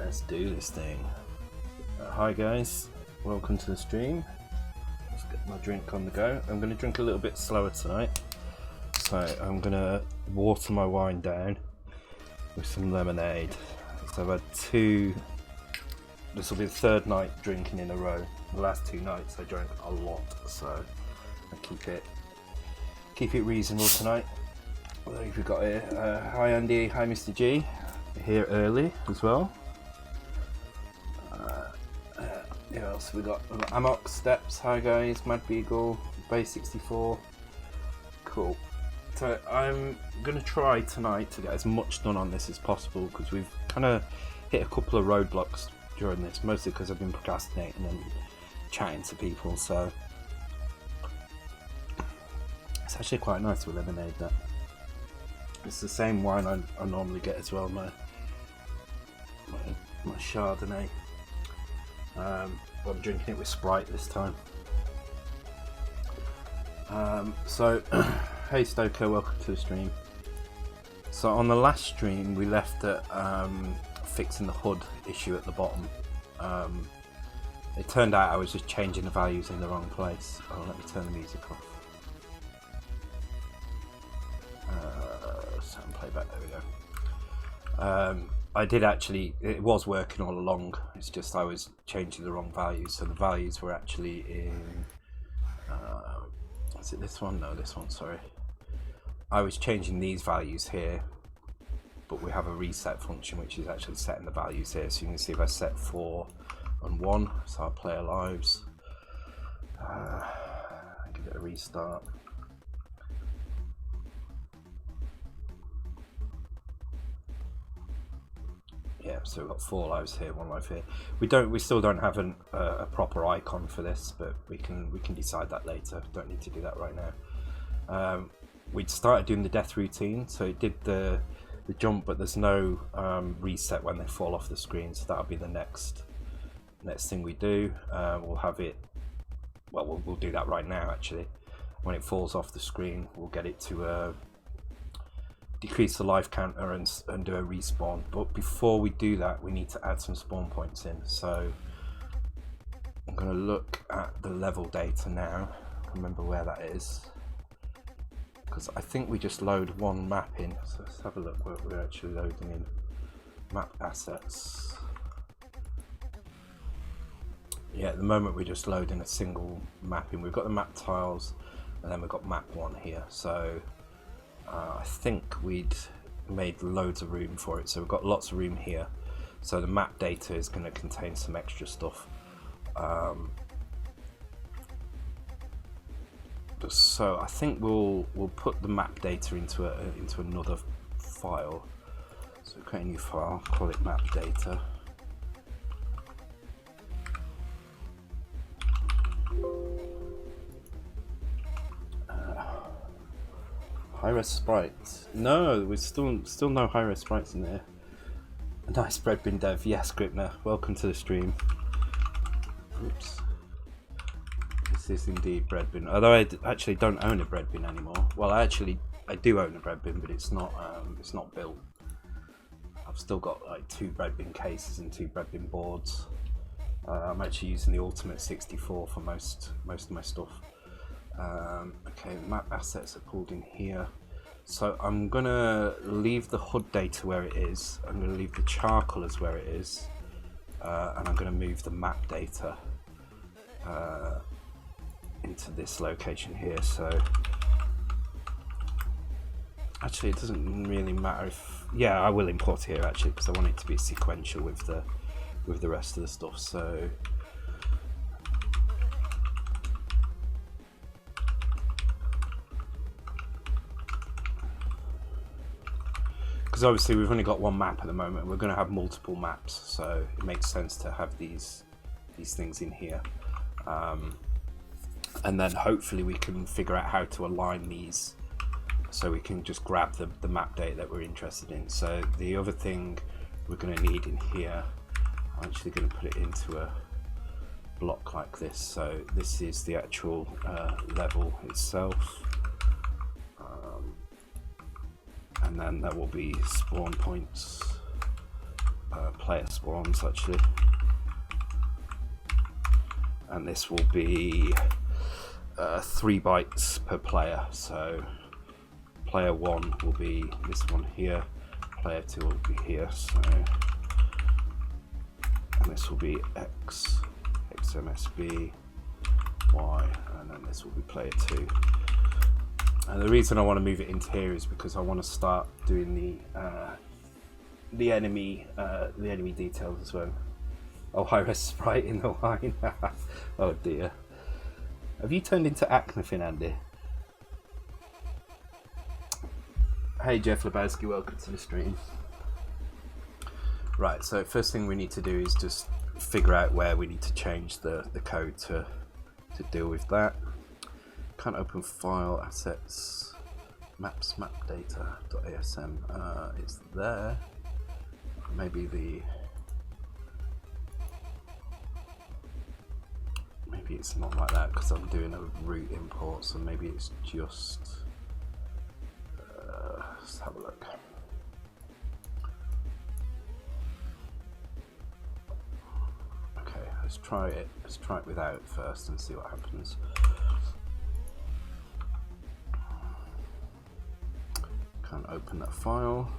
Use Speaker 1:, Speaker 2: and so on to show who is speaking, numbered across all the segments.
Speaker 1: Let's do this thing. Hi guys, welcome to the stream. Let's get my drink on the go. I'm going to drink a little bit slower tonight, so I'm going to water my wine down with some lemonade. So I've had two, this will be the third night drinking in a row. The last 2 nights I drank a lot, so I keep it reasonable tonight. What have we got here? Hi Andy, hi Mr. G. Here early as well. Who else we got? Amok, Stepz, hi guys, Mad Beagle, C64. Cool. So I'm gonna try tonight to get as much done on this as possible, because we've kind of hit a couple of roadblocks during this, mostly because I've been procrastinating and chatting to people. So it's actually quite nice with lemonade. That it's the same wine I normally get as well, my Chardonnay. But I'm drinking it with Sprite this time. So, hey Stoker, welcome to the stream. So on the last stream we left at fixing the HUD issue at the bottom. It turned out I was just changing the values in the wrong place. Oh, let me turn the music off. Sound playback, there we go. I did actually, it was working all along, it's just I was changing the wrong values. So the values were actually in, is it this one? No, this one, sorry. I was changing these values here, but we have a reset function which is actually setting the values here. So you can see if I set 4 and 1, so our player lives, give it a restart. Yeah, so we've got 4 lives here, 1 life here. We still don't have a proper icon for this, but we can decide that later. Don't need to do that right now. We'd started doing the death routine, so it did the jump, but there's no reset when they fall off the screen. So that'll be the next thing we do. We'll have it. Well, we'll do that right now. Actually, when it falls off the screen, we'll get it to decrease the life counter and do a respawn. But before we do that, we need to add some spawn points in. So I'm going to look at the level data now. I can't remember where that is, because I think we just load one map in. So let's have a look where we're actually loading in. Map assets. Yeah, at the moment we're just loading a single map in. We've got the map tiles, and then we've got map 1 here. So I think we'd made loads of room for it, so we've got lots of room here. So the map data is going to contain some extra stuff. So I think we'll put the map data into another file. So create a new file, call it map data. High-res sprites. No, there's still no high-res sprites in there. A nice bread bin dev. Yes, Gripner. Welcome to the stream. Oops. This is indeed bread bin. Although I actually don't own a bread bin anymore. Well, I do own a bread bin, but it's not built. I've still got like 2 bread bin cases and 2 bread bin boards. I'm actually using the Ultimate 64 for most of my stuff. Okay, map assets are pulled in here. So I'm gonna leave the HUD data where it is. I'm gonna leave the charcoal as where it is, and I'm gonna move the map data into this location here. So actually, it doesn't really matter if, yeah, I will import here actually, because I want it to be sequential with the rest of the stuff. So because obviously we've only got one map at the moment, we're going to have multiple maps, so it makes sense to have these things in here, and then hopefully we can figure out how to align these so we can just grab the map data that we're interested in. So the other thing we're going to need in here, I'm actually going to put it into a block like this. So this is the actual level itself. And then there will be spawn points, player spawns actually, and this will be 3 bytes per player. So player 1 will be this one here, player 2 will be here, so, and this will be X, XMSB, Y, and then this will be player 2. And the reason I want to move it into here is because I want to start doing the enemy details as well. Oh, high-res sprite in the wine. Oh dear. Have you turned into Acnafin, Andy? Hey Jeff Lebowski, welcome to the stream. Right, so first thing we need to do is just figure out where we need to change the code to deal with that. Can't open file, assets, maps, map data.asm. It's there. Maybe it's not like that because I'm doing a root import, so maybe it's just let's have a look. Okay, let's try it without first and see what happens. Can't open that file.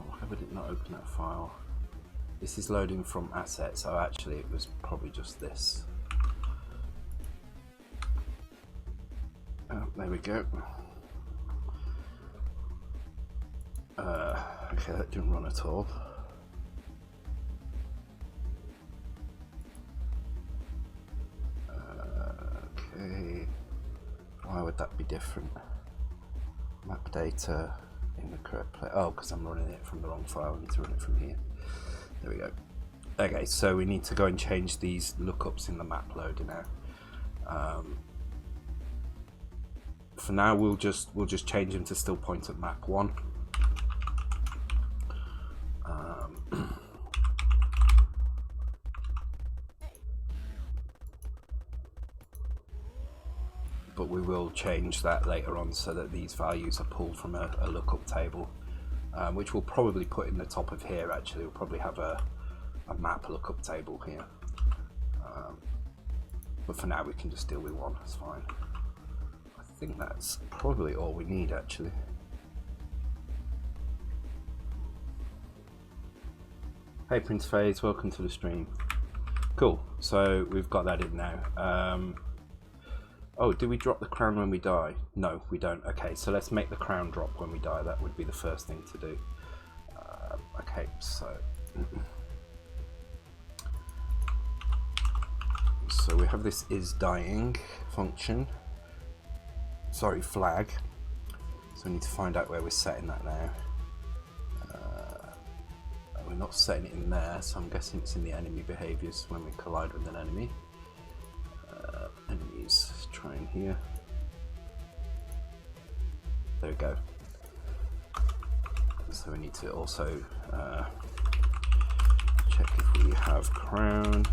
Speaker 1: Why would it not open that file? This is loading from assets, so actually it was probably just this. Oh, there we go. Okay, that didn't run at all. Okay, why would that be different? Map data in the correct place. Oh, because I'm running it from the wrong file. I need to run it from here. There we go. Okay, so we need to go and change these lookups in the map loader now. For now, we'll just change them to still point at map 1. But we will change that later on so that these values are pulled from a lookup table, which we'll probably put in the top of here. Actually, we'll probably have a map lookup table here, but for now we can just deal with one. That's fine. I think that's probably all we need actually. Hey Prince Phase, welcome to the stream. Cool, so we've got that in now. Oh, do we drop the crown when we die? No, we don't. Okay, so let's make the crown drop when we die. That would be the first thing to do. Okay, so we have this is dying function. Sorry, flag. So we need to find out where we're setting that now. We're not setting it in there, so I'm guessing it's in the enemy behaviors when we collide with an enemy. Enemies, let's try in here. There we go. So we need to also check if we have crown.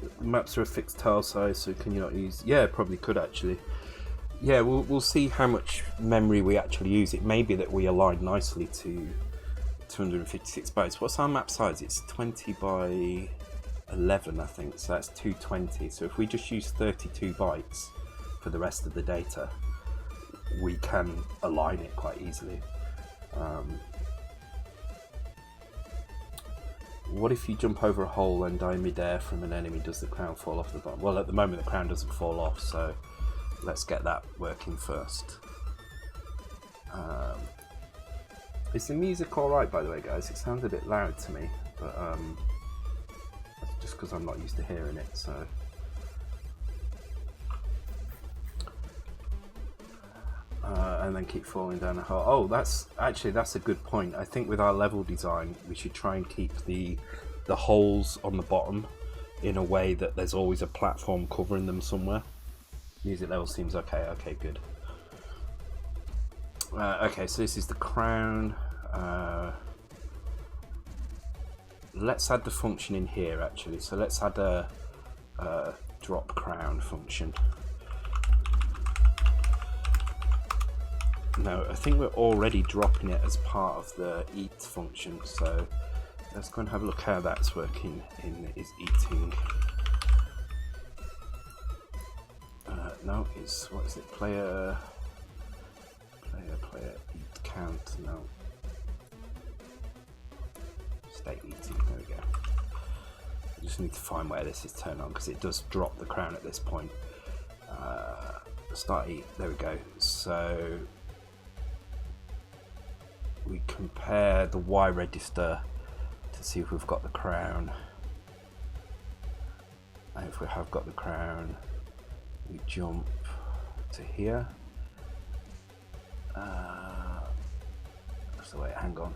Speaker 1: The maps are a fixed tile size, so can you not use? Yeah, probably could actually. Yeah, we'll see how much memory we actually use. It may be that we align nicely to 256 bytes. What's our map size? It's 20 by 11, I think, so that's 220. So if we just use 32 bytes for the rest of the data, we can align it quite easily. What if you jump over a hole and die midair from an enemy? Does the crown fall off the bottom? Well, at the moment the crown doesn't fall off, so let's get that working first. Is the music alright, by the way, guys? It sounds a bit loud to me, but that's just because I'm not used to hearing it, so. And then keep falling down a hole. Oh, that's a good point. I think with our level design, we should try and keep the holes on the bottom in a way that there's always a platform covering them somewhere. Music level seems okay. Okay, good. Okay, so this is the crown. Let's add the function in here actually. So let's add a drop crown function. No, I think we're already dropping it as part of the eat function, so let's go and have a look how that's working in is eating. No, it's, what is it, player eat count, no. State eating, there we go. I just need to find where this is turned on because it does drop the crown at this point. Start eat, there we go. So we compare the Y register to see if we've got the crown. And if we have got the crown, we jump to here. So wait, hang on.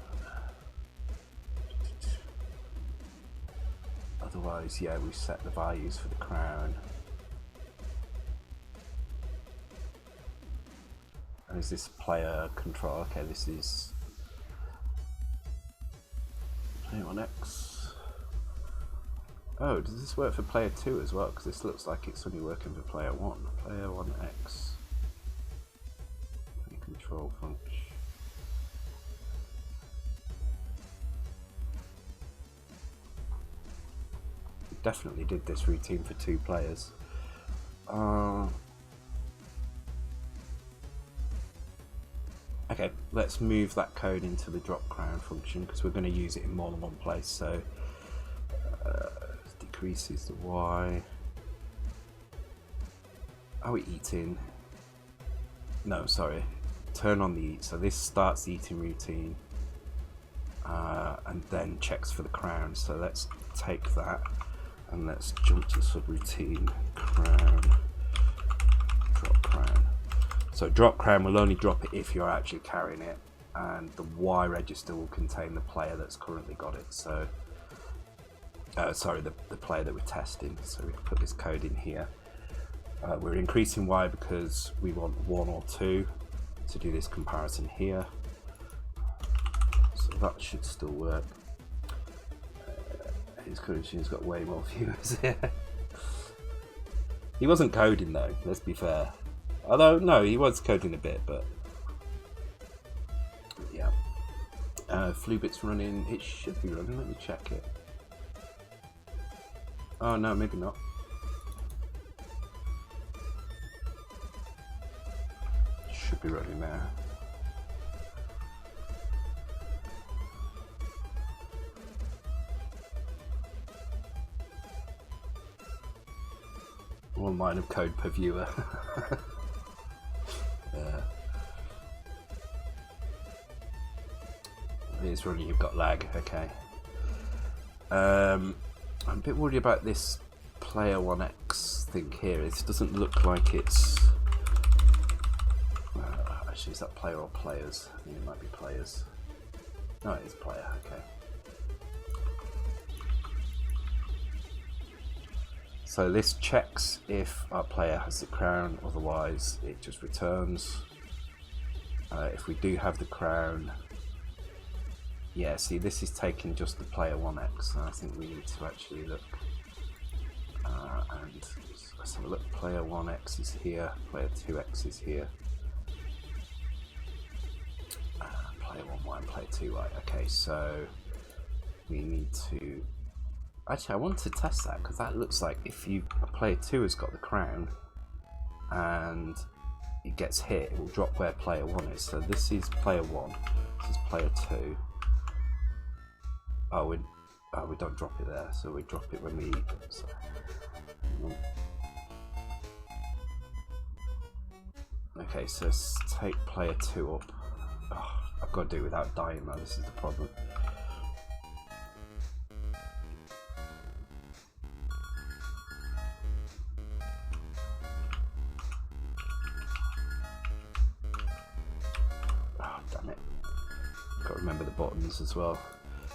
Speaker 1: Otherwise, yeah, we set the values for the crown. And is this player control? Okay, this is player 1X. Oh, does this work for player 2 as well? Because this looks like it's only working for player 1. Player 1X. Control function. Definitely did this routine for 2 players. Okay, let's move that code into the drop crown function because we're going to use it in more than one place. So decreases the Y. Are we eating? No, sorry. Turn on the eat. So this starts the eating routine and then checks for the crown. So let's take that and let's jump to subroutine crown, drop crown. So drop crown will only drop it if you're actually carrying it, and the Y register will contain the player that's currently got it. So sorry, the player that we're testing. So we can put this code in here. We're increasing Y because we want 1 or 2 to do this comparison here. So that should still work. His code machine's got way more viewers here. He wasn't coding though, let's be fair. Although, no, he was coding a bit, but yeah. Fluebit's running, it should be running, let me check it. Oh no, maybe not. Should be running now. One line of code per viewer. It's running, you've got lag, okay. I'm a bit worried about this player 1X thing here. It doesn't look like it's... actually, is that player or players? I think it might be players. No, it is player, okay. So this checks if our player has the crown, otherwise it just returns. If we do have the crown, yeah, see, this is taking just the player 1X, and I think we need to actually look. And let's have a look. Player 1X is here, player 2X is here. Player 1Y and player 2Y. Okay, so we need to. Actually, I want to test that because that looks like if player 2 has got the crown and it gets hit, it will drop where player 1 is. So this is player 1, this is player 2. Oh, we don't drop it there, so we drop it when we eat. So, okay, so let's take player 2 up. Oh, I've got to do it without dying though, this is the problem. Remember the buttons as well.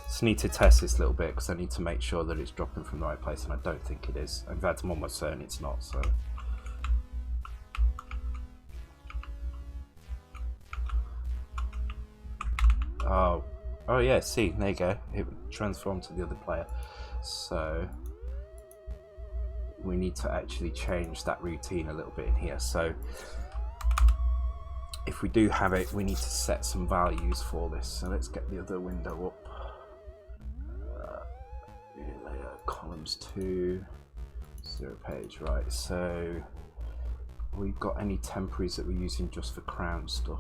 Speaker 1: Just need to test this a little bit because I need to make sure that it's dropping from the right place, and I don't think it is. In fact, I'm almost certain it's not. So oh yeah, see, there you go, it transformed to the other player. So we need to actually change that routine a little bit in here. So if we do have it, we need to set some values for this. So let's get the other window up. Layer columns 2, 0 page, right? So we've got any temporaries that we're using just for crown stuff.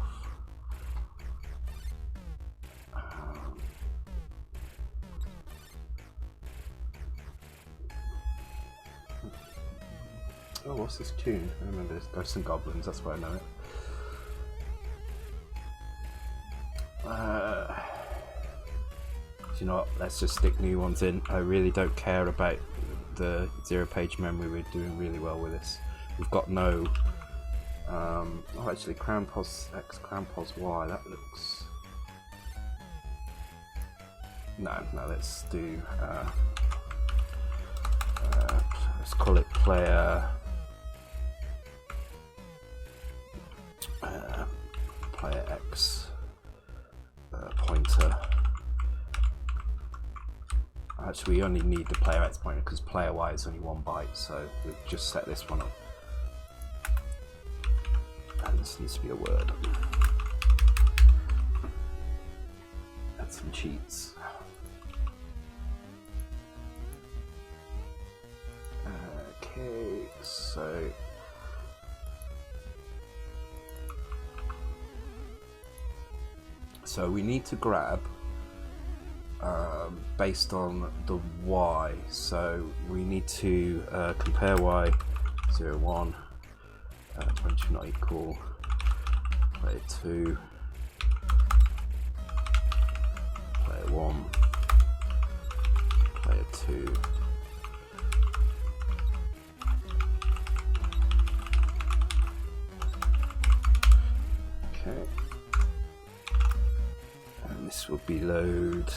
Speaker 1: Oh, what's this tune? I remember this. Ghosts and Goblins, that's where I know it. You know what, let's just stick new ones in. I really don't care about the 0 page memory. We're doing really well with this. We've got no oh, actually crown pos X, crown pos Y, that looks no, let's do let's call it player player X pointer. Actually, we only need the player X pointer because player Y is only 1 byte, so we'll just set this one up. And this needs to be a word. Add some cheats. Okay, so we need to grab based on the Y, so we need to compare Y 0, 1, 20 not equal, player 2, player 1, player 2, okay, and this will be load.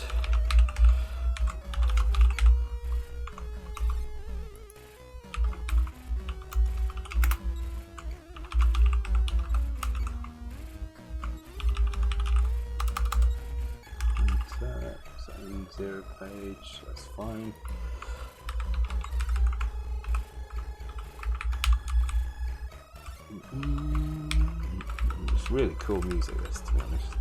Speaker 1: Zero page, that's fine. It's really cool music, this, to be honest.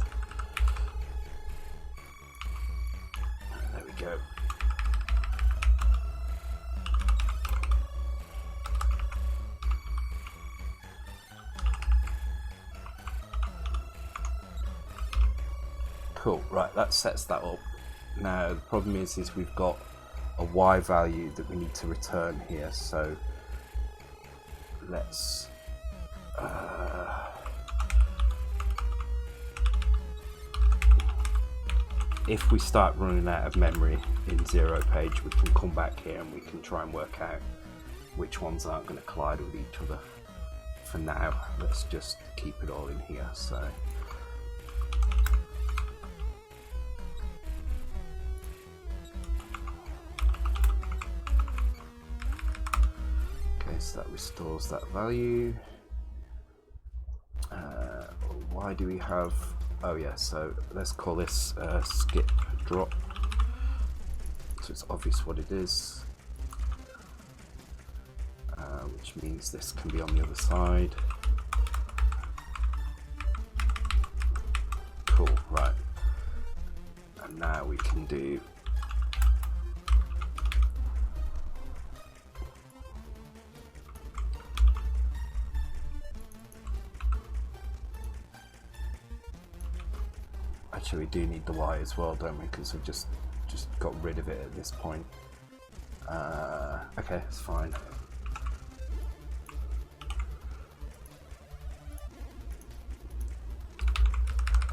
Speaker 1: There we go. Cool, right, that sets that up. Now the problem is we've got a Y value that we need to return here, so let's if we start running out of memory in 0 page, we can come back here and we can try and work out which ones aren't going to collide with each other. For now, let's just keep it all in here. So so that restores that value. Why do we have, oh yeah, so let's call this skip drop, so it's obvious what it is, which means this can be on the other side. Cool, right, and now we can do actually we do need the Y as well, don't we, because we've just got rid of it at this point. Okay, it's fine.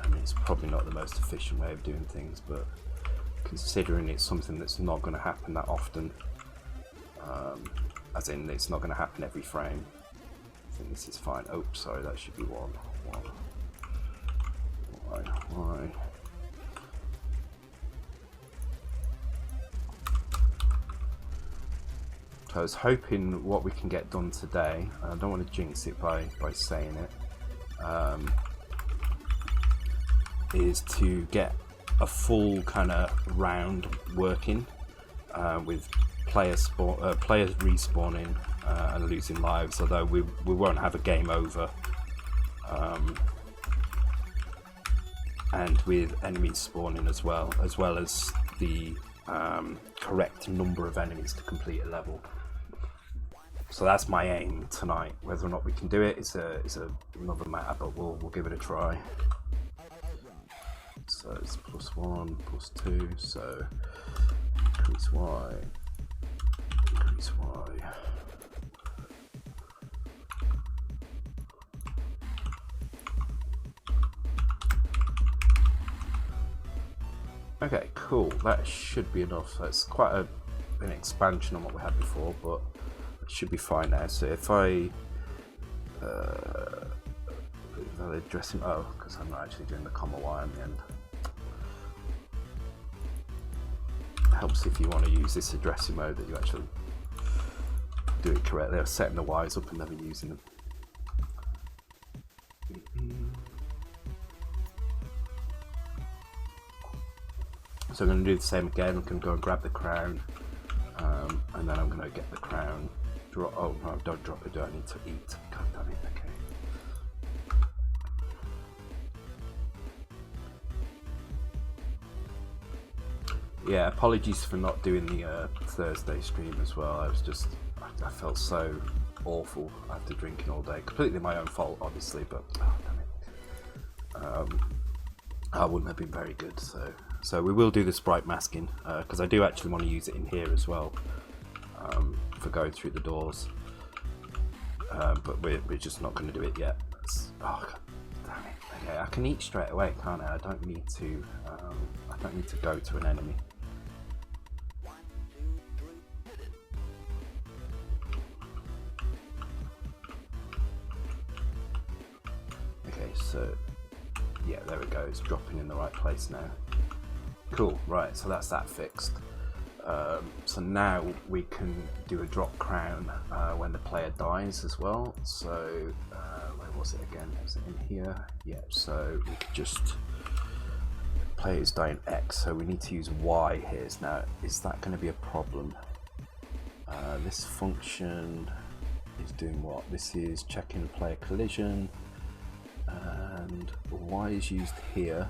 Speaker 1: I mean, it's probably not the most efficient way of doing things, but considering it's something that's not going to happen that often, as in it's not going to happen every frame, I think this is fine. Oh, sorry, that should be 1. Why? So I was hoping what we can get done today, I don't want to jinx it by saying it, is to get a full kind of round working with players respawning and losing lives, although we won't have a game over. And with enemies spawning as well as the correct number of enemies to complete a level. So that's my aim tonight. Whether or not we can do it is another matter, but we'll give it a try. So it's +1, +2, so increase Y, increase Y. Okay, cool. That should be enough. That's quite an expansion on what we had before, but it should be fine now. So if I address him, oh, because I'm not actually doing the comma Y in the end. It helps if you want to use this addressing mode that you actually do it correctly. I'm setting the Y's up and never using them. So I'm going to do the same again. I'm going to go and grab the crown, and then I'm going to get the crown. Oh no, don't drop it. Do I need to eat? God damn it. Okay. Yeah, apologies for not doing the Thursday stream as well. I felt so awful after drinking all day. Completely my own fault, obviously, but oh, damn it. I wouldn't have been very good. So we will do the sprite masking because I do actually want to use it in here as well for going through the doors. But we're just not going to do it yet. Oh, God, damn it. Okay, I can eat straight away, can't I? I don't need to go to an enemy. Okay, so yeah, there we go. It's dropping in the right place now. Cool. Right, so that's that fixed. So now we can do a drop crown when the player dies as well. So where was it again? Was it in here? Yeah. So we could just players die in X. So we need to use Y here. Now, is that going to be a problem? This function is doing what? This is checking player collision, and Y is used here.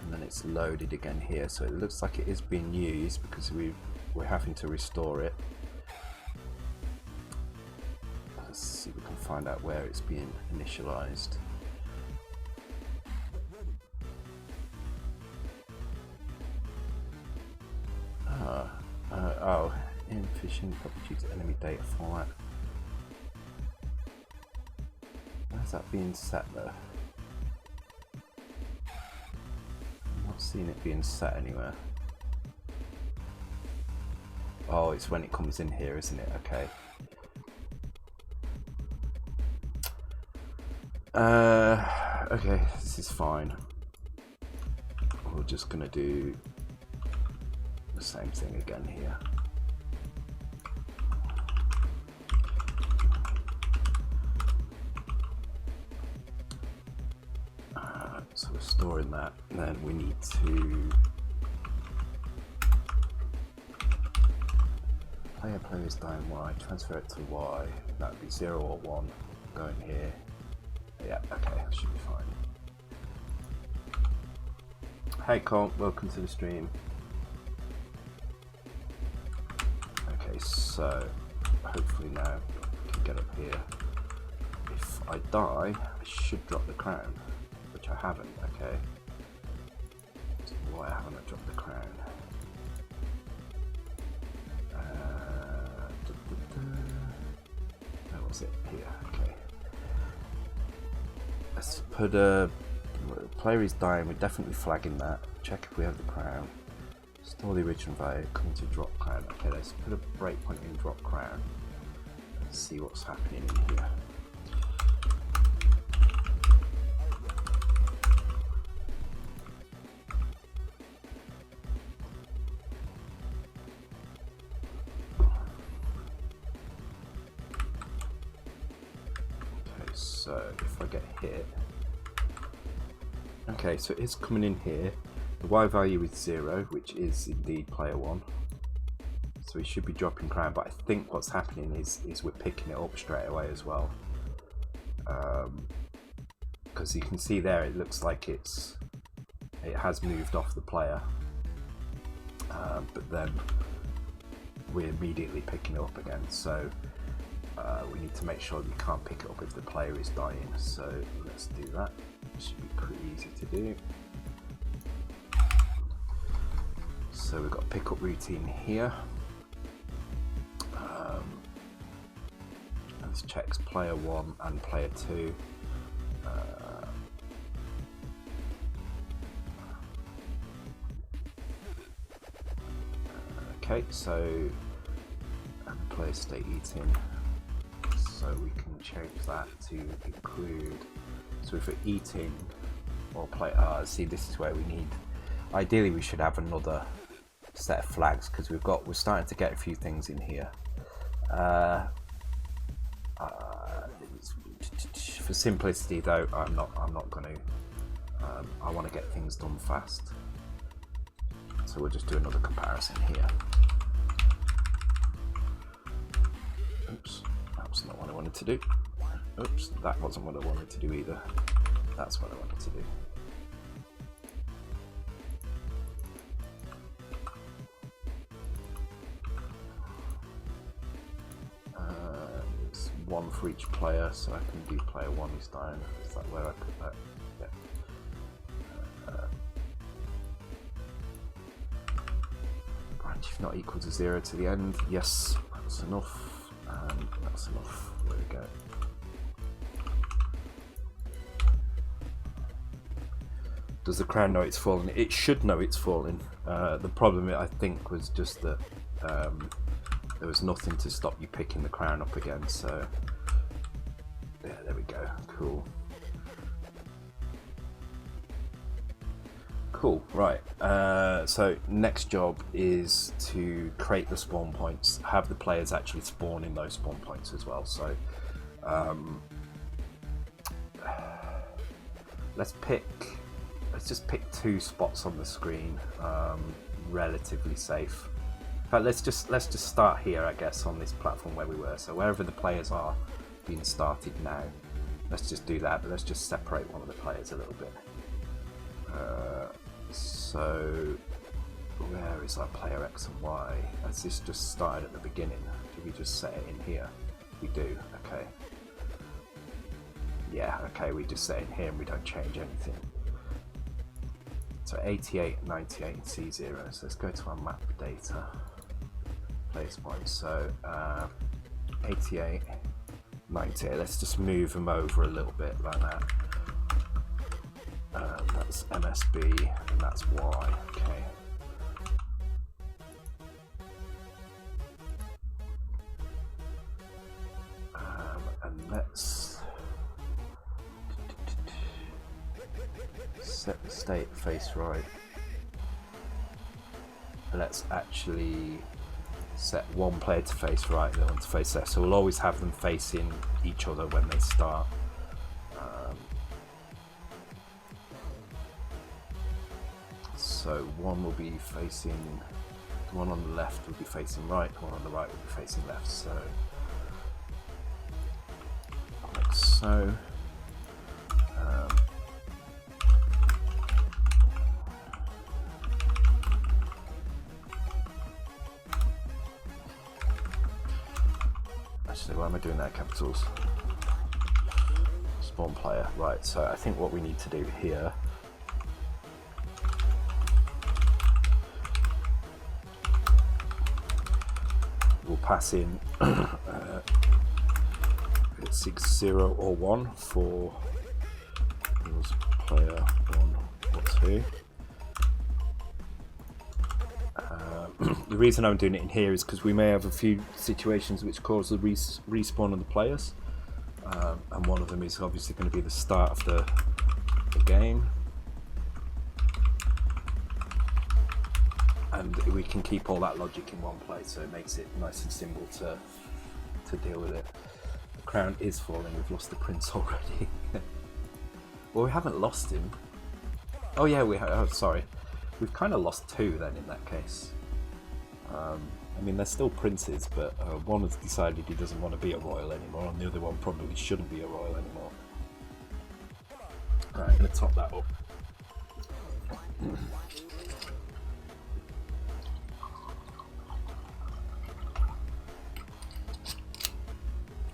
Speaker 1: And then it's loaded again here, so it looks like it is being used because we're having to restore it. Let's see if we can find out where it's being initialized. Oh, in phishing probably due to enemy data format. Where's that being set though? Seen it being set anywhere. Oh, it's when it comes in here, isn't it? Okay. Okay, this is fine. We're just gonna do the same thing again here. So we're storing that, and then we need to players dying Y, transfer it to Y. That would be 0 or 1. Go in here. Yeah, okay, that should be fine. Hey Cole, welcome to the stream. Okay, so hopefully now we can get up here. If I die, I should drop the crown. Which I haven't, okay. So why haven't I dropped the crown? Where was it? Here, okay. Let's put player is dying, we're definitely flagging that. Check if we have the crown. Store the original value, come to drop crown. Okay, let's put a breakpoint in drop crown. Let's see what's happening in here. So if I get hit, okay, so it's coming in here. The Y value is 0, which is indeed player 1. So we should be dropping crown, but I think what's happening is we're picking it up straight away as well. Because you can see there, it looks like it has moved off the player, but then we're immediately picking it up again. So we need to make sure that we can't pick it up if the player is dying. So let's do that. It should be pretty easy to do. So we've got pickup routine here. This checks player 1 and player 2. Okay, so and player stay eating. So we can change that to include. So if we're eating or play, see, this is where we need. Ideally, we should have another set of flags because we're starting to get a few things in here. For simplicity, though, I'm not going to. I want to get things done fast, so we'll just do another comparison here. Oops, that was not what I wanted to do. Oops, that wasn't what I wanted to do either. That's what I wanted to do. It's one for each player, so I can do player 1 who's dying. Is that where I put that? Yeah. Branch if not equal to 0 to the end. Yes, that's enough. And that's enough. There we go. Does the crown know it's falling? It should know it's falling. The problem, I think, was just that there was nothing to stop you picking the crown up again. So yeah, there we go. Cool. Cool. Right. So next job is to create the spawn points. Have the players actually spawn in those spawn points as well. So let's just pick 2 spots on the screen, relatively safe. In fact, let's just start here, I guess, on this platform where we were. So wherever the players are being started now, let's just do that. But let's just separate one of the players a little bit. So where is our player X and Y? Has this just started at the beginning? Do we just set it in here? We do. Okay. Yeah. Okay. We just set it in here and we don't change anything. So 88, 98, and C0. So let's go to our map data. Place points. So 88, 98. Let's just move them over a little bit like that. That's MSB and that's Y. Okay. And let's set the state face right. Let's actually set one player to face right and the other one to face left. So we'll always have them facing each other when they start. So one will be facing, the one on the left will be facing right, the one on the right will be facing left. So like so. Actually, why am I doing that? Capitals. Spawn player. Right. So I think what we need to do here. We'll pass in 60 or 1 for player 1 or 2. The reason I'm doing it in here is because we may have a few situations which cause the respawn of the players, and one of them is obviously going to be the start of the game. And we can keep all that logic in one place, so it makes it nice and simple to deal with it. The crown is falling. We've lost the prince already. Well, we haven't lost him. Oh yeah, we have. Oh, sorry. We've kind of lost 2 then in that case. I mean, they're still princes, but one has decided he doesn't want to be a royal anymore, and the other one probably shouldn't be a royal anymore. Alright, I'm going to top that up.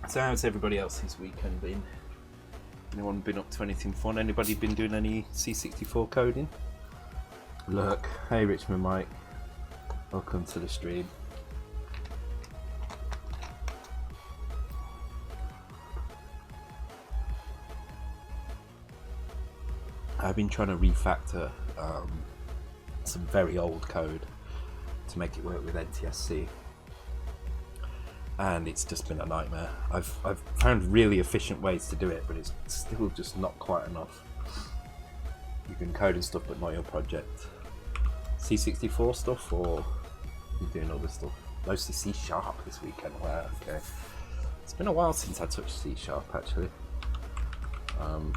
Speaker 1: So how's everybody else's weekend been? Anyone been up to anything fun? Anybody been doing any C64 coding? Look, hey Richmond Mike, welcome to the stream. I've been trying to refactor some very old code to make it work with NTSC, and it's just been a nightmare. I've found really efficient ways to do it, but it's still just not quite enough. You can code and stuff, but not your project. C64 stuff, or you're doing other stuff? Mostly C# this weekend. Wow, okay. It's been a while since I touched C# actually.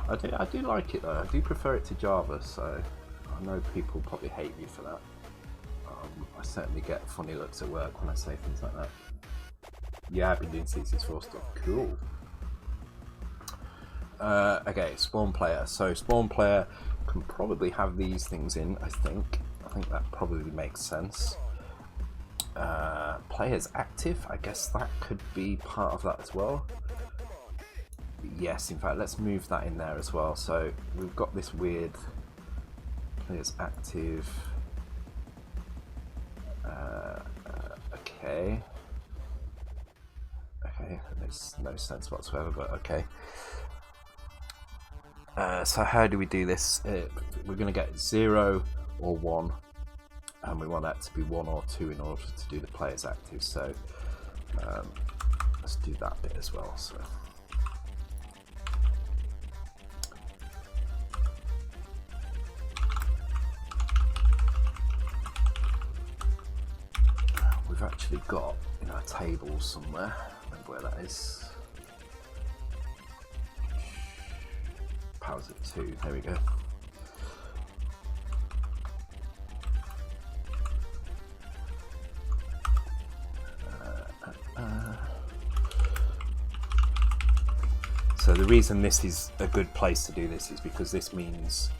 Speaker 1: I do like it though. I do prefer it to Java, so I know people probably hate me for that. I certainly get funny looks at work when I say things like that. Yeah, I've been doing C64 stuff. Cool. Okay, spawn player. So spawn player can probably have these things in, I think. I think that probably makes sense. Players active, I guess that could be part of that as well. Yes, in fact, let's move that in there as well. So we've got this weird players active. Okay. Okay, that makes no sense whatsoever, but okay. So how do we do this? We're going to get 0 or 1, and we want that to be 1 or 2 in order to do the players active. So let's do that bit as well. So. We've actually got in our table somewhere, remember where that is. Powers of 2, there we go. So the reason this is a good place to do this is because this means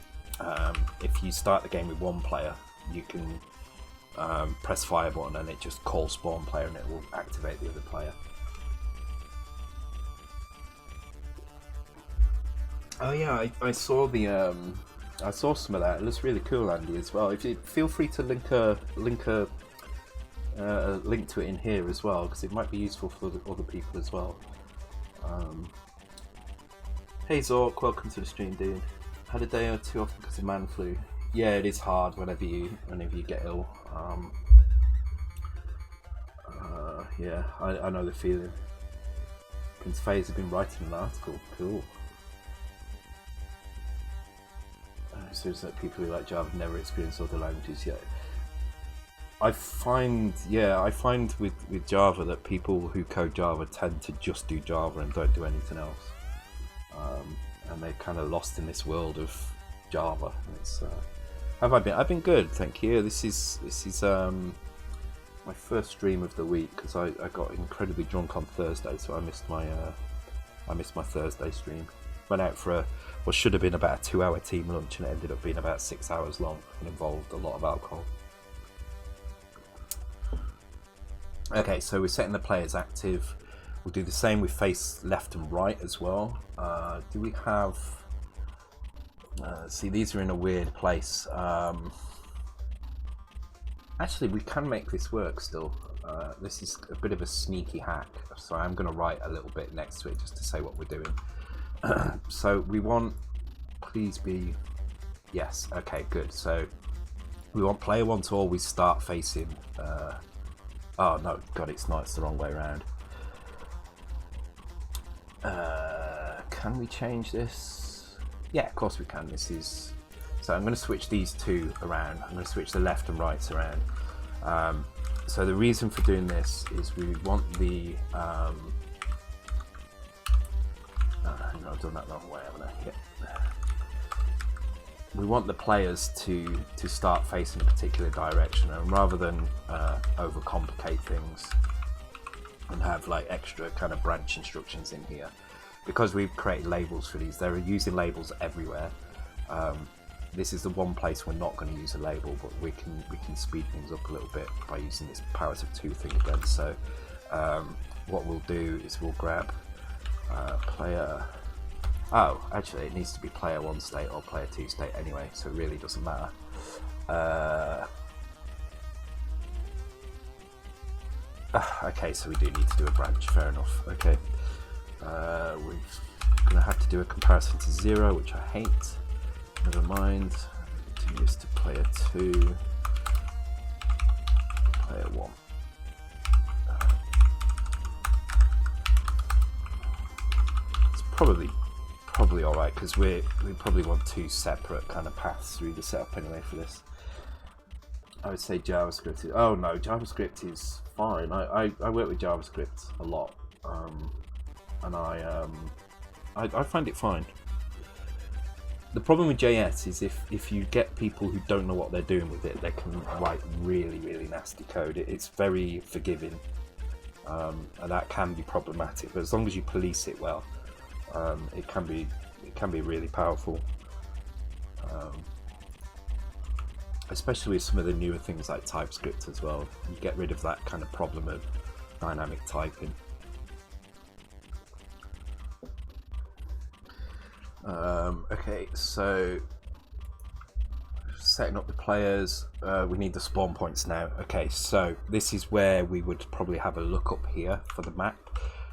Speaker 1: if you start the game with one player, you can press fire button and it just calls spawn player and it will activate the other player. Oh yeah, I saw the I saw some of that. It looks really cool, Andy, as well. If you feel free to link a link to it in here as well, because it might be useful for other people as well. Hey Zork, welcome to the stream, dude. Had a day or two off because of man flu. Yeah, it is hard whenever you get ill. Yeah, I know the feeling. Prince Faze has been writing an article. Cool. So it's that people who like Java have never experienced other languages yet. I find with Java that people who code Java tend to just do Java and don't do anything else. And they're kind of lost in this world of Java. It's, have I been? I've been good, thank you. This is my first stream of the week because I got incredibly drunk on Thursday, so I missed my Thursday stream. Went out for what should have been about a 2-hour team lunch, and it ended up being about 6 hours long and involved a lot of alcohol. Okay, so we're setting the players active. We'll do the same with face left and right as well. Do we have... see, these are in a weird place. Actually, we can make this work still. This is a bit of a sneaky hack, so I'm going to write a little bit next to it just to say what we're doing. So we want, please be, yes, okay, good. So we want player 1 to always start facing, oh no, God, it's not, it's the wrong way around. Can we change this? Yeah, of course we can. This is, so I'm going to switch these two around. I'm going to switch the left and rights around. So the reason for doing this is we want the, I've done that the wrong way, haven't I? Yeah. we want the players to start facing a particular direction, and rather than overcomplicate things and have like extra kind of branch instructions in here, because we've created labels for these, they're using labels everywhere. This is the one place we're not going to use a label, but we can speed things up a little bit by using this powers of 2 thing again. So what we'll do is we'll grab player. Oh, actually, it needs to be player 1 state or player 2 state anyway, so it really doesn't matter. Okay, so we do need to do a branch. Fair enough. Okay, we're going to have to do a comparison to 0, which I hate. Never mind. Do this to player 2, player 1. It's probably all right, because we probably want 2 separate kind of paths through the setup anyway for this. I would say JavaScript is, oh no, JavaScript is fine. I work with JavaScript a lot, and I find it fine. The problem with JS is if you get people who don't know what they're doing with it, they can write really, really nasty code. It's very forgiving, and that can be problematic. But as long as you police it well, it can be really powerful. Especially with some of the newer things like TypeScript as well. You get rid of that kind of problem of dynamic typing. Okay, so setting up the players, we need the spawn points now. Okay, so this is where we would probably have a lookup here for the map.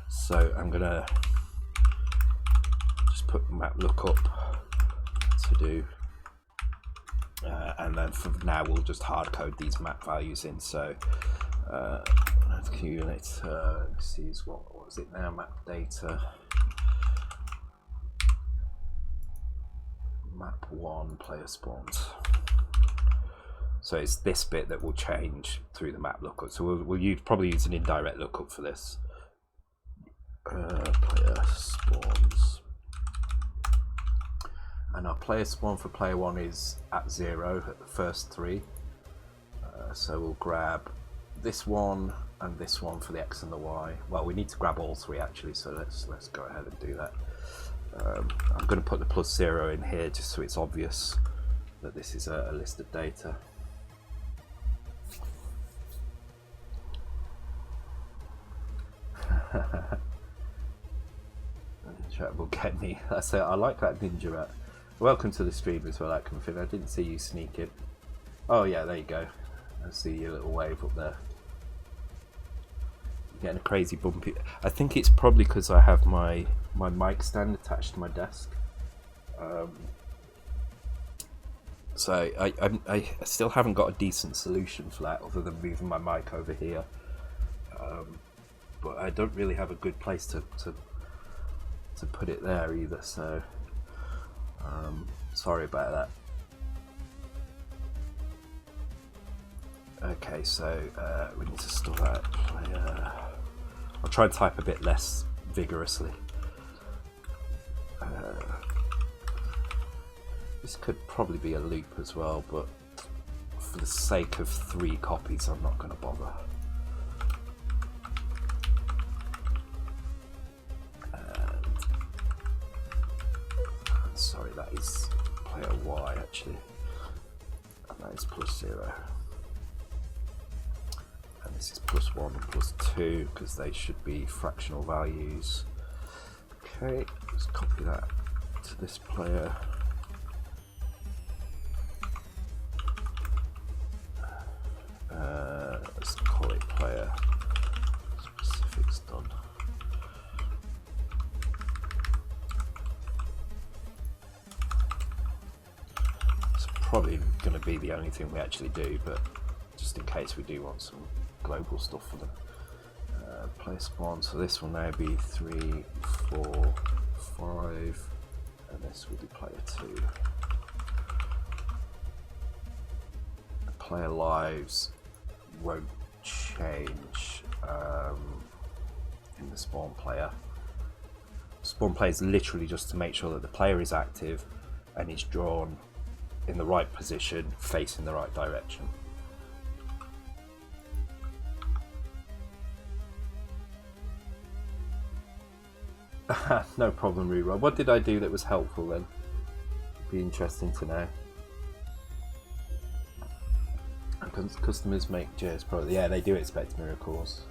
Speaker 1: So I'm gonna just put map lookup to do, and then for now we'll just hard code these map values in. So unit, let's see, what was it now? Map data. Map 1 player spawns. So it's this bit that will change through the map lookup. So we'll probably use an indirect lookup for this. Player spawns, and our player spawn for player 1 is at 0 at the first 3. So we'll grab this one and this one for the X and the Y. Well, we need to grab all 3 actually. So let's go ahead and do that. I'm going to put the +0 in here just so it's obvious that this is a list of data. Chat will get me. That's it. I like that ninja rat. Welcome to the stream as well, that config. I didn't see you sneaking. Oh yeah, there you go. I see your little wave up there. You're getting a crazy bumpy. I think it's probably because I have my mic stand attached to my desk. So I still haven't got a decent solution for that other than moving my mic over here. But I don't really have a good place to put it there either, so sorry about that. Okay, so we need to store that player. I'll try and type a bit less vigorously. This could probably be a loop as well, but for the sake of 3 copies, I'm not going to bother. Sorry, that is player Y actually, and that is +0, and this is +1 and +2 because they should be fractional values. Okay, let's copy that to this player. Let's call it player specifics done. It's probably going to be the only thing we actually do, but just in case we do want some global stuff for them. Player spawn, so this will now be 3, 4, 5, and this will be player 2. The player lives won't change in the spawn player. Spawn player is literally just to make sure that the player is active and is drawn in the right position, facing the right direction. No problem, Rerod. What did I do that was helpful then? Be interesting to know. Customers make JS Pro. Yeah, they do expect miracles.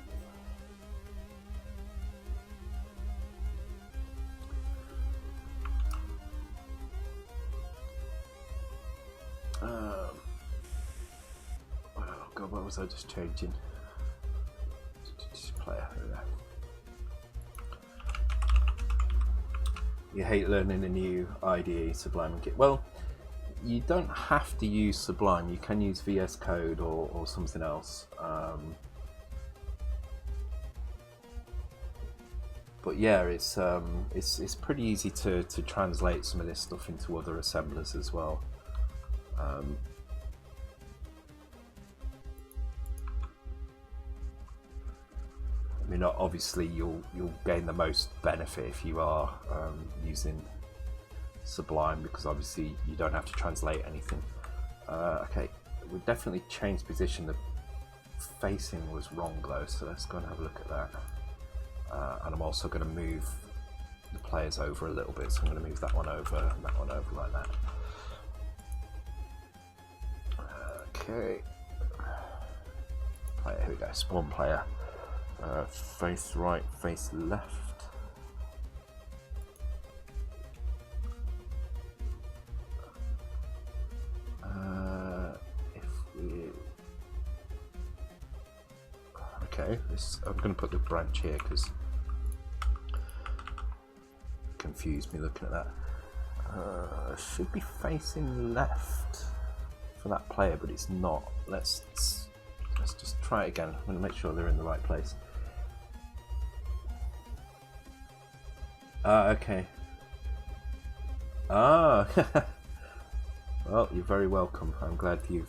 Speaker 1: Oh God, what was I just changing? Just player. You hate learning a new IDE, Sublime and Git. Well, you don't have to use Sublime. You can use VS Code or something else. But yeah, it's pretty easy to translate some of this stuff into other assemblers as well. I mean, obviously you'll gain the most benefit if you are using Sublime, because obviously you don't have to translate anything. Okay, we definitely changed position. The facing was wrong though, so let's go and have a look at that. And I'm also going to move the players over a little bit, so I'm going to move that one over and that one over like that. Okay, player, here we go, spawn player. Face right, face left. Okay, I'm going to put the branch here because it confused me looking at that. Should be facing left for that player, but it's not. Let's just try it again. I'm going to make sure they're in the right place. Okay. Ah, well, you're very welcome. I'm glad you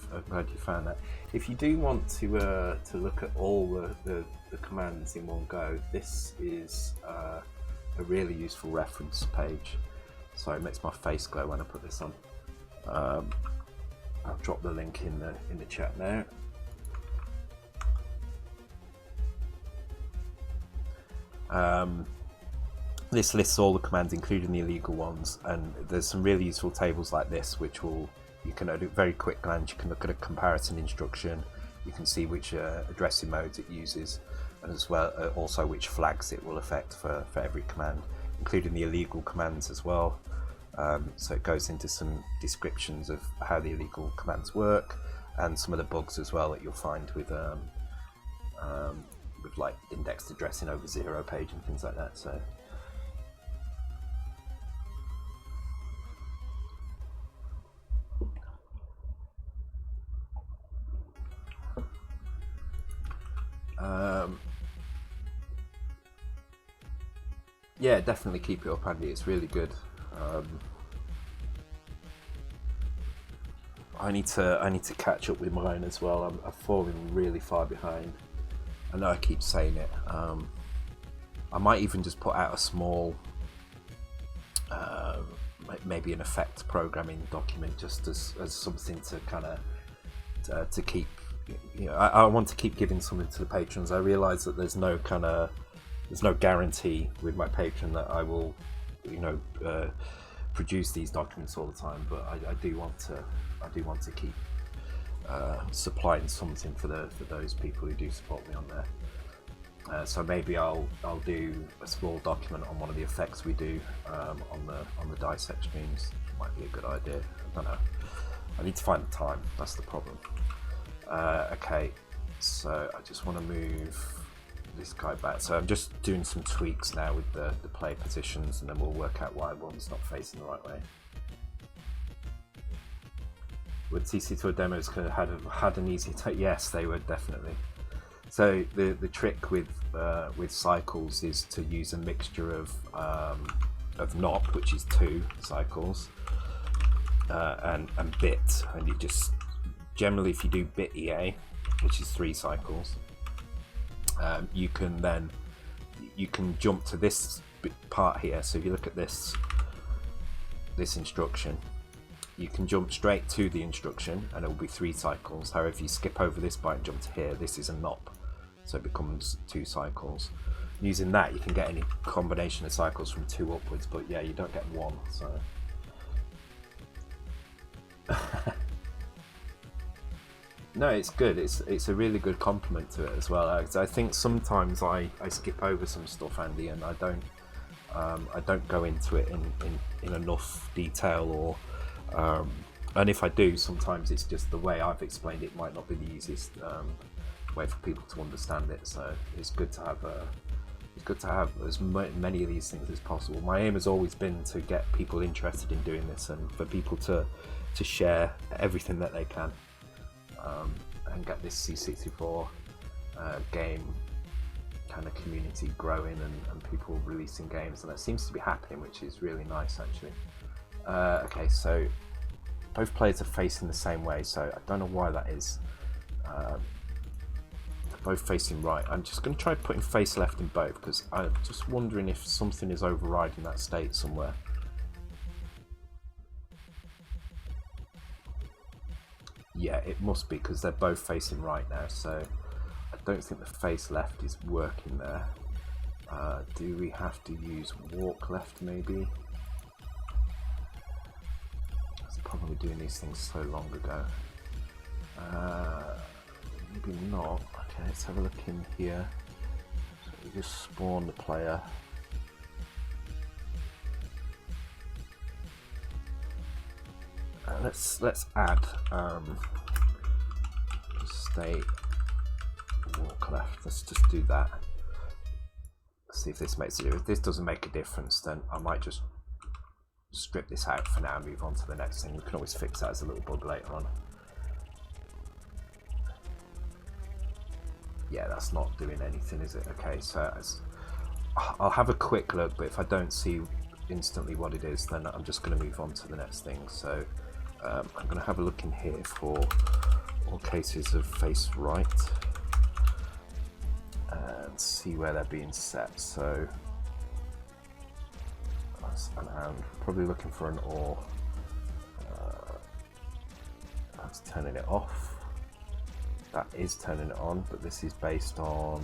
Speaker 1: found that. If you do want to look at all the commands in one go, this is a really useful reference page. Sorry, it makes my face glow when I put this on. I'll drop the link in the chat now. This lists all the commands, including the illegal ones, and there's some really useful tables like this, which you can at a very quick glance, you can look at a comparison instruction, you can see which addressing modes it uses, and as well also which flags it will affect for every command, including the illegal commands as well. So it goes into some descriptions of how the illegal commands work, and some of the bugs as well that you'll find with like indexed addressing over 0 page and things like that. So yeah, definitely keep it up handy. It's really good. I need to catch up with mine as well. I've fallen really far behind. I know I keep saying it. I might even just put out a small, maybe an effect programming document, just as something to kind of to keep. You know, I want to keep giving something to the patrons. I realise that there's no guarantee with my patron that I will, produce these documents all the time. But I do want to keep supplying something for those people who do support me on there. So maybe I'll do a small document on one of the effects we do on the dissect streams. Might be a good idea. I don't know. I need to find the time. That's the problem. Okay, so I just want to move this guy back. So I'm just doing some tweaks now with the play positions, and then we'll work out why one's not facing the right way. Would C64 demos could have had an easier time? Yes, they would definitely. So the trick with cycles is to use a mixture of NOP, which is 2 cycles, and bit, and you just generally, if you do bit EA, which is 3 cycles, you can jump to this part here. So if you look at this instruction, you can jump straight to the instruction and it will be 3 cycles. However, if you skip over this byte and jump to here, this is a NOP, so it becomes 2 cycles. Using that, you can get any combination of cycles from 2 upwards, but yeah, you don't get 1. So no, it's good. It's a really good compliment to it as well. I think sometimes I skip over some stuff, Andy, and I don't go into it in enough detail, or and if I do, sometimes it's just the way I've explained it might not be the easiest way for people to understand it. So it's good to have as many of these things as possible. My aim has always been to get people interested in doing this, and for people to share everything that they can, and get this C64 game kind of community growing, and people releasing games, and that seems to be happening, which is really nice actually. Okay, so both players are facing the same way, so I don't know why that is. They're both facing right. I'm just going to try putting face left in both, because I'm just wondering if something is overriding that state somewhere. Yeah, it must be, because they're both facing right now, so I don't think the face left is working there. Do we have to use walk left maybe? I was probably doing these things so long ago. Maybe not. Okay, let's have a look in here. So we just spawn the player. Let's add state walk left. Let's just do that. See if this makes it. If this doesn't make a difference, then I might just strip this out for now and move on to the next thing. We can always fix that as a little bug later on. Yeah, that's not doing anything, is it? Okay, so I'll have a quick look, but if I don't see instantly what it is, then I'm just going to move on to the next thing. So I'm going to have a look in here for all cases of face right and see where they're being set. So that's an and. Probably looking for an or. That's turning it off. That is turning it on, but this is based on.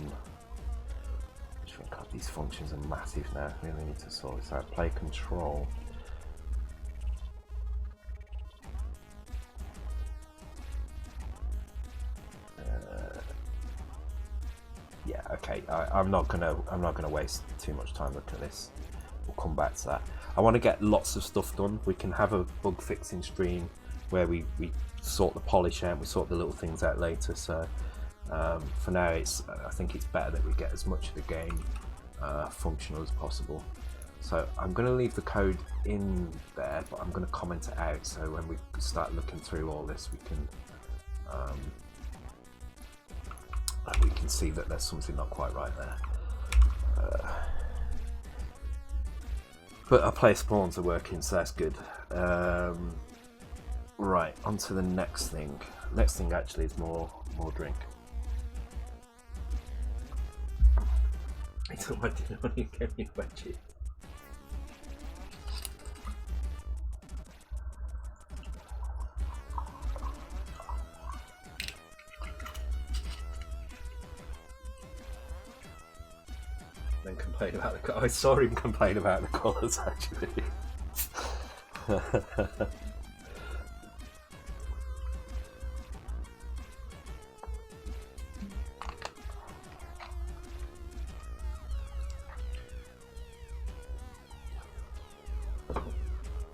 Speaker 1: God, these functions are massive now. We really need to sort this out. Play control. Yeah, okay. I'm not gonna waste too much time looking at this. We'll come back to that. I want to get lots of stuff done. We can have a bug fixing stream where we sort the polish out, we sort the little things out later. So for now, I think it's better that we get as much of the game functional as possible. So I'm going to leave the code in there, but I'm going to comment it out, so when we start looking through all this, we can see that there's something not quite right there. But our player spawns are working, so that's good. Right, on to the next thing. Next thing actually is more drink. I thought I didn't want to get me a wedgie. Then complain about the colours. I saw him complain about the colours actually.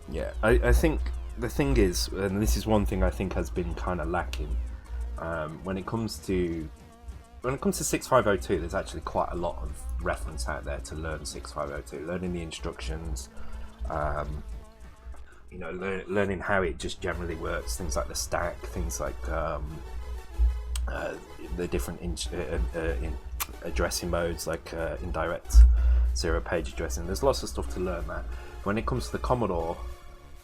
Speaker 1: Yeah, I think the thing is, and this is one thing I think has been kind of lacking, when it comes to 6502, there's actually quite a lot of reference out there to learn 6502, learning the instructions, you know, learning how it just generally works, things like the stack, things like the different addressing modes, like indirect zero-page addressing. There's lots of stuff to learn there. When it comes to the Commodore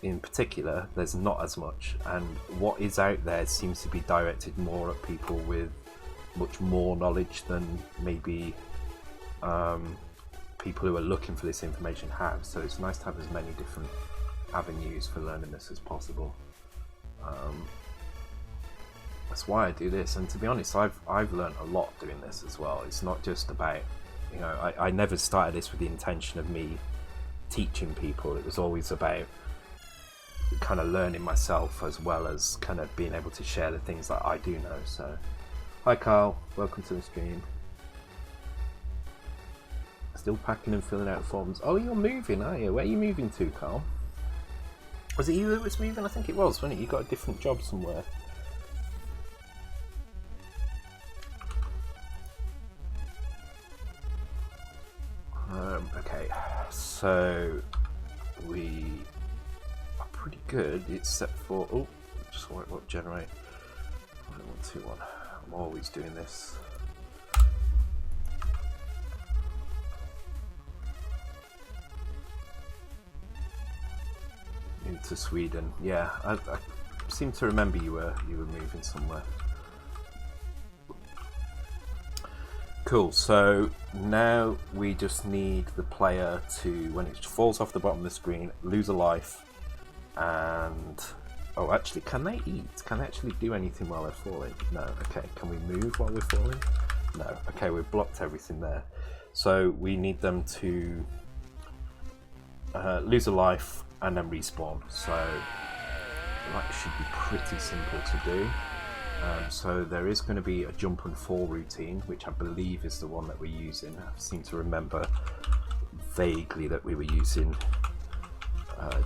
Speaker 1: in particular, there's not as much, and what is out there seems to be directed more at people with much more knowledge than maybe people who are looking for this information have. So it's nice to have as many different avenues for learning this as possible. That's why I do this, and to be honest, I've learned a lot doing this as well. It's not just about, you know, I never started this with the intention of me teaching people. It was always about kind of learning myself, as well as kind of being able to share the things that I do know. So, hi Carl, welcome to the stream. Still packing and filling out forms. Oh, you're moving, are you? Where are you moving to, Carl? Was it you that was moving? I think it was, wasn't it? You got a different job somewhere. Okay, so we are pretty good, except for, oh, just what generate 121. I'm always doing this. Into Sweden, yeah. I seem to remember you were moving somewhere. Cool, so now we just need the player to, when it falls off the bottom of the screen, lose a life, and... oh, actually, can they eat? Can they actually do anything while they're falling? No. Okay, can we move while we're falling? No. Okay, we've blocked everything there. So we need them to lose a life and then respawn. So that should be pretty simple to do. So there is going to be a jump and fall routine, which I believe is the one that we're using. I seem to remember vaguely that we were using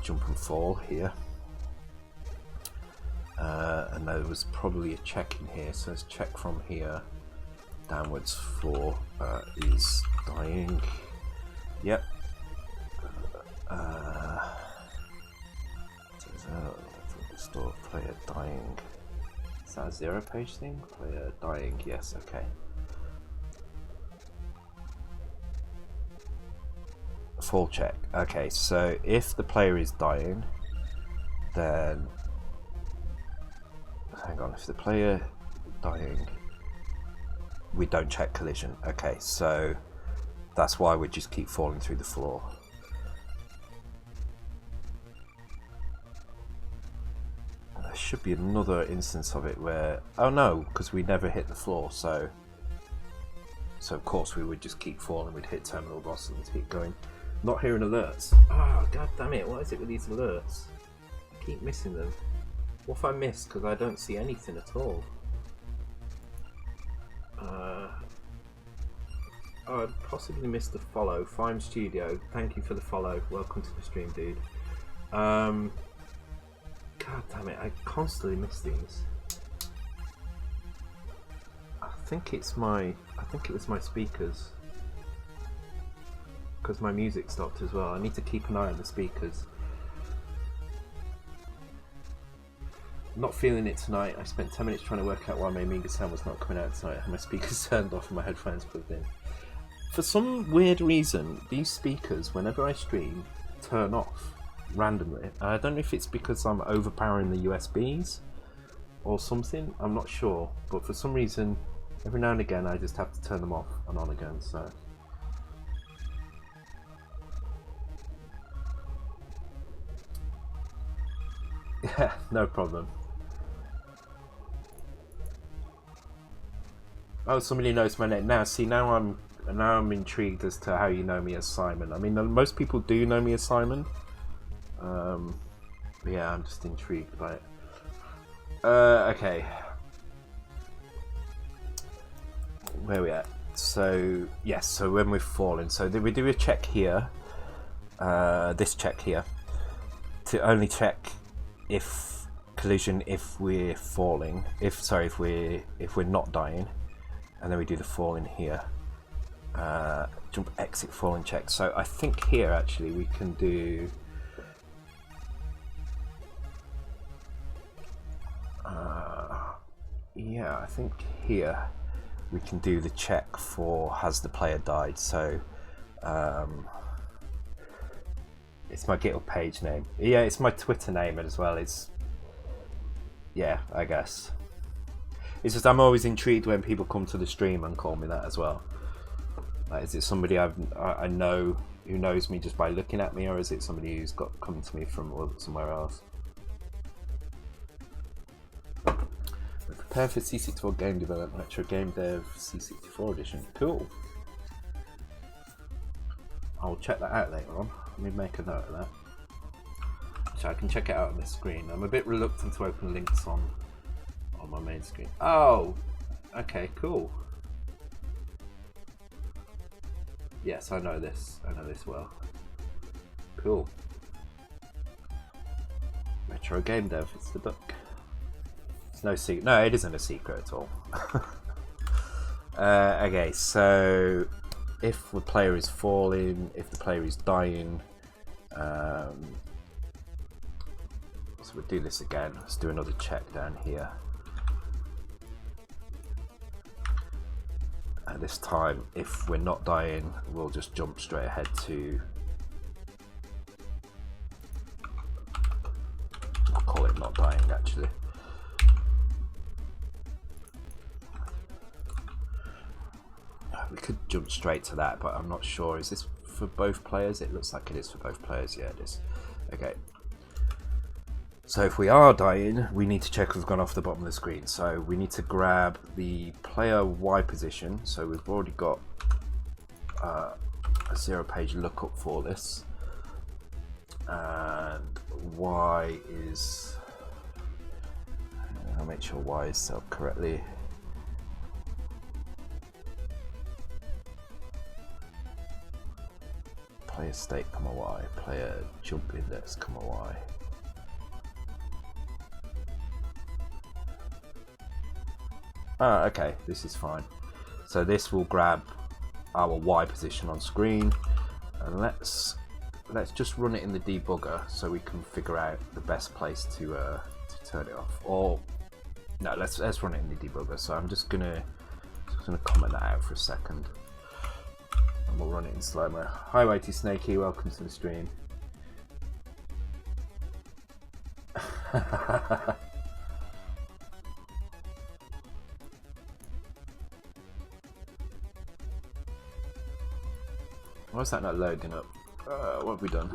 Speaker 1: jump and fall here. And there was probably a check in here, so let's check from here downwards for is dying. Yep. Restore player dying. Is that a 0-page thing? Player dying, yes, okay. Fall check. Okay, so if the player is dying, then hang on, if the player dying, we don't check collision. Okay, so that's why we just keep falling through the floor. There should be another instance of it where, oh no, because we never hit the floor, so of course we would just keep falling. We'd hit terminal boss and keep going. Not hearing alerts. Ah, god damn it! What is it with these alerts? I keep missing them. What if I miss because I don't see anything at all? Oh, I possibly missed the follow. Fime Studio, thank you for the follow. Welcome to the stream, dude. God damn it! I constantly miss these. I think it was my speakers, because my music stopped as well. I need to keep an eye on the speakers. Not feeling it tonight. I spent 10 minutes trying to work out why my Amiga sound was not coming out tonight. I had my speakers turned off and my headphones plugged in. For some weird reason, these speakers, whenever I stream, turn off randomly. I don't know if it's because I'm overpowering the USBs or something. I'm not sure, but for some reason, every now and again, I just have to turn them off and on again. So. Yeah, no problem. Oh, somebody knows my name now. See, now I'm intrigued as to how you know me as Simon. I mean, most people do know me as Simon. But yeah, I'm just intrigued by it. Okay. Where are we at? So yes. So when we're falling, so we do a check here. This check here to only check if collision if we're falling. If we're not dying. And then we do the fall in here. Jump, exit, fall, and check. So I think here actually we can do. Yeah, I think here we can do the check for has the player died. So it's my GitHub page name. Yeah, it's my Twitter name as well. It's yeah, I guess. It's just I'm always intrigued when people come to the stream and call me that as well. Like, is it somebody I know who knows me just by looking at me, or is it somebody who's come to me from somewhere else? We prepare for C64 game development lecture, game dev C64 edition. Cool. I'll check that out later on. Let me make a note of that, so I can check it out on this screen. I'm a bit reluctant to open links on my main screen. Oh, okay, cool. Yes, I know this. I know this well. Cool. Retro game dev. It's the book. It's no secret. No, it isn't a secret at all. Okay, so if the player is falling, if the player is dying, so we'll do this again. Let's do another check down here. And this time, if we're not dying, we'll just jump straight ahead to, I'll call it not dying actually. We could jump straight to that, but I'm not sure. Is this for both players? It looks like it is for both players. Yeah, it is. Okay. So if we are dying, we need to check if we've gone off the bottom of the screen. So we need to grab the player Y position. So we've already got a 0-page lookup for this. And Y is, I'll make sure Y is set up correctly. Player state, Y, player jump index, Y. Ah, okay, this is fine. So this will grab our Y position on screen, and let's just run it in the debugger so we can figure out the best place to turn it off. Or no, let's run it in the debugger. So I'm just gonna comment that out for a second, and we'll run it in slow-mo. Hi, Whitey Snakey, welcome to the stream. Why is that not loading up? What have we done?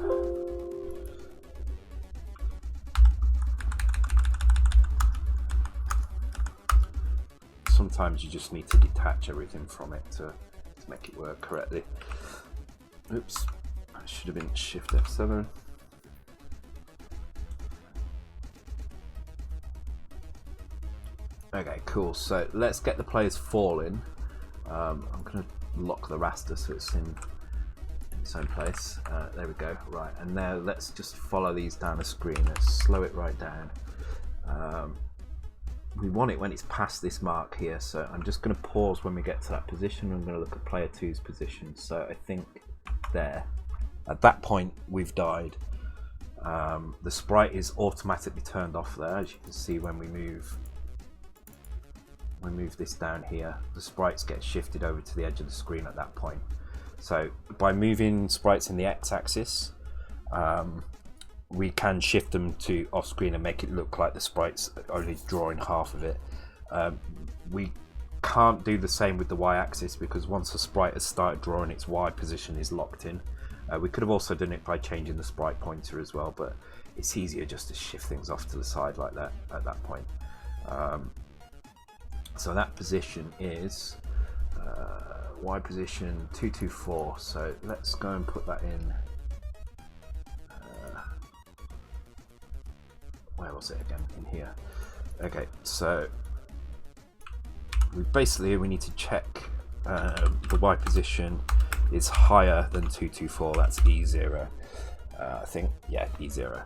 Speaker 1: Sometimes you just need to detach everything from it to make it work correctly. Oops, that should have been Shift F7. Okay, cool. So let's get the players falling. I'm going to lock the raster so it's in its own place. There we go. Right, and now let's just follow these down the screen. Let's slow it right down. We want it when it's past this mark here, so I'm just going to pause when we get to that position. I'm going to look at player 2's position. So I think there, at that point we've died. The sprite is automatically turned off there, as you can see when we move this down here. The sprites get shifted over to the edge of the screen at that point. So by moving sprites in the x-axis, we can shift them to off screen and make it look like the sprite's only drawing half of it. We can't do the same with the y-axis because once the sprite has started drawing, its y position is locked in. We could have also done it by changing the sprite pointer as well, but it's easier just to shift things off to the side like that at that point. So that position is y position 224. So let's go and put that in. Where was it again? In here. Okay, so we need to check the y position is higher than 224. That's E0. I think, yeah, E0.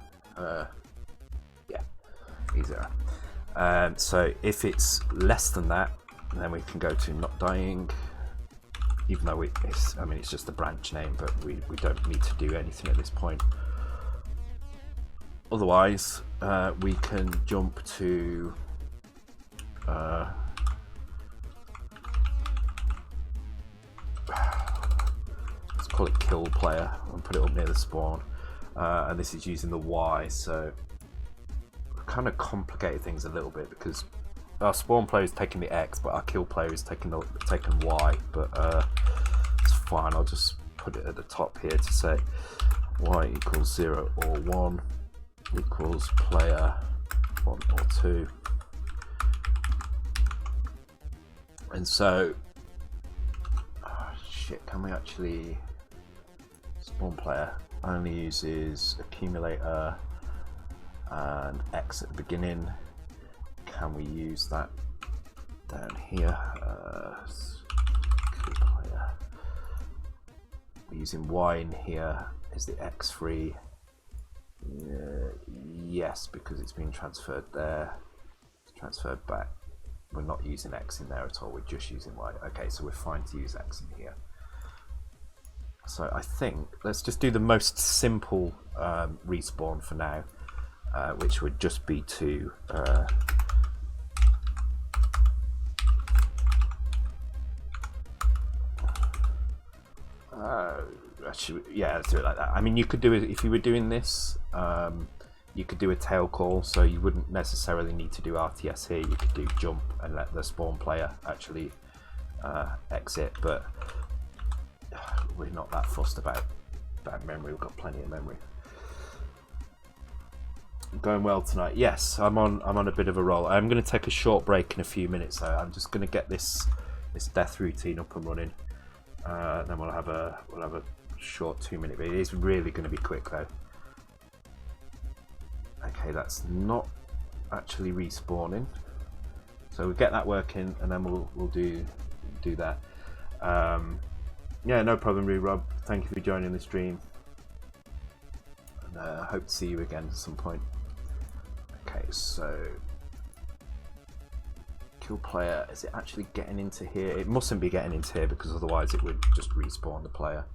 Speaker 1: Yeah, E0. So if it's less than that, then we can go to not dying. Even though it's just a branch name, but we don't need to do anything at this point. Otherwise, we can jump to let's call it kill player and put it up near the spawn. And this is using the Y, so kind of complicated things a little bit because our spawn player is taking the X, but our kill player is taking Y. But it's fine. I'll just put it at the top here to say y equals 0 or 1 equals player 1 or 2. And so, oh shit, can we actually spawn player only uses accumulator and X at the beginning. Can we use that down here? Player. We're using Y in here. Is the X3? Yes, because it's been transferred there. It's transferred back. We're not using X in there at all. We're just using Y. Okay, so we're fine to use X in here. So I think let's just do the most simple respawn for now, which would just be to actually, yeah, let's do it like that. I mean, you could do it if you were doing this. You could do a tail call, so you wouldn't necessarily need to do RTS here. You could do jump and let the spawn player actually exit, but we're not that fussed about memory. We've got plenty of memory. Going well tonight. Yes, I'm on a bit of a roll. I'm going to take a short break in a few minutes, though. I'm just going to get this death routine up and running. Then we'll have a short 2-minute video. It is really going to be quick though. Okay, that's not actually respawning, so we'll get that working and then we'll do that. Yeah, no problem, Rob. Thank you for joining the stream, and hope to see you again at some point. Okay, so kill player, is it actually getting into here? It mustn't be getting into here because otherwise it would just respawn the player.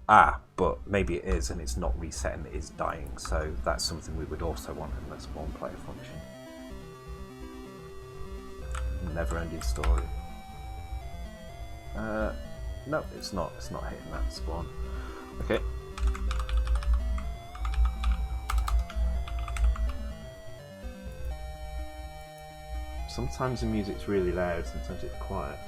Speaker 1: Ah, but maybe it is and it's not resetting, it is dying, so that's something we would also want in the spawn player function. Never ending story. No, it's not hitting that spawn. Okay. Sometimes the music's really loud, sometimes it's quiet.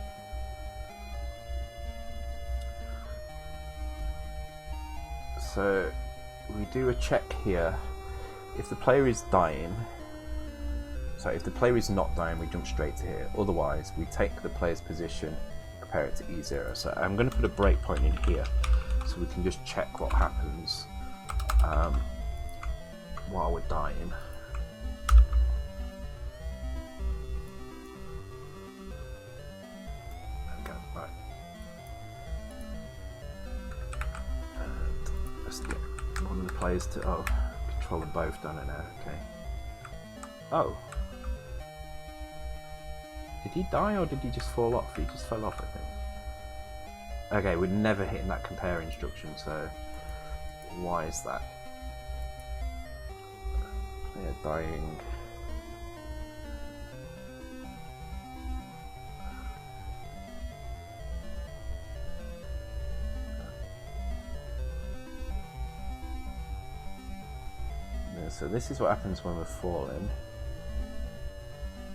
Speaker 1: So we do a check here. If the player is dying, so if the player is not dying, we jump straight to here. Otherwise, we take the player's position, compare it to E0. So I'm going to put a breakpoint in here, so we can just check what happens while we're dying. One of the players to control them both, don't I now? Okay. Oh, did he die or did he just fall off? He just fell off, I think. Okay, we're never hitting that compare instruction, so why is that? They're dying. So this is what happens when we're falling.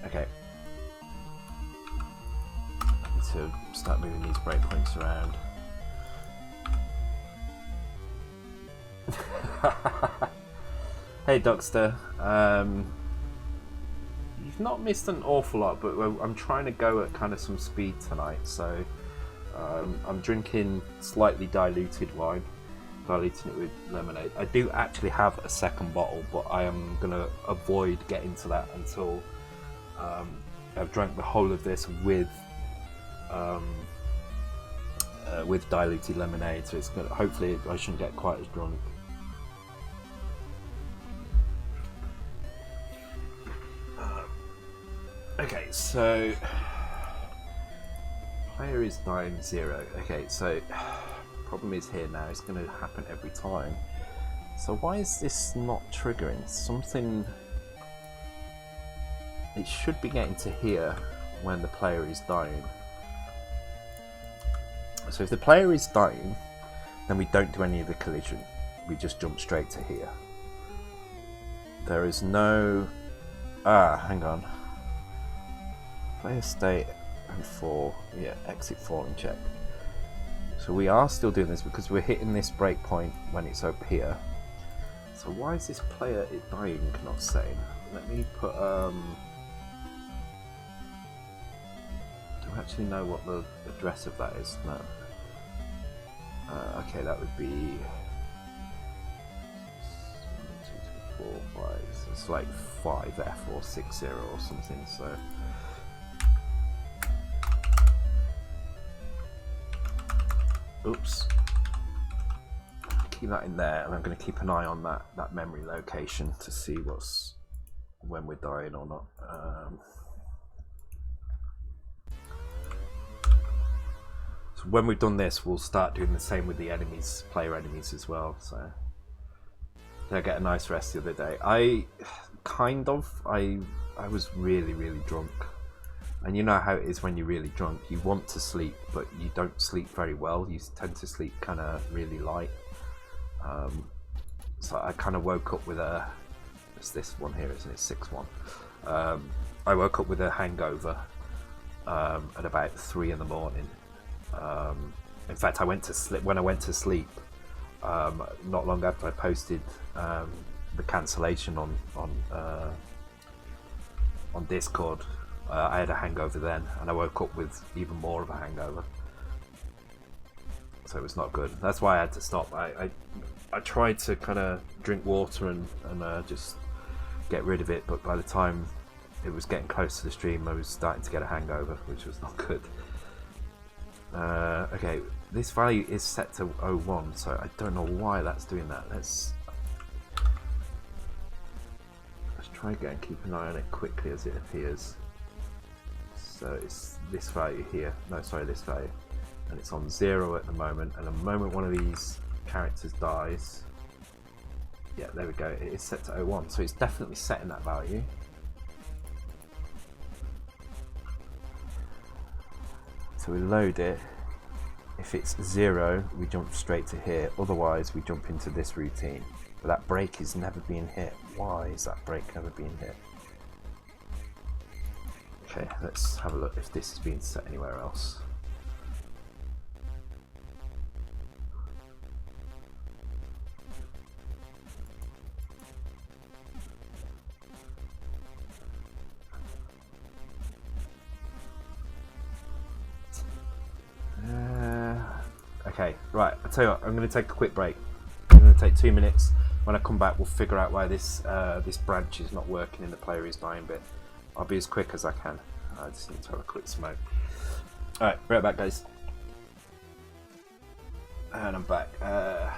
Speaker 1: Okay. I need to start moving these breakpoints around. Hey Dockster, you've not missed an awful lot, but I'm trying to go at kind of some speed tonight, so I'm drinking slightly diluted wine. Diluting it with lemonade. I do actually have a second bottle, but I am going to avoid getting to that until I've drank the whole of this with diluted lemonade. So it's going to, hopefully I shouldn't get quite as drunk. Okay, so player is dying 0. Okay, so problem is here now, it's going to happen every time. So why is this not triggering? Something, it should be getting to here when the player is dying. So if the player is dying, then we don't do any of the collision, we just jump straight to here. There is no, hang on, player state and 4, yeah, exit 4 and check. So we are still doing this because we're hitting this breakpoint when it's up here. So why is this player dying not saying? Let me put do I actually know what the address of that is? No. Okay, that would be 1, 2, 3, 4, 5. So it's like 5F or 60 or something. So oops. Keep that in there, and I'm going to keep an eye on that memory location to see when we're dying or not. So when we've done this, we'll start doing the same with the enemies, player enemies as well. So I get a nice rest the other day. I was really drunk, and you know how it is when you're really drunk. You want to sleep, but you don't sleep very well. You tend to sleep kind of really light. So I kind of woke up with it's this one here, isn't it? 6-1. I woke up with a hangover at about 3 in the morning. In fact, I went to sleep. When I went to sleep, not long after I posted the cancellation on Discord, I had a hangover then, and I woke up with even more of a hangover. So it was not good. That's why I had to stop. I tried to kind of drink water and just get rid of it, but by the time it was getting close to the stream, I was starting to get a hangover, which was not good. Okay, this value is set to 01, so I don't know why that's doing that. Let's try again, keep an eye on it quickly as it appears. So it's this value here, no sorry, this value, and it's on 0 at the moment, and the moment one of these characters dies, yeah, there we go, it is set to 01, so it's definitely setting that value. So we load it. If it's 0, we jump straight to here, otherwise we jump into this routine. But that break is never being hit. Why is that break never being hit? Okay, let's have a look if this is being set anywhere else. Okay, right, I'll tell you what, I'm going to take a quick break. I'm going to take 2 minutes. When I come back, we'll figure out why this this branch is not working in the player is dying bit. I'll be as quick as I can. I just need to have a quick smoke. Alright, right back, guys. And I'm back.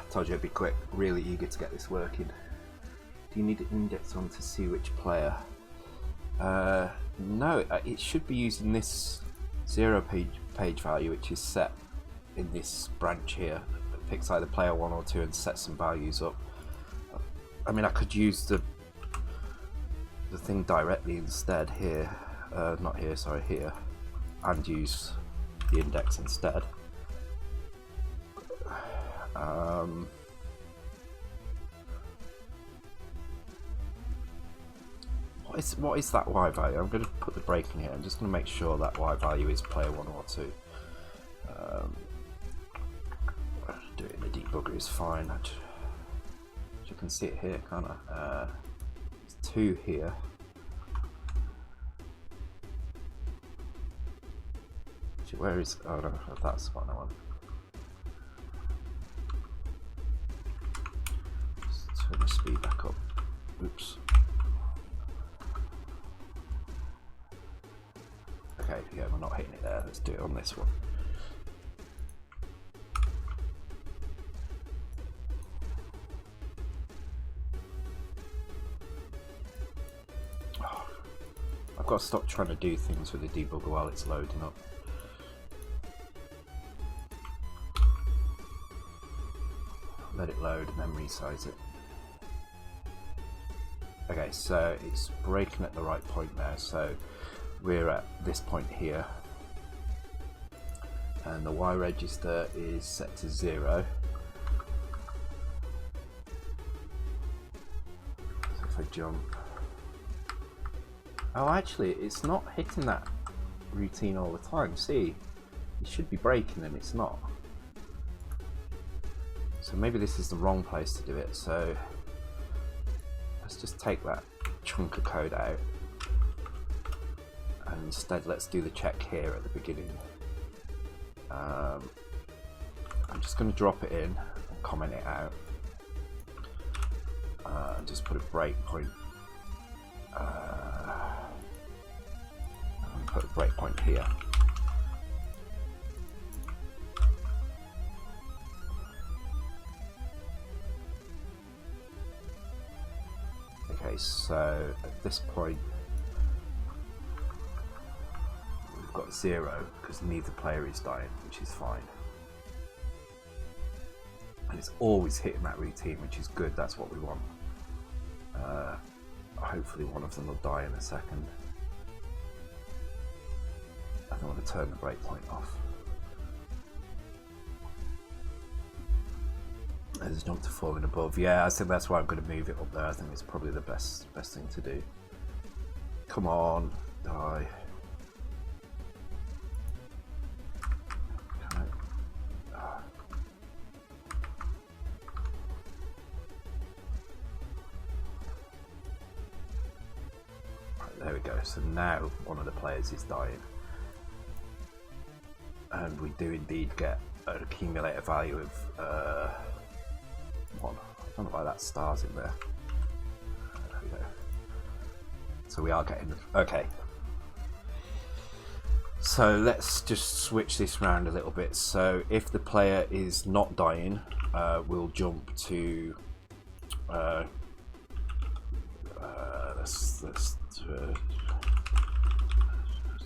Speaker 1: Told you I'd be quick. Really eager to get this working. Do you need an index on to see which player? No, it should be using this 0 page value, which is set in this branch here. It picks either player 1 or 2 and sets some values up. I mean, I could use the thing directly instead here, not here, sorry, here, and use the index instead. What is that Y value? I'm going to put the break in here. I'm just going to make sure that Y value is player 1 or 2. Do it in the debugger is fine. You can see it here, can't I? It's 2 here. Where is? Oh no, that's what I want. Let's turn the speed back up. Oops. Okay, yeah, we're not hitting it there. Let's do it on this one. Oh, I've got to stop trying to do things with the debugger while it's loading up. Let it load and then resize it. Okay, so it's breaking at the right point now, so we're at this point here and the Y register is set to 0. So if I jump, oh actually it's not hitting that routine all the time. See, it should be breaking and it's not. So maybe this is the wrong place to do it, so let's just take that chunk of code out, and instead let's do the check here at the beginning. I'm just going to drop it in and comment it out, and just put a breakpoint. And put a breakpoint here. Okay, so at this point we've got 0 because neither player is dying, which is fine. And it's always hitting that routine, which is good. That's what we want. Hopefully one of them will die in a second. I don't want to turn the breakpoint off. There's jump to falling above. Yeah, I think that's why I'm going to move it up there. I think it's probably the best thing to do. Come on, die. There we go. So now one of the players is dying, and we do indeed get an accumulator value of 1. I don't know why that star's in there. There we go. So we are getting okay. So let's just switch this around a little bit. So if the player is not dying, we'll jump to let's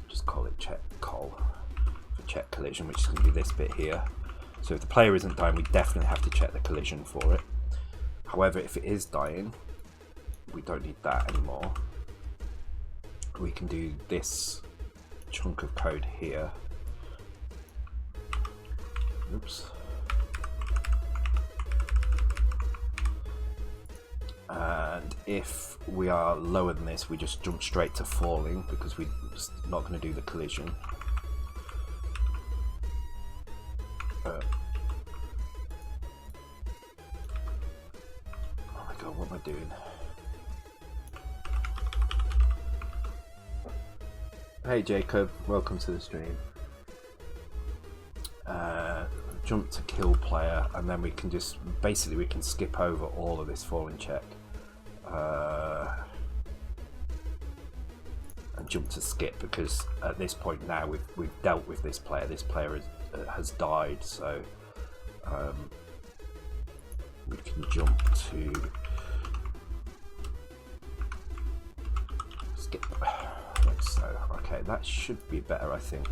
Speaker 1: just call it check call for check collision, which is going to be this bit here. So if the player isn't dying, we definitely have to check the collision for it. However, if it is dying, we don't need that anymore. We can do this chunk of code here. Oops. And if we are lower than this, we just jump straight to falling because we're just not going to do the collision. Oh my god, what am I doing? Hey Jacob, welcome to the stream. Jump to kill player, and then we can just basically we can skip over all of this falling check and jump to skip, because at this point now we've dealt with this player. This player has died, so we can jump to skip. Like so. Okay, that should be better, I think.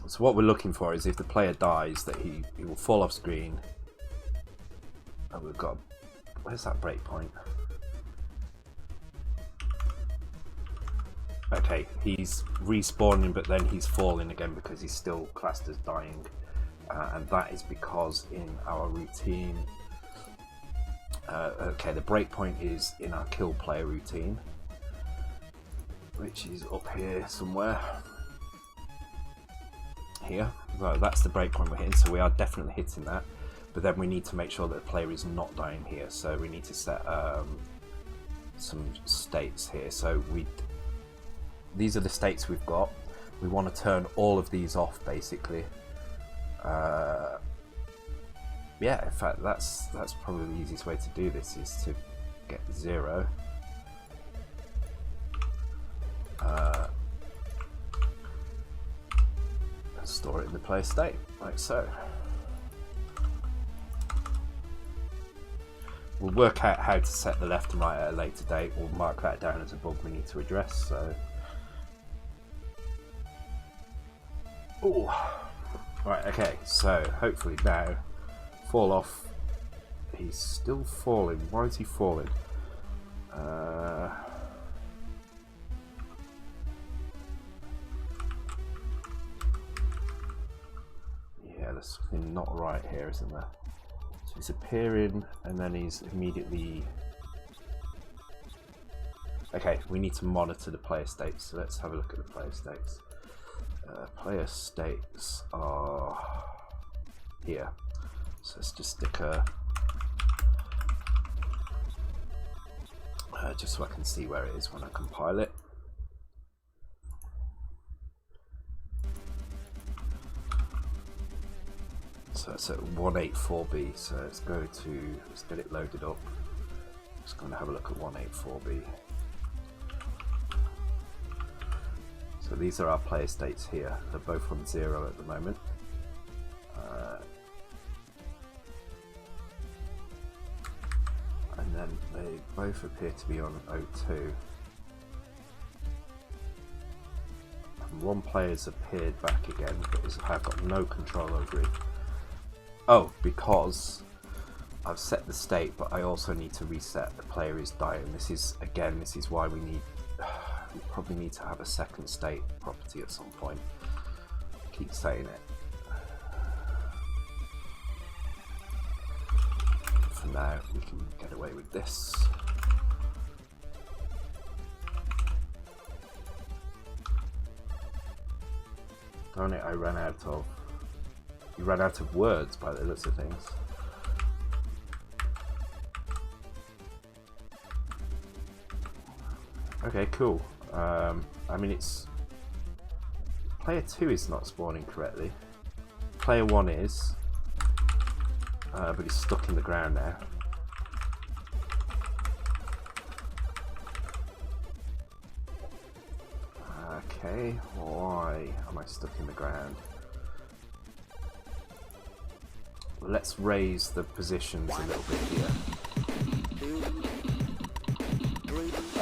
Speaker 1: So what we're looking for is if the player dies, that he will fall off screen. And we've got, where's that breakpoint? Okay, he's respawning, but then he's falling again because he's still classed as dying, and that is because in our routine. Okay, the breakpoint is in our kill player routine, which is up here somewhere. Here, so that's the breakpoint we're hitting, so we are definitely hitting that, but then we need to make sure that the player is not dying here, so we need to set some states here. So these are the states we've got. We want to turn all of these off basically. Yeah, in fact that's probably the easiest way to do this, is to get 0. Store it in the player state, like so. We'll work out how to set the left and right at a later date. We'll mark that down as a bug we need to address. So, right, okay. So hopefully now, fall off. He's still falling. Why is he falling? Yeah, there's something not right here, isn't there? So he's appearing and then he's immediately... Okay, we need to monitor the player states, so let's have a look at the player states. Player states are here, so let's just stick a just so I can see where it is when I compile it. So it's at 184B, so let's get it loaded up. Just going to have a look at 184B. So these are our player states here. They're both on 0 at the moment. And then they both appear to be on 02. And one player's appeared back again, but I've got no control over it. Oh, because I've set the state, but I also need to reset the player is dying. This is why we probably need to have a second state property at some point. I keep saying it. For now, we can get away with this. Darn it, you ran out of words by the looks of things. Okay, cool. I mean, it's player 2 is not spawning correctly. Player 1 is, but he's stuck in the ground now. Okay, why am I stuck in the ground? Well, let's raise the positions a little bit here.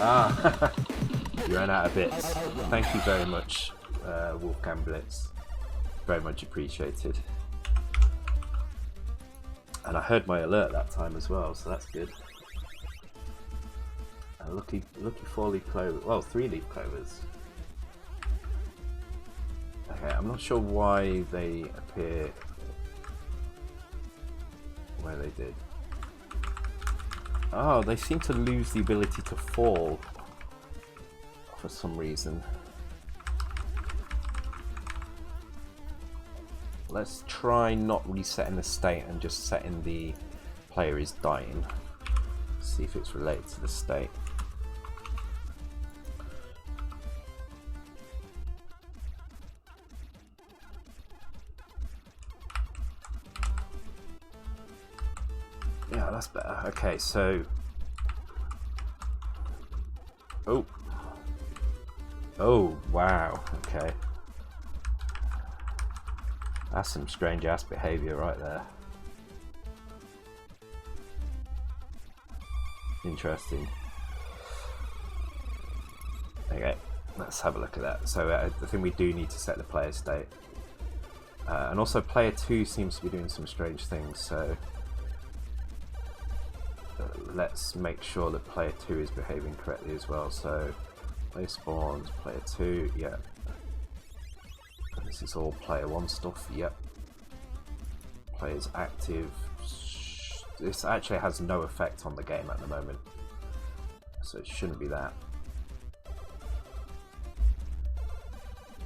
Speaker 1: Ah, you ran out of bits. Thank you very much, Wolfgang Blitz. Very much appreciated. And I heard my alert that time as well, so that's good. Lucky 4-leaf clover. Well, 3-leaf clovers. Okay, I'm not sure why they appear where they did. Oh, they seem to lose the ability to fall for some reason. Let's try not resetting the state and just setting the player is dying. See if it's related to the state. Yeah, that's better. Okay, so oh wow, okay, that's some strange ass behavior right there. Interesting. Okay, let's have a look at that. So I think we do need to set the player state, and also player 2 seems to be doing some strange things, so let's make sure that player 2 is behaving correctly as well. So player spawns, player 2, yeah. And this is all player 1 stuff, yep. Player's active. This actually has no effect on the game at the moment, so it shouldn't be that.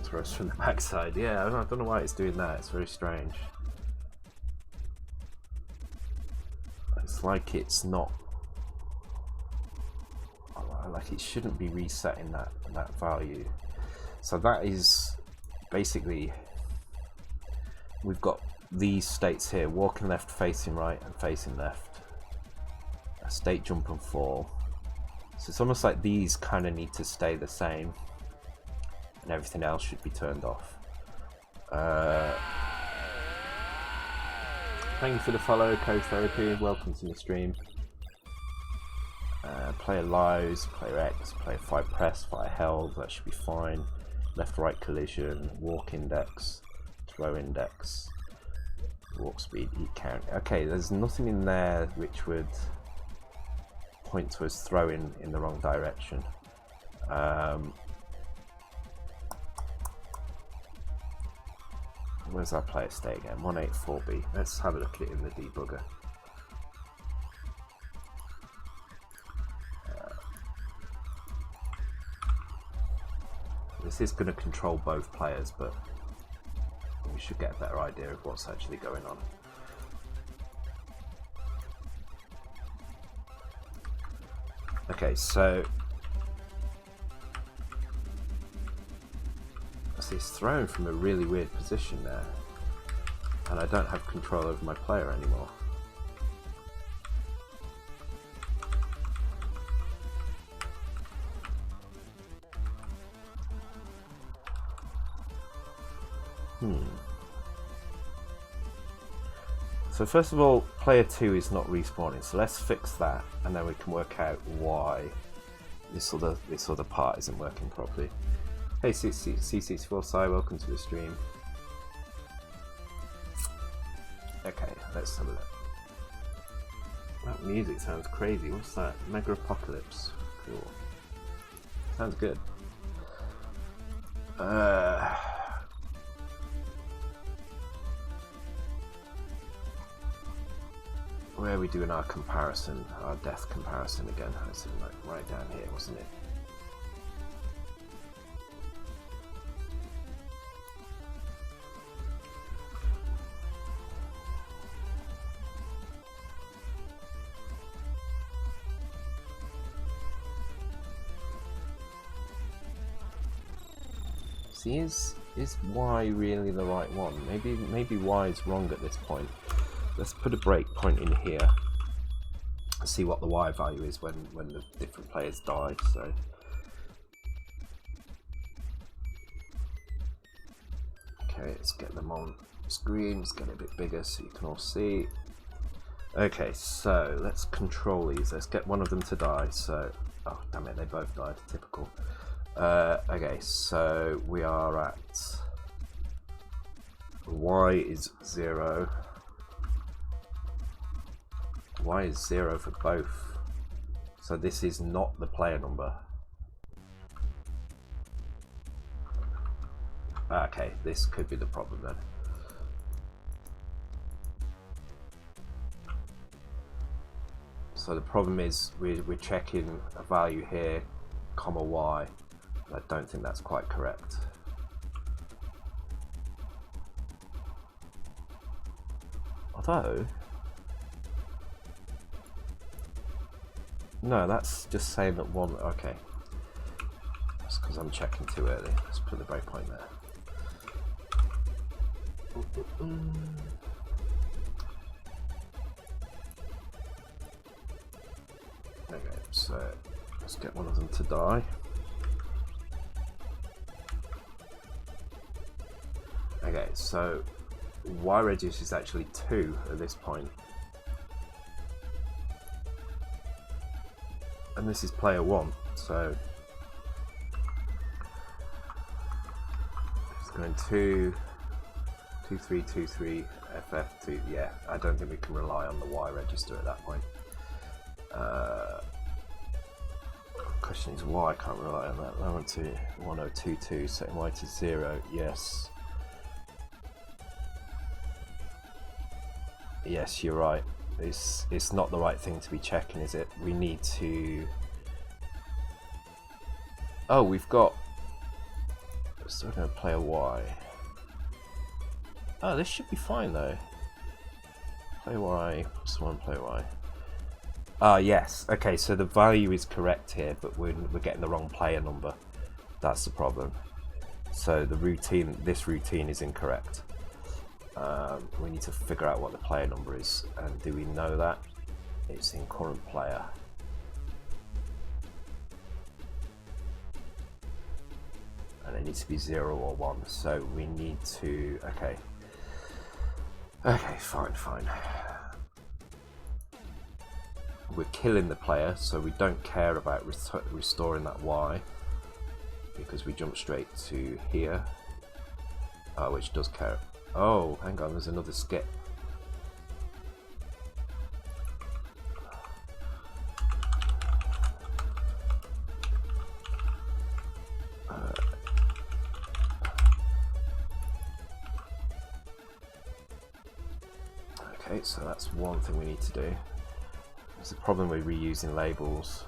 Speaker 1: Throws from the backside, yeah, I don't know why it's doing that, it's very strange. It's like it's not, like it shouldn't be resetting that value. So that is basically, we've got these states here: walking left, facing right, and facing left. A state jump and fall. So it's almost like these kind of need to stay the same, and everything else should be turned off. Thank you for the follow, Code Therapy. Welcome to the stream. Player lives, player X, player 5 press, fire held, that should be fine. Left right collision, walk index, throw index, walk speed, eat count. Okay, there's nothing in there which would point to us throwing in the wrong direction. Where's our player state again? 184B. Let's have a look at it in the debugger. This This is going to control both players, but we should get a better idea of what's actually going on. Okay, so it's thrown from a really weird position there, and I don't have control over my player anymore. So first of all, player 2 is not respawning, so let's fix that, and then we can work out why this other part isn't working properly. Hey C64 Sai, welcome to the stream. Okay, let's have a look. That music sounds crazy. What's that? Mega Apocalypse. Cool. Sounds good. Where are we doing our comparison, our death comparison again? It's like right down here, wasn't it? See, is Y really the right one? Maybe Y is wrong at this point. Let's put a breakpoint in here and see what the Y value is when the different players die. So okay, let's get them on screen. Let's get it a bit bigger so you can all see. Okay, so let's control these. Let's get one of them to die. So, oh damn it, they both died. Typical. Okay, so we are at Y is 0. Y is 0 for both. So this is not the player number. Okay, this could be the problem then. So the problem is we're checking a value here, comma Y. I don't think that's quite correct. Although, no, that's just saying that one. Okay, that's because I'm checking too early. Let's put the breakpoint there. Okay, so let's get one of them to die. Okay, so Y reduce is actually 2 at this point. And this is player 1, so it's going 2, 2, 3, 2, 3, FF, 2, yeah, I don't think we can rely on the Y register at that point. Question is why I can't rely on that. Lower to 1022, setting Y to 0, yes. Yes, you're right. It's not the right thing to be checking, is it? We need to... Oh, we've got... Still going to play a Y. Oh, this should be fine though. Play Y, +1, play Y. Ah, yes. Okay, so the value is correct here, but we're getting the wrong player number. That's the problem. So the routine, this routine is incorrect. We need to figure out what the player number is, and do we know that? It's in current player. And it needs to be 0 or 1, so we need to, okay. Okay, fine. We're killing the player, so we don't care about restoring that Y, because we jump straight to here, which does care. Oh, hang on, there's another skip. Okay, so that's one thing we need to do. There's a problem with reusing labels.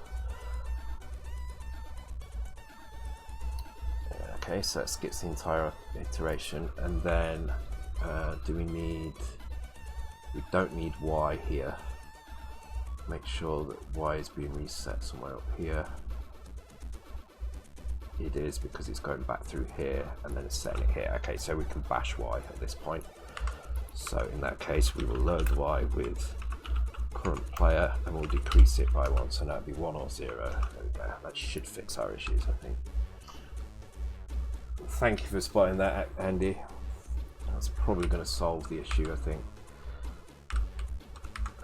Speaker 1: Okay, so it skips the entire iteration, and then do we need? We don't need Y here. Make sure that Y is being reset somewhere up here. It is, because it's going back through here and then it's setting it here. Okay, so we can bash Y at this point. So in that case, we will load Y with current player and we'll decrease it by 1. So now it'll be 1 or 0. There we go. That should fix our issues, I think. Thank you for spotting that, Andy. That's probably going to solve the issue, I think.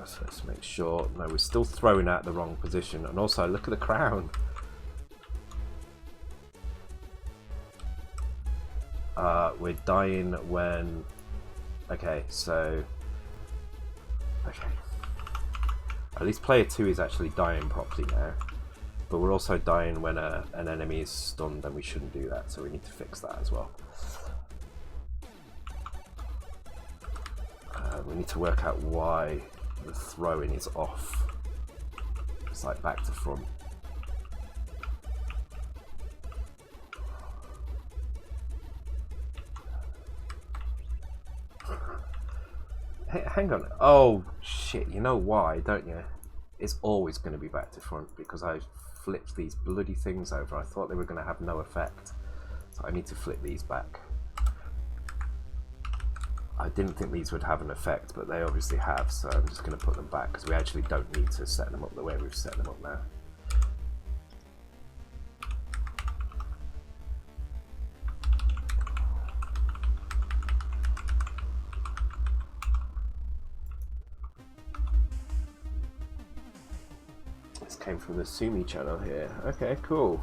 Speaker 1: So let's make sure. No, we're still throwing out the wrong position. And also, look at the crown. We're dying when... Okay, so... Okay. At least player 2 is actually dying properly now. But we're also dying when an enemy is stunned, and we shouldn't do that, so we need to fix that as well. We need to work out why the throwing is off. It's like back to front. Hey, hang on. Oh shit, you know why, don't you? It's always going to be back to front because I flipped these bloody things over. I thought they were going to have no effect. So I need to flip these back. I didn't think these would have an effect, but they obviously have, so I'm just going to put them back because we actually don't need to set them up the way we've set them up now. This came from the Sumi channel here. Okay, cool.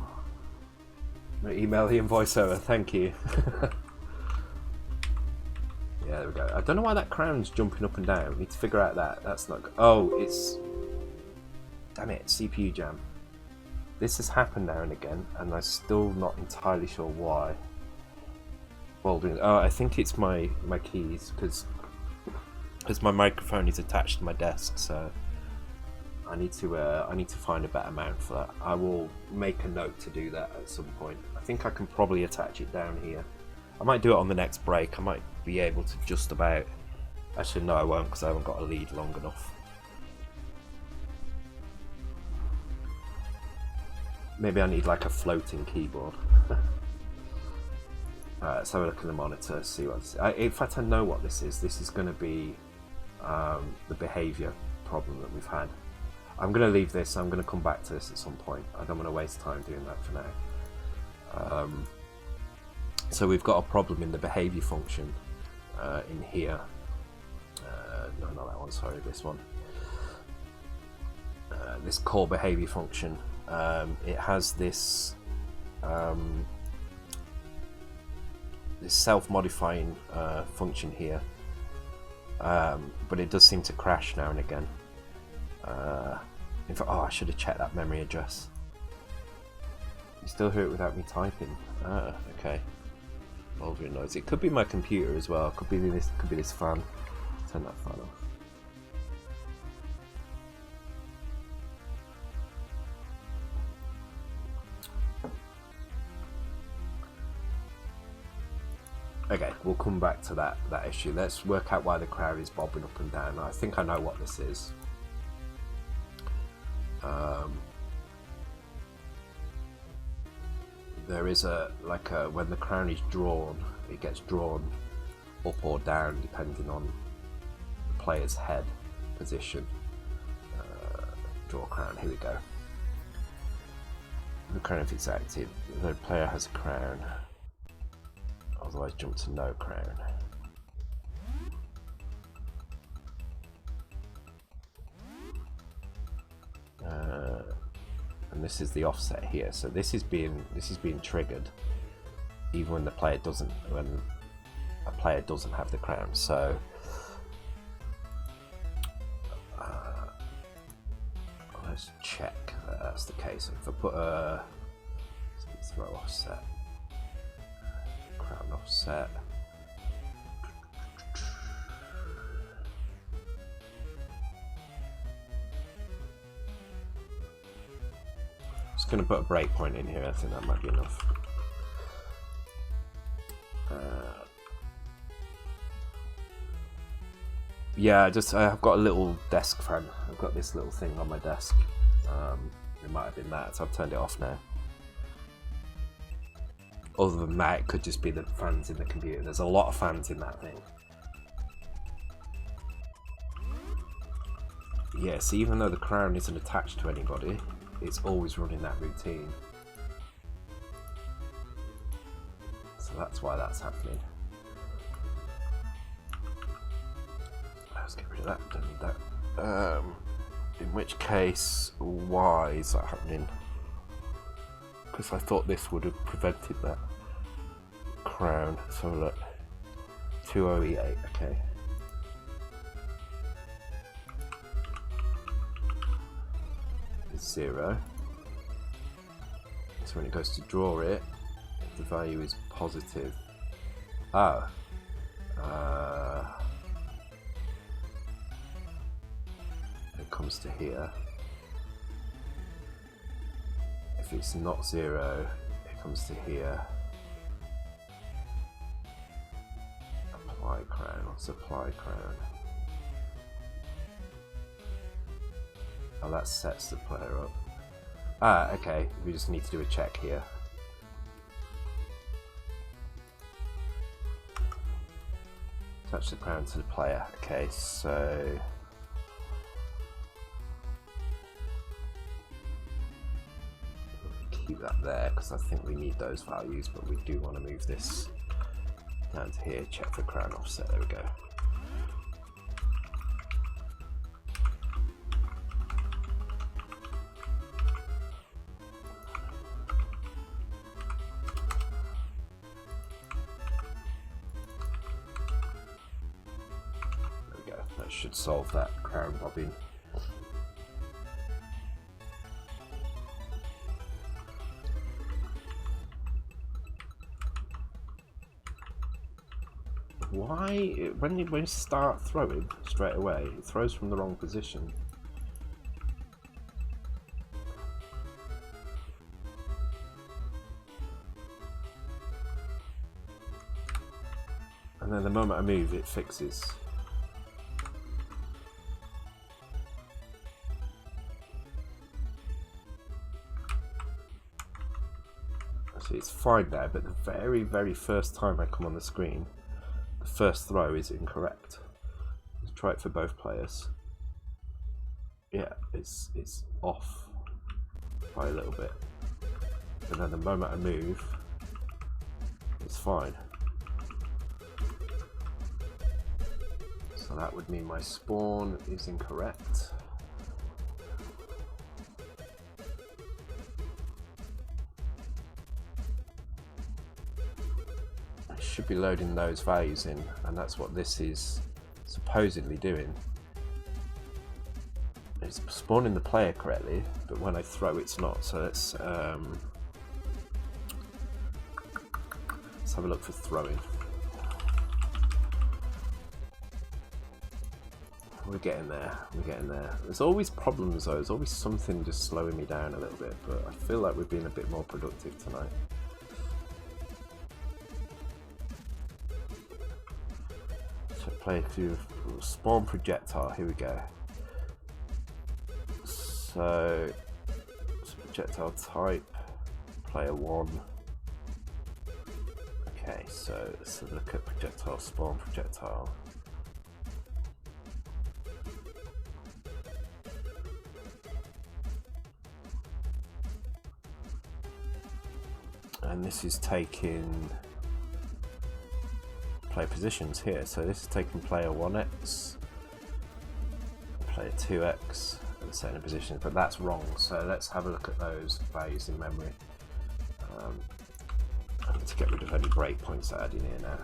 Speaker 1: I'm going to email the voiceover, thank you. Yeah, there we go. I don't know why that crown's jumping up and down. We need to figure out that. That's not good. Oh, it's... Damn it, CPU jam. This has happened now and again, and I'm still not entirely sure why. Oh, I think it's my keys, because my microphone is attached to my desk, so I need to find a better mount for that. I will make a note to do that at some point. I think I can probably attach it down here. I might do it on the next break. I might be able to just about... Actually, no, I won't, because I haven't got a lead long enough. Maybe I need like a floating keyboard. Let's have a look at the monitor, see what this is. In fact, I know what this is. This is going to be the behavior problem that we've had. I'm going to leave this. I'm going to come back to this at some point. I don't want to waste time doing that for now. So we've got a problem in the behavior function in here. No, not that one, sorry, this one. This core behavior function. It has this this self-modifying function here, but it does seem to crash now and again. In fact, oh, I should have checked that memory address. You still hear it without me typing? Okay. Moldering noise. It could be my computer as well. Could be this fan. Turn that fan off. Okay, we'll come back to that issue. Let's work out why the crowd is bobbing up and down. I think I know what this is. There is when the crown is drawn, it gets drawn up or down depending on the player's head position. Draw crown, here we go. The crown, if it's active, the player has a crown, otherwise jump to no crown. And this is the offset here, so this is being triggered even when a player doesn't have the crown. So let's check that that's the case. If I put a throw offset, crown offset, just going to put a breakpoint in here. I think that might be enough. Yeah, I've got a little desk fan. I've got this little thing on my desk. It might have been that, so I've turned it off now. Other than that, it could just be the fans in the computer. There's a lot of fans in that thing. Yes, even though the crown isn't attached to anybody, it's always running that routine. So that's why that's happening. Let's get rid of that, don't need that. In which case, why is that happening? Because I thought this would have prevented that crown. So look, 20E8, okay. It's 0. So when it goes to draw it, the value is positive. Oh. It comes to here. If it's not 0, it comes to here. Apply crown or supply crown. Oh, that sets the player up. Ah, okay. We just need to do a check here. Attach the crown to the player. Okay, so keep that there because I think we need those values, but we do want to move this down to here. Check for crown offset. There we go. That should solve that crown bobbing. Why, when you start throwing straight away, it throws from the wrong position? And then the moment I move, it fixes. So it's fine there, but the very first time I come on the screen, the first throw is incorrect. Let's try it for both players. Yeah, it's off by a little bit. And then the moment I move, it's fine. So that would mean my spawn is incorrect. Should be loading those values in, and that's what this is supposedly doing. It's spawning the player correctly, but when I throw it's not. So let's have a look for throwing. We're getting there, we're getting there. There's always problems though, there's always something just slowing me down a little bit, but I feel like we've been a bit more productive tonight. Play through spawn projectile. Here we go. So projectile type player 1. Okay, so let's have a look at projectile, spawn projectile. And this is taking player positions here, so this is taking player 1x, player 2x, and setting positions, but that's wrong. So let's have a look at those values in memory. I need to get rid of any breakpoints I had in here now.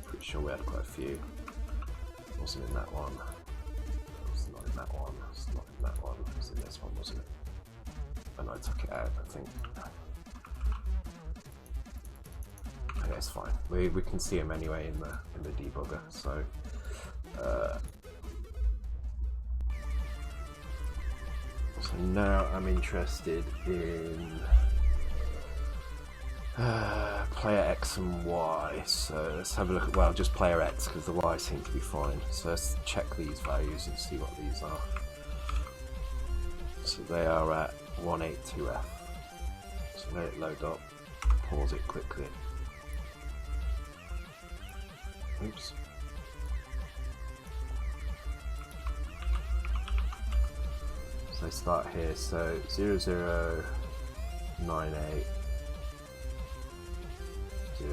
Speaker 1: Pretty sure we had quite a few. It wasn't in that one. It's not in that one. It's not in that one. It was in this one, wasn't it? And I took it out, I think. Okay, it's fine. We can see them anyway in the debugger. So so now I'm interested in Player X and Y. So let's have a look at, well, just player X because the Y seems to be fine. So let's check these values and see what these are. So they are at 182F. So let it load up. Pause it quickly. Oops. So start here. So 0098.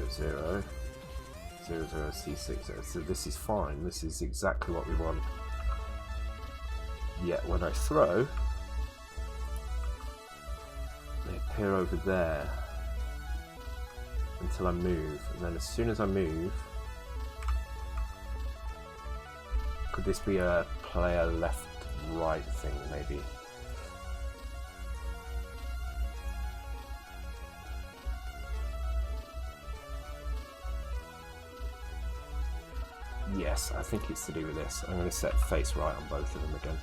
Speaker 1: 00 C60. So this is fine. This is exactly what we want. Yet when I throw, they appear over there until I move, and then as soon as I move, could this be a player left right thing maybe? Yes, I think it's to do with this. I'm going to set face right on both of them again.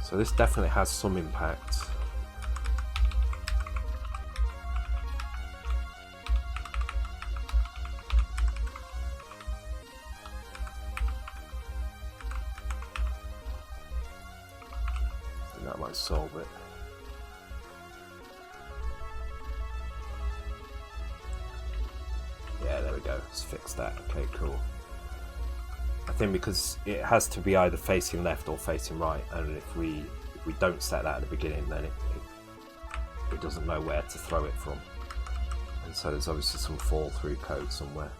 Speaker 1: So this definitely has some impact. And that might solve it. Yeah, there we go. Let's fix that. Okay, cool. I think because it has to be either facing left or facing right, and if we don't set that at the beginning, then it doesn't know where to throw it from, and so there's obviously some fall through code somewhere.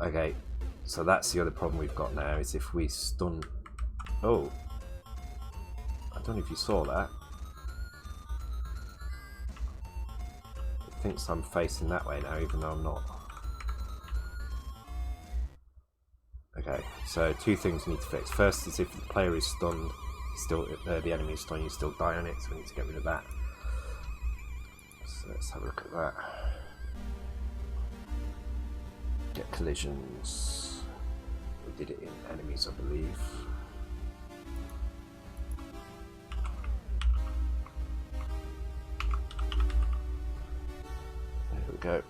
Speaker 1: Okay, so that's the other problem we've got now, is if we stun. Oh, I don't know if you saw that. It thinks I'm facing that way now, even though I'm not. Okay, so two things we need to fix. First is if the player is stunned, still the enemy is stunned, you still die on it, so we need to get rid of that. So let's have a look at that. Get collisions. We did it in enemies, I believe. There we go.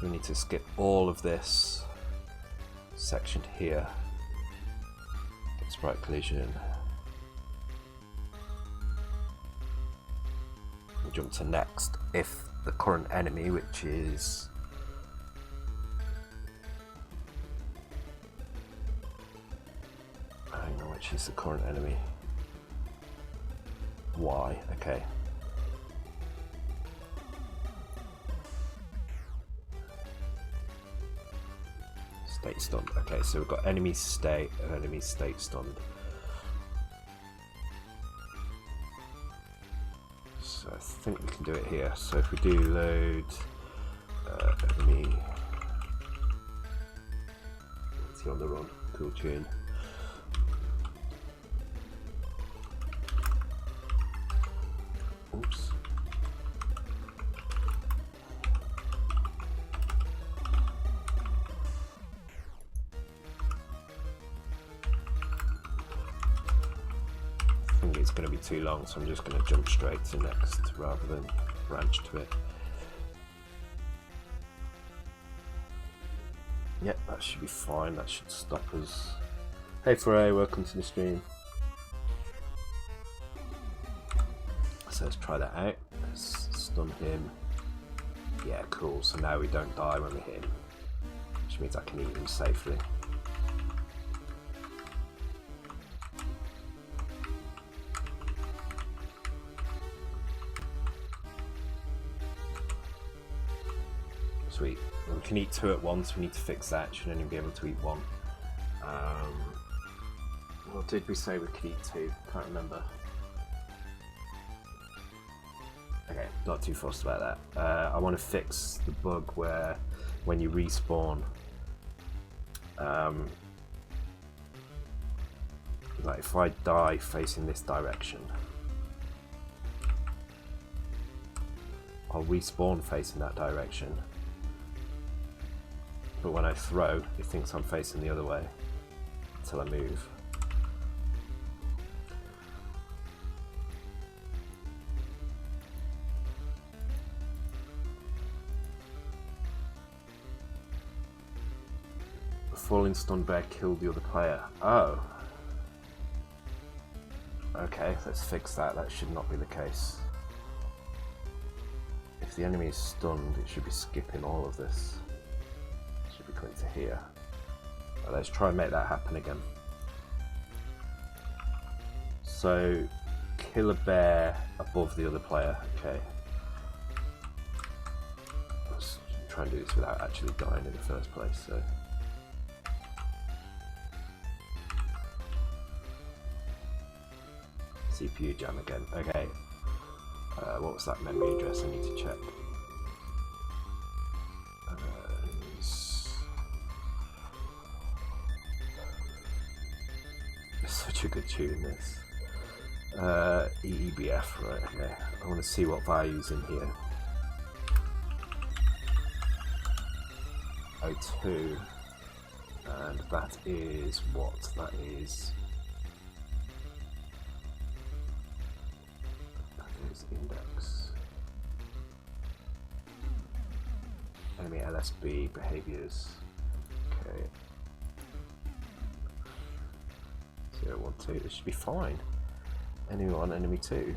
Speaker 1: We need to skip all of this section here. Get sprite collision. We'll jump to next if the current enemy, which is hang on, which is the current enemy? Y. Okay. State stunned. Okay, so we've got enemy state and enemy state stunned. So I think we can do it here. So if we do load enemy, let's see on the run. Cool tune. Oops. It's going to be too long, so I'm just going to jump straight to next rather than branch to it. Yep, that should be fine. That should stop us. Hey Foray, welcome to the stream. So let's try that out. Let's stun him. Yeah, cool. So now we don't die when we hit him, which means I can eat him safely. Sweet. We can eat two at once. We need to fix that. Should only be able to eat one. What did we say we could eat two? Can't remember. Okay, not too fussed about that. I want to fix the bug where when you respawn, like if I die facing this direction, I'll respawn facing that direction. But when I throw, it thinks I'm facing the other way until I move. The falling stunned bear killed the other player. Oh. Okay, let's fix that. That should not be the case. If the enemy is stunned, it should be skipping all of this. It should be coming to here. Well, let's try and make that happen again. So, kill a bear above the other player. Okay. Let's try and do this without actually dying in the first place. So. CPU jam again. Okay. What was that memory address? I need to check. It's such a good tune, this. EEBF, right, okay. I want to see what value's in here. 02. And that is what? That is index. Enemy LSB behaviors. Okay. 0, 1, 2. This should be fine. Enemy 1, enemy 2.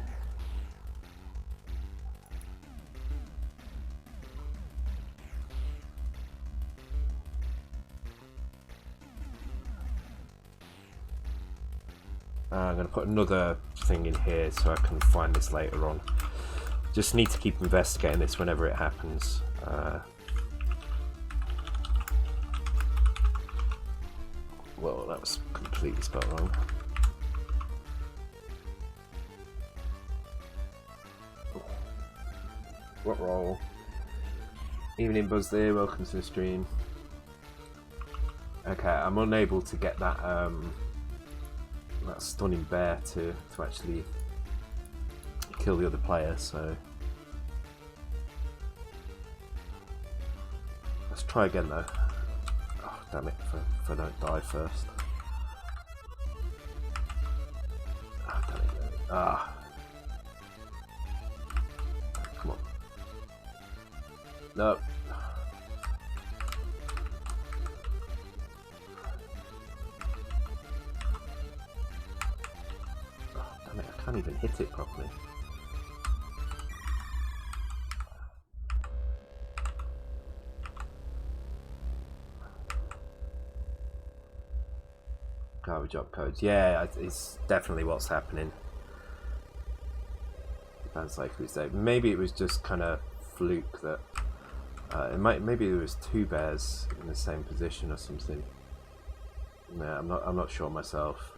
Speaker 1: I'm going to put another thing in here so I can find this later on. Just need to keep investigating this whenever it happens. Well, that was completely spelled wrong. What roll? Evening Buzz there, welcome to the stream. Okay, I'm unable to get that that stunning bear to actually kill the other player, so let's try again though. Oh damn it, if I don't die first. Oh damn it, ah. Come on. No. I can't even hit it properly. Garbage opcodes. Yeah, it's definitely what's happening. Sounds like it was maybe it was just kind of fluke that maybe there was two bears in the same position or something. Yeah, I'm not sure myself.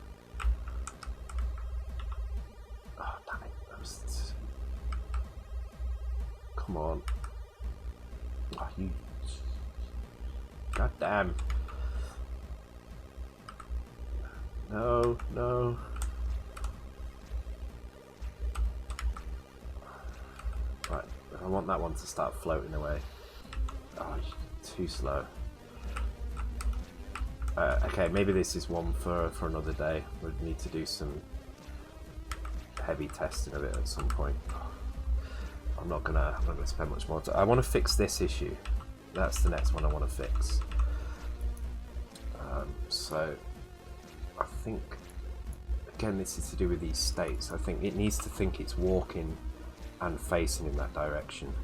Speaker 1: Come on. Oh, you. God damn. No, no. Right, I want that one to start floating away. Oh, too slow. Okay, maybe this is one for another day. We'll need to do some heavy testing of it at some point. I'm not gonna spend much more time. I want to fix this issue. That's the next one I want to fix. So I think again this is to do with these states. I think it needs to think it's walking and facing in that direction.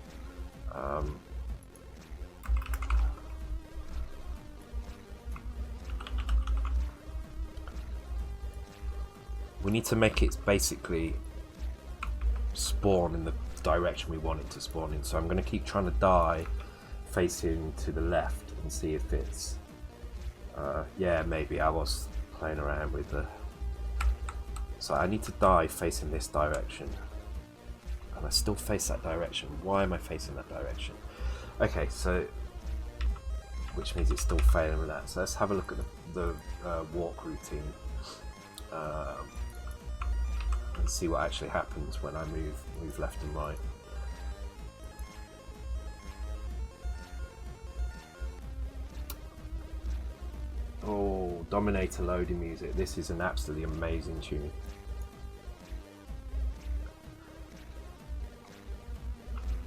Speaker 1: We need to make it basically spawn in the direction we want it to spawn in. So I'm going to keep trying to die facing to the left and see if it's yeah, maybe I was playing around with the, so I need to die facing this direction and I still face that direction. Why am I facing that direction? Okay, so which means it's still failing with that. So let's have a look at the walk routine and see what actually happens when I move left and right. beautiful. Dominator loading music. This is an absolutely amazing tune.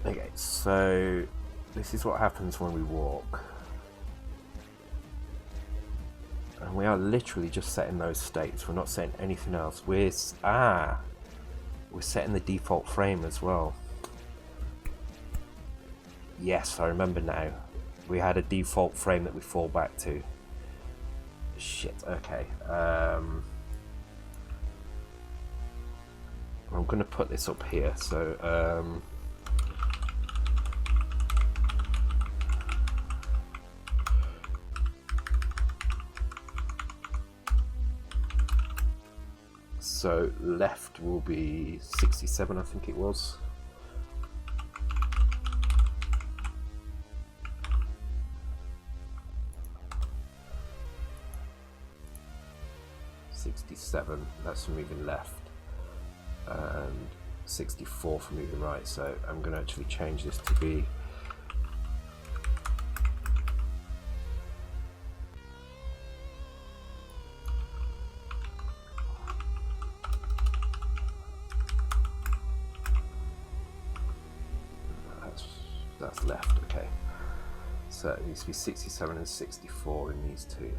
Speaker 1: Okay, so this is what happens when we walk. And we are literally just setting those states. We're not setting anything else. We're setting the default frame as well. Yes, I remember now. We had a default frame that we fall back to. Shit, okay. I'm going to put this up here. So, so left will be 67, I think it was. That's for moving left, and 64 for moving right. So I'm going to actually change this to be that's left. Okay, so it needs to be 67 and 64 in these two.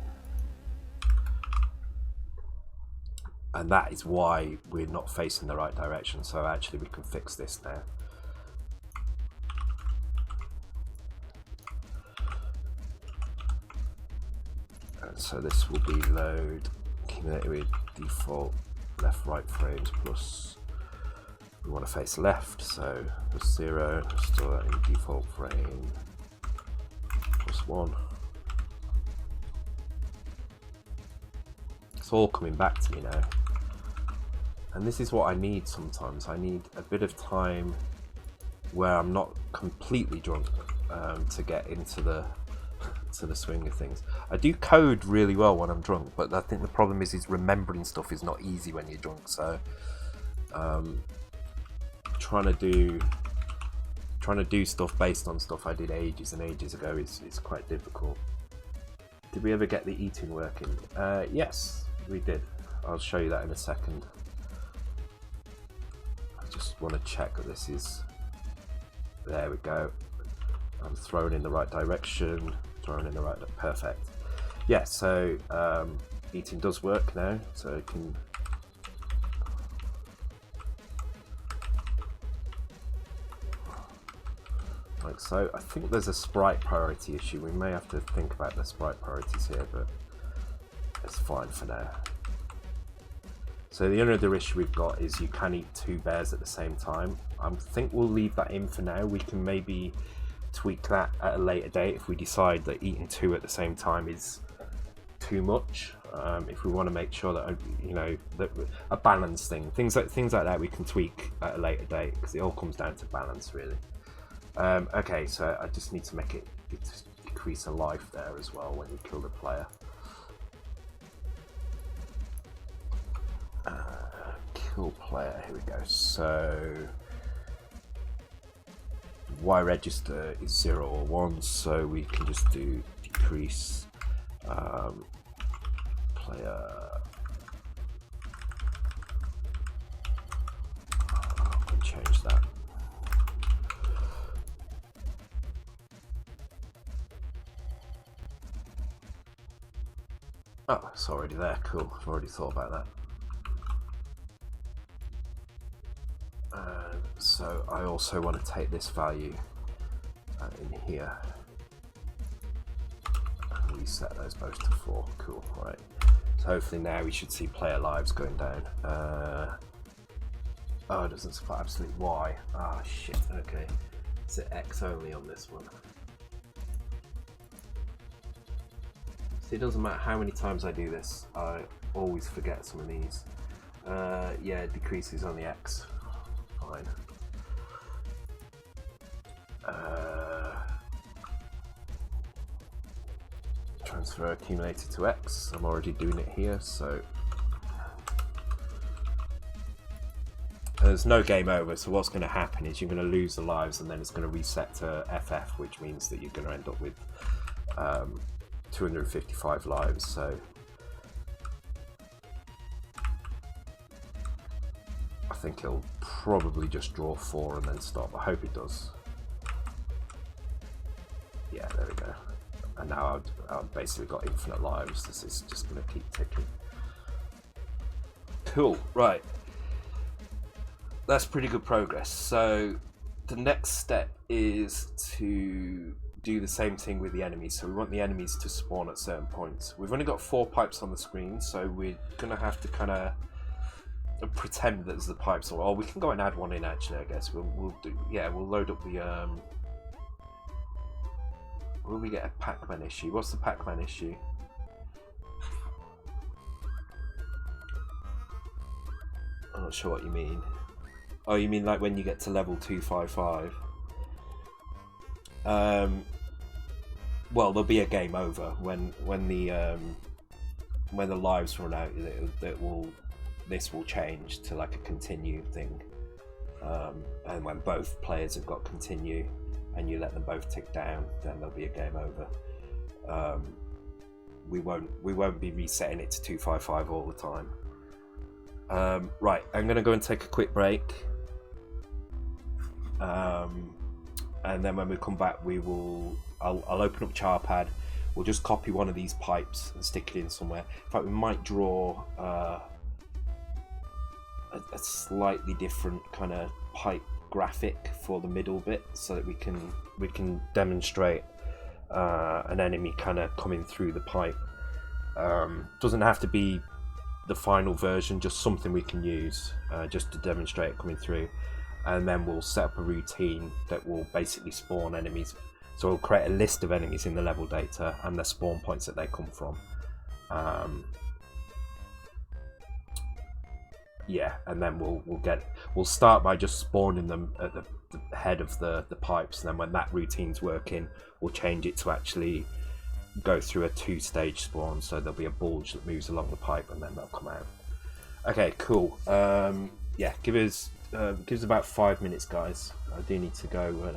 Speaker 1: And that is why we're not facing the right direction. So actually we can fix this now. And so this will be load accumulated with default left right frames plus we want to face left, so plus 0, store that in default frame plus 1. It's all coming back to me now. And this is what I need sometimes. I need a bit of time where I'm not completely drunk to get into the swing of things. I do code really well when I'm drunk, but I think the problem is remembering stuff is not easy when you're drunk. So trying to do stuff based on stuff I did ages and ages ago is quite difficult. Did we ever get the eating working? Yes, we did. I'll show you that in a second. I just want to check that this is... There we go. I'm thrown in the right direction. Thrown in the right... Perfect. Yeah, so eating does work now. So it can... Like so. I think there's a sprite priority issue. We may have to think about the sprite priorities here, but it's fine for now. So the only other issue we've got is you can eat 2 bears at the same time. I think we'll leave that in for now. We can maybe tweak that at a later date if we decide that eating 2 at the same time is too much. If we want to make sure that, you know, that a balance thing, things like that, we can tweak at a later date because it all comes down to balance, really. Okay, so I just need to make it decrease a life there as well when you kill the player. Kill player, here we go. So Y register is 0 or 1, so we can just do decrease player. I can change that. Oh, it's already there. Cool. I've already thought about that. So I also want to take this value in here and reset those both to 4. Cool. Right. So hopefully now we should see player lives going down. Oh, it doesn't support absolute Y. Ah, shit. Okay. Is it X only on this one? See, it doesn't matter how many times I do this, I always forget some of these. Yeah, it decreases on the X. Fine. Transfer accumulator to X. I'm already doing it here, so there's no game over. So what's going to happen is you're going to lose the lives, and then it's going to reset to FF, which means that you're going to end up with 255 lives. So think it'll probably just draw 4 and then stop. I hope it does. Yeah, there we go. And now I've basically got infinite lives. This is just going to keep ticking. Cool, right. That's pretty good progress. So the next step is to do the same thing with the enemies. So we want the enemies to spawn at certain points. We've only got 4 pipes on the screen, so we're going to have to kind of pretend that there's the pipes. Or we can go and add one in, actually, I guess. We'll do, yeah, we'll load up the... Will we get a Pac-Man issue? What's the Pac-Man issue? I'm not sure what you mean. Oh, you mean like when you get to level 255? Well, there'll be a game over when the lives run out. This will change to like a continue thing, and when both players have got continue, and you let them both tick down, then there'll be a game over. We won't be resetting it to 255 all the time. Right, I'm gonna go and take a quick break, and then when we come back, I'll open up Charpad. We'll just copy one of these pipes and stick it in somewhere. In fact, we might draw a slightly different kind of pipe graphic for the middle bit, so that we can demonstrate an enemy kind of coming through the pipe. Doesn't have to be the final version, just something we can use just to demonstrate it coming through, and then we'll set up a routine that will basically spawn enemies. So we'll create a list of enemies in the level data and the spawn points that they come from. Yeah, and then we'll start by just spawning them at the head of the pipes, and then when that routine's working, we'll change it to actually go through a 2-stage spawn. So there'll be a bulge that moves along the pipe, and then they'll come out. Okay, cool. Yeah, give us about 5 minutes, guys. I do need to go and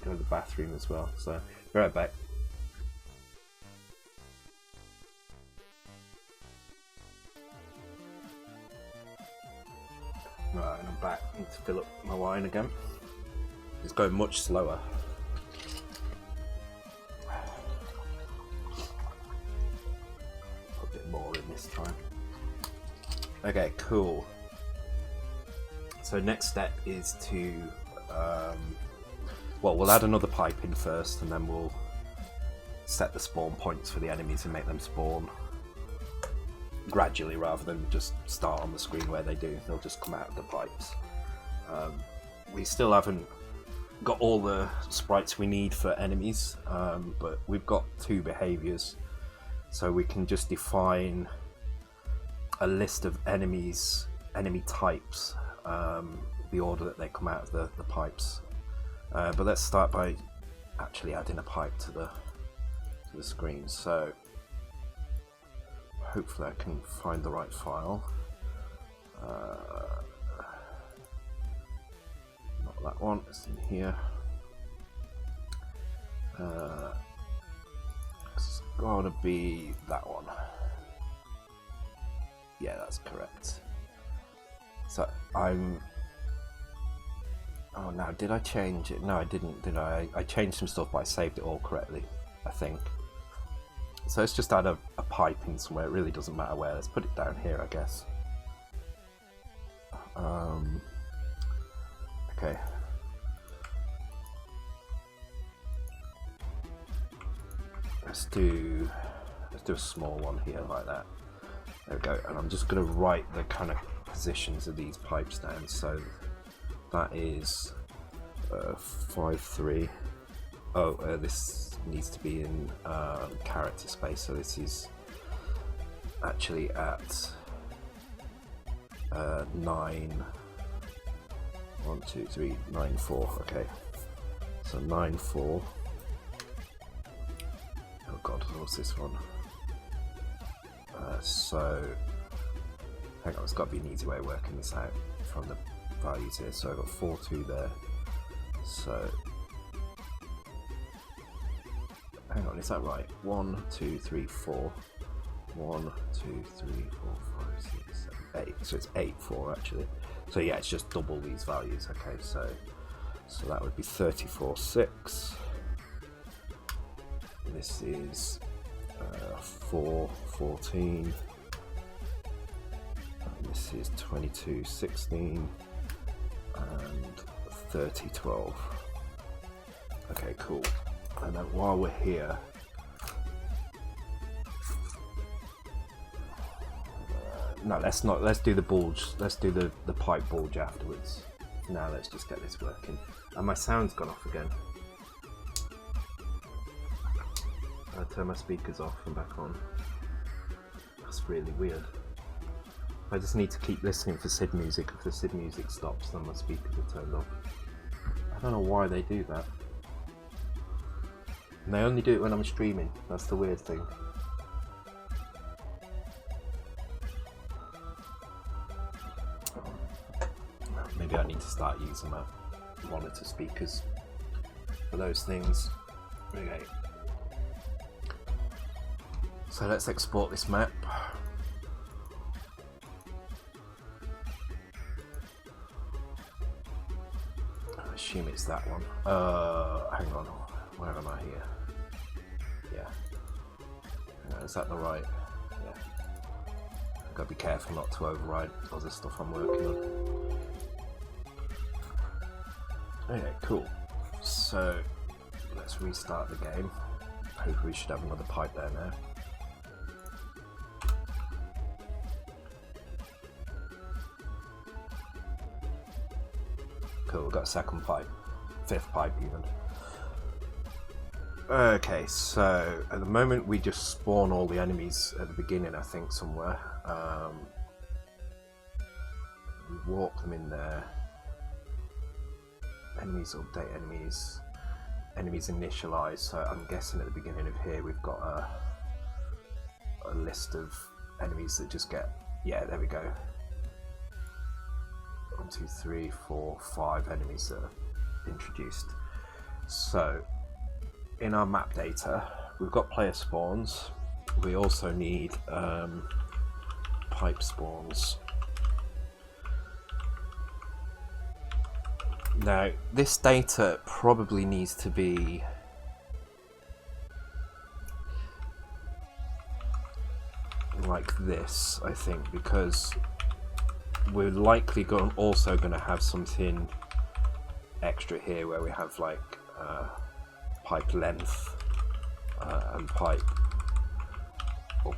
Speaker 1: go to the bathroom as well. So be right back. Right, and I'm back. I need to fill up my wine again. It's going much slower. Put a bit more in this time. Okay, cool. So next step is to, well, we'll add another pipe in first, and then we'll set the spawn points for the enemies and make them spawn gradually rather than just start on the screen where they do. They'll just come out of the pipes. We still haven't got all the sprites we need for enemies, but we've got 2 behaviors, so we can just define a list of enemy types, the order that they come out of the pipes. But let's start by actually adding a pipe to the screen. So hopefully I can find the right file. Not that one, it's in here. It's gotta be that one. Yeah, that's correct. So oh, now did I change it? No, I didn't, did I? I changed some stuff, but I saved it all correctly, I think. So let's just add a pipe in somewhere. It really doesn't matter where. Let's put it down here, I guess. Okay. Let's do a small one here like that. There we go. And I'm just going to write the kind of positions of these pipes down. So that is 5-3. Oh, this needs to be in character space, so this is actually at 9. 1, 2, 3, 9, 4. Okay, so 9, 4. Oh god, what's this one? So hang on, it's got to be an easy way of working this out from the values here. So I've got 4, 2 there. So hang on, is that right? 1, 2, 3, 4. 1, 2, 3, 4, 5, 6, 7, 8. So it's 8, 4 actually. So yeah, it's just double these values. Okay, so that would be 34, 6. This is 4, 14. And this is 22, 16. And 30, 12. Okay, cool. And then while we're here, no, let's do the bulge. Let's do the pipe bulge afterwards. Now let's just get this working. And my sound's gone off again. I turn my speakers off and back on. That's really weird. I just need to keep listening for SID music. If the SID music stops, then my speakers are turned off. I don't know why they do that. And they only do it when I'm streaming. That's the weird thing. Maybe I need to start using my monitor speakers for those things. Okay. So let's export this map. I assume it's that one. Hang on. Where am I here? Yeah. Is that the right? Yeah. I've got to be careful not to override other stuff I'm working on. Okay, cool. So let's restart the game. Hopefully we should have another pipe there now. Cool, we've got a second pipe. Fifth pipe even. Okay, so at the moment we just spawn all the enemies at the beginning, I think, somewhere. We walk them in there. Enemies update enemies. Enemies initialize, so I'm guessing at the beginning of here we've got a list of enemies that just get, yeah, there we go. 1, 2, 3, 4, 5 enemies that are introduced. So in our map data we've got player spawns. We also need pipe spawns. Now this data probably needs to be like this, I think, because we're likely also going to have something extra here where we have like pipe length and pipe up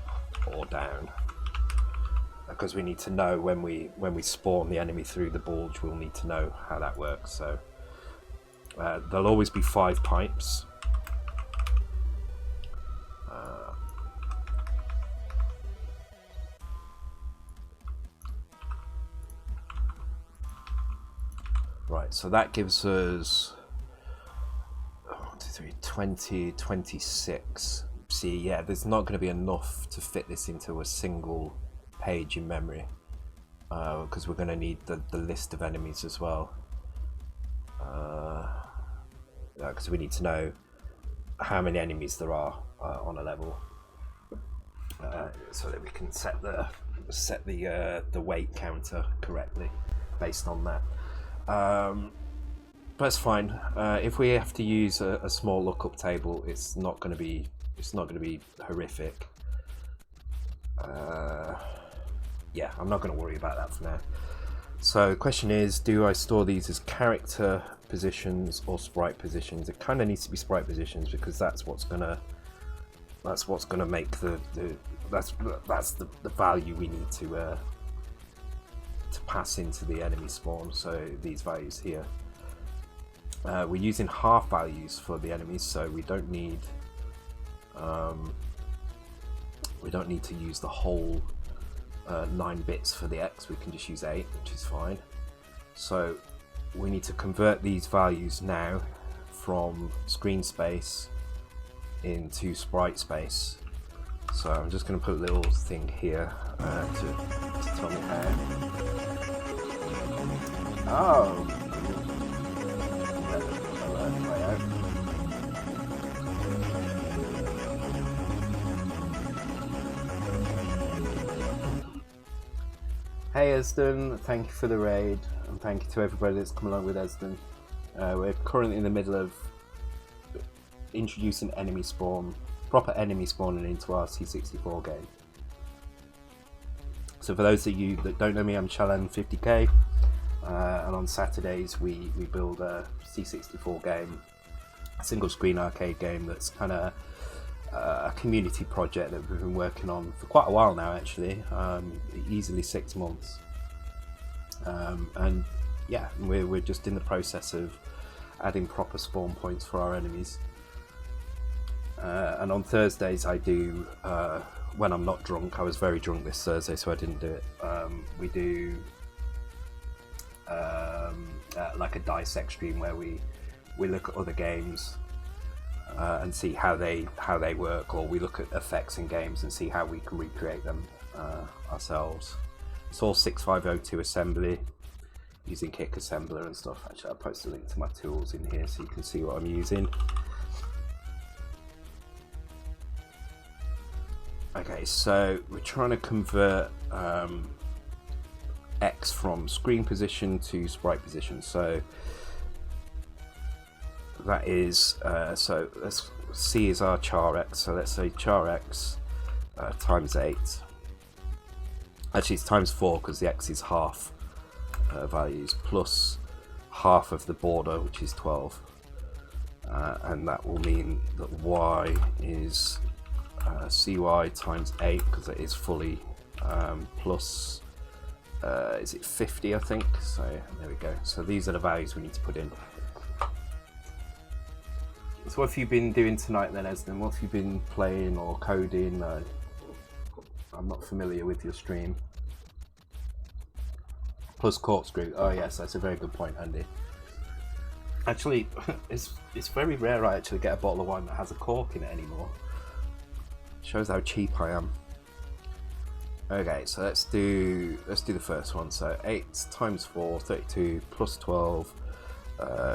Speaker 1: or down, because we need to know when we spawn the enemy through the bulge, we'll need to know how that works. So there'll always be 5 pipes. Right, so that gives us 1, 2, 3, 20, 26. See, yeah, there's not going to be enough to fit this into a single page in memory, because we're going to need the list of enemies as well, because we need to know how many enemies there are on a level, so that we can set the weight counter correctly based on that. That's fine. If we have to use a small lookup table, it's not going to be horrific. Yeah, I'm not going to worry about that for now. So the question is, do I store these as character positions or sprite positions? It kind of needs to be sprite positions, because that's what's gonna make that's the value we need to pass into the enemy spawn. So these values here, we're using half values for the enemies, so we don't need to use the whole 9 bits for the X. We can just use 8, which is fine. So we need to convert these values now from screen space into sprite space. So I'm just going to put a little thing here to tell me how. Oh! Hey Esden, thank you for the raid, and thank you to everybody that's come along with Esden. We're currently in the middle of introducing enemy spawn, proper enemy spawning into our C64 game. So for those of you that don't know me, I'm Chalan50k, and on Saturdays we build a C64 game, a single screen arcade game that's kind of a community project that we've been working on for quite a while now, actually, easily 6 months, and yeah, we're just in the process of adding proper spawn points for our enemies, and on Thursdays I do, when I'm not drunk. I was very drunk this Thursday, so I didn't do it. We do like a dissect stream where we look at other games and see how they work, or we look at effects in games and see how we can recreate them ourselves. It's all 6502 assembly using Kickassembler and stuff. Actually, I'll post a link to my tools in here so you can see what I'm using. Okay, so we're trying to convert X from screen position to sprite position. So that is, so let's C is our char X, so let's say char X times 8. Actually it's times 4 because the X is half values, plus half of the border, which is 12, and that will mean that Y is CY times 8 because it is fully, plus is it 50, I think. So there we go. So these are the values we need to put in. So what have you been doing tonight then, Esden? What have you been playing or coding? I'm not familiar with your stream. Plus corkscrew. Oh yes, that's a very good point, Andy. Actually, it's very rare I actually get a bottle of wine that has a cork in it anymore. Shows how cheap I am. Okay, so let's do the first one. So 8 times 4, 32, plus 12.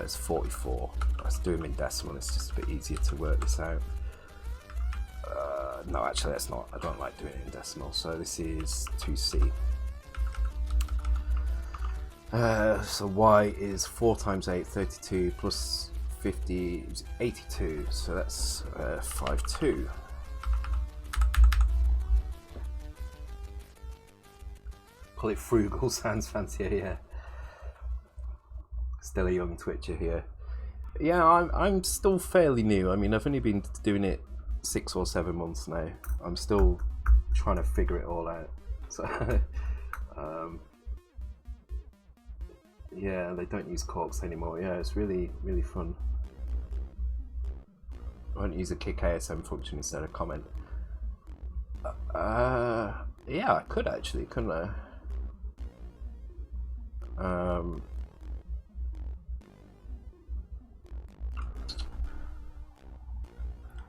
Speaker 1: It's 44. Let's do them in decimal. It's just a bit easier to work this out. No, actually, that's not. I don't like doing it in decimal. So this is 2C. So Y is 4 times 8, 32, plus 50 is 82. So that's 52. Call it frugal. Sounds fancier, yeah. Still a young Twitcher here. Yeah, I'm still fairly new. I mean, I've only been doing it 6 or 7 months now. I'm still trying to figure it all out. So, yeah, they don't use corks anymore. Yeah, it's really fun. I won't use a kick ASM function instead of comment. Yeah, I could actually, couldn't I?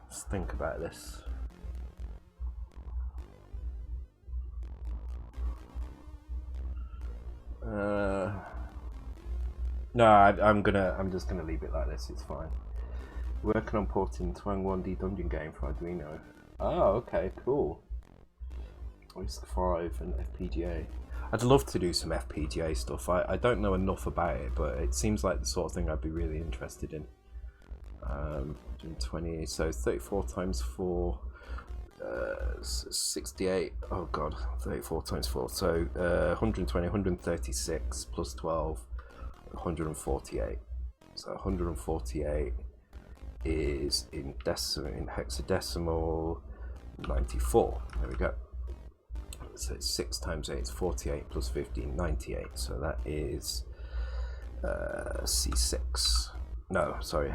Speaker 1: Let's think about this. No, I'm just gonna leave it like this. It's fine. Working on porting Twang 1D dungeon game for Arduino. Oh, okay, cool. Risk 5 and FPGA. I'd love to do some FPGA stuff. I don't know enough about it, but it seems like the sort of thing I'd be really interested in. 20, so 34 times 4, 68, oh god, 34 times 4, so 120, 136, plus 12, 148. So 148 is in hexadecimal 94. There we go. So it's 6 times 8 is 48, plus 15, 98. So that is C6. No, sorry.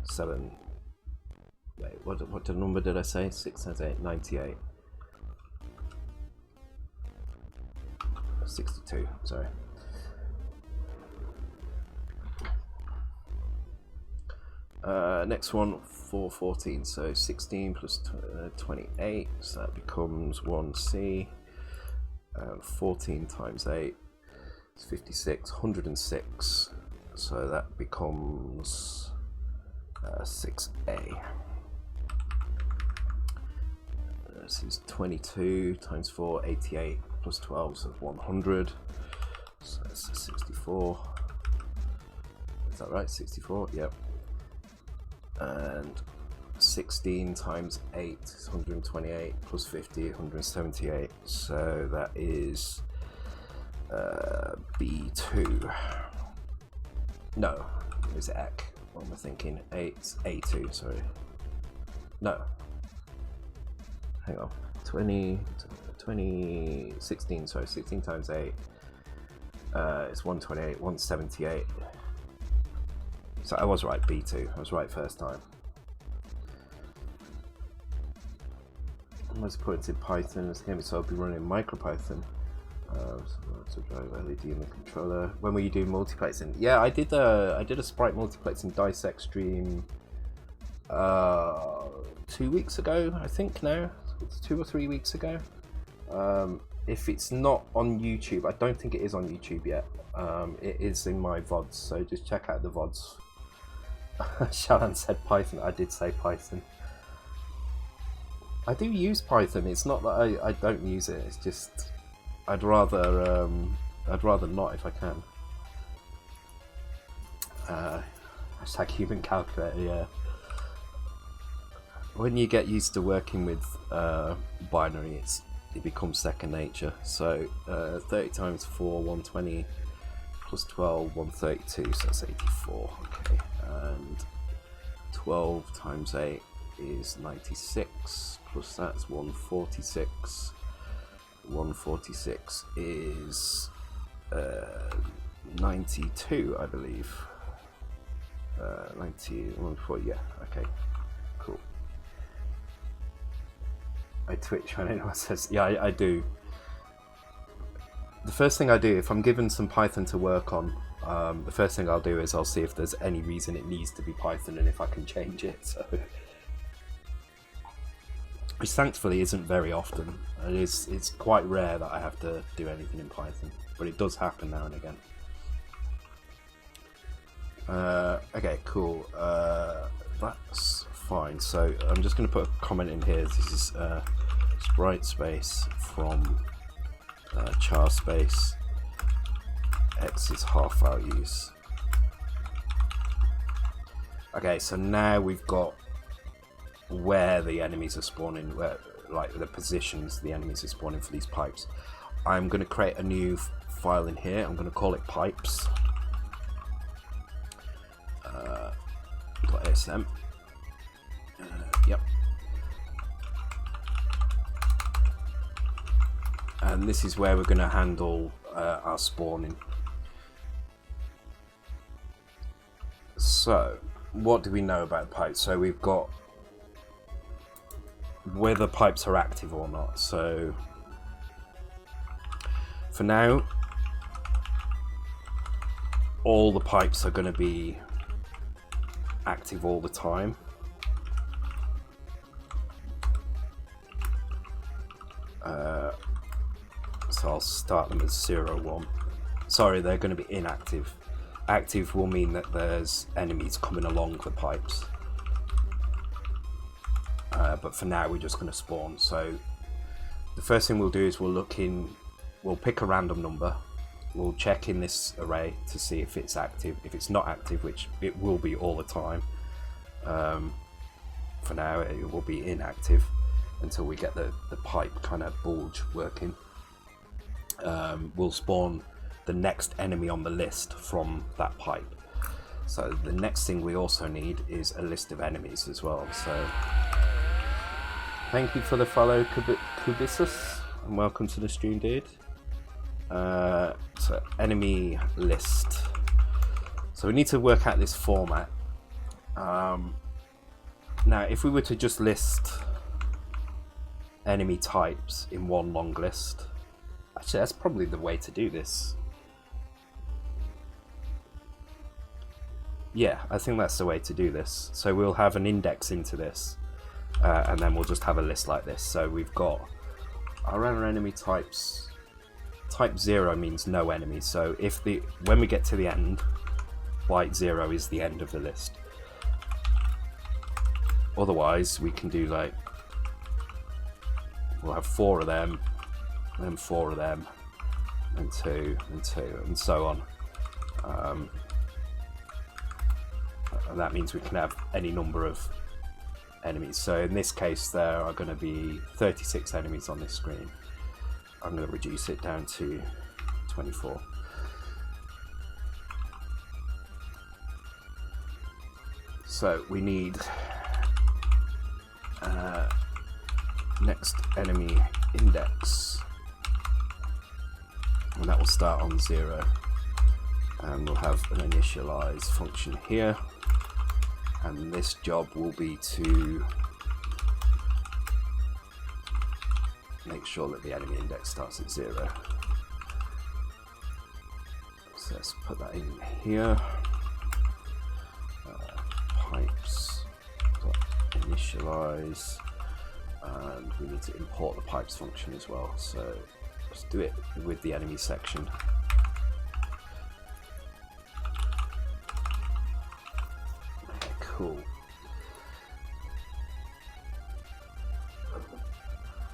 Speaker 1: 7. Wait, what number did I say? 6 times 8, 98. 62, sorry. Next one, 414, so 16 plus 28, so that becomes 1C. 14 times 8 is 56, 106, so that becomes 6A. This is 22 times 4, 88, plus 12 is 100. So that's 64. Is that right? 64? Yep. And 16 times 8 is 128, plus 50, 178. So that is B2. No, is it EC? What am I thinking? A2, sorry. No. Hang on. 16, sorry, 16 times 8 is 128, 178. So I was right, B2. I was right first time. I was put into Python. This game, so I'll be running MicroPython. So drive LED in the controller. When will you do multiplexing? Yeah, I did a sprite multiplexing dissect stream 2 weeks ago, I think now. It's 2 or 3 weeks ago. If it's not on YouTube, I don't think it is on YouTube yet. It is in my VODs, so just check out the VODs. Shallan said Python. I did say Python. I do use Python. It's not that I don't use it. It's just I'd rather not if I can. Hashtag human calculator. Yeah. When you get used to working with binary, it becomes second nature. So 30 times 4, 120, plus 12, 132, so that's 84. Okay, and 12 times 8 is 96, plus that's 146. 146 is 92, I believe. 140, yeah, okay, cool. I twitch when anyone says, yeah, I do. The first thing I do, if I'm given some Python to work on, the first thing I'll do is I'll see if there's any reason it needs to be Python and if I can change it. So, which thankfully isn't very often. It's quite rare that I have to do anything in Python, but it does happen now and again. Okay, cool. That's fine. So I'm just going to put a comment in here. This is sprite space from char space x is half values. Okay, so now we've got where the enemies are spawning, where like the positions the enemies are spawning for these pipes. I'm going to create a new file in here. I'm going to call it pipes. .asm. Yep. And this is where we're going to handle our spawning. So, what do we know about the pipes? So we've got whether pipes are active or not. So for now, all the pipes are going to be active all the time. So I'll start them as 0, 1. Sorry, they're going to be inactive. Active will mean that there's enemies coming along the pipes. But for now, we're just going to spawn. So the first thing we'll do is we'll pick a random number. We'll check in this array to see if it's active. If it's not active, which it will be all the time, for now it will be inactive until we get the pipe kind of bulge working. We'll spawn the next enemy on the list from that pipe. So the next thing we also need is a list of enemies as well. So thank you for the follow, Kubisus, and welcome to the stream, dude. So enemy list. So we need to work out this format. Now, if we were to just list enemy types in one long list, actually that's probably the way to do this. Yeah, I think that's the way to do this. So we'll have an index into this, and then we'll just have a list like this. So we've got our enemy types. Type 0 means no enemies. So when we get to the end, byte 0 is the end of the list. Otherwise, we can do like, we'll have 4 of them, then 4 of them, and 2, and 2, and so on. And that means we can have any number of enemies. So in this case there are going to be 36 enemies on this screen. I'm going to reduce it down to 24. So we need next enemy index, and that will start on 0, and we'll have an initialize function here, and this job will be to make sure that the enemy index starts at 0. So let's put that in here. Pipes initialize, and we need to import the pipes function as well. So let's do it with the enemy section. Okay, cool.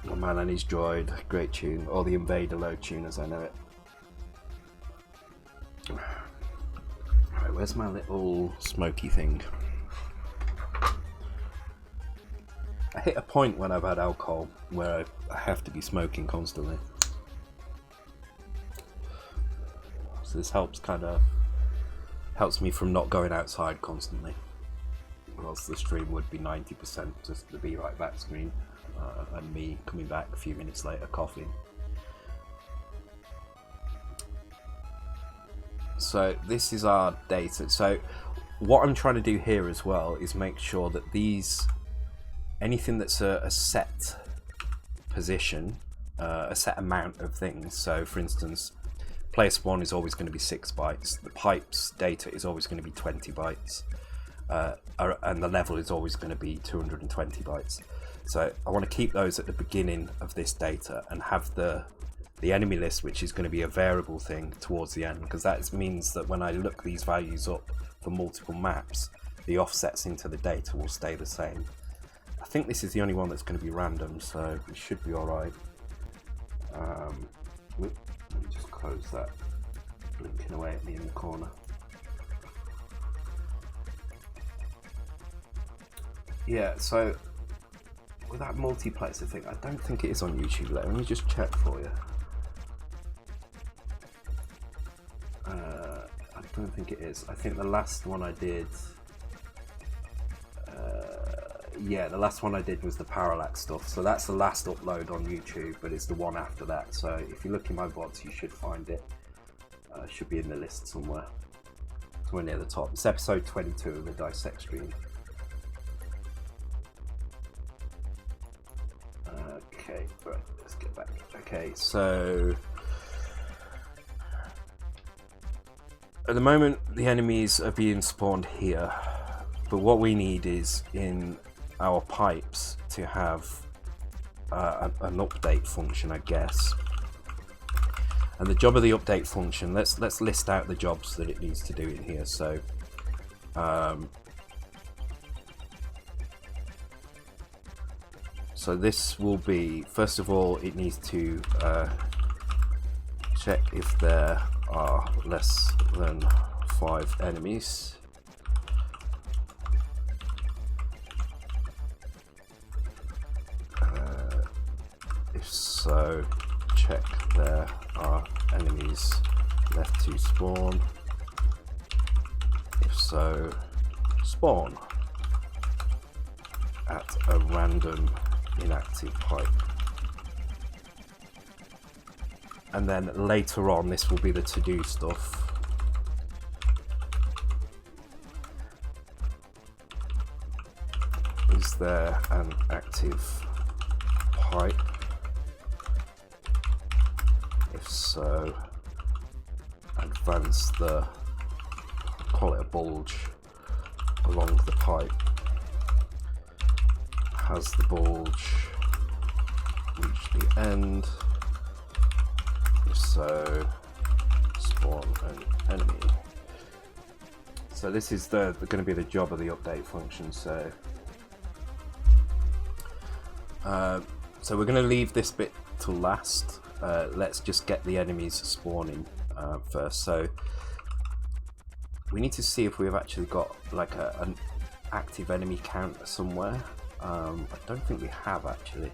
Speaker 1: My Man and His Droid, great tune, or the Invader Load tune as I know it. Right, where's my little smoky thing? I hit a point when I've had alcohol where I have to be smoking constantly. So this helps me from not going outside constantly. Or else the stream would be 90% just to be like that screen, and me coming back a few minutes later coughing. So this is our data. So what I'm trying to do here as well is make sure that anything that's a set position, a set amount of things. So for instance, place 1 is always going to be 6 bytes. The pipes data is always going to be 20 bytes. And the level is always going to be 220 bytes. So I want to keep those at the beginning of this data and have the enemy list, which is going to be a variable thing, towards the end, because that means that when I look these values up for multiple maps, the offsets into the data will stay the same. I think this is the only one that's going to be random, so it should be alright. Let me just close that, blinking away at me in the corner. Yeah, so with that multiplexer thing, I don't think it is on YouTube. Let me just check for you. I don't think it is. I think the last one I did, yeah, the last one I did was the parallax stuff. So that's the last upload on YouTube, but it's the one after that. So if you look in my VODs, you should find it. It should be in the list somewhere near the top. It's episode 22 of the Dissect stream. Okay, right, let's get back. Okay, so at the moment the enemies are being spawned here, but what we need is in our pipes to have an update function, I guess. And the job of the update function, let's list out the jobs that it needs to do in here. So so this will be, first of all, it needs to check if there are less than 5 enemies. If so, check there are enemies left to spawn. If so, spawn at a random inactive pipe. And then later on, this will be the to-do stuff. Is there an active pipe? If so, advance the, call it a bulge, along the pipe. Has the bulge reached the end? If so, spawn an enemy. So this is going to be the job of the update function. So so we're going to leave this bit to last. let's just get the enemies spawning first. So we need to see if we've actually got like an active enemy count somewhere. I don't think we have actually.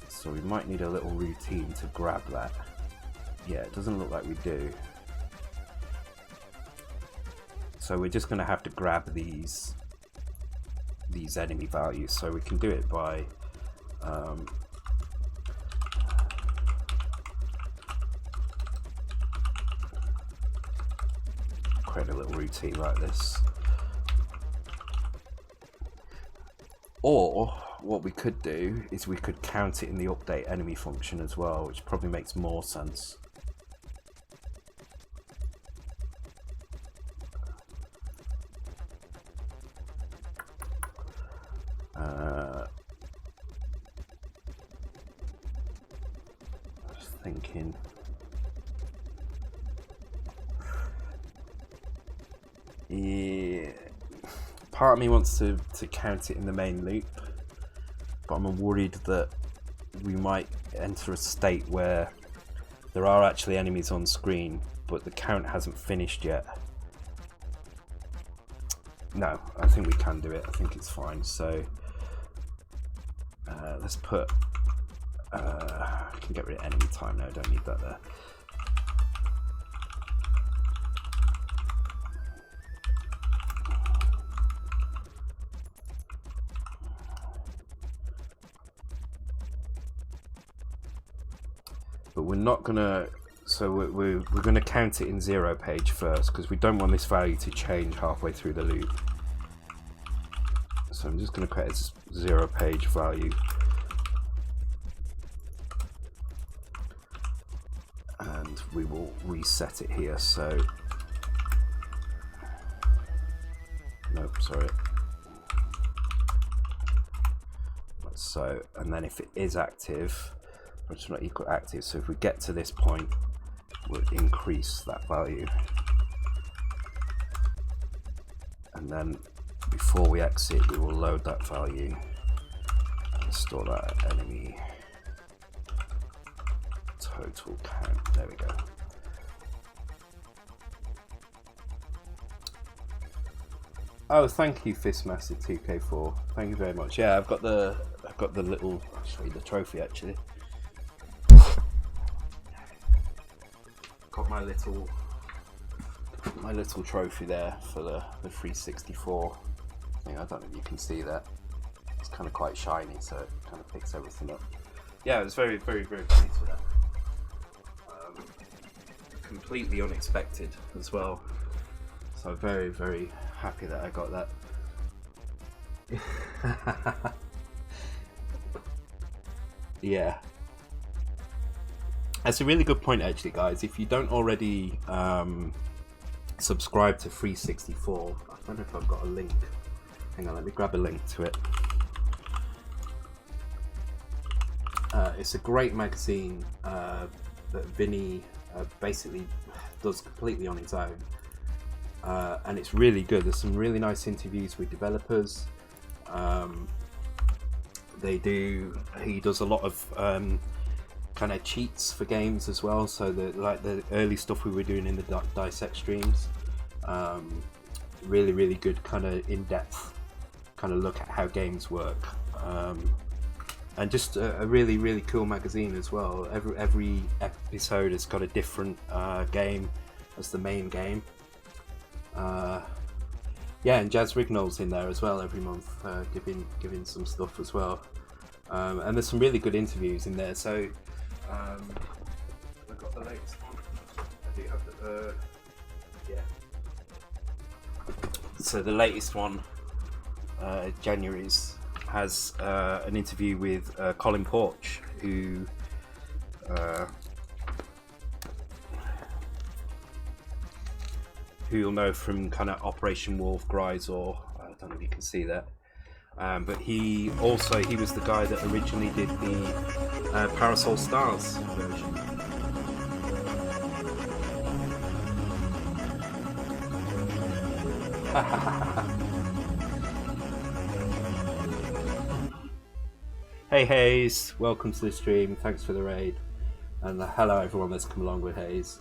Speaker 1: So we might need a little routine to grab that. Yeah, it doesn't look like we do. So we're just going to have to grab these enemy values. So we can do it by create a little routine like this. Or what we could do is we could count it in the update enemy function as well, which probably makes more sense. Just thinking. Yeah. Part of me wants to count it in the main loop, but I'm worried that we might enter a state where there are actually enemies on screen, but the count hasn't finished yet. No, I think we can do it. I think it's fine. So let's put, I can get rid of enemy time now, don't need that there. But we're not gonna, so we're gonna count it in 0 page first, because we don't want this value to change halfway through the loop. So I'm just gonna create a 0 page value. And we will reset it here, so, nope, sorry. So, and then if it is active, it's not equal active, so if we get to this point, we'll increase that value. And then before we exit, we will load that value and store that enemy total count. There we go. Oh, thank you, Fistmaster 2K4. Thank you very much. Yeah, I've got the little, I'll show you the trophy actually. Got my little trophy there for the 364 thing. I don't know if you can see that. It's kind of quite shiny, so it kind of picks everything up. Yeah, I was very, very, very pleased with that. Completely unexpected as well. So very, very happy that I got that. Yeah. That's a really good point actually, guys. If you don't already subscribe to 364, I don't know if I've got a link. Hang on, let me grab a link to it. It's a great magazine that Vinny basically does completely on his own. And it's really good. There's some really nice interviews with developers. He does a lot of kind of cheats for games as well, so like the early stuff we were doing in the dissect streams, really good kind of in-depth kind of look at how games work, and just a really cool magazine as well. Every episode has got a different game as the main game. Yeah, and Jazz Rignall's in there as well every month, giving some stuff as well, and there's some really good interviews in there. So I've got the latest one. I do have the yeah. So the latest one, January's, has an interview with Colin Porch, who you'll know from kind of Operation Wolf Grisor. I don't know if you can see that. But he was the guy that originally did the Parasol Stars version. Hey Hayes, welcome to the stream. Thanks for the raid, and hello everyone that's come along with Hayes.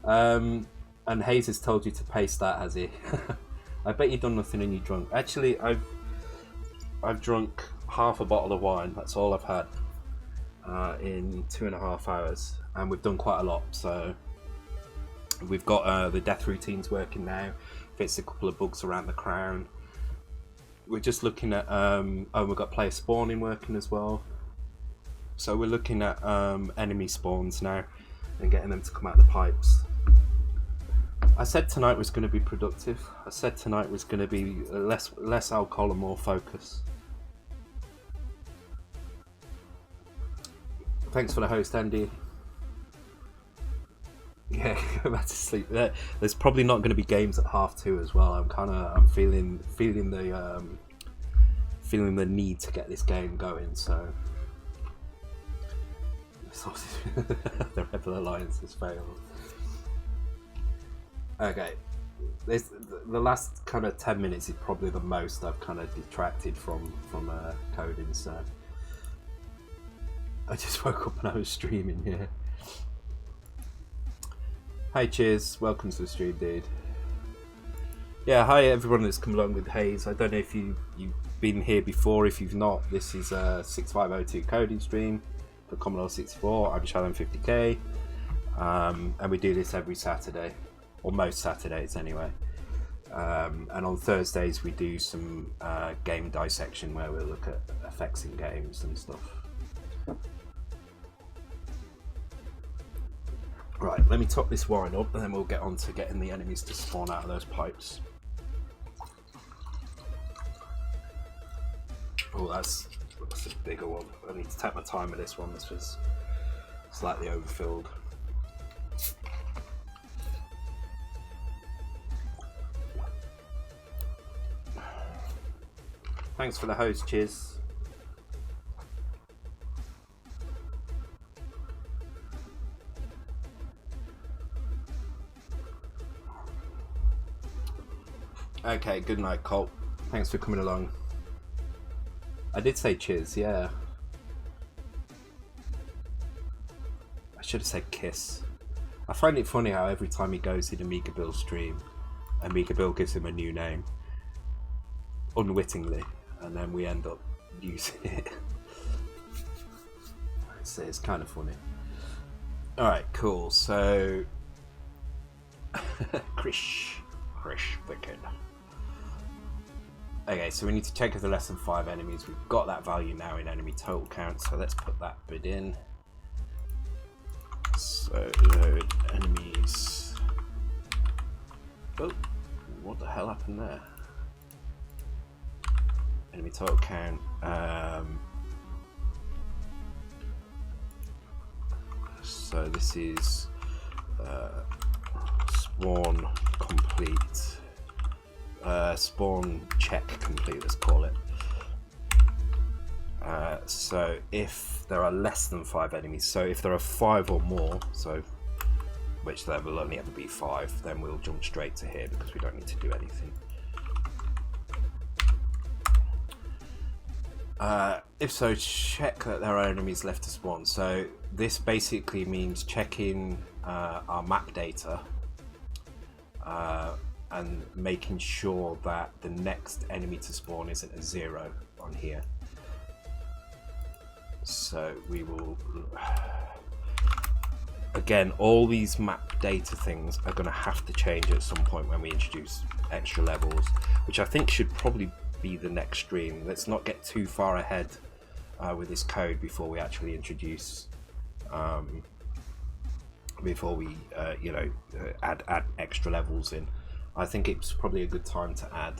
Speaker 1: And Hayes has told you to paste that, has he? I bet you've done nothing and you're drunk. Actually, I've drunk half a bottle of wine. That's all I've had in 2.5 hours, and we've done quite a lot. So we've got the death routines working now. Fixed a couple of bugs around the crown. We're just looking at we've got player spawning working as well. So we're looking at enemy spawns now and getting them to come out the pipes. I said tonight was going to be productive. I said tonight was going to be less alcohol and more focus. Thanks for the host, Andy. Yeah, go back to sleep. There's probably not going to be games at 2:30 as well. I'm feeling the need to get this game going. So the Rebel Alliance has failed. Okay, the last kind of 10 minutes is probably the most I've kind of detracted from coding. So I just woke up and I was streaming here. Hi, cheers. Welcome to the stream, dude. Yeah, hi everyone that's come along with Hayes. I don't know if you've been here before. If you've not, this is a 6502 coding stream for Commodore 64. I'm Shalom50k, and we do this every Saturday, or most Saturdays anyway. And on Thursdays we do some game dissection where we'll look at effects in games and stuff. Right, let me top this wine up and then we'll get on to getting the enemies to spawn out of those pipes. Oh, that's a bigger one. I need to take my time with this one. This was slightly overfilled. Thanks for the host, cheers. Okay, good night, Colt. Thanks for coming along. I did say cheers, yeah. I should have said kiss. I find it funny how every time he goes in Amiga Bill's stream, Amiga Bill gives him a new name. Unwittingly. And then we end up using it. So it's kind of funny. Alright, cool. So... Krish Wicked. Okay, so we need to check if there are less than 5 enemies. We've got that value now in enemy total count, so let's put that bit in. So load enemies. Oh, what the hell happened there? Enemy total count. So this is spawn complete. Spawn check complete, let's call it. So if there are less than 5 enemies, so if there are 5 or more, so which there will only ever be 5, then we'll jump straight to here because we don't need to do anything. If so, check that there are enemies left to spawn. So this basically means checking our map data and making sure that the next enemy to spawn isn't a 0 on here. So we will, again, all these map data things are going to have to change at some point when we introduce extra levels, which I think should probably be the next stream. Let's not get too far ahead with this code before we actually introduce before we add extra levels in. I think it's probably a good time to add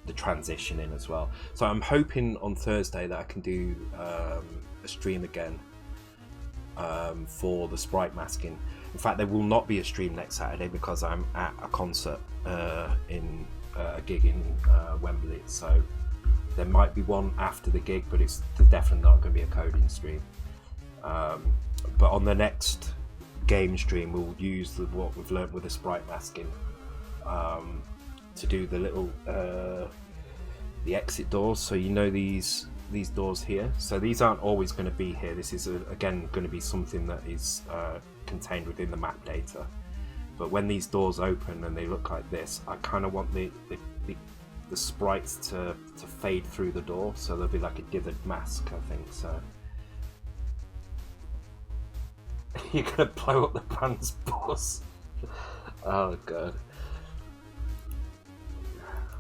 Speaker 1: the transition in as well. So I'm hoping on Thursday that I can do a stream again for the sprite masking. In fact, there will not be a stream next Saturday because I'm at a concert in a gig in Wembley, so there might be one after the gig, but it's definitely not going to be a coding stream. But on the next game stream, we'll use what we've learned with the sprite masking to do the little the exit doors. So you know these these doors here. So these aren't always going to be here. This is again going to be something that is contained within the map data. But when these doors open and they look like this, I kind of want the sprites to fade through the door, so there'll be like a dithered mask, I think. So you're gonna blow up the brand's boss. Oh god.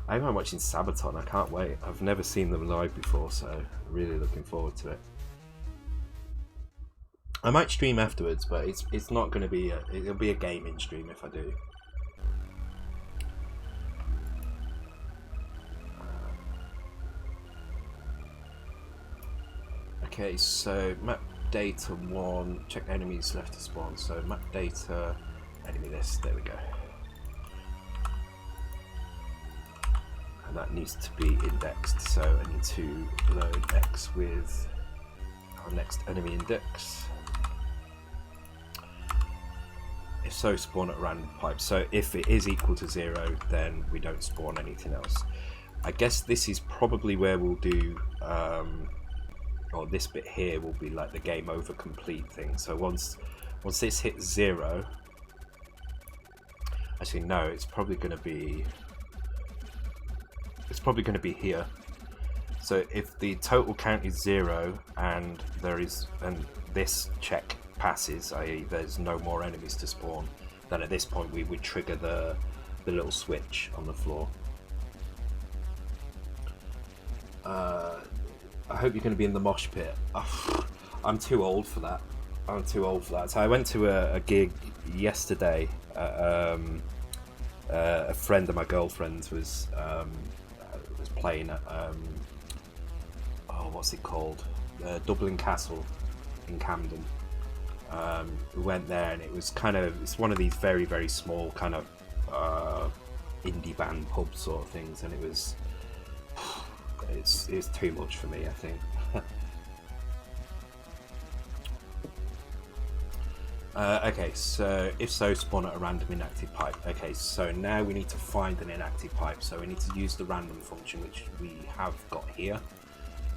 Speaker 1: I'm watching Sabaton, I can't wait. I've never seen them live before, so really looking forward to it. I might stream afterwards, but it's not going to be it'll be a gaming stream if I do. Okay, so map data 1, check enemies left to spawn. So map data, enemy list, there we go. And that needs to be indexed, so I need to load X with our next enemy index. If so, spawn at random pipe. So if it is equal to 0, then we don't spawn anything else. I guess this is probably where we'll do, or this bit here will be like the game over complete thing. So once this hits 0, actually no, it's probably going to be here. So if the total count is 0 and this check passes, i.e. there's no more enemies to spawn, then at this point we would trigger the little switch on the floor. I hope you're going to be in the mosh pit. I'm too old for that. So I went to a gig yesterday. A friend of my girlfriend's was playing at what's it called? Dublin Castle in Camden. We went there and it's one of these very, very small kind of indie band pub sort of things, and it's too much for me, I think. Okay, so if so, spawn at a random inactive pipe. Okay, so now we need to find an inactive pipe, so we need to use the random function, which we have got here,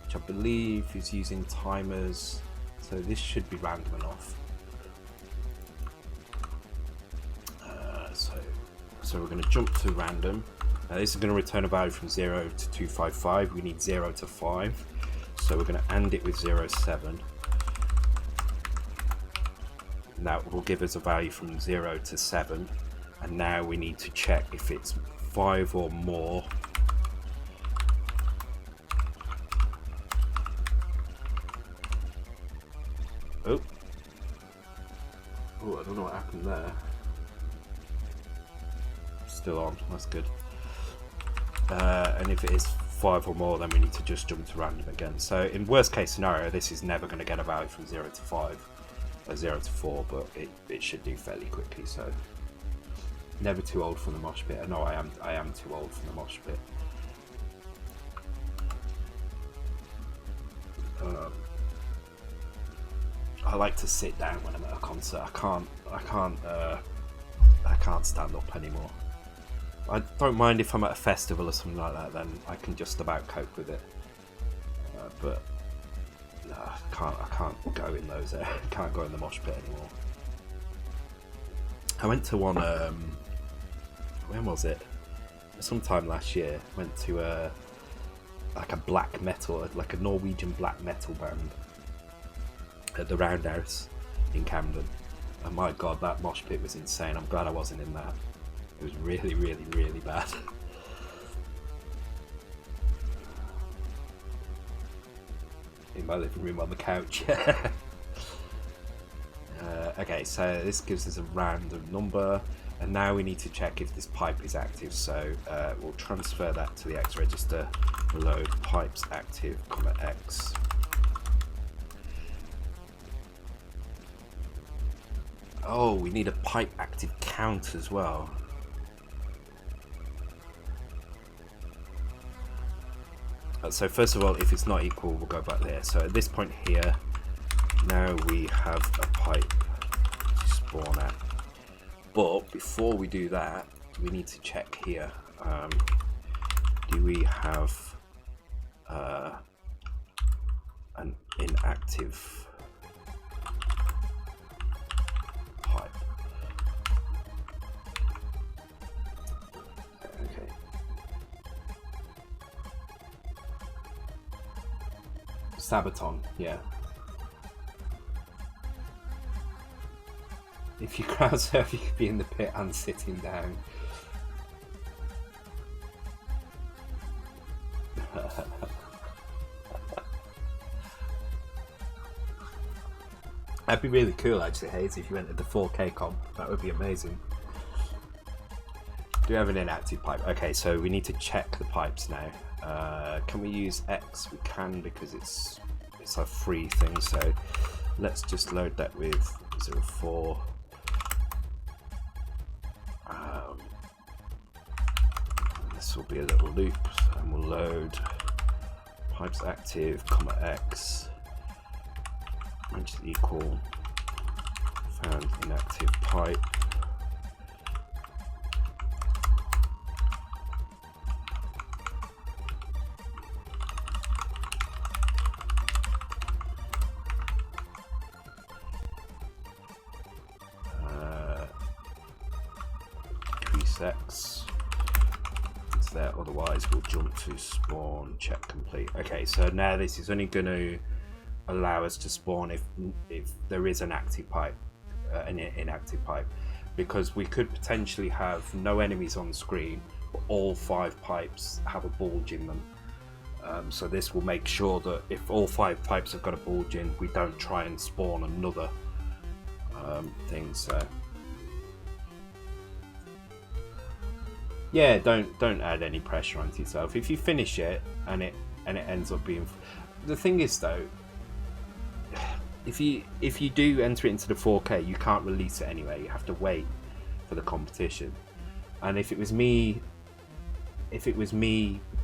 Speaker 1: which I believe is using timers, so this should be random enough. So we're going to jump to random. This is going to return a value from 0 to 255. We need 0 to 5, so we're going to AND it with 0, 7. Now it will give us a value from 0 to 7, and now we need to check if it's 5 or more. Oh, I don't know what happened there. Still on, that's good. And if it is 5 or more, then we need to just jump to random again. So in worst case scenario, this is never going to get a value from 0 to 5. 0 to 4, but it should do fairly quickly, so never too old for the mosh pit. No, I am too old for the mosh pit. I like to sit down when I'm at a concert. I can't stand up anymore. I don't mind if I'm at a festival or something like that, then I can just about cope with it. But no, I can't go in those. Can't go in the mosh pit anymore. I went to one. When was it? Sometime last year. Went to like a black metal, like a Norwegian black metal band at the Roundhouse in Camden. And my god, that mosh pit was insane. I'm glad I wasn't in that. It was really, really, really bad. In my living room on the couch. Okay, so this gives us a random number, and now we need to check if this pipe is active. So we'll transfer that to the X register. Load pipes active, X. Oh, we need a pipe active count as well. So first of all, if it's not equal, we'll go back there. So at this point here, now we have a pipe to spawn at. But before we do that, we need to check here. Do we have active pipe. Okay. Sabaton, yeah. If you crowd surf, you could be in the pit and sitting down. That'd be really cool, actually, Hayes, if you entered the 4K comp. That would be amazing. Do you have an inactive pipe? Okay, so we need to check the pipes now. Can we use X? We can, because it's a free thing. So let's just load that with 04. This will be a little loop, and we'll load pipes active, comma X, which is equal found inactive pipe. Increase X. It's there, otherwise we'll jump to spawn check complete. Okay, so now this is only going to allow us to spawn if there is an active pipe, an inactive pipe, because we could potentially have no enemies on screen, but all 5 pipes have a bulge in them. So this will make sure that if all 5 pipes have got a bulge in, we don't try and spawn another thing. So yeah, don't add any pressure onto yourself. If you finish it and it ends up being, the thing is though, if you do enter it into the 4K, you can't release it anyway. You have to wait for the competition. And if it was me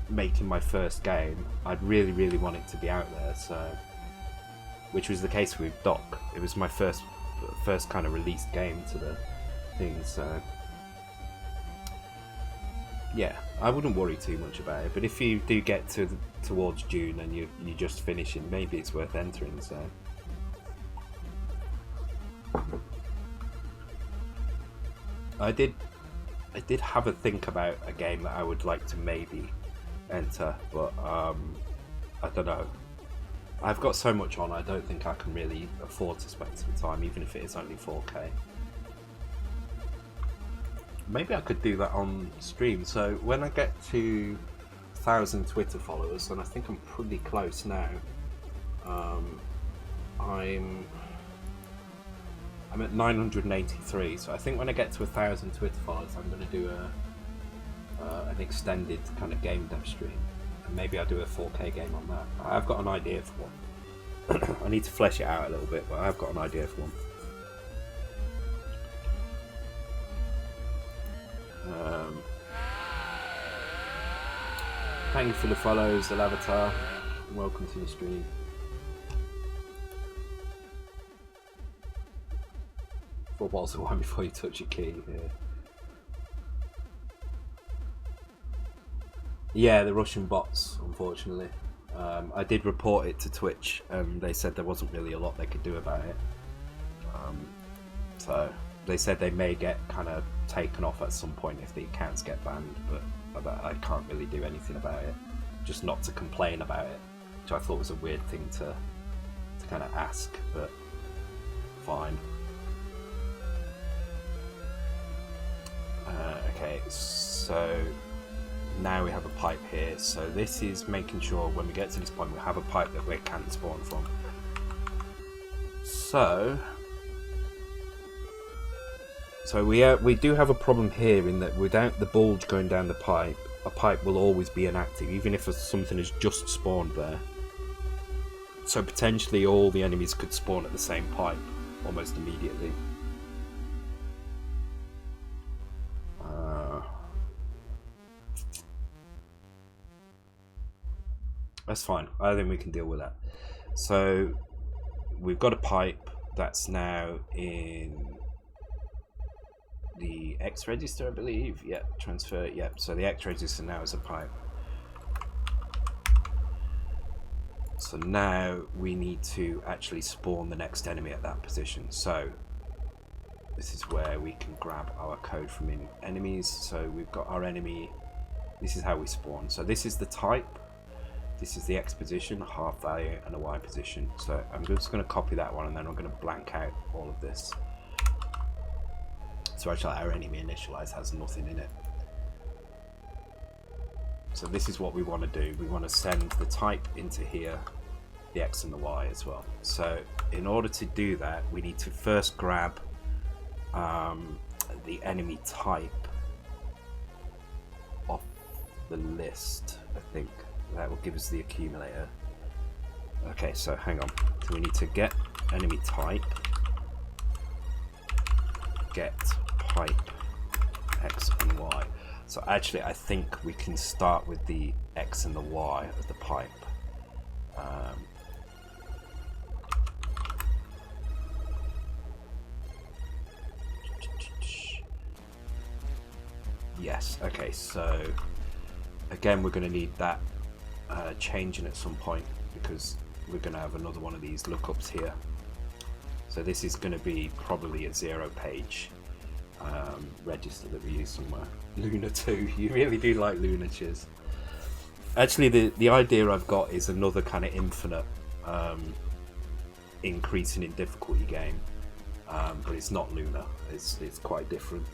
Speaker 1: making my first game, I'd really want it to be out there. So, which was the case with Doc. It was my first kind of released game to the thing. So yeah, I wouldn't worry too much about it. But if you do get towards June and you're just finishing, maybe it's worth entering. So. I did have a think about a game that I would like to maybe enter, but I don't know. I've got so much on, I don't think I can really afford to spend some time, even if it is only 4K. Maybe I could do that on stream. So when I get to 1,000 Twitter followers, and I think I'm pretty close now, I'm at 983, so I think when I get to 1,000 Twitter followers, I'm going to do an extended kind of game dev stream, and maybe I'll do a 4K game on that. I've got an idea for one. I need to flesh it out a little bit, but I've got an idea for one. Thank you for the follows, the Avatar. Welcome to the stream. Four balls of wine before you touch your key. Yeah, the Russian bots, unfortunately. I did report it to Twitch, and they said there wasn't really a lot they could do about it. So they said they may get kind of taken off at some point if the accounts get banned, but I can't really do anything about it. Just not to complain about it, which I thought was a weird thing to kind of ask, but fine. Okay, so now we have a pipe here. So this is making sure when we get to this point we have a pipe that we can spawn from. So we do have a problem here in that without the bulge going down the pipe, a pipe will always be inactive, even if something has just spawned there. So potentially all the enemies could spawn at the same pipe almost immediately. That's fine. I think we can deal with that. So we've got a pipe that's now in the X register, I believe. Yep, transfer. Yep. So the X register now is a pipe. So now we need to actually spawn the next enemy at that position. So this is where we can grab our code from enemies. So we've got our enemy. This is how we spawn. So this is the type. This is the X position, half value, and a Y position. So I'm just going to copy that one, and then I'm going to blank out all of this. So actually our enemy initialize has nothing in it. So this is what we want to do. We want to send the type into here, the X and the Y as well. So in order to do that, we need to first grab the enemy type off the list, I think. That will give us the accumulator. Okay, so hang on. So we need to get enemy type, get pipe X and Y. So actually I think we can start with the X and the Y of the pipe. Yes, okay, so again we're going to need that changing at some point, because we're going to have another one of these lookups here. So this is going to be probably a 0 page register that we use somewhere. Luna 2, you really do like Luna, cheers. Actually the idea I've got is another kind of infinite increasing in difficulty game, but it's not Luna, it's quite different.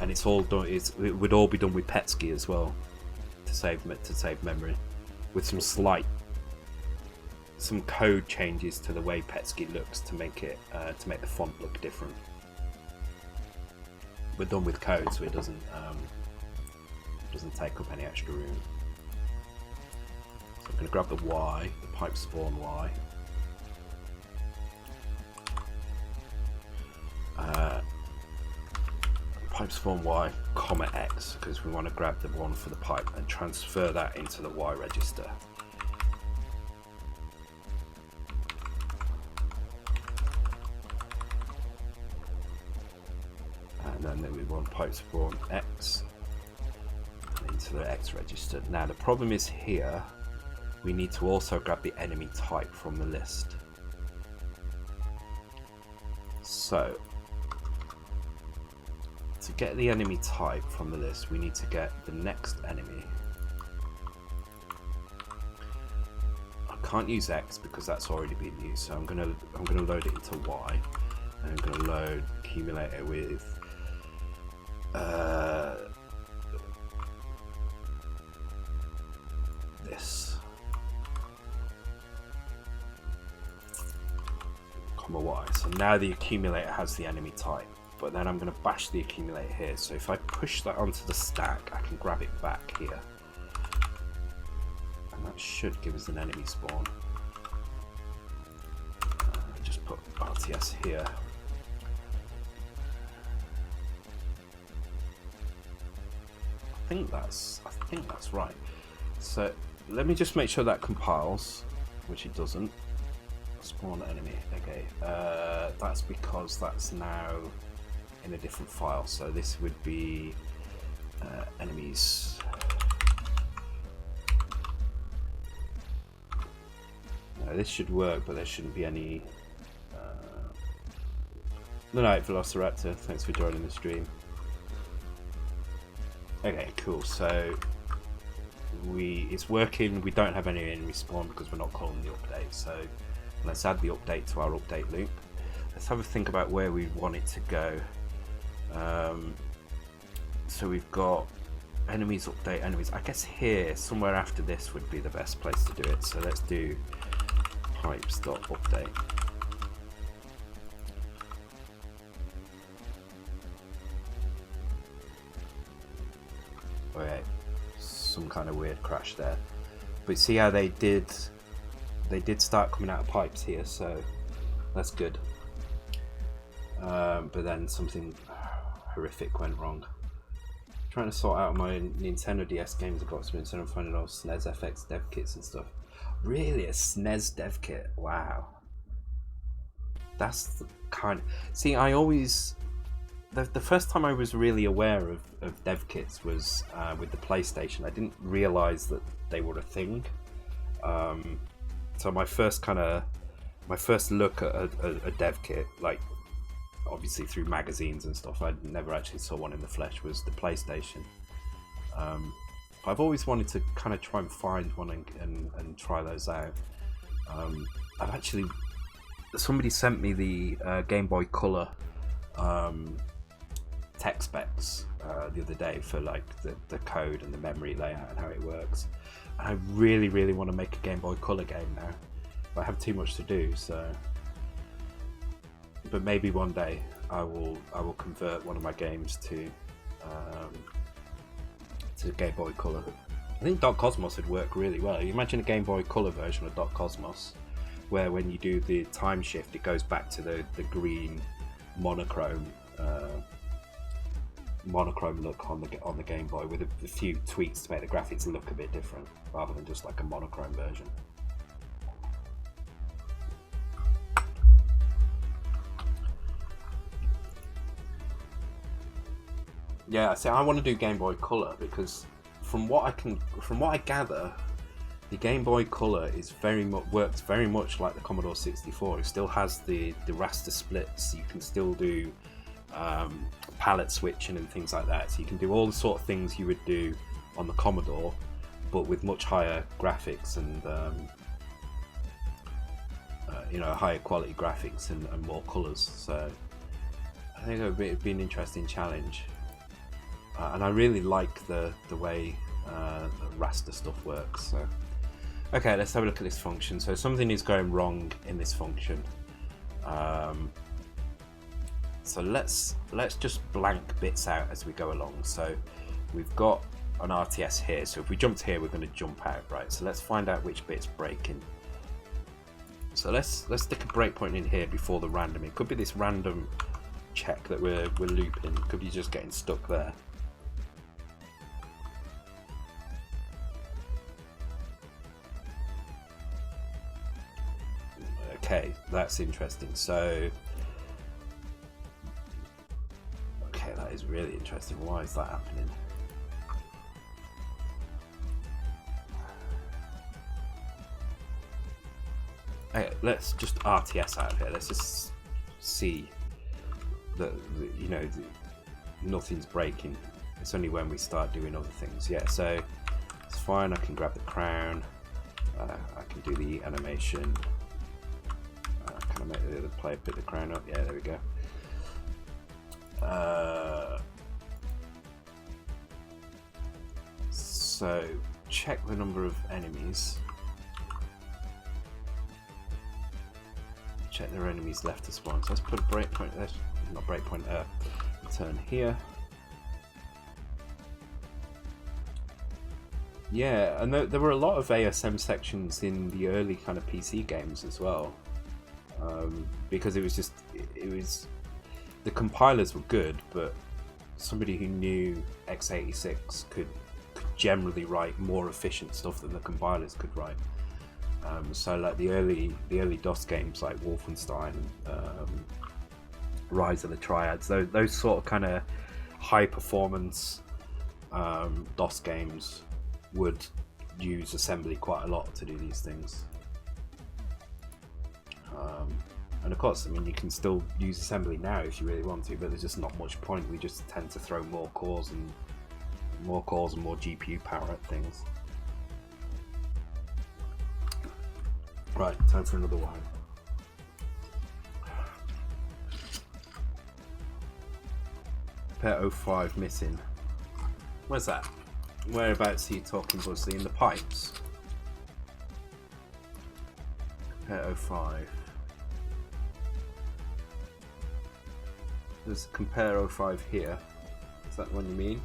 Speaker 1: And it's all done. It would all be done with Petsky as well, to save memory, with some code changes to the way Petsky looks to make it to make the font look different. We're done with code, so it doesn't take up any extra room. So I'm going to grab the Y, the pipe spawn Y. Pipe spawn Y, comma X, because we want to grab the one for the pipe and transfer that into the Y register. And then we want pipe spawn X into the X register. Now the problem is here, we need to also grab the enemy type from the list. So to get the enemy type from the list, we need to get the next enemy. I can't use X because that's already been used, so I'm gonna load it into Y, and I'm gonna load accumulator with this, comma Y. So now the accumulator has the enemy type. But then I'm going to bash the accumulator here, so if I push that onto the stack, I can grab it back here, and that should give us an enemy spawn. Just put RTS here. I think that's right. So let me just make sure that compiles, which it doesn't. Spawn enemy. Okay, that's because that's now in a different file, so this would be enemies. No, this should work, but there shouldn't be any. Good night, Velociraptor. Thanks for joining the stream. Okay, cool. So it's working. We don't have any enemy spawn because we're not calling the update. So let's add the update to our update loop. Let's have a think about where we want it to go. So we've got enemies, update enemies. I guess here, somewhere after this would be the best place to do it. So let's do pipes.update. Okay, some kind of weird crash there. But see how they did start coming out of pipes here, so that's good. But then something horrific went wrong. Trying to sort out my Nintendo DS games box instead of finding all SNES FX dev kits and stuff. Really, a SNES dev kit? Wow. That's the kind of... See, I always... The first time I was really aware of dev kits was with the PlayStation. I didn't realise that they were a thing. So my first look at a dev kit, like obviously through magazines and stuff, I never actually saw one in the flesh, was the PlayStation. I've always wanted to kind of try and find one and try those out. I've actually, somebody sent me the Game Boy Color tech specs the other day for like the code and the memory layout and how it works. And I really want to make a Game Boy Color game now, but I have too much to do. So, but maybe one day I will convert one of my games to Game Boy Color. I think Dot Cosmos would work really well. You imagine a Game Boy Color version of Dot Cosmos, where when you do the time shift, it goes back to the green monochrome look on the Game Boy, with a few tweaks to make the graphics look a bit different, rather than just like a monochrome version. Yeah, see, I want to do Game Boy Color because from what I gather, the Game Boy Color is works very much like the Commodore 64. It still has the raster splits. You can still do palette switching and things like that. So you can do all the sort of things you would do on the Commodore, but with much higher graphics and higher quality graphics and more colors. So I think it would be an interesting challenge. And I really like the way the raster stuff works. So, okay, let's have a look at this function. So something is going wrong in this function. So let's just blank bits out as we go along. So we've got an RTS here. So if we jumped here, we're going to jump out, right? So let's find out which bit's breaking. So let's stick a breakpoint in here before the random. It could be this random check that we're looping. Could be just getting stuck there. Okay, that's interesting. So, okay, that is really interesting. Why is that happening? Okay, let's just RTS out of here. Let's just see that nothing's breaking. It's only when we start doing other things. Yeah, so it's fine. I can grab the crown. I can do the animation. Can I make the player pick the crown up? Yeah, there we go. So check the number of enemies. Check their enemies left to spawn. So let's put a breakpoint there. Not breakpoint. Turn here. Yeah, and there were a lot of ASM sections in the early kind of PC games as well. Because it was the compilers were good, but somebody who knew x86 could generally write more efficient stuff than the compilers could write. So like the early DOS games like Wolfenstein, Rise of the Triads, those sort of kind of high performance DOS games would use assembly quite a lot to do these things. And of course, I mean, you can still use assembly now if you really want to, but there's just not much point. We just tend to throw more cores and more GPU power at things. Right, time for another one. Pair 05 missing. Where's that? Whereabouts are you talking, Buzzley? In the pipes? Pair 05. There's compare 05 here. Is that the one you mean?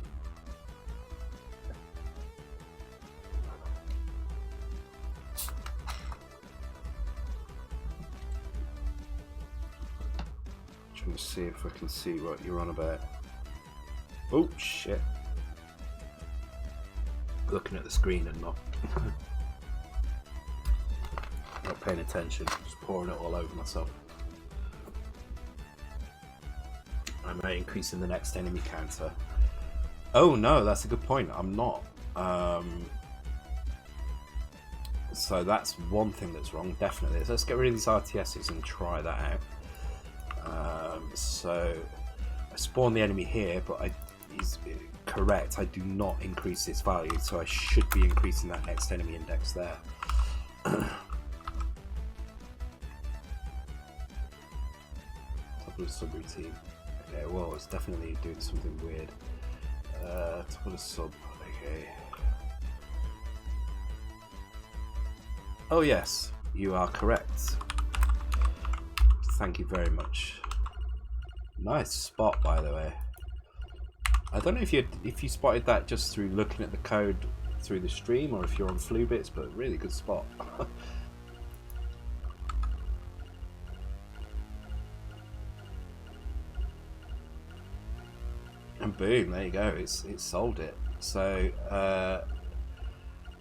Speaker 1: Trying to see if I can see what you're on about. Oh shit. Looking at the screen and not paying attention, just pouring it all over myself. Am I increasing the next enemy counter? Oh no, that's a good point. I'm not. So that's one thing that's wrong, definitely. So let's get rid of these RTSs and try that out. So I spawn the enemy here, but he's correct, I do not increase this value, so I should be increasing that next enemy index there. Top of the subroutine. Okay, well, it's definitely doing something weird. Top of the sub, okay. Oh yes, you are correct. Thank you very much. Nice spot, by the way. I don't know if you spotted that just through looking at the code through the stream, or if you're on Flubits, but really good spot. And boom, there you go. It solved it. So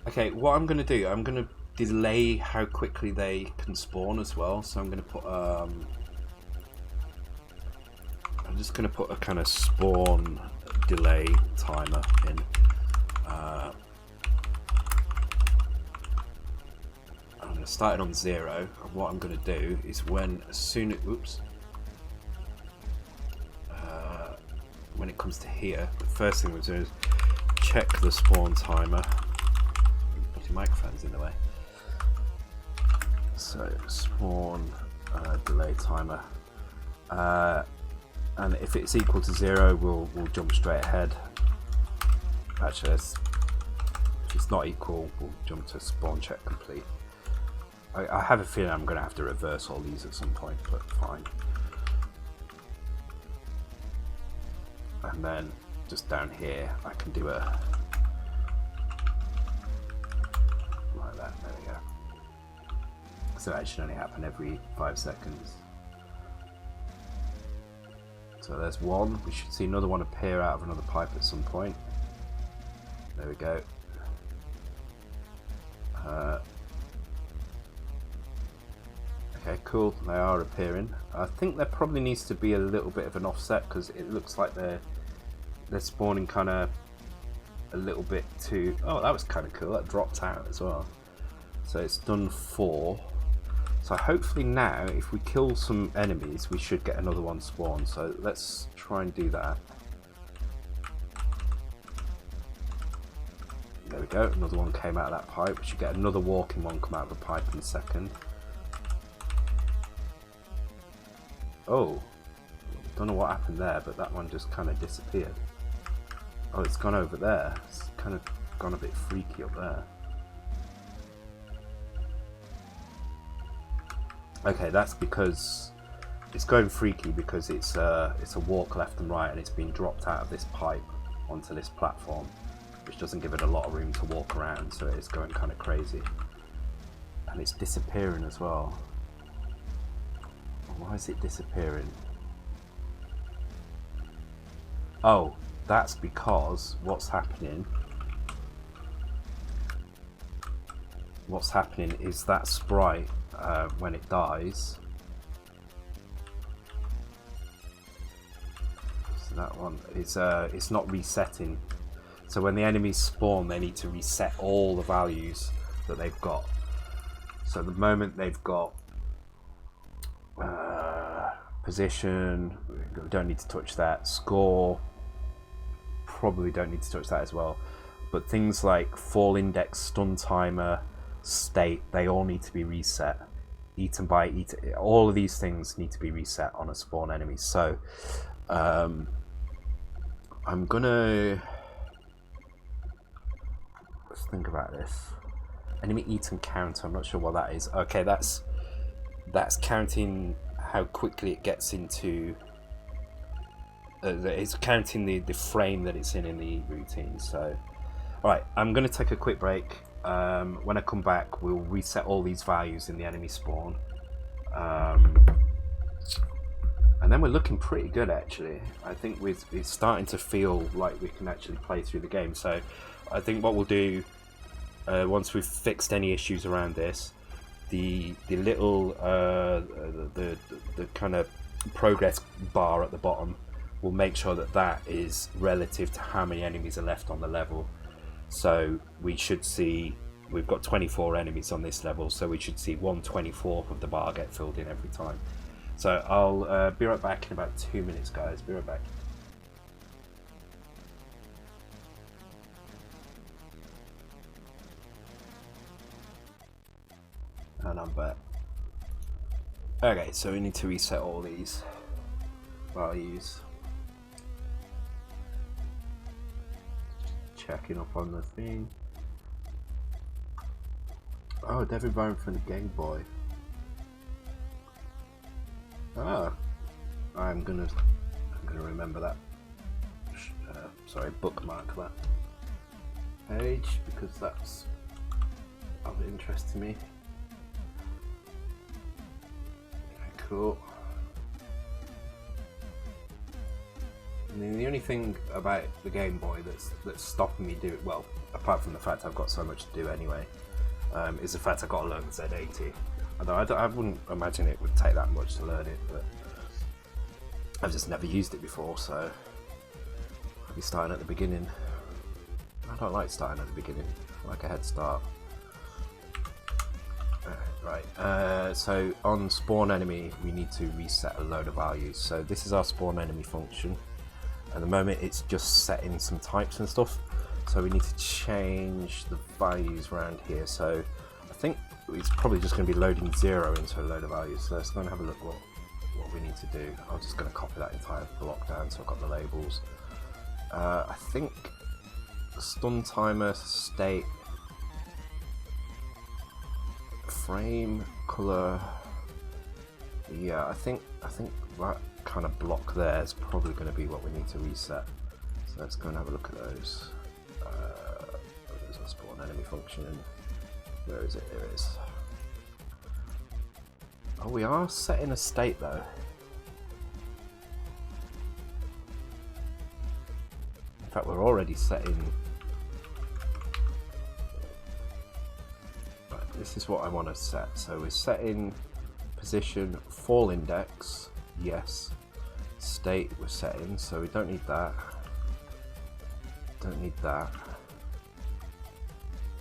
Speaker 1: okay, what I'm going to do, I'm going to delay how quickly they can spawn as well. So I'm going to put I'm just going to put a kind of spawn delay timer in. I'm going to start it on 0, and what I'm going to do is when when it comes to here, the first thing we're doing is check the spawn timer. Your microphone's in the way. So spawn delay timer, and if it's equal to 0, we'll jump straight ahead. Actually, if it's not equal, we'll jump to spawn check complete. I have a feeling I'm going to have to reverse all these at some point, but fine. And then just down here, I can do a like that. There we go. So that should only happen every 5 seconds. So there's one. We should see another one appear out of another pipe at some point. There we go. Okay, cool. They are appearing. I think there probably needs to be a little bit of an offset because it looks like they're spawning kind of a little bit too. Oh, that was kind of cool. That dropped out as well. So it's done 4. So hopefully now, if we kill some enemies, we should get another one spawn. So let's try and do that. There we go. Another one came out of that pipe. We should get another walking one come out of the pipe in a second. Oh, don't know what happened there, but that one just kind of disappeared. Oh, it's gone over there. It's kind of gone a bit freaky up there. Okay, that's because it's going freaky because it's a walk left and right, and it's been dropped out of this pipe onto this platform, which doesn't give it a lot of room to walk around, so it's going kind of crazy. And it's disappearing as well. Why is it disappearing? Oh, that's because what's happening is that sprite, when it dies, so that one is it's not resetting. So when the enemies spawn, they need to reset all the values that they've got. So the moment they've got position, we don't need to touch that. Score, probably don't need to touch that as well. But things like fall index, stun timer, state, they all need to be reset. Eaten by eaten, all of these things need to be reset on a spawn enemy. So I'm gonna, let's think about this. Enemy eaten counter, I'm not sure what that is. Okay, that's counting how quickly it gets into it's counting the frame that it's in the routine. So alright, I'm going to take a quick break. When I come back, we'll reset all these values in the enemy spawn, and then we're looking pretty good actually. I think we're starting to feel like we can actually play through the game. So I think what we'll do, once we've fixed any issues around this, the little the kind of progress bar at the bottom, we'll make sure that is relative to how many enemies are left on the level. So we should see we've got 24 enemies on this level, so we should see 1/24 of the bar get filled in every time. So I'll be right back in about 2 minutes, guys. Be right back. And I'm back. Okay, so we need to reset all these values. Checking up on the thing. Oh, Devin Bone from the Game Boy. Ah, I'm gonna remember that. Sorry, bookmark that page because that's of interest to me. Cool. I mean, the only thing about the Game Boy that's stopping me doing well, apart from the fact I've got so much to do anyway, is the fact I've got to learn Z80. Although I wouldn't imagine it would take that much to learn it, but I've just never used it before, so I'll be starting at the beginning. I don't like starting at the beginning. I like a head start. Right, so on spawn enemy we need to reset a load of values. So this is our spawn enemy function. At the moment it's just setting some types and stuff, so we need to change the values around here. So I think it's probably just going to be loading 0 into a load of values. So let's go and have a look what we need to do. I'm just going to copy that entire block down so I've got the labels. I think stun timer, state, frame, color. Yeah, I think that kind of block there is probably going to be what we need to reset. So let's go and have a look at those. There's a spawn enemy function. Where is it? There it is. Oh, we are setting a state though. In fact, we're already setting. Right, this is what I want to set. So we're setting position, fall index, yes. State we're setting, so we don't need that. Don't need that.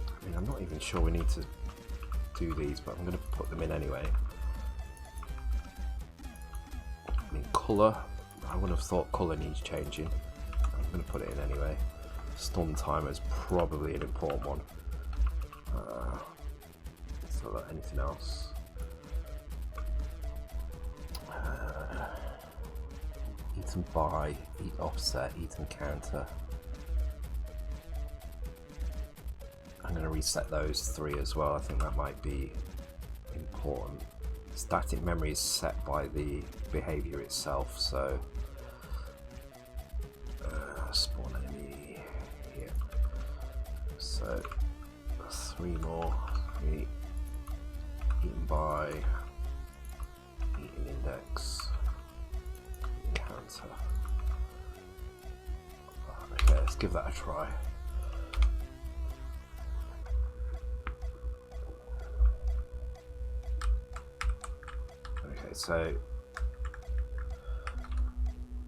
Speaker 1: I mean, I'm not even sure we need to do these, but I'm going to put them in anyway. I mean, colour, I wouldn't have thought colour needs changing. I'm going to put it in anyway. Stun timer is probably an important one. So anything else? Eat and buy, eat offset, eat and counter. I'm going to reset those 3 as well. I think that might be important. Static memory is set by the behavior itself, so spawn enemy here. So 3 more. 3 eat and buy, eat and index, counter. Okay, let's give that a try. So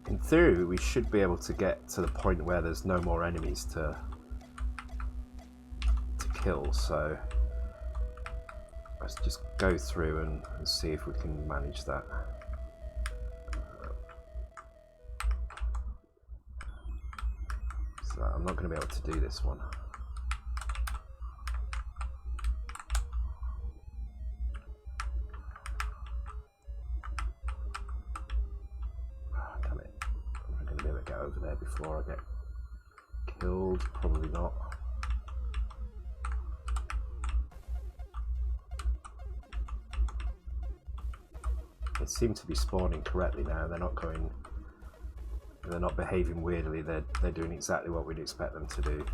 Speaker 1: in theory we should be able to get to the point where there's no more enemies to kill, so let's just go through and see if we can manage that. So I'm not going to be able to do this one. Over there before I get killed, probably not. They seem to be spawning correctly now. They're not behaving weirdly. They're doing exactly what we'd expect them to do.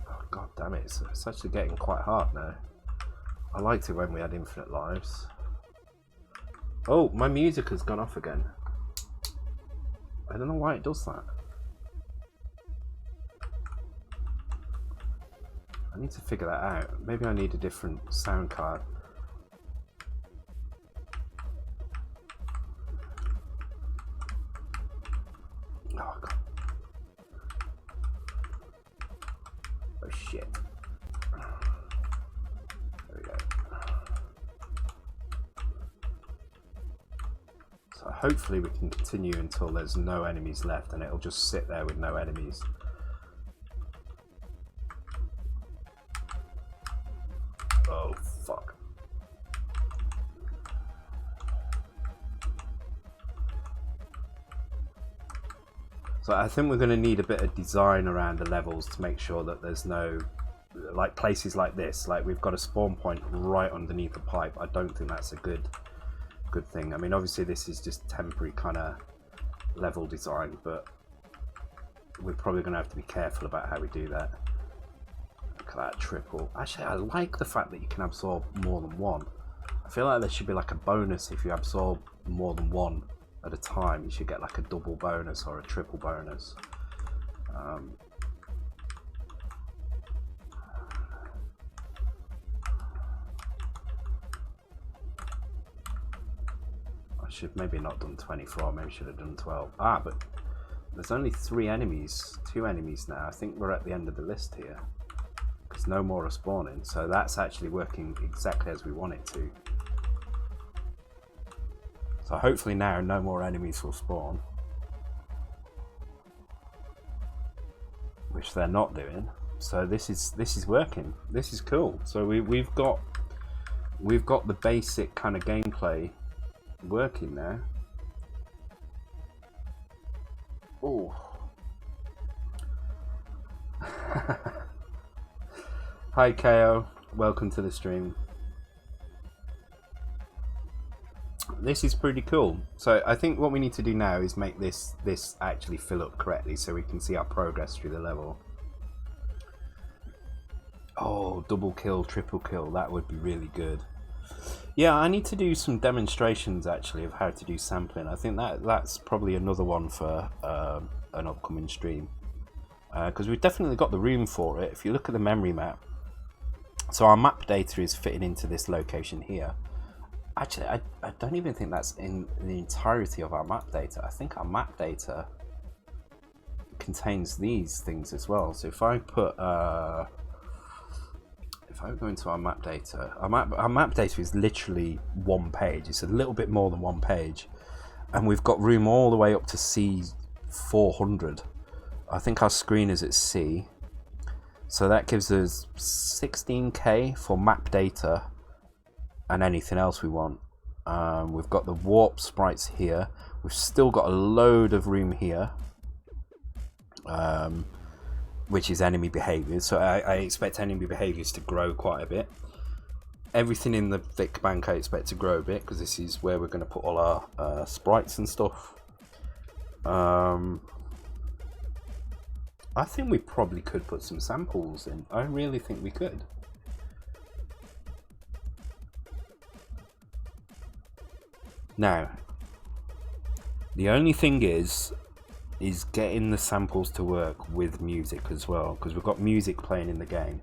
Speaker 1: Oh god damn it, it's actually getting quite hard now. I liked it when we had infinite lives. Oh, my music has gone off again. I don't know why it does that. I need to figure that out. Maybe I need a different sound card. Oh, God. shit. There we go. So hopefully we can continue until there's no enemies left, and it'll just sit there with no enemies. Oh fuck. So I think we're going to need a bit of design around the levels to make sure that there's no, like places like this, like we've got a spawn point right underneath the pipe. I don't think that's a good thing. I mean, obviously this is just temporary kind of level design, but we're probably going to have to be careful about how we do that. Look at that triple. Actually, I like the fact that you can absorb more than one. I feel like there should be like a bonus if you absorb more than one at a time. You should get like a double bonus or a triple bonus. I should maybe not done 24, maybe should have done 12. Ah, but there's only 3 enemies, 2 enemies now. I think we're at the end of the list here, because no more are spawning, so that's actually working exactly as we want it to. So hopefully now no more enemies will spawn, which they're not doing. So this is working. This is cool. So we've got the basic kind of gameplay working now. Oh. Hi KO, welcome to the stream. This is pretty cool. So I think what we need to do now is make this actually fill up correctly so we can see our progress through the level. Oh, double kill, triple kill, that would be really good. Yeah, I need to do some demonstrations actually of how to do sampling. I think that's probably another one for an upcoming stream, because we've definitely got the room for it. If you look at the memory map, so our map data is fitting into this location here. Actually, I don't even think that's in the entirety of our map data. I think our map data contains these things as well. So if I put if I go into our map data, our map data is literally 1 page. It's a little bit more than 1 page, and we've got room all the way up to C400. I think our screen is at C, so that gives us 16K for map data and anything else we want. We've got the warp sprites here. We've still got a load of room here, which is enemy behaviors. So I expect enemy behaviors to grow quite a bit. Everything in the thick bank I expect to grow a bit, because this is where we're going to put all our sprites and stuff. I think we probably could put some samples in. I really think we could. Now, the only thing is getting the samples to work with music as well, because we've got music playing in the game.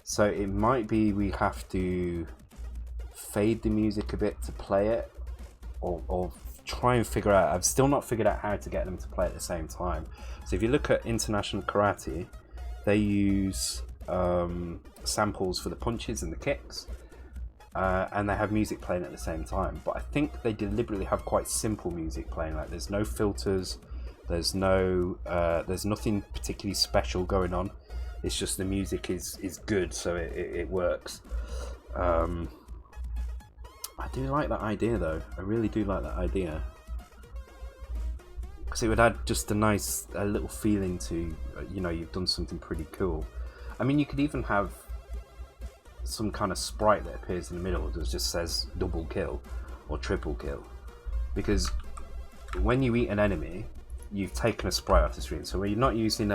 Speaker 1: So it might be we have to fade the music a bit to play it, or try and figure out. I've still not figured out how to get them to play at the same time. So if you look at International Karate, they use samples for the punches and the kicks. And they have music playing at the same time, but I think they deliberately have quite simple music playing. Like there's no filters, there's nothing particularly special going on. It's just the music is good, so it works. I do like that idea though. I really do like that idea, because it would add just a nice little feeling to, you know, you've done something pretty cool. I mean, you could even have some kind of sprite that appears in the middle that just says double kill or triple kill, because when you eat an enemy, you've taken a sprite off the screen. So we're not using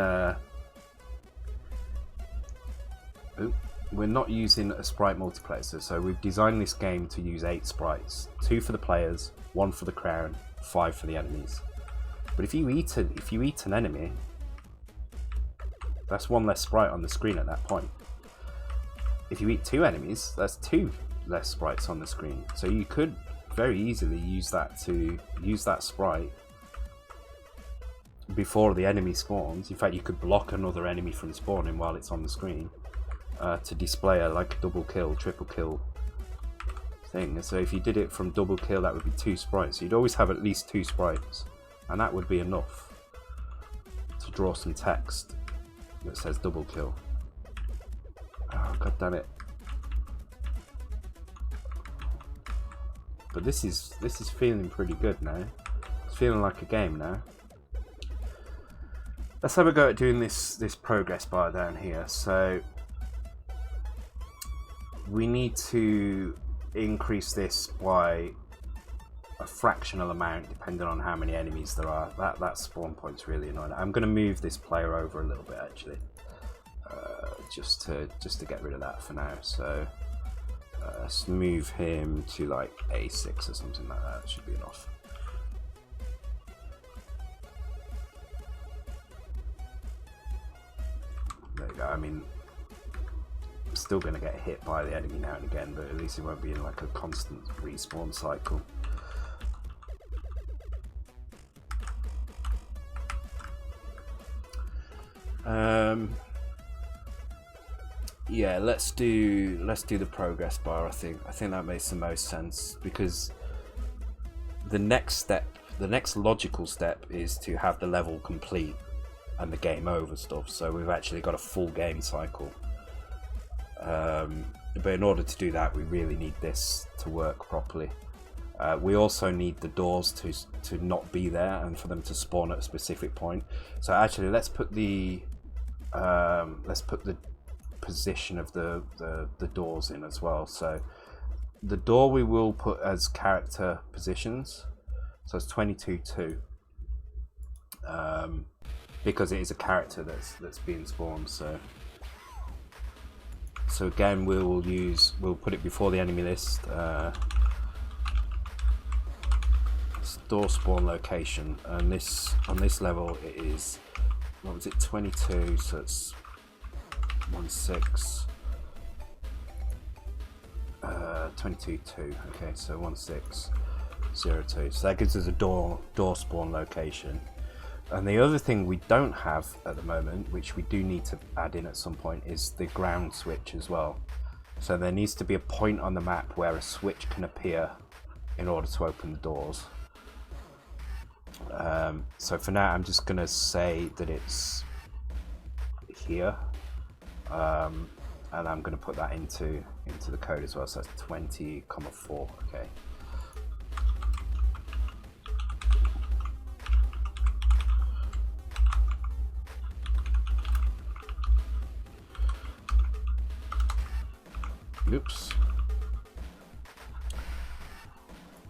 Speaker 1: we're not using a sprite multiplexer. So we've designed this game to use 8 sprites, 2 for the players, 1 for the crown, 5 for the enemies. But if you eat an enemy, that's 1 less sprite on the screen at that point. If you eat 2 enemies, that's 2 less sprites on the screen. So you could very easily use that sprite before the enemy spawns. In fact, you could block another enemy from spawning while it's on the screen to display a like double kill, triple kill thing. So if you did it from double kill, that would be 2 sprites. So you'd always have at least 2 sprites, and that would be enough to draw some text that says double kill. Oh, god damn it. But this is feeling pretty good now. It's feeling like a game now. Let's have a go at doing this progress bar down here. So we need to increase this by a fractional amount depending on how many enemies there are. That spawn point's really annoying. I'm going to move this player over a little bit actually, just to get rid of that for now. So let's move him to like A6 or something like that. Should be enough. There you go. I mean, I'm still going to get hit by the enemy now and again, but at least it won't be in like a constant respawn cycle. Yeah, let's do the progress bar. I think that makes the most sense, because the next logical step is to have the level complete and the game over stuff. So we've actually got a full game cycle. But in order to do that, we really need this to work properly. We also need the doors to not be there and for them to spawn at a specific point. So actually, let's put the position of the doors in as well. So the door we will put as character positions. So it's 22-2. Because it is a character that's being spawned. So again, we'll put it before the enemy list. Door spawn location, and this on this level it is, what was it, 22, so it's 16, 22-2. Okay, so 1602. So that gives us a door spawn location. And the other thing we don't have at the moment, which we do need to add in at some point, is the ground switch as well. So there needs to be a point on the map where a switch can appear in order to open the doors. So for now, I'm just going to say that it's here, and I'm going to put that into the code as well. So that's 20,4. Okay. Oops.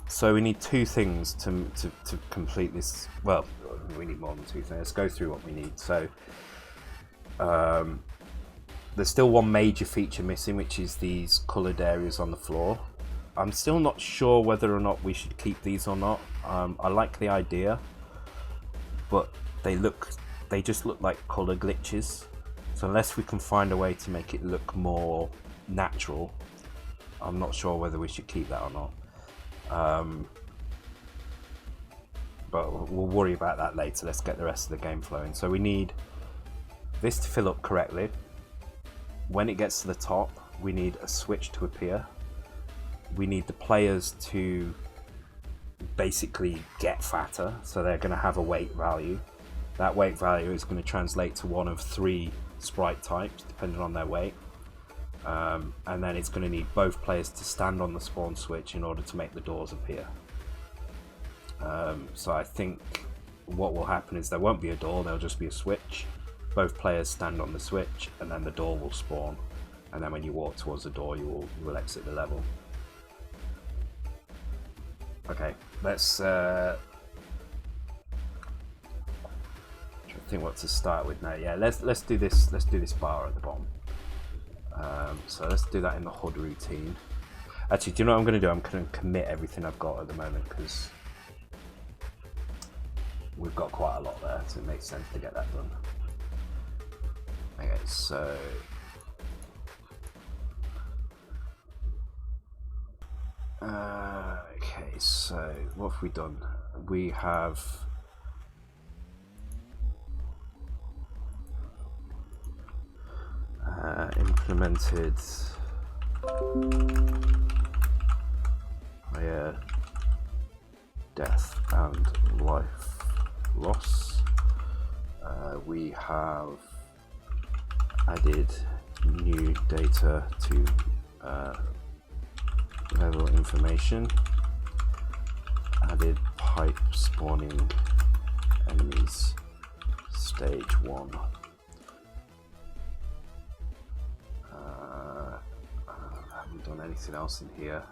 Speaker 1: So we need 2 things to complete this. Well, we need more than 2 things. Let's go through what we need. So there's still one major feature missing, which is these coloured areas on the floor. I'm still not sure whether or not we should keep these or not. I like the idea, but they just look like colour glitches. So unless we can find a way to make it look more natural, I'm not sure whether we should keep that or not. But we'll worry about that later. Let's get the rest of the game flowing. So we need this to fill up correctly. When it gets to the top, we need a switch to appear. We need the players to basically get fatter, so they're going to have a weight value. That weight value is going to translate to one of 3 sprite types depending on their weight. And then it's going to need both players to stand on the spawn switch in order to make the doors appear. So I think what will happen is there won't be a door, there'll just be a switch. Both players stand on the switch and then the door will spawn. And then when you walk towards the door, you will exit the level. Okay, let's try to think what to start with now. Yeah, let's do this. Let's do this bar at the bottom. So let's do that in the HUD routine. Actually, do you know what I'm going to do? I'm going to commit everything I've got at the moment, because we've got quite a lot there, so it makes sense to get that done. Okay, so okay, so what have we done? We have implemented higher death and life loss. We have added new data to level information, added pipe spawning enemies stage 1. Haven't done anything else in here.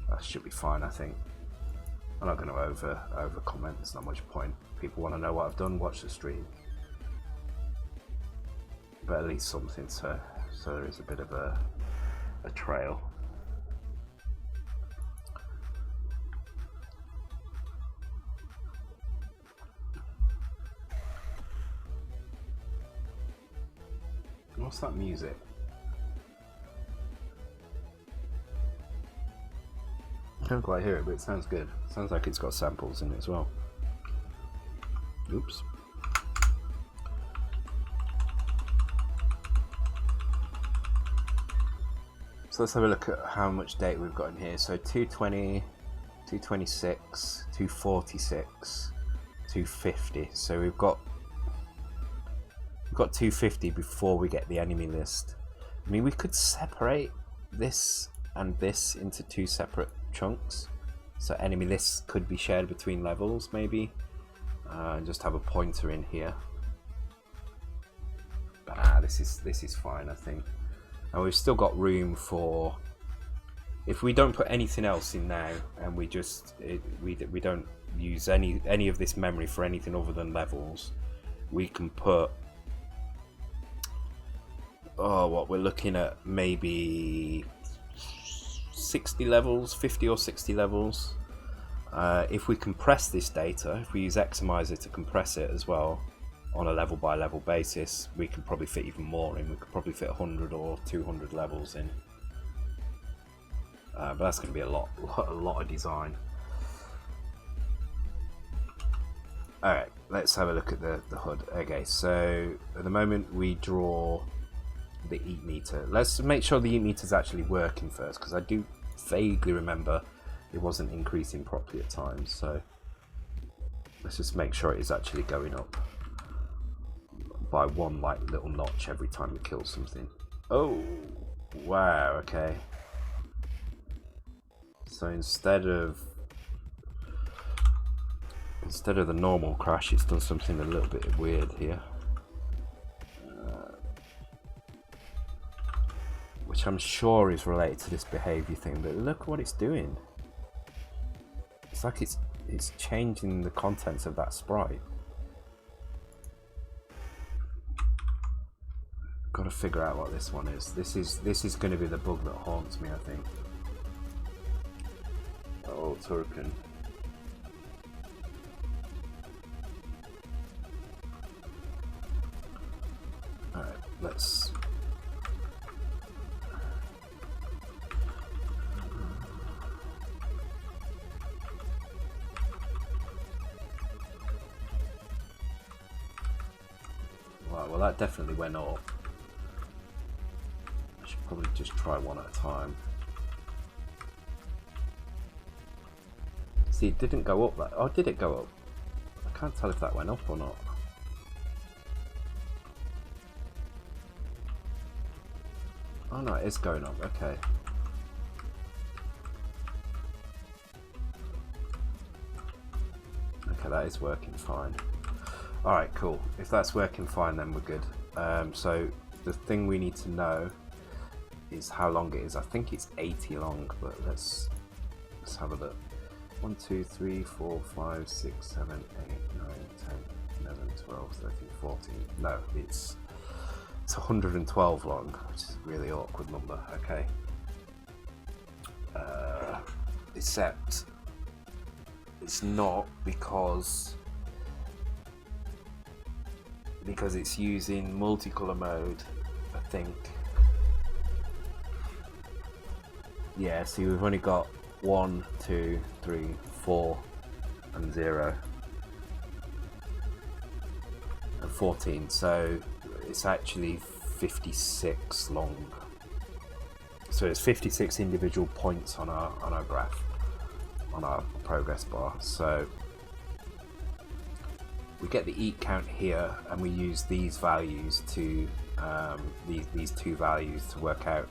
Speaker 1: That should be fine, I think. I'm not going to over comment. There's not much point. People want to know what I've done, watch the stream. But at least something, so there is a bit of a trail. What's that music? I can't quite hear it, but it sounds good. Sounds like it's got samples in it as well. Oops. So let's have a look at how much data we've got in here. So 220, 226, 246, 250. So we've got 250 before we get the enemy list. I mean, we could separate this and this into 2 separate chunks, so enemy lists could be shared between levels maybe, and just have a pointer in here. But this is fine, I think. And we've still got room for, if we don't put anything else in now and we just we don't use any of this memory for anything other than levels, we can put, what we're looking at, maybe 60 levels, 50 or 60 levels. If we compress this data, if we use Xmizer to compress it as well on a level by level basis, we could probably fit even more in. We could probably fit 100 or 200 levels in. But that's going to be a lot of design. Alright, let's have a look at the HUD. Okay, so at the moment we draw the EAT meter. Let's make sure the EAT meter is actually working first, because I do vaguely remember it wasn't increasing properly at times. So let's just make sure it is actually going up by one little notch every time we kill something. Oh wow, okay. So instead of the normal crash, it's done something a little bit weird here. Which I'm sure is related to this behavior thing, but look what it's doing. It's like it's changing the contents of that sprite. Got to figure out what this one is. This is going to be the bug that haunts me, I think. Oh, Turpin. All right, let's. Well, that definitely went up. I should probably just try one at a time. See, it didn't go up. Oh, did it go up? I can't tell if that went up or not. Oh no, it is going up. Okay. Okay, that is working fine. Alright, cool. If that's working fine, then we're good. So the thing we need to know is how long it is. I think it's 80 long, but let's have a look. 1, 2, 3, 4, 5, 6, 7, 8, 9, 10, 11, 12, 13, 14. No, it's 112 long, which is a really awkward number. Okay. Except it's not because it's using multicolor mode, I think. Yeah, see, we've only got 1, 2, 3, 4, and 0, and 14. So it's actually 56 long. So it's 56 individual points on our graph, on our progress bar. So we get the eat count here, and we use these values to these two values to work out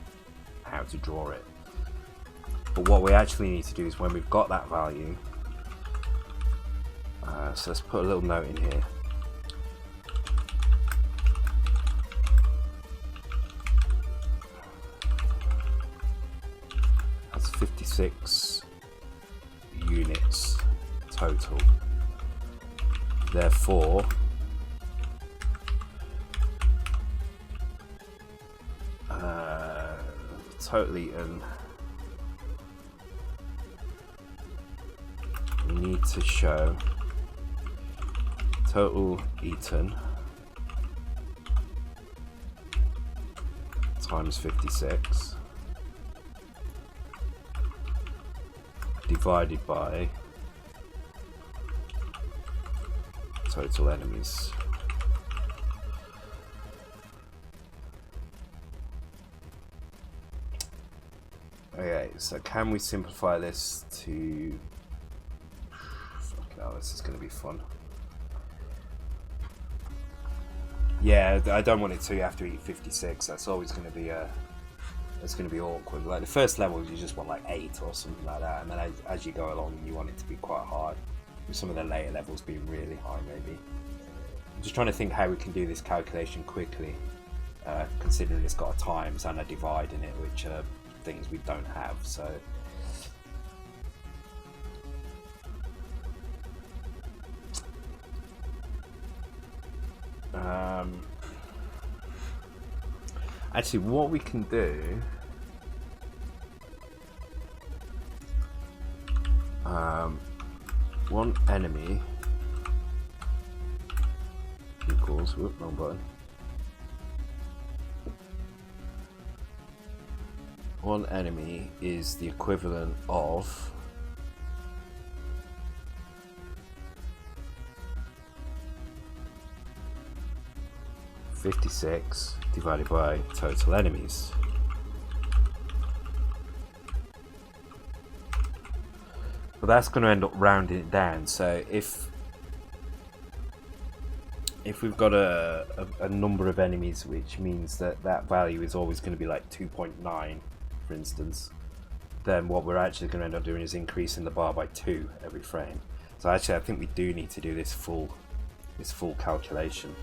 Speaker 1: how to draw it. But what we actually need to do is, when we've got that value, so let's put a little note in here. That's 56 units total. Therefore, totally eaten, we need to show total eaten times 56 divided by total enemies. Okay, so can we simplify this to... Fucking hell, this is going to be fun. Yeah, I don't want it to have to eat 56. That's always going to be it's going to be awkward. Like the first level, you just want like 8 or something like that, and then as you go along, you want it to be quite hard. With some of the later levels being really high, maybe. I'm just trying to think how we can do this calculation quickly, considering it's got a times and a divide in it, which are things we don't have. So actually, what we can do, one enemy equals, whoop, wrong button. One enemy is the equivalent of (56) divided by total enemies. But that's going to end up rounding it down. So if we've got a number of enemies, which means that that value is always going to be like 2.9, for instance, then what we're actually going to end up doing is increasing the bar by 2 every frame. So actually, I think we do need to do this full calculation.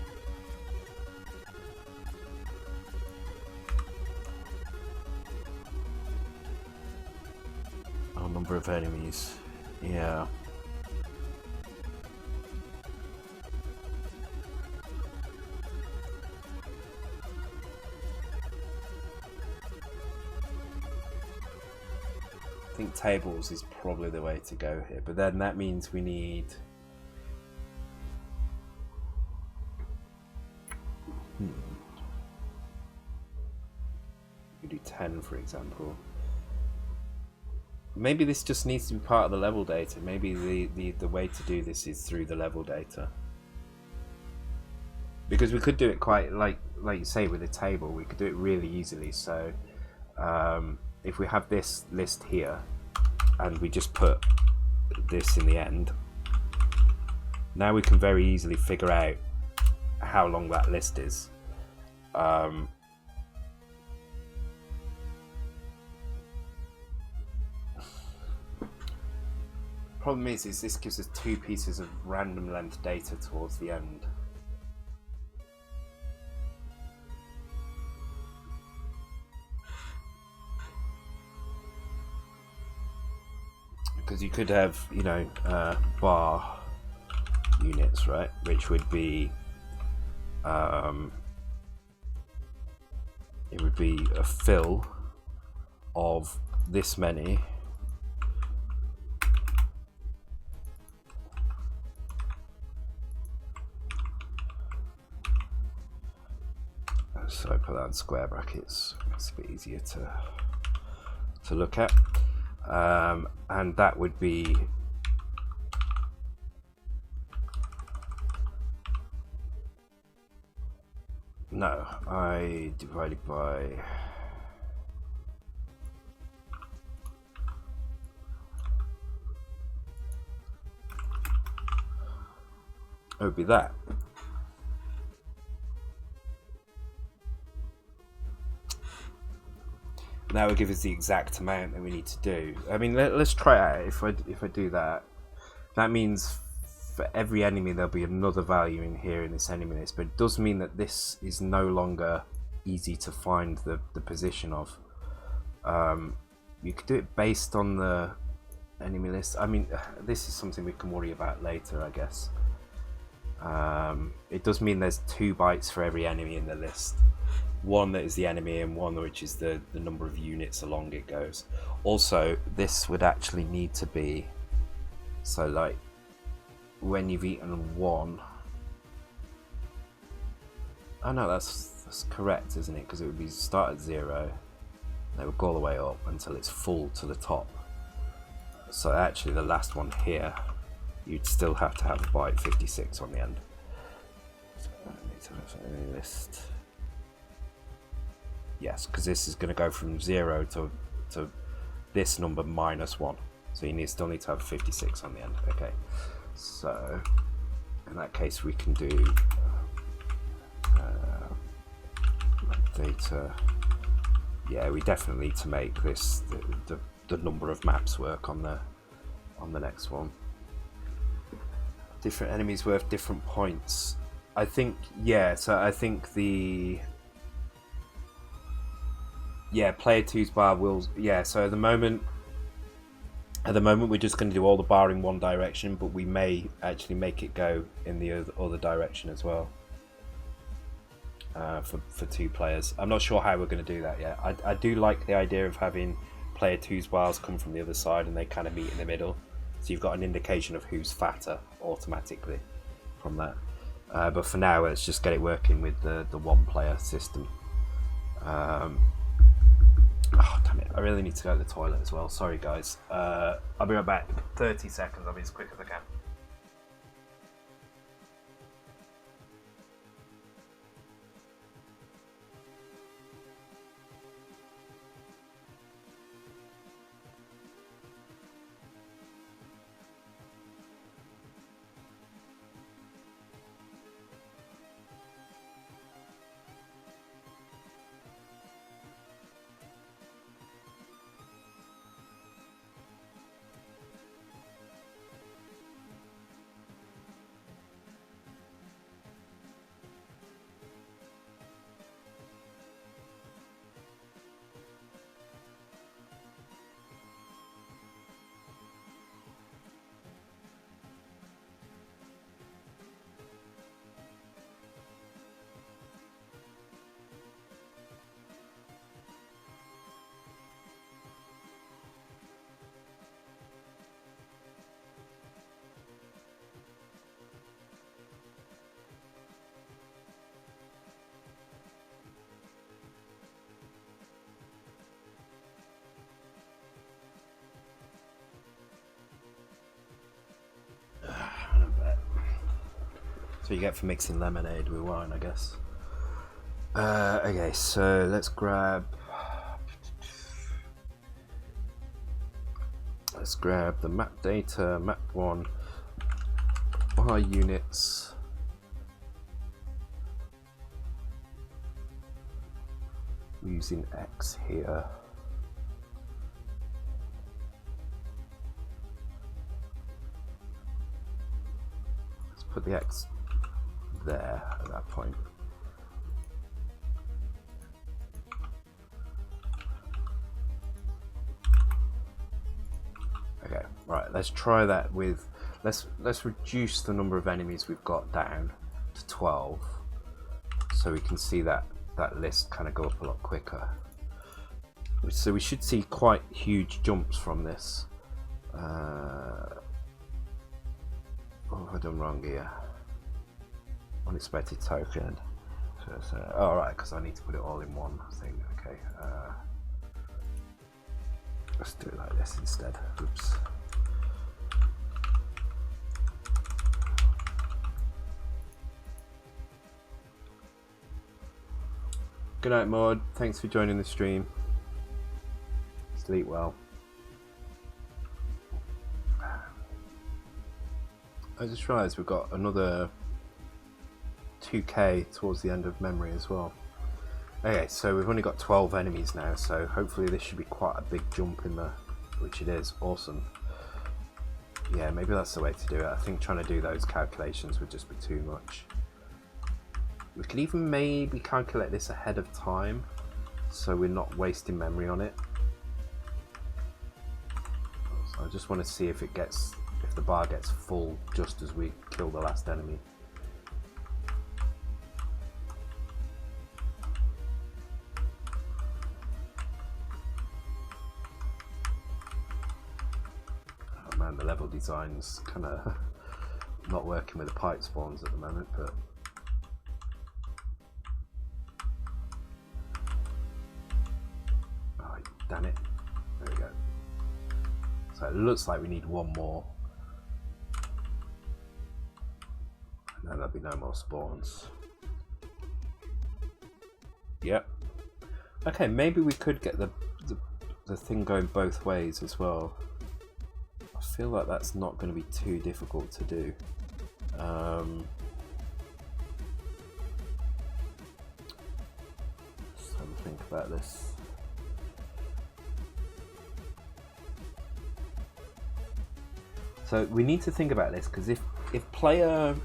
Speaker 1: Our number of enemies, yeah. I think tables is probably the way to go here, but then that means we need we do 10, for example. Maybe this just needs to be part of the level data. Maybe the way to do this is through the level data, because we could do it quite like you say with a table. We could do it really easily. So if we have this list here and we just put this in the end, now we can very easily figure out how long that list is. Problem is this gives us 2 pieces of random length data towards the end. Because you could have, you know, bar units, right? Which would be, it would be a fill of this many so I put that in square brackets. It's a bit easier to look at. and that would be no, I divided by it would be that. That would give us the exact amount that we need to do. I mean, let's try it out. If I do that, that means for every enemy there'll be another value in here in this enemy list, but it does mean that this is no longer easy to find the position of. You could do it based on the enemy list. I mean, this is something we can worry about later, I guess. It does mean there's 2 bytes for every enemy in the list. One that is the enemy and one which is the number of units along it goes. Also, this would actually need to be, so like when you've eaten 1, oh no, that's correct, isn't it? Because it would be start at 0, they would go all the way up until it's full to the top. So actually the last one here, you'd still have to have a byte 56 on the end. So I need to have a list. Yes, because this is going to go from 0 to this number minus 1. So you still need to have 56 on the end. Okay, so in that case we can do data. Yeah, we definitely need to make this the number of maps work on the next one. Different enemies worth different points. I think, yeah, so I think the player 2's bar will, so at the moment we're just going to do all the bar in one direction, but we may actually make it go in the other direction as well, for 2 players. I'm not sure how we're going to do that yet. I do like the idea of having player 2's bars come from the other side and they kind of meet in the middle, so you've got an indication of who's fatter automatically from that. But for now, let's just get it working with the 1-player system. Oh damn it, I really need to go to the toilet as well. Sorry guys. I'll be right back. 30 seconds, I'll be as quick as I can. So you get for mixing lemonade with wine, I guess. Okay, so let's grab the map data, map 1, bar units. We're using X here. Let's put the X there at that point. Okay, right, let's try that with, let's reduce the number of enemies we've got down to 12 so we can see that list kind of go up a lot quicker. So we should see quite huge jumps from this. What have I done wrong here? Unexpected token. So oh right, because I need to put it all in one thing. Okay. Let's do it like this instead. Oops. Good night, Maud. Thanks for joining the stream. Sleep well. I just realised we've got another 2k towards the end of memory as well. Okay, so we've only got 12 enemies now, so hopefully this should be quite a big jump in the, which it is. Awesome. Yeah, maybe that's the way to do it. I think trying to do those calculations would just be too much. We could even maybe calculate this ahead of time, so we're not wasting memory on it. So I just want to see if the bar gets full just as we kill the last enemy. Oh man, the level design's kind of not working with the pipe spawns at the moment, but oh, damn it. There we go. So it looks like we need one more. And then there'll be no more spawns. Yep. Okay, maybe we could get the thing going both ways as well. I feel like that's not going to be too difficult to do. Just have a think about this. So we need to think about this, because if player,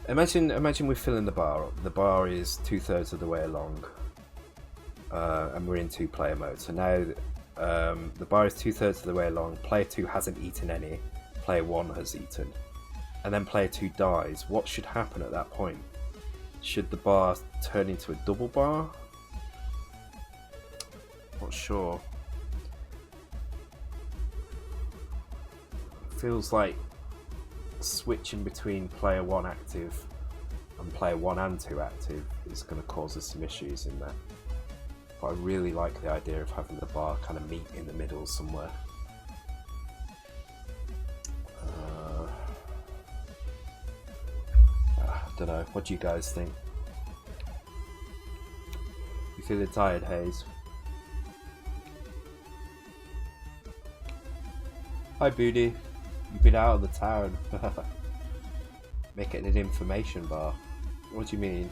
Speaker 1: imagine we're filling the bar up. The bar is 2/3 of the way along, and we're in 2-player mode. So now the bar is 2/3 of the way along. Player 2 hasn't eaten any. Player 1 has eaten, and then player 2 dies. What should happen at that point? Should the bar turn into a double bar? Not sure. Feels like switching between player 1 active and player 1 and 2 active is going to cause us some issues in that. But I really like the idea of having the bar kind of meet in the middle somewhere. I don't know. What do you guys think? You feeling tired, Hayes? Hi, Booty. You've been out of the town. Make it an information bar. What do you mean?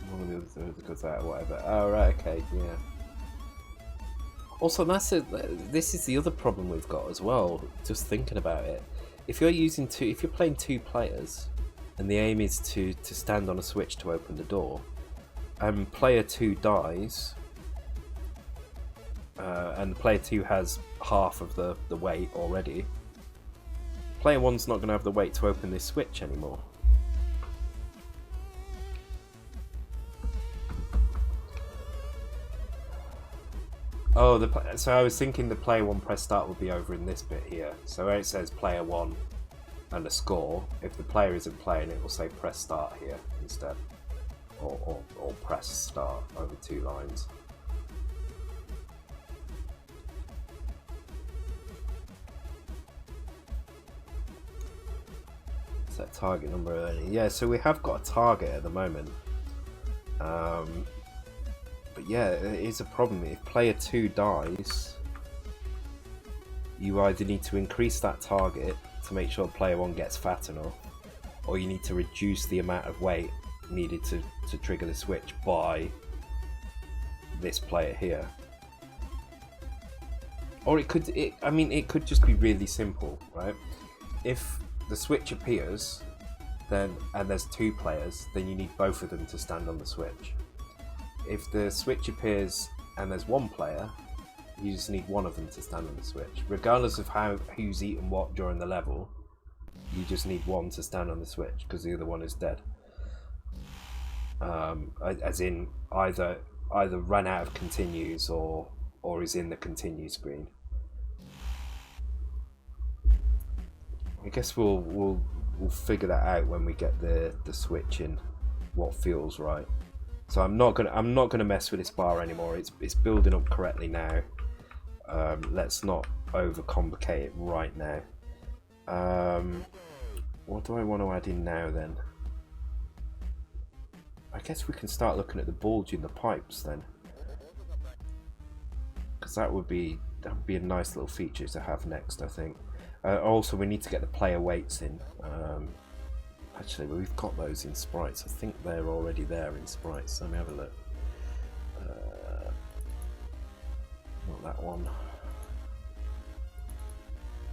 Speaker 1: One of the other goes out, whatever. Oh right, okay, yeah. Also, this is the other problem we've got as well. Just thinking about it, if you're playing 2 players, and the aim is to stand on a switch to open the door, and player 2 dies. And player 2 has half of the weight already. Player 1's not going to have the weight to open this switch anymore. Oh, so I was thinking the player 1 press start would be over in this bit here. So where it says player 1 and a score, if the player isn't playing, it will say press start here instead. Or press start over 2 lines. Set target number early. Yeah, so we have got a target at the moment. But yeah, it is a problem. If player 2 dies, you either need to increase that target to make sure player 1 gets fat enough, or you need to reduce the amount of weight needed to trigger the switch by this player here. Or it could just be really simple, right? If the switch appears, and there's 2 players, then you need both of them to stand on the switch. If the switch appears and there's 1 player, you just need one of them to stand on the switch. Regardless of who's eaten what during the level, you just need one to stand on the switch because the other one is dead. As in either run out of continues or is in the continue screen. I guess we'll figure that out when we get the switch in what feels right. So I'm not gonna mess with this bar anymore. It's building up correctly now. Let's not overcomplicate it right now. What do I want to add in now then? I guess we can start looking at the bulge in the pipes then, because that would be a nice little feature to have next, I think. Also, we need to get the player weights in. Actually, we've got those in sprites. I think they're already there in sprites. So let me have a look. Not that one.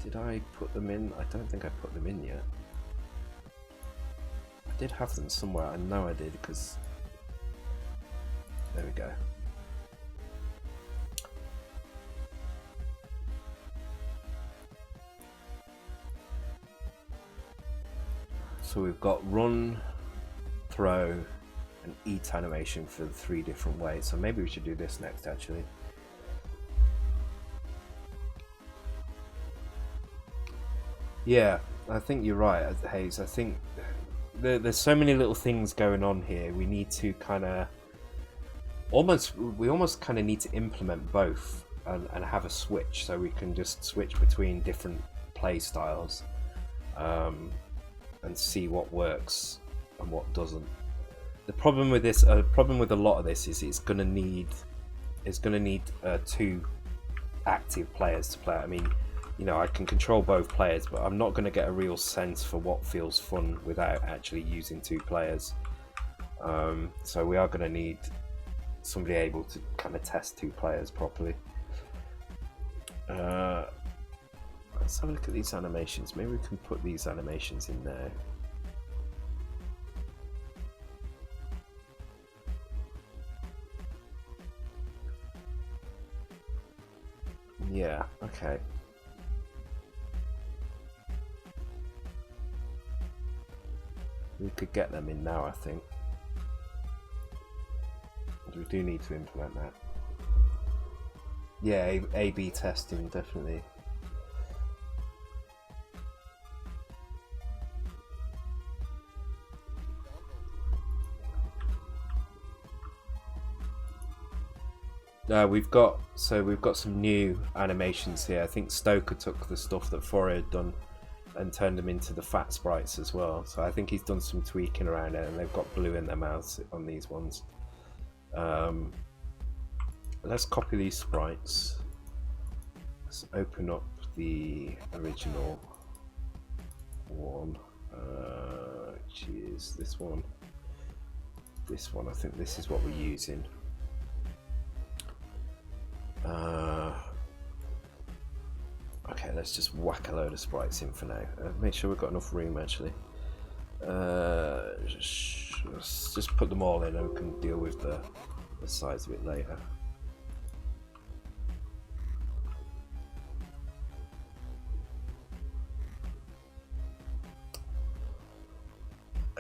Speaker 1: Did I put them in? I don't think I put them in yet. I did have them somewhere. I know I did, because there we go. So we've got run, throw, and eat animation for the 3 different ways. So maybe we should do this next, actually. Yeah, I think you're right, Hayes. I think there's so many little things going on here. We need to kind of almost kind of need to implement both and have a switch, so we can just switch between different play styles. And see what works and what doesn't. The problem with this, problem with a lot of this is it's gonna need 2 active players to play. I mean, you know, I can control both players, but I'm not gonna get a real sense for what feels fun without actually using 2 players. So we are gonna need somebody able to kind of test 2 players properly. Let's have a look at these animations. Maybe we can put these animations in there. Yeah, okay. We could get them in now, I think. We do need to implement that. Yeah, A/B testing, definitely. We've got some new animations here. I think Stoker took the stuff that Foray had done and turned them into the fat sprites as well. So I think he's done some tweaking around it, and they've got blue in their mouths on these ones. Let's copy these sprites. Let's open up the original one, which is this one. This one, I think this is what we're using. Okay, let's just whack a load of sprites in for now. Make sure we've got enough room, actually. Let's just put them all in and we can deal with the size of it later.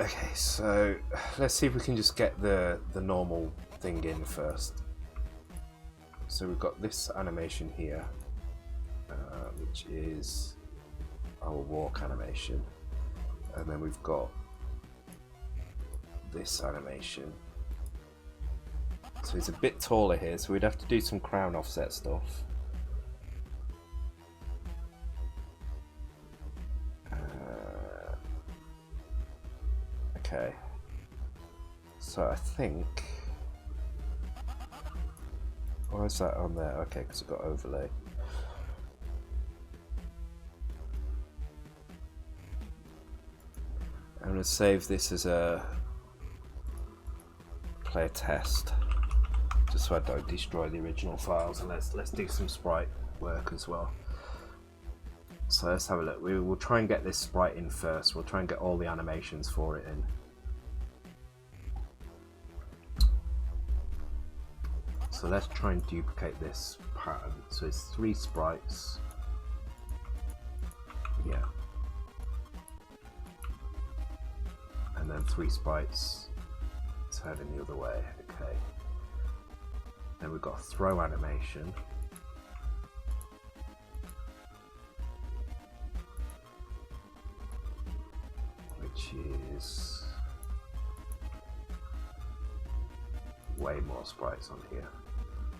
Speaker 1: Okay, so let's see if we can just get the normal thing in first. So we've got this animation here, which is our walk animation, and then we've got this animation. So it's a bit taller here, so we'd have to do some crown offset stuff. Okay, so I think, why is that on there? Okay, because it's got overlay. I'm going to save this as a player test, just so I don't destroy the original files, and let's do some sprite work as well. So let's have a look. We will try and get this sprite in first. We'll try and get all the animations for it in. So let's try and duplicate this pattern. So it's 3 sprites. Yeah. And then 3 sprites turning the other way. Okay. Then we've got a throw animation. Which is way more sprites on here.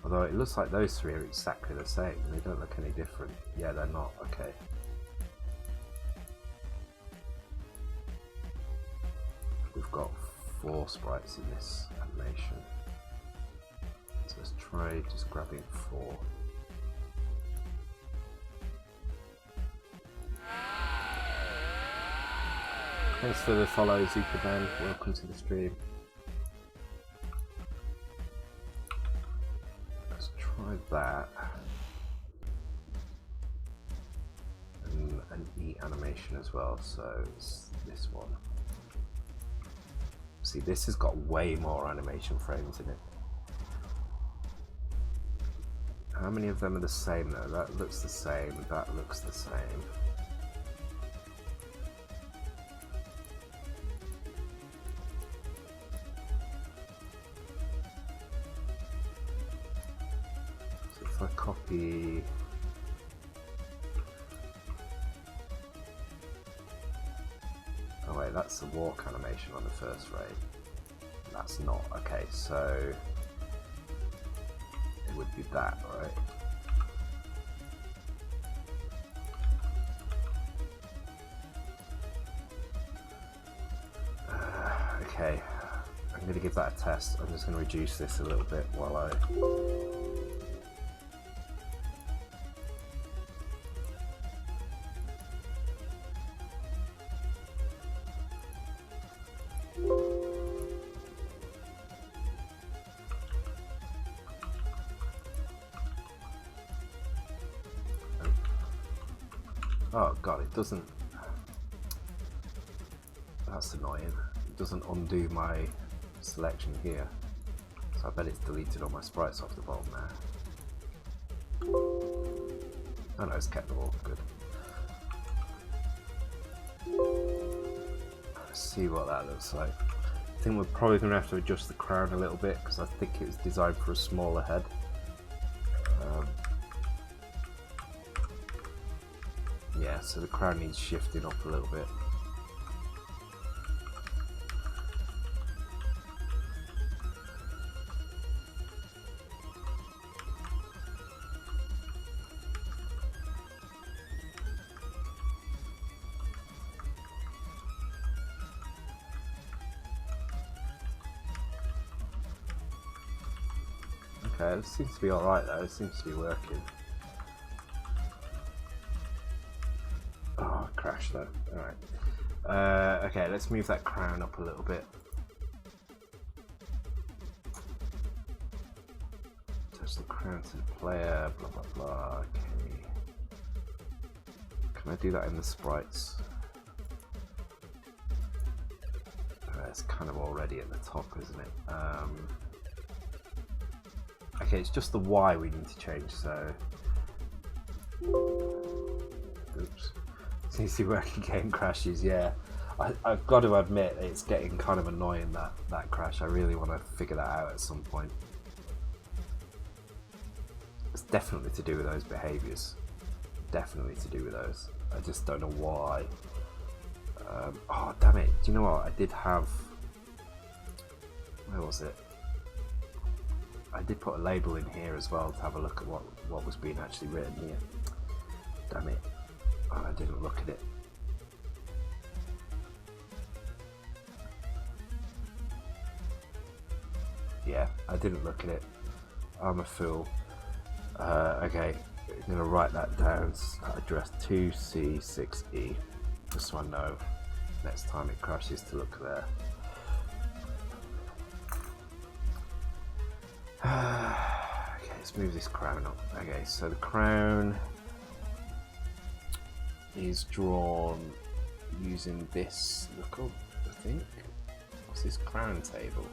Speaker 1: Although it looks like those three are exactly the same. They don't look any different. Yeah, they're not. Okay. We've got 4 sprites in this animation. So let's try just grabbing 4. Thanks for the follow, Zuckerman. Welcome to the stream. Let's try that. And an E animation as well, so it's this one. See, this has got way more animation frames in it. How many of them are the same though? That looks the same, that looks the same. If I copy, oh wait, that's the walk animation on the first raid. That's not, okay, so it would be that, right? Okay, I'm going to give that a test. I'm just going to reduce this a little bit while I... Oh god, it doesn't... That's annoying. It doesn't undo my selection here. So I bet it's deleted all my sprites off the bottom there. Oh no, it's kept them all. Good. Let's see what that looks like. I think we're probably going to have to adjust the crown a little bit because I think it was designed for a smaller head. Yeah, so the crown needs shifting up a little bit. Okay, it seems to be alright though, it seems to be working. Oh, it crashed though. Alright. Okay, let's move that crown up a little bit. Touch the crown to the player, blah blah blah. Okay. Can I do that in the sprites? It's kind of already at the top, isn't it? Okay, it's just the Y we need to change, so... Oops. CC working game crashes, yeah. I've got to admit, it's getting kind of annoying, that crash. I really want to figure that out at some point. It's definitely to do with those behaviours. Definitely to do with those. I just don't know why. Oh, damn it. Do you know what? I did have... Where was it? I did put a label in here as well to have a look at what was being actually written here. Damn it. Oh, I didn't look at it. Yeah, I didn't look at it. I'm a fool. Okay, I'm going to write that down. Address 2C6E. Just so I know next time it crashes to look there. Okay, let's move this crown up. Okay, so the crown is drawn using this lookup, I think. What's this crown table?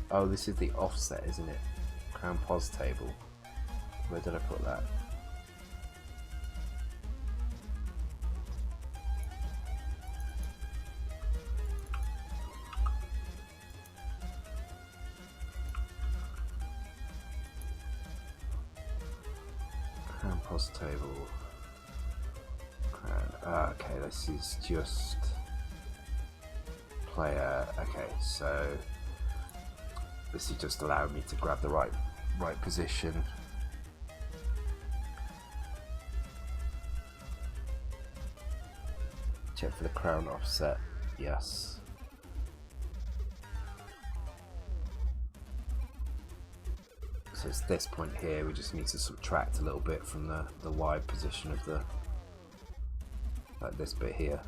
Speaker 1: Oh, this is the offset, isn't it? Crown pos table. Where did I put that? Crown pos table. Crown. Okay, this is just player. Okay, so This is just allowing me to grab the right position. Check for the crown offset. Yes. So it's this point here. We just need to subtract a little bit from the Y position of the, like this bit here.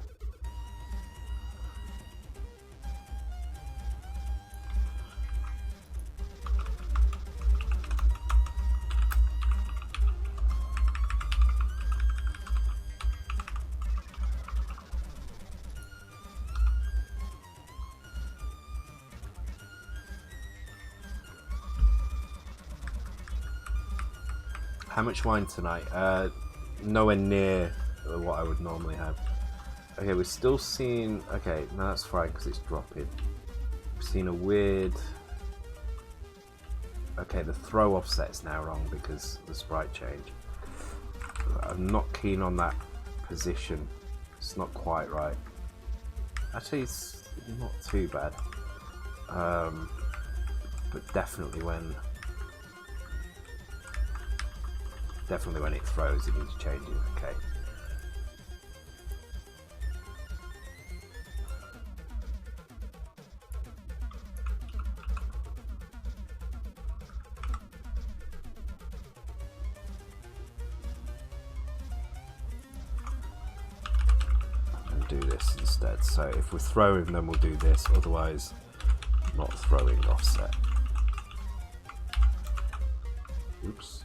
Speaker 1: How much wine tonight? Nowhere near what I would normally have. Okay, we're still seeing... Okay, no, that's fine because it's dropping. We've seen a weird... Okay, the throw offset's now wrong because of the sprite change. I'm not keen on that position. It's not quite right. Actually, it's not too bad. But definitely when it throws, it needs changing. Okay. And do this instead. So if we're throwing, then we'll do this. Otherwise, not throwing offset. Oops.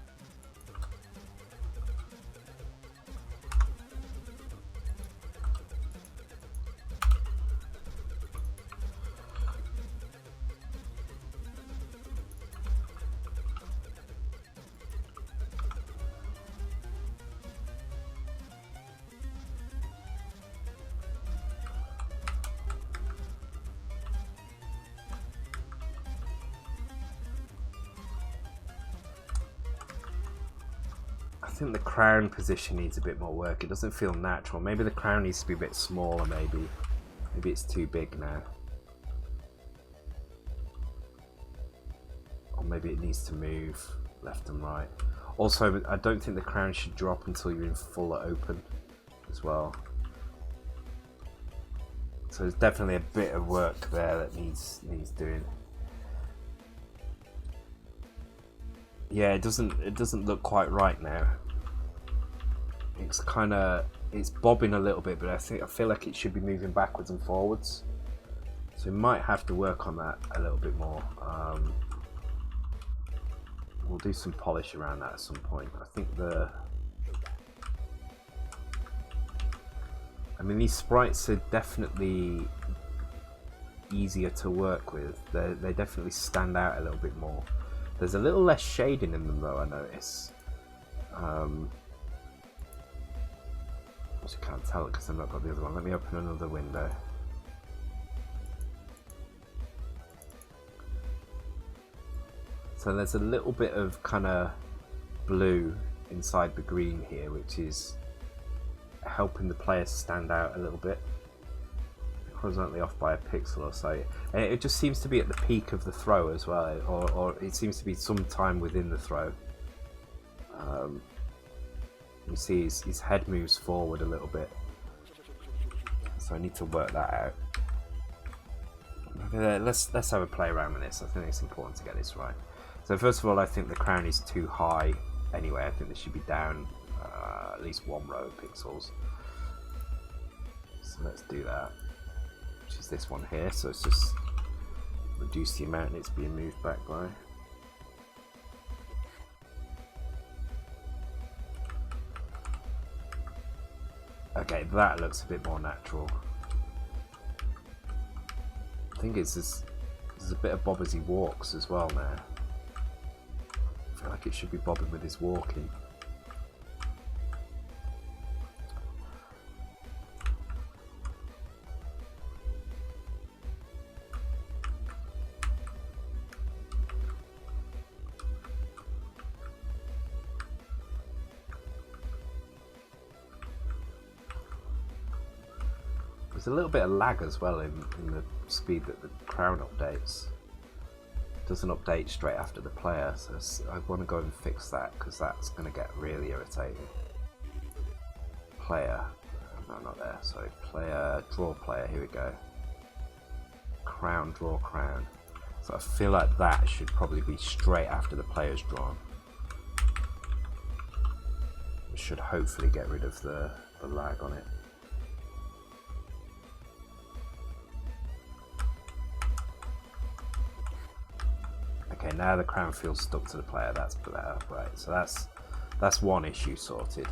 Speaker 1: I think the crown position needs a bit more work. It doesn't feel natural. Maybe the crown needs to be a bit smaller, maybe it's too big now. Or maybe it needs to move left and right. Also, I don't think the crown should drop until you're in full open as well. So there's definitely a bit of work there that needs doing. Yeah, it doesn't look quite right now. It's bobbing a little bit, but I feel like it should be moving backwards and forwards. So we might have to work on that a little bit more. We'll do some polish around that at some point. I think these sprites are definitely easier to work with. They definitely stand out a little bit more. There's a little less shading in them though, I notice. You can't tell it because I've not got the other one. Let me open another window. So there's a little bit of kind of blue inside the green here, which is helping the players stand out a little bit. Horizontally off by a pixel or so. And it just seems to be at the peak of the throw as well, or it seems to be some time within the throw. You see his head moves forward a little bit, so I need to work that out. Okay, let's have a play around with this. I think it's important to get this right. So first of all, I think the crown is too high anyway. I think this should be down at least one row of pixels. So let's do that, which is this one here. So it's just reduce the amount it's being moved back by. Okay, that looks a bit more natural. I think there's a bit of bob as he walks as well now. I feel like it should be bobbing with his walking. There's a little bit of lag as well in the speed that the crown updates. doesn't update straight after the player, so I want to go and fix that because that's going to get really irritating. Player, no, not there, sorry, player, draw player, here we go. Crown, draw crown. So I feel like that should probably be straight after the player's drawn. It should hopefully get rid of the lag on it. Okay, now the crown feels stuck to the player. That's better, right? So that's one issue sorted.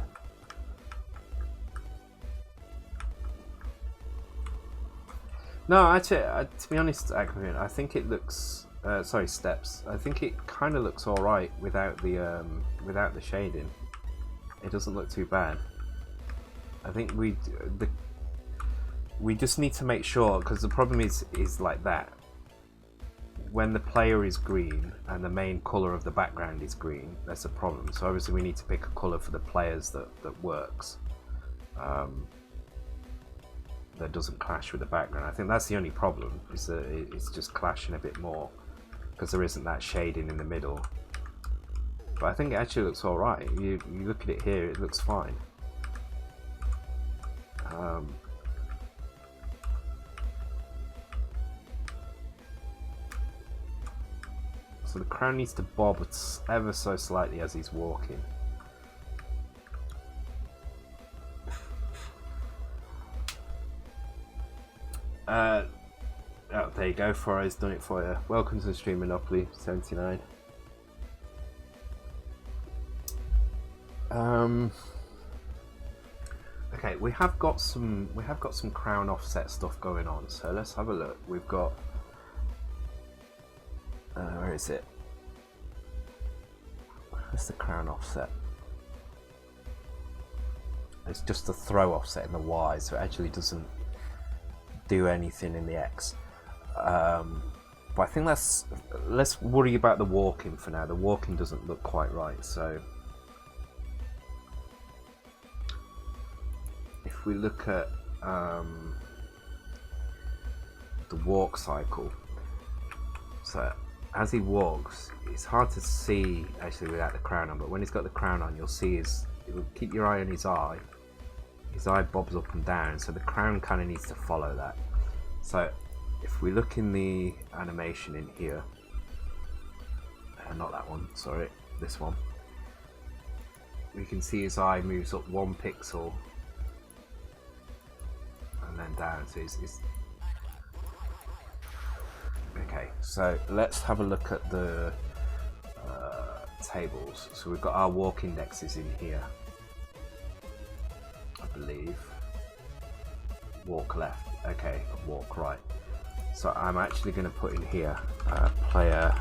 Speaker 1: No, actually, to be honest, I think it looks. Sorry, Stepz. I think it kind of looks all right without the shading. It doesn't look too bad. I think we just need to make sure, because the problem is like that. When the player is green and the main color of the background is green, that's a problem. So obviously we need to pick a color for the players that works. That doesn't clash with the background. I think that's the only problem, is that it's just clashing a bit more because there isn't that shading in the middle. But I think it actually looks all right. You look at it here, it looks fine. So the crown needs to bob ever so slightly as he's walking. Oh, there you go, Fora's done it for you. Welcome to the stream, Monopoly 79. Okay, we have got some crown offset stuff going on, so let's have a look. We've got where is it? Where's the crown offset? It's just the throw offset in the Y, so it actually doesn't do anything in the X. But I think let's worry about the walking for now. The walking doesn't look quite right, so if we look at the walk cycle, so as he walks, it's hard to see actually without the crown on, but when he's got the crown on, you'll see keep your eye on his eye. His eye bobs up and down, so the crown kind of needs to follow that. So if we look in the animation in here, not that one, sorry, this one, we can see his eye moves up 1 pixel and then down. So it's okay. So let's have a look at the tables. So we've got our walk indexes in here, I believe. Walk left, okay, and walk right. So I'm actually going to put in here player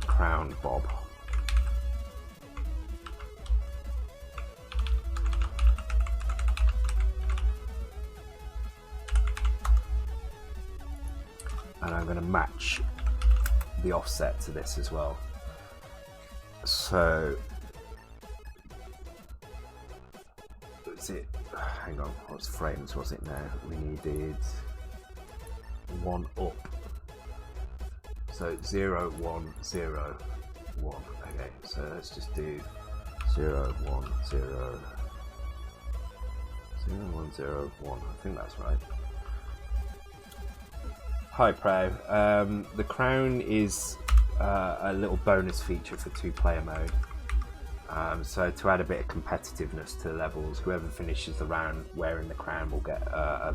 Speaker 1: crown bob. And I'm going to match the offset to this as well. So is it, hang on, what's frames was it now? We needed 1 up. So 0, 1, 0, 1. Okay, so let's just do 0, 1, 0, 0, 1, 0, 1. I think that's right. Hi Prow. The crown is a little bonus feature for 2-player mode. So to add a bit of competitiveness to the levels, whoever finishes the round wearing the crown will get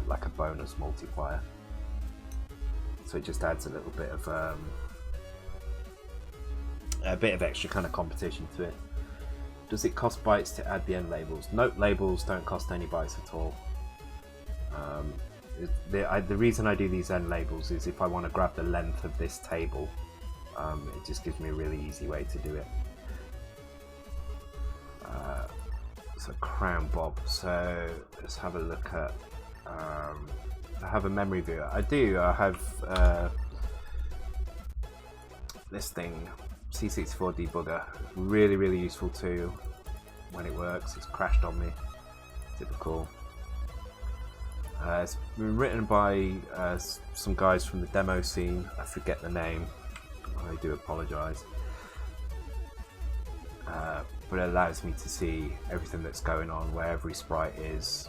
Speaker 1: like a bonus multiplier. So it just adds a little bit of extra kind of competition to it. Does it cost bytes to add the end labels? Nope, labels don't cost any bytes at all. The reason I do these end labels is if I want to grab the length of this table, it just gives me a really easy way to do it. So crown bob. So let's have a look at. I have a memory viewer. I have this thing, C64 Debugger. Really useful tool when it works. It's crashed on me. Typical. It's been written by some guys from the demo scene. I forget the name. I do apologise. But it allows me to see everything that's going on, where every sprite is.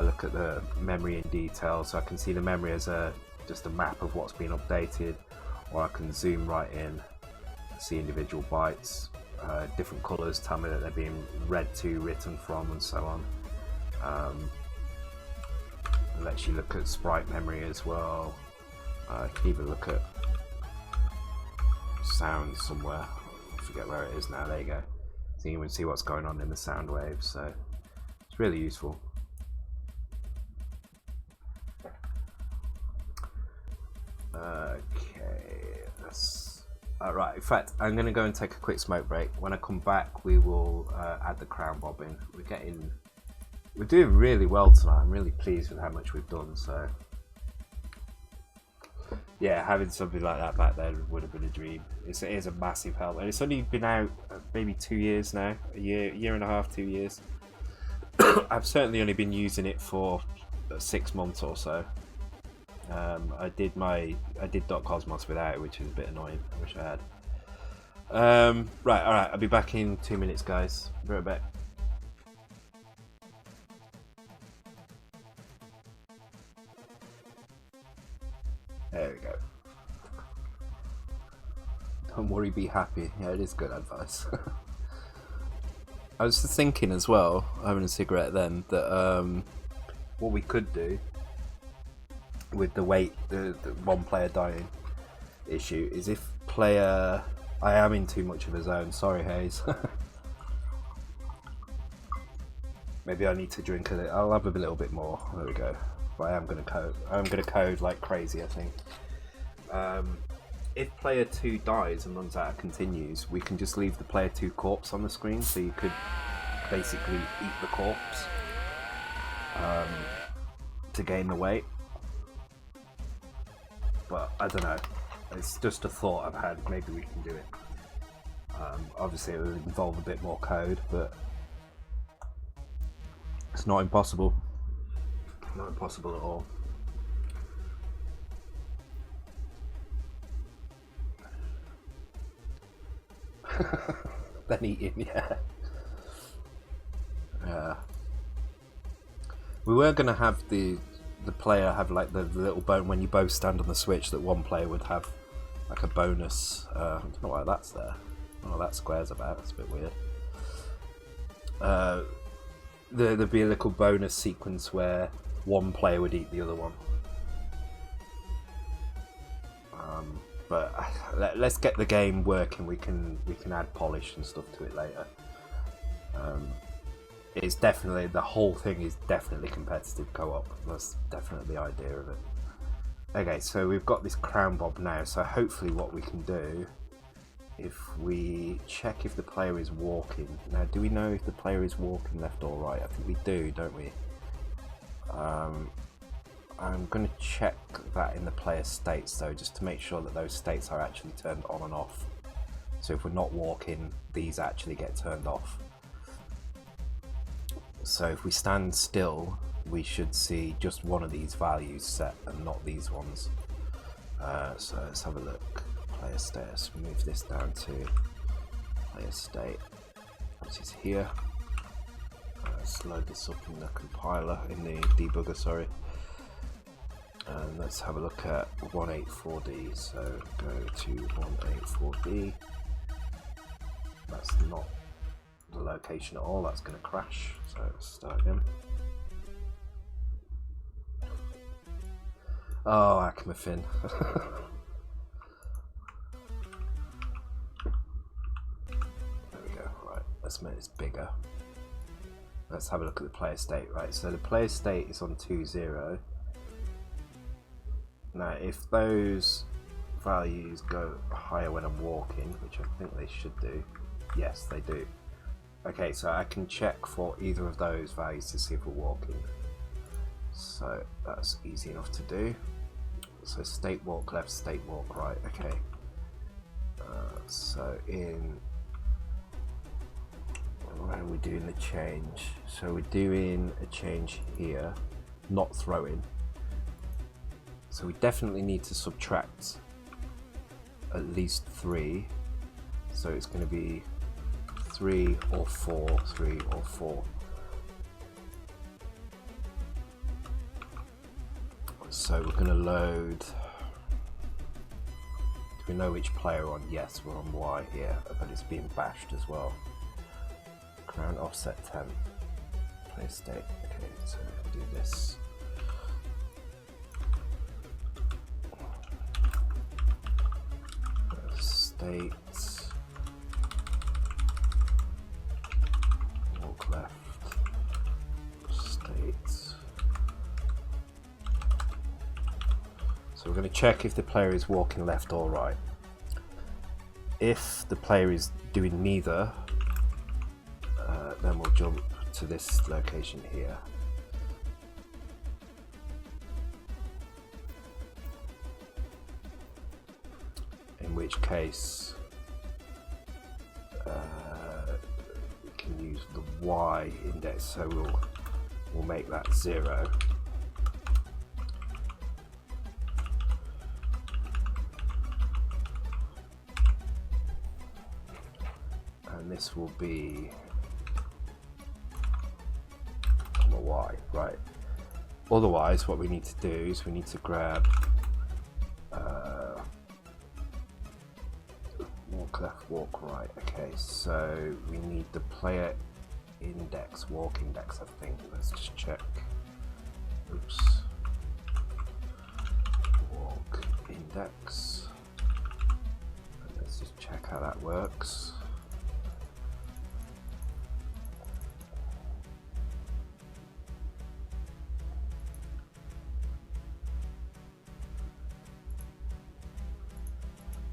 Speaker 1: Look at the memory in detail, so I can see the memory as just a map of what's been updated, or I can zoom right in, see individual bytes, different colours tell me that they're being read to, written from, and so on. It lets you look at sprite memory as well. I can even look at sound somewhere. I forget where it is now. There you go. So you can see what's going on in the sound waves. So it's really useful. Okay, that's alright. In fact, I'm going to go and take a quick smoke break. When I come back, we will add the crown bob in. We're doing really well tonight. I'm really pleased with how much we've done. So yeah, having something like that back there would have been a dream. It is a massive help, and it's only been out maybe 2 years now, a year and a half, 2 years. I've certainly only been using it for 6 months or so. I did .cosmos without it, which is a bit annoying. I wish I had. Right, alright, I'll be back in 2 minutes, guys. Be right back. There we go. Don't worry, be happy. Yeah, it is good advice. I was just thinking as well, having a cigarette then, that what we could do with the one player dying issue is if player... I am in too much of a zone, sorry Hayes. Maybe I need to drink a little. I'll have a little bit more. There we go. But I am going to code. I'm going to code like crazy, I think. If player 2 dies and runs out of continues, we can just leave the player 2 corpse on the screen, so you could basically eat the corpse to gain the weight. But I don't know. It's just a thought I've had. Maybe we can do it. Obviously, it would involve a bit more code, but it's not impossible. Not impossible at all. Then eating, yeah. We were gonna have the player have like the little bone when you both stand on the switch, that one player would have like a bonus. I don't know why that's there. Oh, that square's about. It's a bit weird. There'd be a little bonus sequence where one player would eat the other one. But let's get the game working. We can add polish and stuff to it later. It's definitely, the whole thing is definitely competitive co-op. That's definitely the idea of it. Okay, so we've got this crown bob now. So hopefully, what we can do, if we check if the player is walking. Now, do we know if the player is walking left or right? I think we do, don't we? I'm going to check that in the player states though, just to make sure that those states are actually turned on and off. So if we're not walking, these actually get turned off. So if we stand still, we should see just one of these values set and not these ones. So let's have a look. Player status, move this down to player state, which is here. Let's load this up in the compiler, in the debugger, sorry. And let's have a look at 184D. So go to 184D. That's not the location at all, that's going to crash. So let's start again. Oh, Acmafin. There we go. Right, let's make this bigger. Let's have a look at the player state. Right, so the player state is on 2.0. Now, if those values go higher when I'm walking, which I think they should do, yes, they do. Okay, so I can check for either of those values to see if we're walking. So that's easy enough to do. So state walk left, state walk right. Okay. So in, where are we doing the change? So we're doing a change here, not throwing. So we definitely need to subtract at least 3, so it's going to be 3 or 4, 3 or 4. So we're going to load. Do we know which player we're on? Yes, we're on Y here, but it's being bashed as well. Crown offset 10. Play state. Okay, so we'll do this. State. Walk left. State. So we're going to check if the player is walking left or right. If the player is doing neither, then we'll jump to this location here. In which case we can use the Y index, so we'll make that 0. And this will be a Y, right? Otherwise, what we need to do is we need to grab walk left, walk right. Okay, so we need the player index, walk index, I think. Let's just check. Oops. Walk index. And let's just check how that works.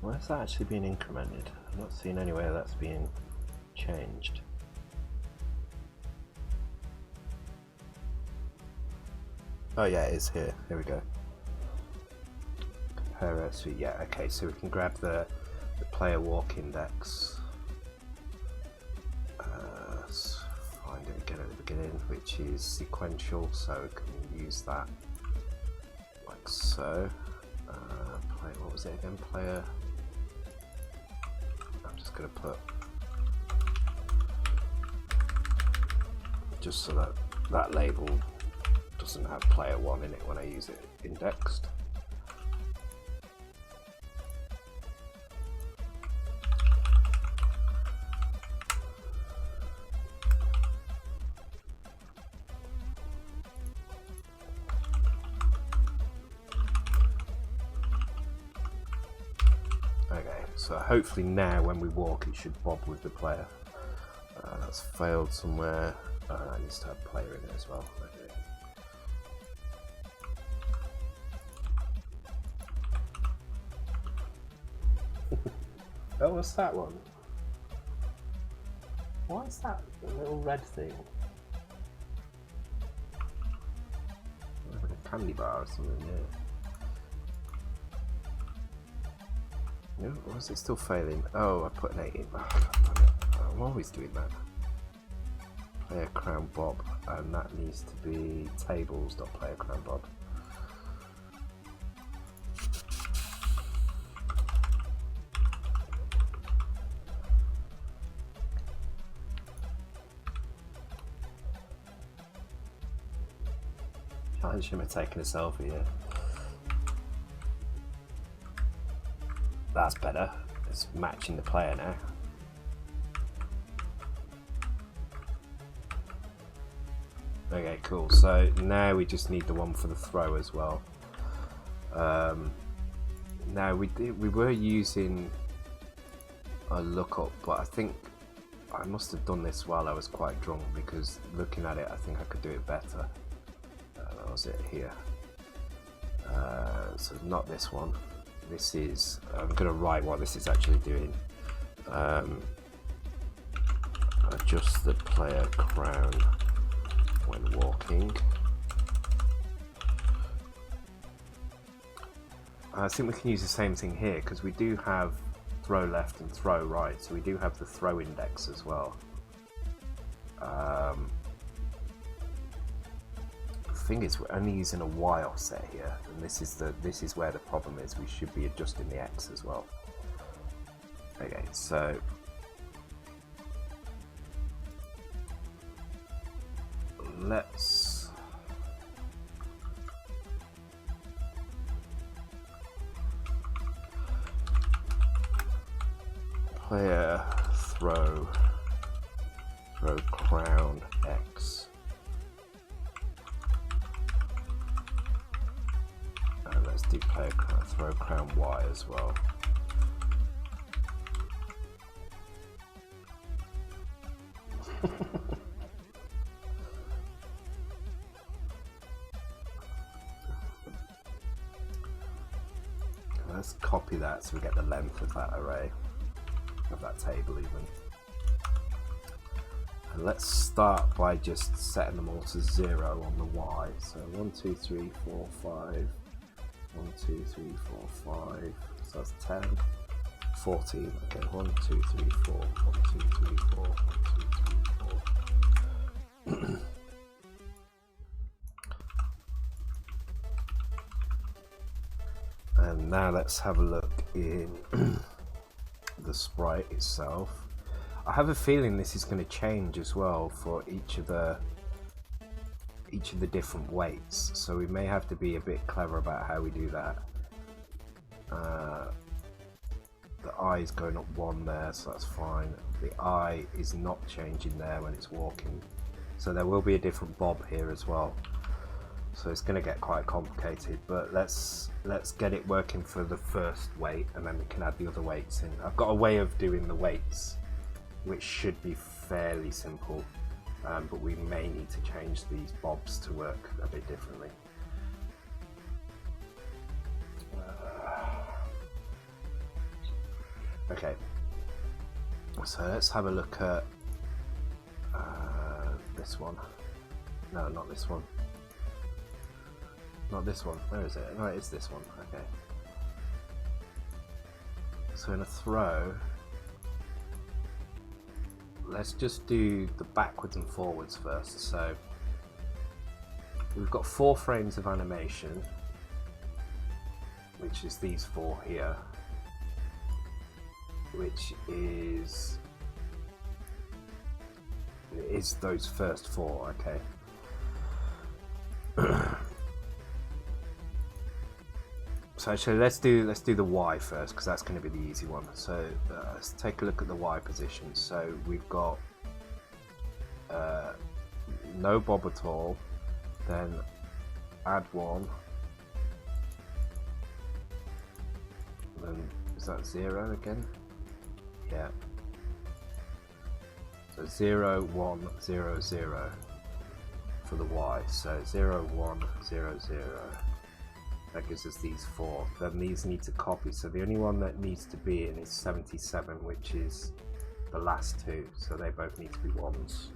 Speaker 1: Where's that actually being incremented? I'm not seeing anywhere that's being changed. Oh yeah, it is here. Here we go. Compare SV. Yeah, okay, so we can grab the player walk index. Find it again at the beginning, which is sequential, so we can use that like so. What was it again? Player. I'm just going to put, just so that that label doesn't have player 1 in it when I use it indexed. So hopefully now when we walk it should bob with the player. That's failed somewhere. That needs to have player in it as well. Okay. Oh, what's that one? What is that little red thing? Like a candy bar or something, yeah. No, or is it still failing? Oh, I put an 8 in. Oh, I'm always doing that. Player crown bob, and that needs to be tables.player crown bob. Challenge him at taking a selfie, yeah. That's better. It's matching the player now. Okay, cool. So now we just need the one for the throw as well. Now we were using a lookup, but I think I must have done this while I was quite drunk, because looking at it, I think I could do it better. That was it here. So not this one. This is, I'm going to write what this is actually doing. Adjust the player crown when walking. I think we can use the same thing here, because we do have throw left and throw right, so we do have the throw index as well. The thing is, we're only using a Y offset here, and this is where the problem is. We should be adjusting the X as well. Okay, so let's player throw crown X, and let's do player throw crown Y as well. Let's copy that so we get the length of that array, of that table even. And let's start by just setting them all to 0 on the Y. So 1, 2, 3, 4, 5. 1, 2, 3, 4, 5. So that's 10. 14. Okay, 1, 2, 3, 4. 1, 2, 3, 4. 1, 2, 3, 4. And now let's have a look in the sprite itself. I have a feeling this is going to change as well for each of the different weights, so we may have to be a bit clever about how we do that. The eye is going up 1 there, so that's fine. The eye is not changing there when it's walking, so there will be a different bob here as well. So it's going to get quite complicated, but let's get it working for the first weight, and then we can add the other weights in. I've got a way of doing the weights which should be fairly simple, but we may need to change these bobs to work a bit differently. Okay, so let's have a look at this one. No, not this one. Not this one. Where is it? No, it's this one. Okay. So in a throw, let's just do the backwards and forwards first. So we've got 4 frames of animation, which is these 4 here, which is those first 4. Okay. So actually, let's do the Y first, because that's going to be the easy one. So let's take a look at the Y position. So we've got no bob at all, then add 1, then is that 0 again? Yeah. So 0, 1, 0, 0 for the Y. So 0, 1, 0, 0. That gives us these 4. Then these need to copy. So the only one that needs to be in is 77, which is the last 2. So they both need to be 1s.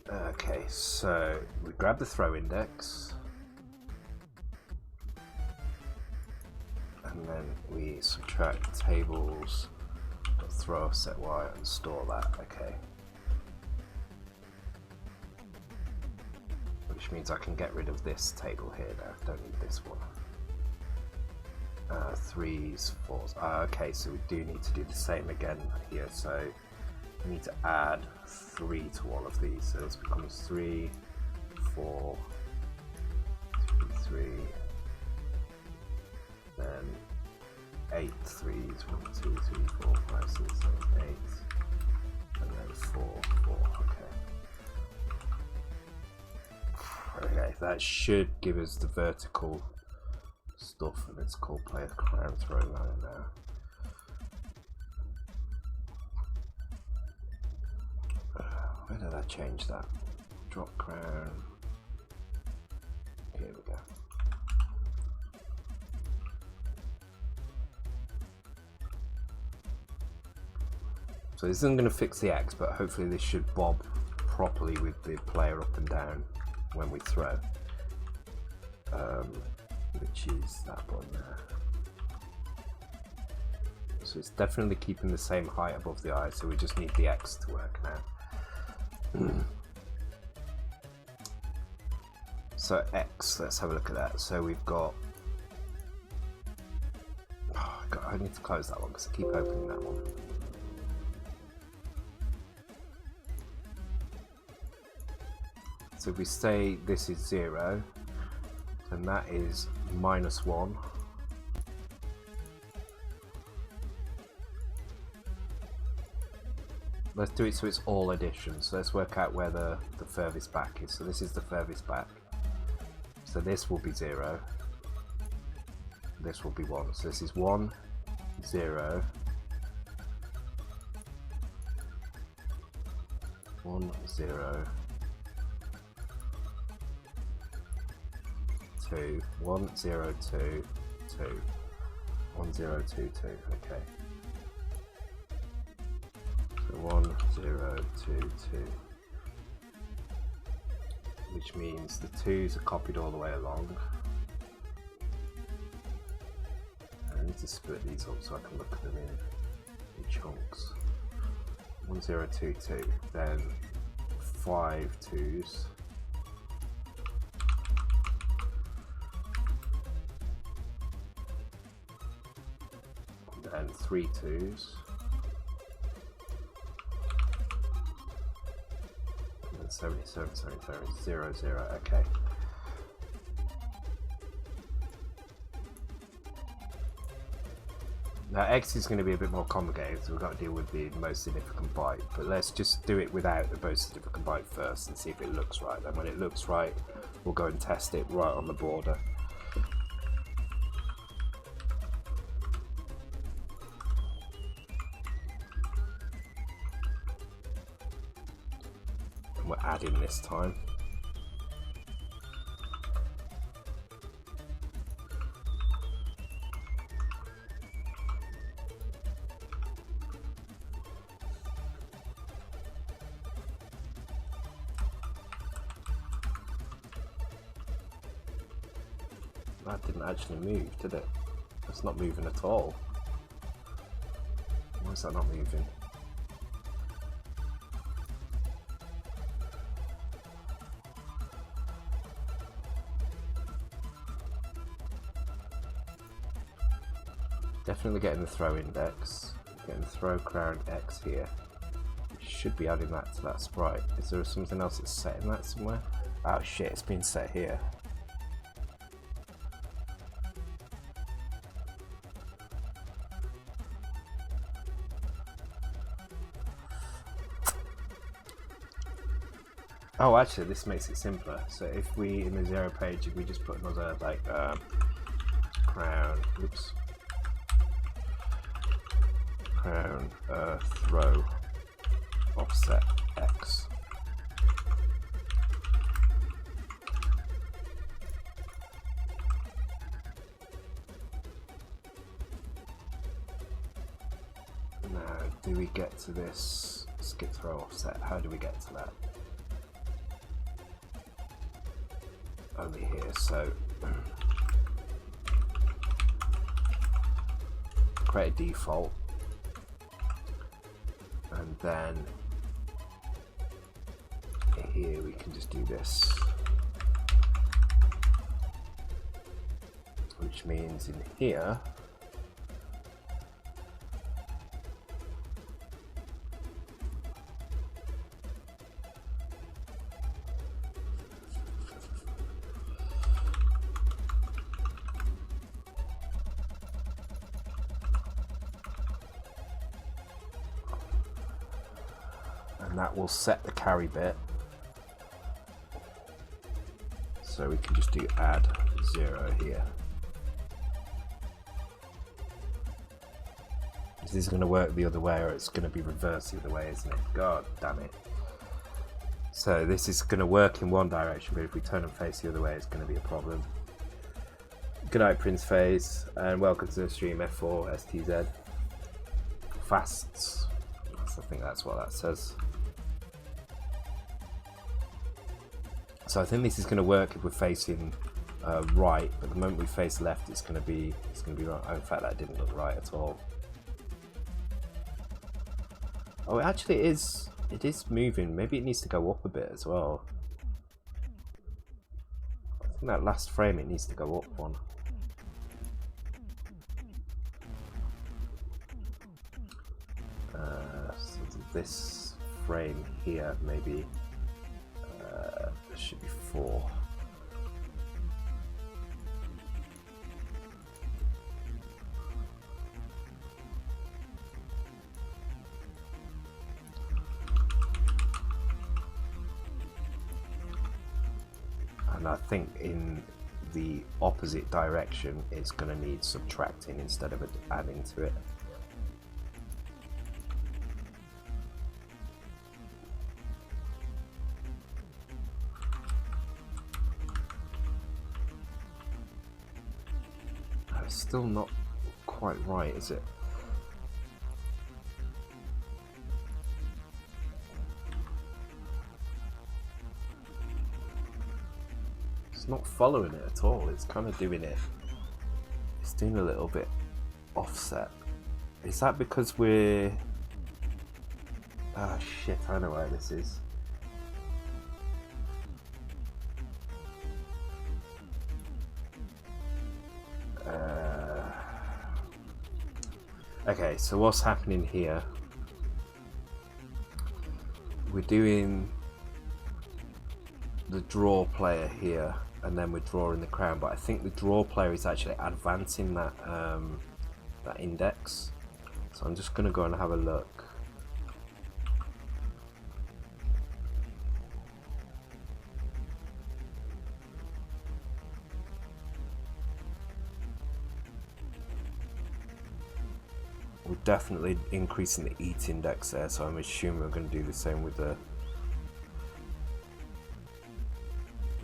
Speaker 1: Okay, so we grab the throw index, and then we subtract tables, throw offset Y, and store that. Okay. Which means I can get rid of this table here now. Don't need this one. 3s, 4s. Okay, so we do need to do the same again here. So we need to add 3 to all of these. So this becomes 3, 4, 3, 3, then 8 3s. 1, 2, 3, 4, 5, 6, 7, 8, and then 4, 4. Okay. Okay, that should give us the vertical stuff, and it's called player crown throw line now. Where did I change that? Drop crown. Here we go. So this isn't going to fix the X, but hopefully this should bob properly with the player up and down when we throw, which is that one there. So it's definitely keeping the same height above the eye, so we just need the X to work now. So X, let's have a look at that. So we've got, I need to close that one because I keep opening that one. So if we say this is 0, then that is -1. Let's do it so it's all addition. So let's work out where the furthest back is. So this is the furthest back. So this will be 0. This will be 1. So this is 1, 0, 1, 0, 2, 1, 0, 2, 2, 1, 0, 2, 2. Okay. So 1, 0, 2, 2. Which means the 2's are copied all the way along. I need to split these up so I can look at them in chunks. 1, 0, 2, 2. Then 5 2's. And 3 2's. And then 77, 77, 0, 0. Okay. Now X is going to be a bit more complicated, so we've got to deal with the most significant byte. But let's just do it without the most significant byte first and see if it looks right. Then when it looks right, we'll go and test it right on the border. And we're adding this time. That didn't actually move, did it? It's not moving at all. Why is that not moving? Definitely getting the throw index, getting the throw crown X here. You should be adding that to that sprite. Is there something else that's setting that somewhere? Oh shit, it's been set here. Oh, actually, this makes it simpler. So if we, in the 0 page, if we just put another, like, crown, oops, crown, throw, offset, X. Now, do we get to this skip throw offset? How do we get to that? Over here, so create a default, and then here we can just do this, which means in here that will set the carry bit, so we can just do add 0 here. This is going to work the other way, or it's going to be reversed the other way, isn't it? God damn it. So this is going to work in one direction, but if we turn and face the other way, it's going to be a problem. Good night, Prince Phase, and welcome to the stream, F4 STZ. Fasts. I think that's what that says. So I think this is going to work if we're facing right, but the moment we face left, it's going to be right. Oh, in fact, that didn't look right at all. Oh, actually, it is moving. Maybe it needs to go up a bit as well. think that last frame, it needs to go up one. So this frame here, maybe there should be 4. And I think in the opposite direction, it's going to need subtracting instead of adding to it. It's still not quite right, is it? Not following it at all. It's kind of doing it. It's doing a little bit offset. Is that because we're... Ah, shit, I know where this is. Okay, so what's happening here? We're doing the draw player here, and then we're drawing the crown, but I think the draw player is actually advancing that that index. So I'm just going to go and have a look. We're definitely increasing the eat index there, so I'm assuming we're going to do the same with the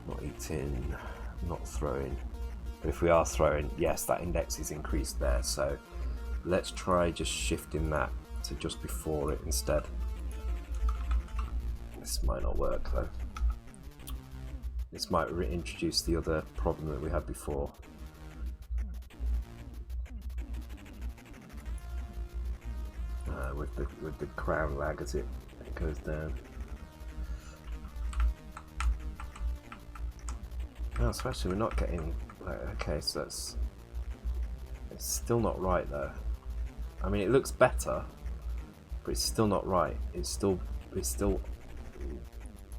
Speaker 1: not eating, not throwing. But if we are throwing, yes, that index is increased there. So let's try just shifting that to just before it instead. This might not work though. This might reintroduce the other problem that we had before. With the crown lag as it goes down. Oh, so actually we're not getting, like, okay, so it's still not right though. I mean, it looks better, but it's still not right. It's still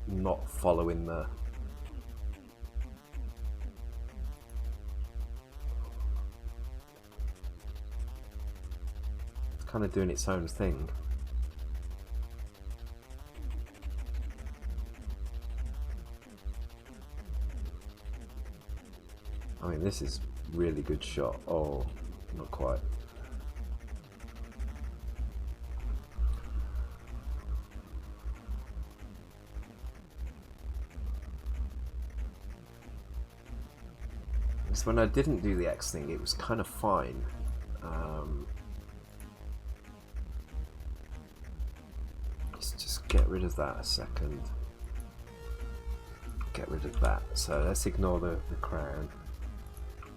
Speaker 1: not following the... It's kind of doing its own thing. I mean, this is really good shot. Oh, not quite. Because when I didn't do the X thing, it was kind of fine. Let's just get rid of that a second. Get rid of that. So let's ignore the crown.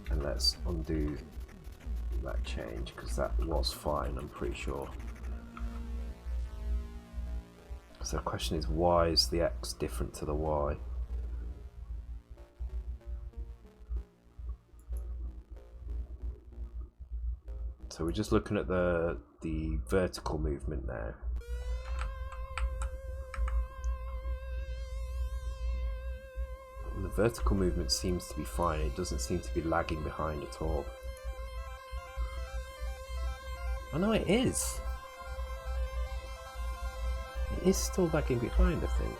Speaker 1: And let's undo that change, because that was fine, I'm pretty sure. So the question is, why is the X different to the Y? So we're just looking at the vertical movement now. The vertical movement seems to be fine. It doesn't seem to be lagging behind at all. Oh no, it is. It is still lagging behind, I think.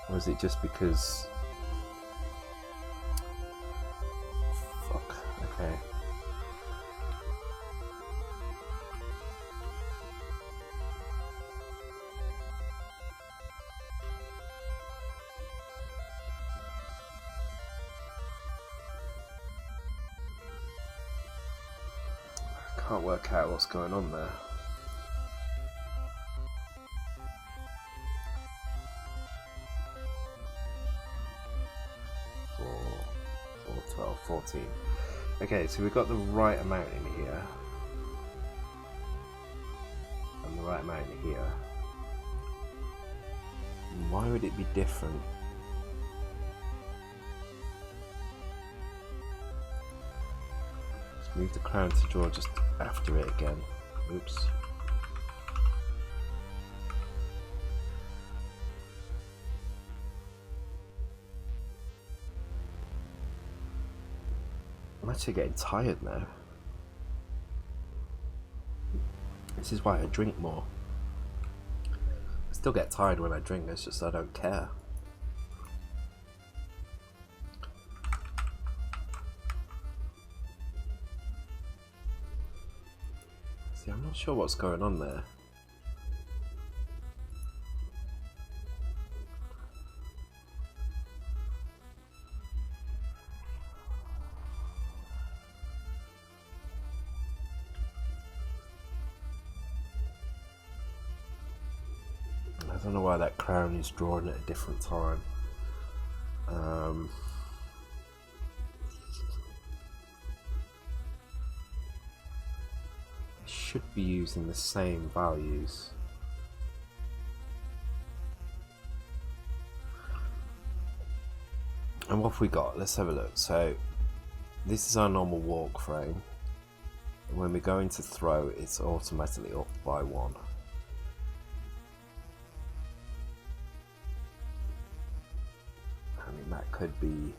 Speaker 1: Or is it just because... Fuck, okay. Can't work out what's going on there. Four, 12, 14. Okay, so we've got the right amount in here. And the right amount in here. Why would it be different? Let's move the crown to draw just after it again. Oops. I'm actually getting tired now. This is why I drink more. I still get tired when I drink, it's just I don't care. See, I'm not sure what's going on there. I don't know why that crown is drawn at a different time. I should be using the same values. And what have we got? Let's have a look. So this is our normal walk frame. And when we go into throw, it's automatically up by 1. That could be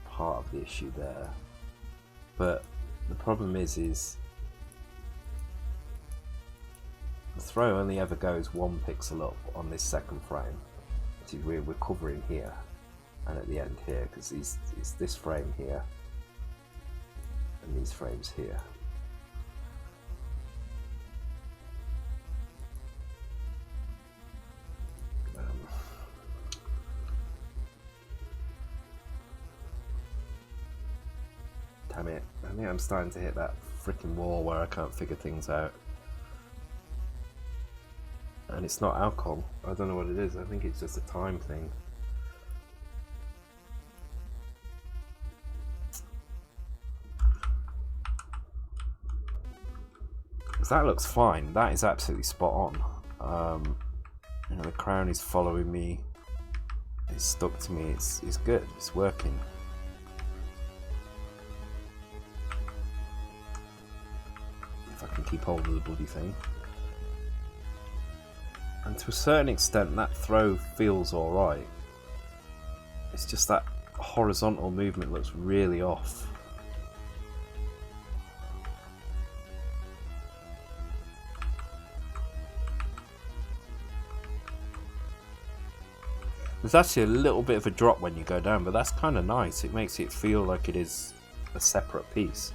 Speaker 1: part of the issue there, but the problem is the throw only ever goes 1 pixel up on this second frame, which is we're covering here and at the end here, because it's this frame here and these frames here. Damn it, I think I'm starting to hit that freaking wall where I can't figure things out. And it's not alcohol, I don't know what it is, I think it's just a time thing. Because that looks fine, that is absolutely spot on. You know, the crown is following me, it's stuck to me, it's good, it's working. Keep hold of the bloody thing, and to a certain extent that throw feels alright. It's just that horizontal movement looks really off. There's actually a little bit of a drop when you go down, but that's kind of nice. It makes it feel like it is a separate piece.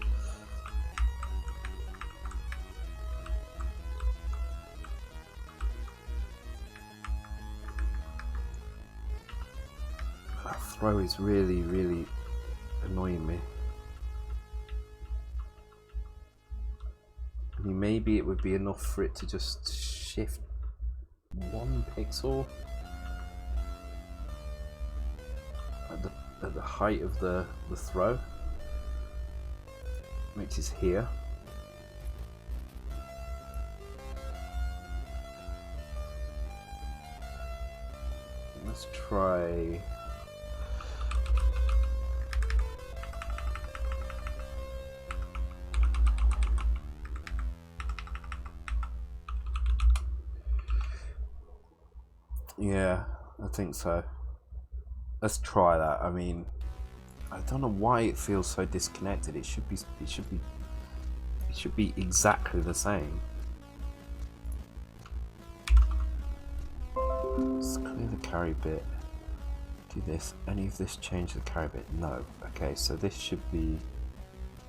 Speaker 1: Throw is really annoying me. I mean, maybe it would be enough for it to just shift 1 pixel at the height of the throw, which is here. Let's try. Yeah, I think so. Let's try that. I mean, I don't know why it feels so disconnected. It should be exactly the same. Let's clear the carry bit. Do this. Any of this change the carry bit? No. Okay, so this should be.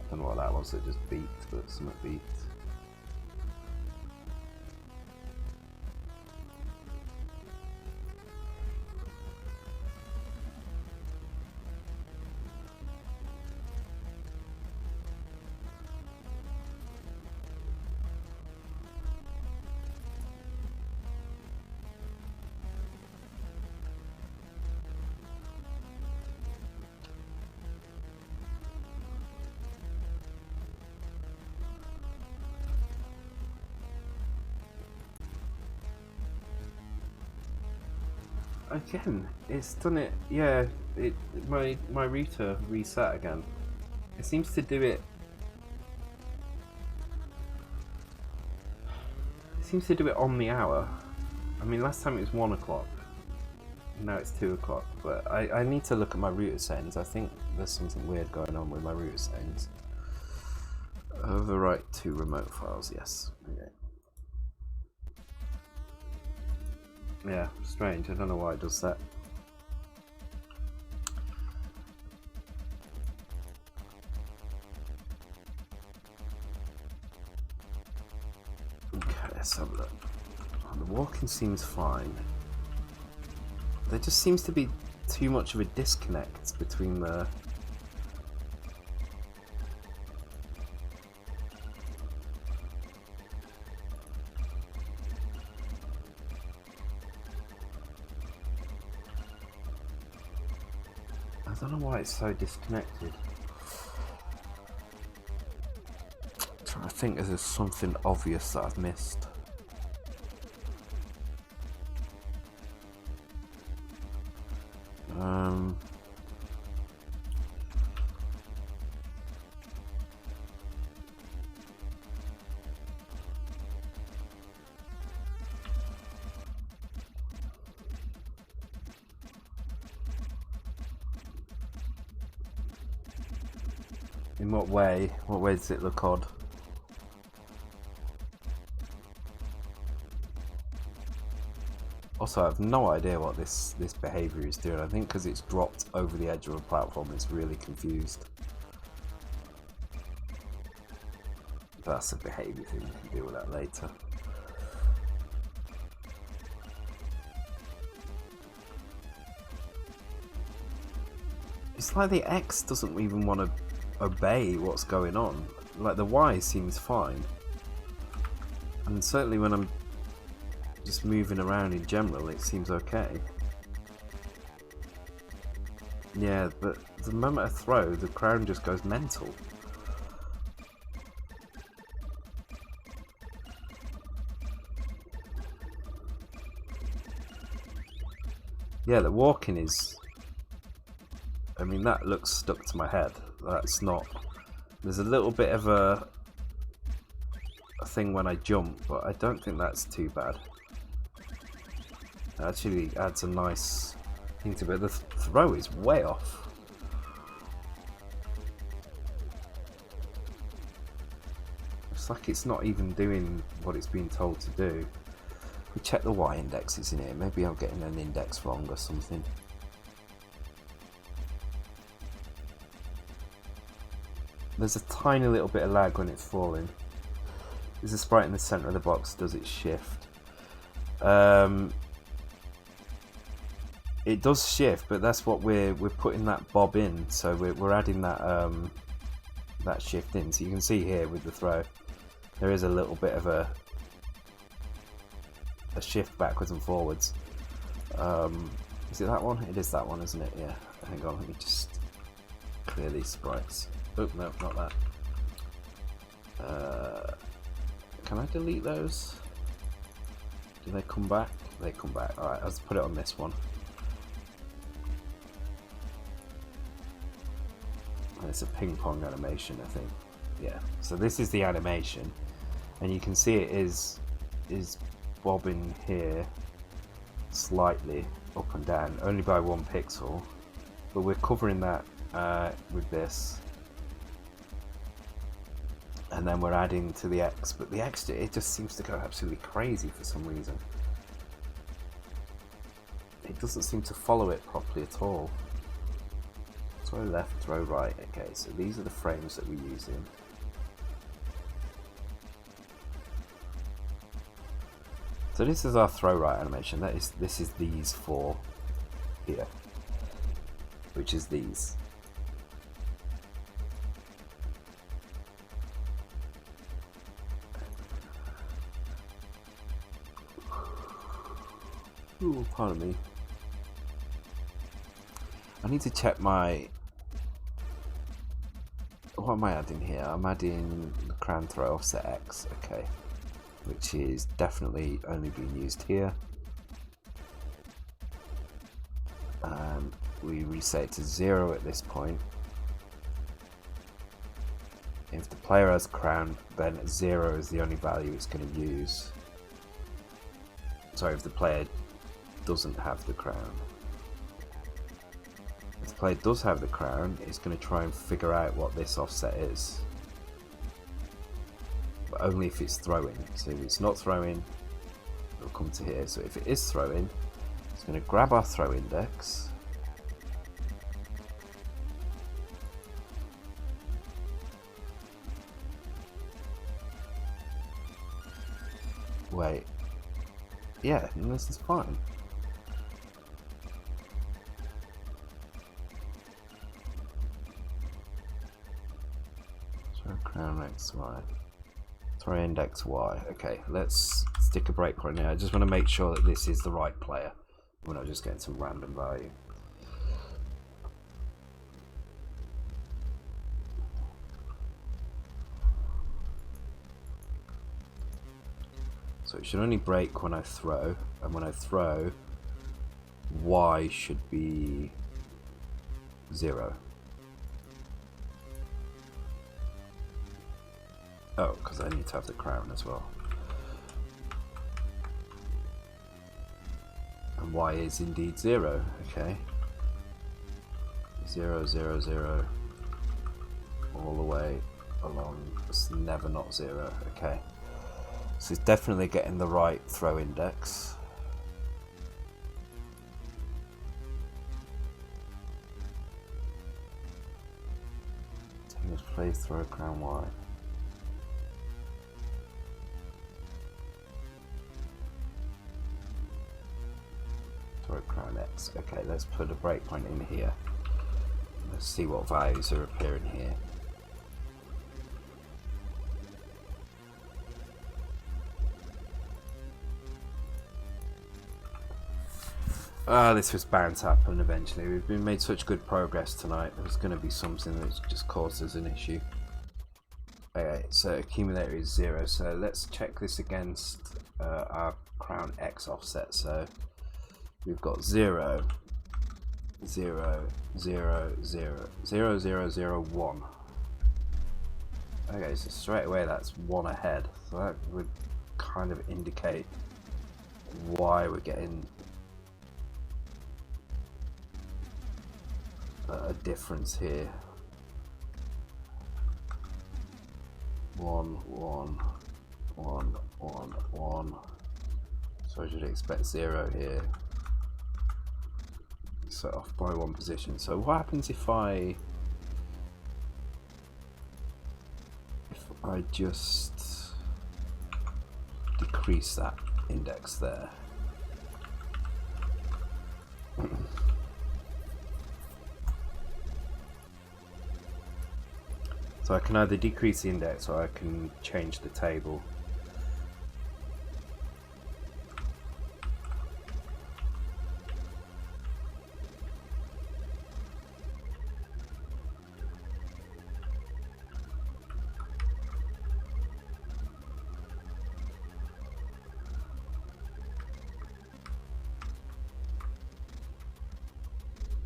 Speaker 1: I don't know what that was. It just beeped, but something beeped. again, it's done it. Yeah, my router reset again. It seems to do it. It seems to do it on the hour. I mean, last time it was 1 o'clock. Now it's 2 o'clock. But I need to look at my router settings. I think there's something weird going on with my router settings. Overwrite to remote files. Yes. Okay. Yeah, strange. I don't know why it does that. Okay, let's have a look. Oh, the walking seems fine. There just seems to be too much of a disconnect between the... I don't know why it's so disconnected. I'm trying to think if there's something obvious that I've missed. In what way? What way does it look odd? Also, I have no idea what this behavior is doing. I think because it's dropped over the edge of a platform, it's really confused. That's a behavior thing. We can deal with that later. It's like the X doesn't even want to obey what's going on. Like the Y seems fine, and certainly when I'm just moving around in general it seems okay. Yeah, but the moment I throw, the crown just goes mental. Yeah, the walking is... I mean, that looks stuck to my head. That's not... There's a little bit of a thing when I jump, but I don't think that's too bad. It actually adds a nice thing to it. The throw is way off. It's like it's not even doing what it's being told to do. We check the Y indexes in here. Maybe I'm getting an index wrong or something. There's a tiny little bit of lag when it's falling. There's a sprite in the center of the box, does it shift? It does shift, but that's what we're putting that bob in, so we're adding that that shift in. So you can see here with the throw, there is a little bit of a shift backwards and forwards. Is it that one? It is that one, isn't it? Yeah. Hang on, let me just clear these sprites. Oh, no, not that. Can I delete those? Do they come back? They come back. Alright, let's put it on this one. And it's a ping pong animation, I think. Yeah, so this is the animation. And you can see it is bobbing here slightly up and down, only by 1 pixel. But we're covering that with this. And then we're adding to the X, but the X, it just seems to go absolutely crazy for some reason. It doesn't seem to follow it properly at all. Throw left, throw right. Okay, so these are the frames that we're using. So this is our throw right animation. This is these 4 here, which is these. Ooh, pardon me. I need to check my... What am I adding here? I'm adding the crown throw offset X, okay. Which is definitely only being used here. we reset it to 0 at this point. If the player has crown, then 0 is the only value it's going to use. Sorry, if the player doesn't have the crown. If the player does have the crown, it's going to try and figure out what this offset is. But only if it's throwing. So if it's not throwing, it'll come to here. So if it is throwing, it's going to grab our throw index. Wait. Yeah, this is fine. Throw crown X, Y. Throw index Y. Okay, let's stick a breakpoint here. I just want to make sure that this is the right player. We're not just getting some random value. So it should only break when I throw, and when I throw, Y should be 0. Oh, because I need to have the crown as well. And Y is indeed 0, okay. 0, 0, 0, all the way along. It's never not 0, okay. So it's definitely getting the right throw index. Let's play throw crown Y. Throw crown X. Okay, let's put a breakpoint in here. Let's see what values are appearing here. This was bound to happen eventually. We've been made such good progress tonight. There's going to be something that just causes an issue. Okay, so accumulator is 0. So let's check this against our crown X offset. So we've got 0, 0, 0, 0, 0, 0, 0, 1. Okay, so straight away that's 1 ahead. So that would kind of indicate why we're getting a difference here. 1, 1, 1, 1, 1. So I should expect 0 here. Set off by 1 position. So what happens if I just decrease that index there? So I can either decrease the index or I can change the table.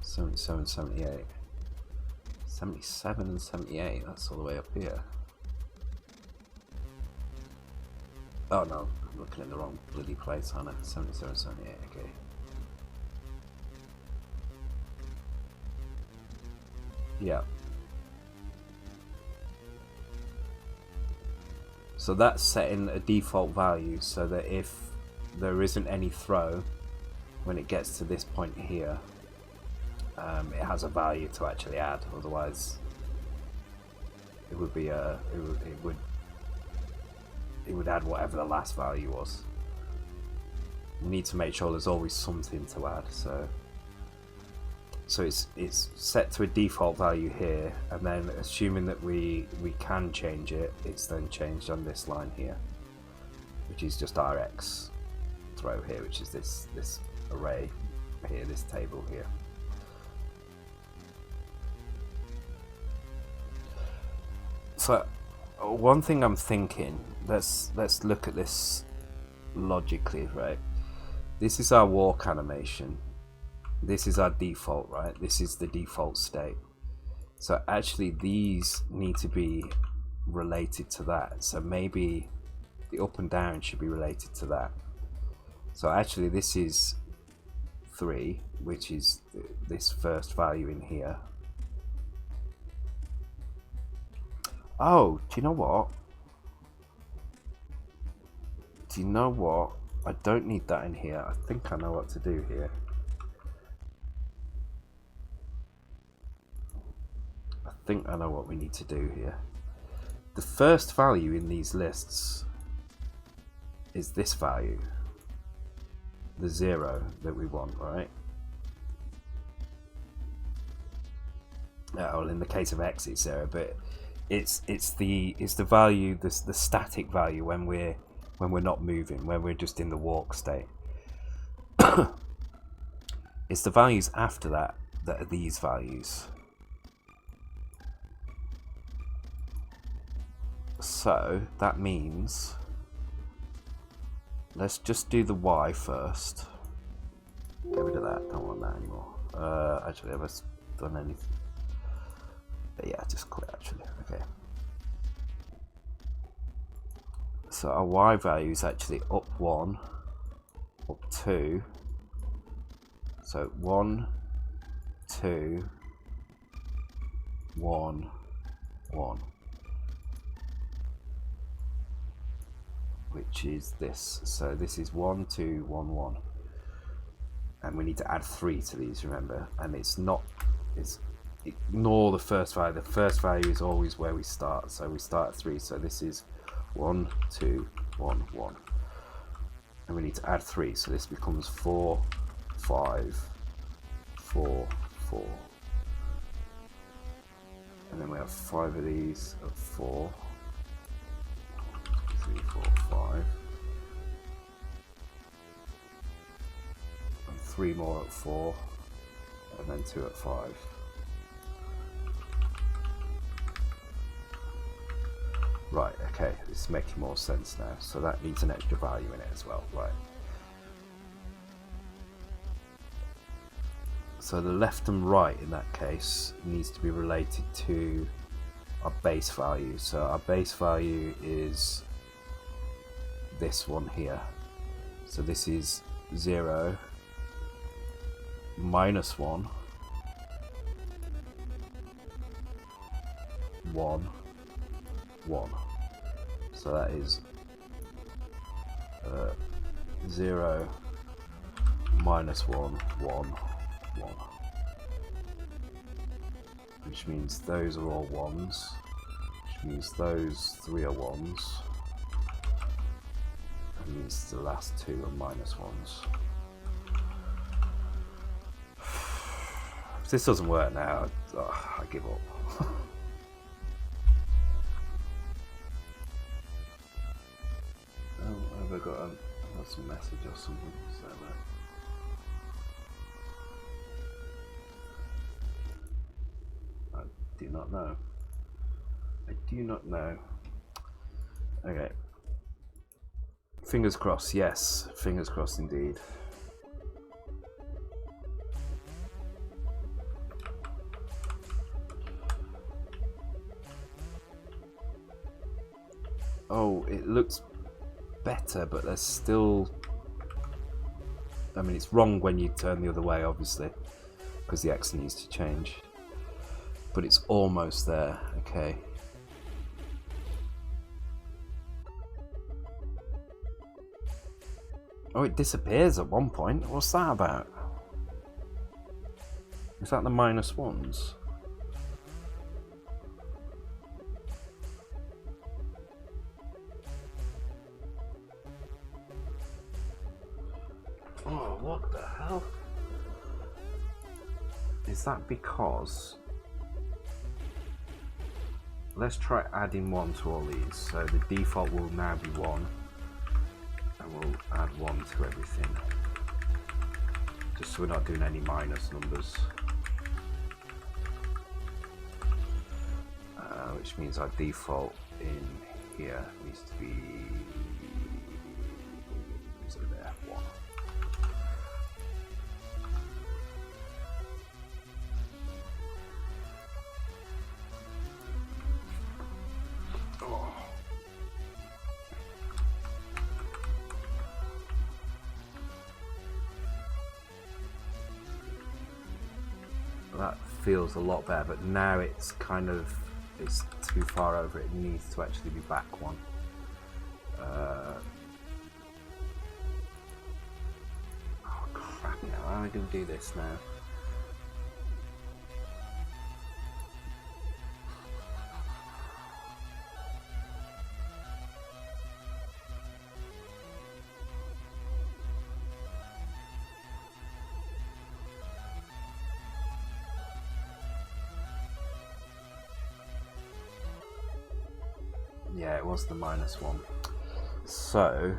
Speaker 1: '77, '78. 77 and 78, that's all the way up here. Oh no, I'm looking in the wrong bloody place, aren't I? 77, 78, okay. Yeah. So that's setting a default value so that if there isn't any throw when it gets to this point here, it has a value to actually add. Otherwise, it would be it would add whatever the last value was. We need to make sure there's always something to add. So it's set to a default value here, and then assuming that we can change it, it's then changed on this line here, which is just our X throw here, which is this array here, this table here. So one thing I'm thinking, let's look at this logically, right? This is our walk animation. this is our default, right? This is the default state. So actually these need to be related to that. So maybe the up and down should be related to that. So actually this is 3, which is this first value in here. Oh, do you know what? Do you know what? I don't need that in here. I think I know what to do here. I think I know what we need to do here. The first value in these lists is this value, the 0 that we want, right? Well, in the case of X, it's 0, but it's the value, the static value when we're not moving, when we're just in the walk state. It's the values after that are these values. So that means let's just do the Y first. Get rid of that, don't want that anymore. Actually, have I done anything? But yeah, just quit actually. Okay. So our Y value is actually up 1, up 2. So 1, 2, 1, 1. Which is this. So this is 1, 2, 1, 1. And we need to add 3 to these, remember? And it's not, ignore the first value. The first value is always where we start. So we start at 3. So this is 1, 2, 1, 1. And we need to add 3. So this becomes 4, 5, 4, 4. And then we have 5 of these at 4. 3, 4, 5. And 3 more at 4. And then 2 at 5. Right, okay, this is making more sense now. So that needs an extra value in it as well, right. So the left and right in that case needs to be related to our base value. So our base value is this one here. So this is 0, minus 1, 1, 1. So that is 0, minus 1, 1, 1. Which means those are all 1s. Which means those 3 are 1s. And means the last 2 are minus 1s. If this doesn't work now, I give up. Have I got some message or something? So, I do not know. I do not know. Okay. Fingers crossed, yes. Fingers crossed indeed. Oh, it looks better, but there's still, I mean, it's wrong when you turn the other way, obviously, because the X needs to change, but it's almost there. Okay, oh, it disappears at one point. What's that about? Is that the minus 1s? Oh, what the hell? Is that because... Let's try adding 1 to all these. So the default will now be 1. And we'll add 1 to everything. Just so we're not doing any minus numbers. Which means our default in here needs to be... Is it there? 1. that feels a lot better, but now it's kind of, it's too far over. It needs to actually be back one. Oh crap, now how am I going to do this now? Yeah, it was the -1. So,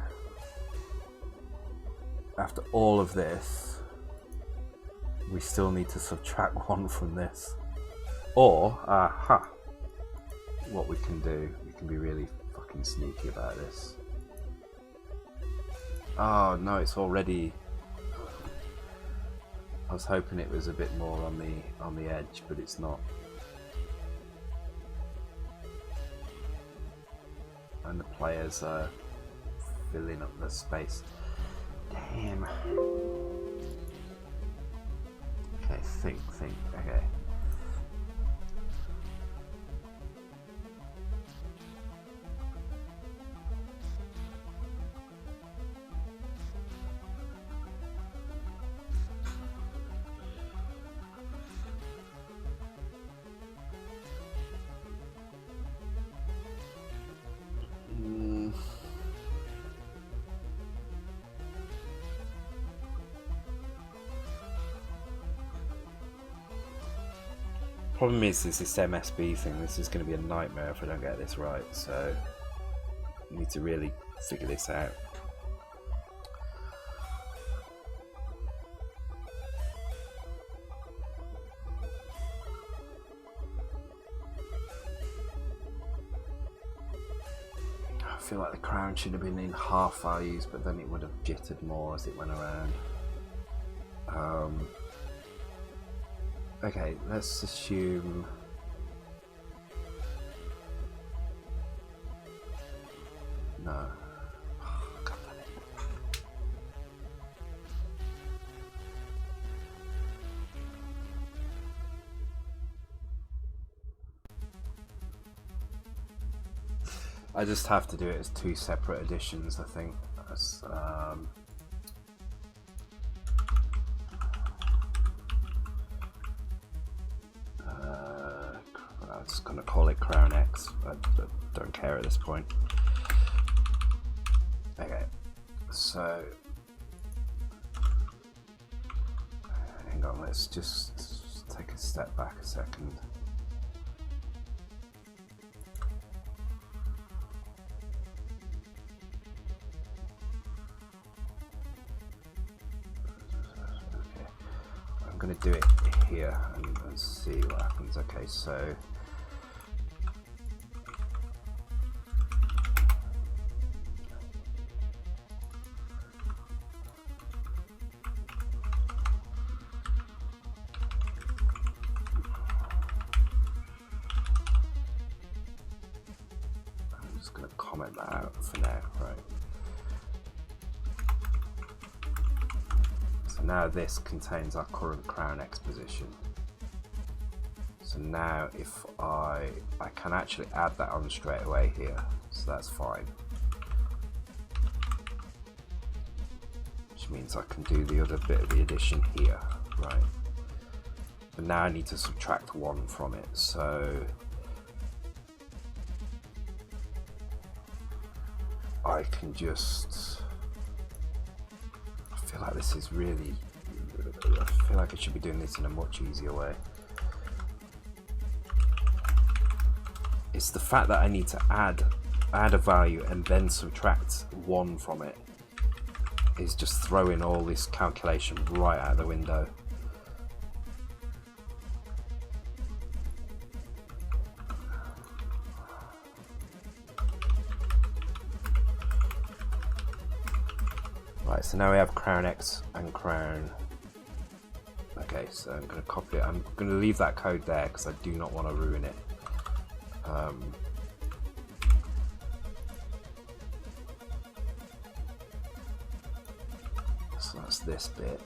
Speaker 1: after all of this, we still need to subtract 1 from this. Or, aha! What we can do, we can be really fucking sneaky about this. Oh no, it's already... I was hoping it was a bit more on the edge, but it's not. And the players are filling up the space. Damn. Okay, think. Okay. Problem is this MSB thing. This is going to be a nightmare if I don't get this right. So I need to really figure this out. I feel like the crown should have been in half values, but then it would have jittered more as it went around. Okay, let's assume... No. Oh, God damn it. I just have to do it as 2 separate editions, I think. That's, I'm just going to call it Crown X. I don't care at this point. Okay, so hang on, let's just take a step back a second. Okay, I'm going to do it here and see what happens. Okay, so I'm just going to comment that out for now, right? So now this contains our current Crown X position. So now if I can actually add that on straight away here, so that's fine. Which means I can do the other bit of the addition here, right? But now I need to subtract 1 from it, so I can just... I feel like this is really... I feel like I should be doing this in a much easier way. It's the fact that I need to add a value and then subtract 1 from it is just throwing all this calculation right out the window. Right, so now we have Crown X and Crown. Okay, so I'm going to copy it. I'm going to leave that code there because I do not want to ruin it. So that's this bit.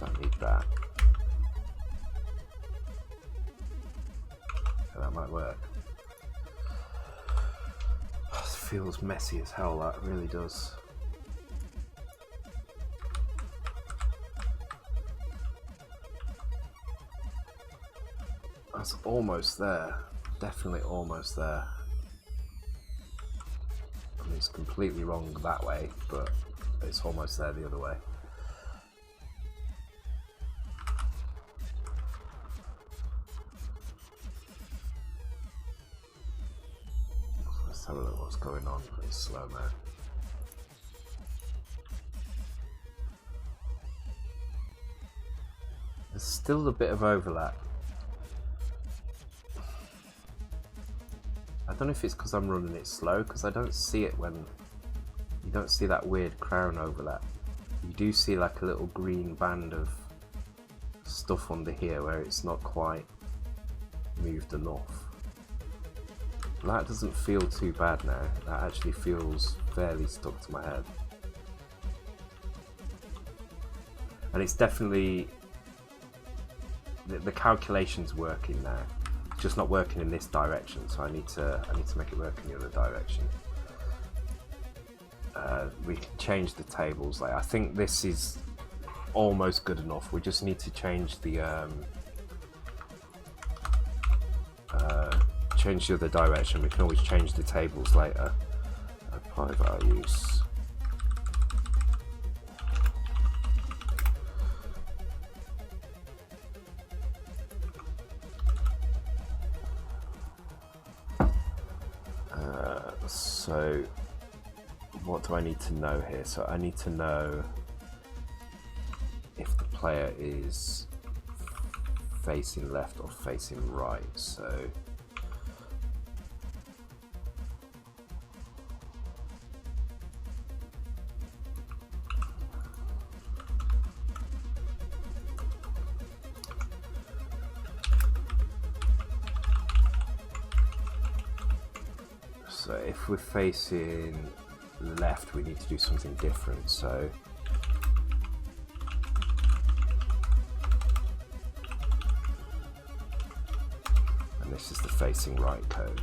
Speaker 1: Don't need that. So that might work. It feels messy as hell, that really does. That's almost there. Definitely almost there. I mean, it's completely wrong that way, but it's almost there the other way. Let's have a look what's going on. It's slow mo. There's still a bit of overlap. I don't know if it's because I'm running it slow, because I don't see it when you don't see that weird crown overlap. You do see like a little green band of stuff under here where it's not quite moved enough. That doesn't feel too bad now. That actually feels fairly stuck to my head. And it's definitely the calculation's working now. It's just not working in this direction, so I need to make it work in the other direction. We can change the tables. Like, I think this is almost good enough. We just need to change the other direction. We can always change the tables later. Apply values. So what do I need to know here? So I need to know if the player is facing left or facing right. So if we're facing left, we need to do something different. So and this is the facing right code.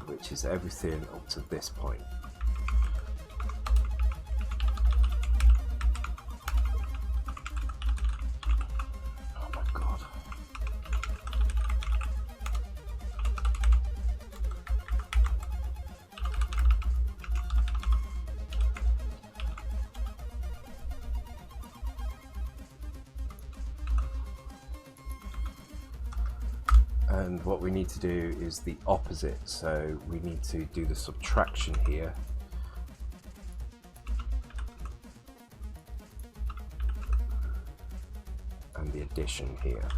Speaker 1: Which is everything up to this point. And what we need to do is the opposite, so we need to do the subtraction here. And the addition here.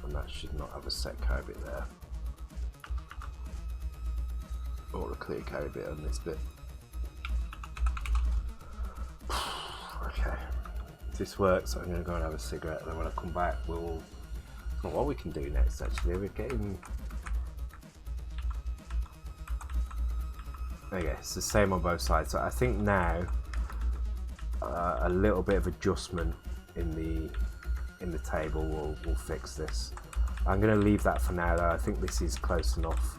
Speaker 1: And that should not have a set carry bit there. Or a clear carry bit on this bit. If this works, I'm going to go and have a cigarette, and then when I come back, we'll... Well, what we can do next, actually, we're getting... Okay, it's the same on both sides. So I think now a little bit of adjustment in the table will fix this. I'm going to leave that for now, though. I think this is close enough.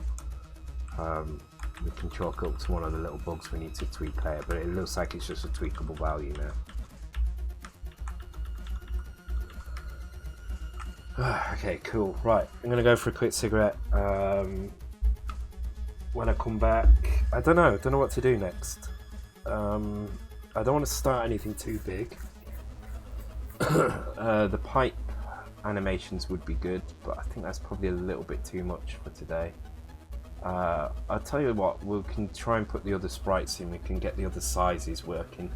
Speaker 1: We can chalk up to one of the little bugs we need to tweak later, but it looks like it's just a tweakable value now. Okay, cool. Right, I'm gonna go for a quick cigarette. When I come back, I don't know what to do next. I don't want to start anything too big. The pipe animations would be good, but I think that's probably a little bit too much for today. I'll tell you what, we can try and put the other sprites in. We can get the other sizes working.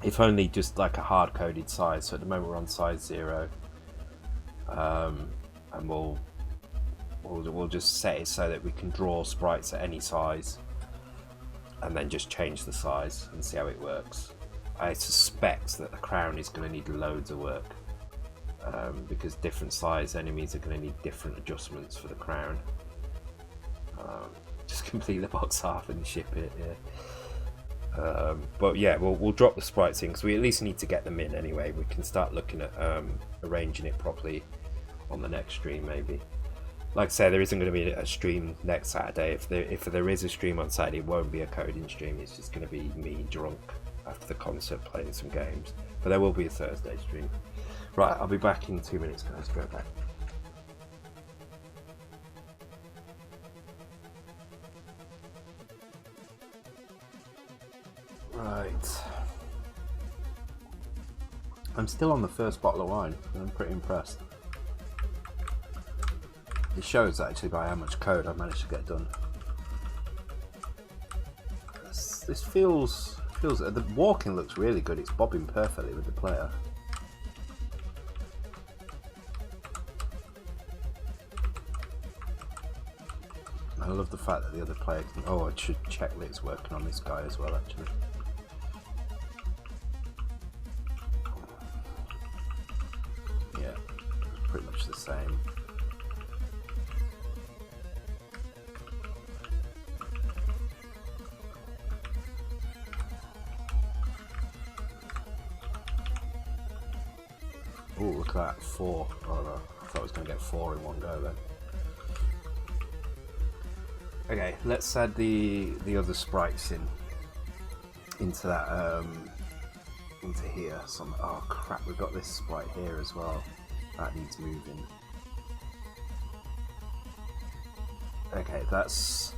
Speaker 1: If only just like a hard-coded size. So at the moment we're on size 0, and we'll just set it so that we can draw sprites at any size, and then just change the size and see how it works. I suspect that the crown is going to need loads of work, because different size enemies are going to need different adjustments for the crown. Just complete the box half and ship it. Yeah. But yeah, we'll drop the sprites in because we at least need to get them in anyway. We can start looking at arranging it properly on the next stream maybe. Like I say, there isn't going to be a stream next Saturday. If there is a stream on Saturday, it won't be a coding stream. It's just going to be me drunk after the concert playing some games. But there will be a Thursday stream. Right, I'll be back in 2 minutes, guys. Go back. Right. I'm still on the first bottle of wine, and I'm pretty impressed. It shows actually by how much code I've managed to get done. This feels the walking looks really good. It's bobbing perfectly with the player. I love the fact that the other player can... Oh, I should check that it's working on this guy as well, actually. Yeah, pretty much the same. Oh, look at that, 4. Oh no, I thought I was going to get 4 in one go then. Okay, let's add the other sprites into that into here. Oh crap, we've got this sprite here as well. That needs moving. Okay, that's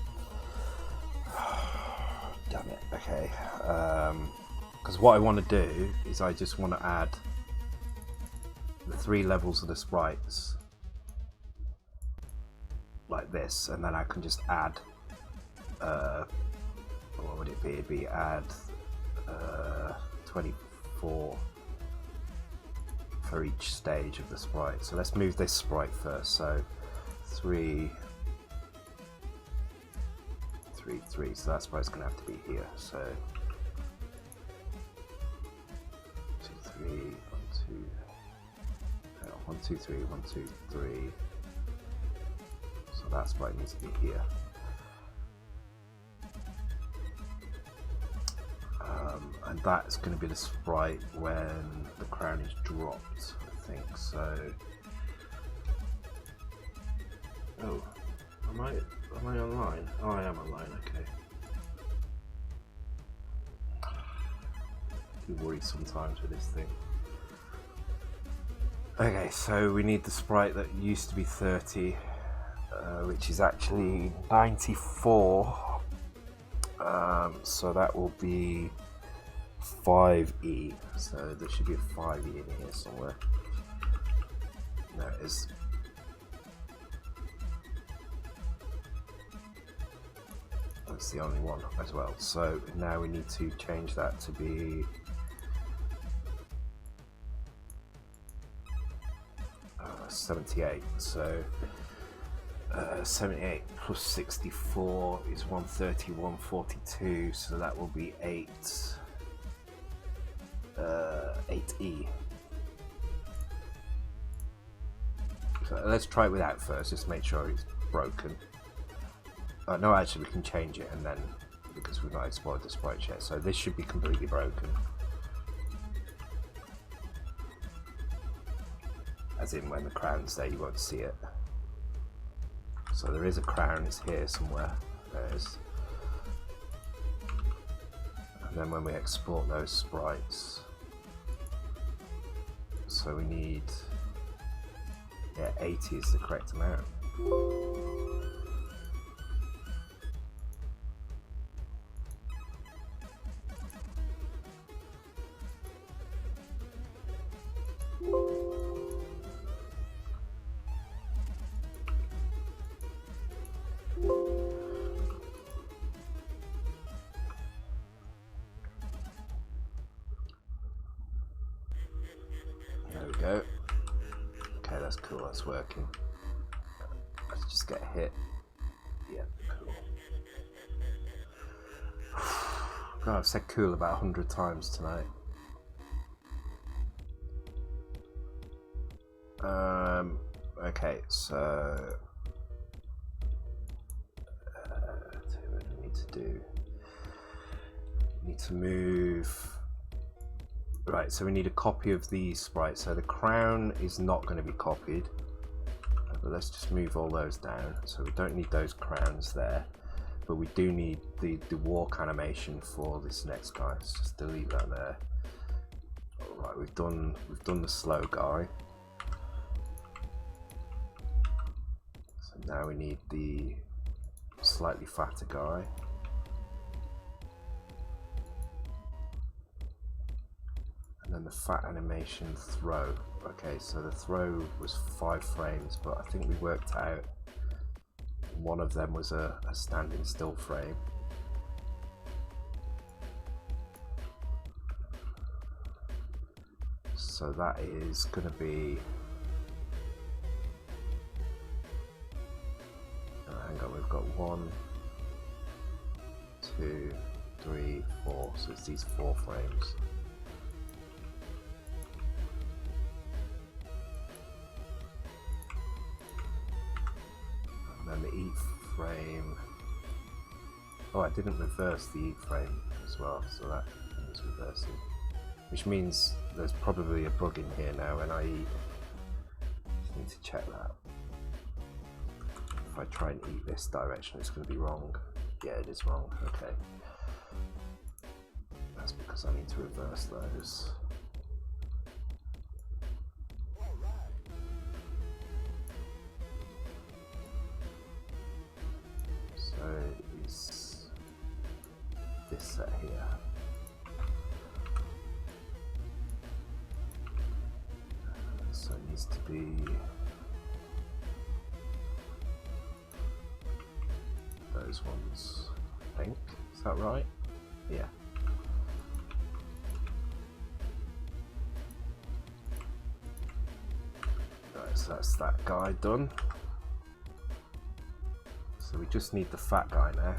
Speaker 1: damn it. Okay, because what I want to do is I just want to add the 3 levels of the sprites like this, and then I can just add what would it be? It'd be add 24 for each stage of the sprite. So let's move this sprite first. So 3, 3, 3. So that sprite's gonna have to be here. So 2, 3, 1, 2. 1, 2, 3, 1, 2, 3. So that sprite needs to be here. And that's going to be the sprite when the crown is dropped, I think. So, oh, am I online? Oh, I am online. Okay. I do worry sometimes with this thing. Okay, so we need the sprite that used to be 30, which is actually 94. So that will be 5E. So there should be a 5E in here somewhere. No, it is. That's the only one as well. So now we need to change that to be 78. So 78 plus 64 is 130, 142. So that will be 8E. So let's try it without first, just make sure it's broken. No, actually we can change it, and then because we've not explored the sprite yet, so this should be completely broken. As in when the crown's there, you won't see it. So there is a crown, it's here somewhere. There it is. And then when we export those sprites, so we need, yeah, 80 is the correct amount. Working. Let's just get hit. Yeah, cool. God, I've said cool about 100 times tonight. Okay, so what do we need to do? We need to move. Right, so we need a copy of these sprites. So the crown is not going to be copied, but let's just move all those down. So we don't need those crowns there, but we do need the walk animation for this next guy. Let's just delete that there. All right, we've done the slow guy. So now we need the slightly fatter guy. And then the fat animation throw. Okay, so the throw was 5 frames, but I think we worked out one of them was a standing still frame. So that is going to be, hang on, we've got 1, 2, 3, 4, so it's these 4 frames. And the eat frame, oh, I didn't reverse the eat frame as well, so that is reversing, which means there's probably a bug in here now when I eat. Just need to check that. If I try and eat this direction, it's going to be wrong. Yeah, it is wrong. Okay, that's because I need to reverse those. So it's this set here. So it needs to be those ones, I think. Is that right? Yeah. Right, so that's that guy done. So we just need the fat guy now.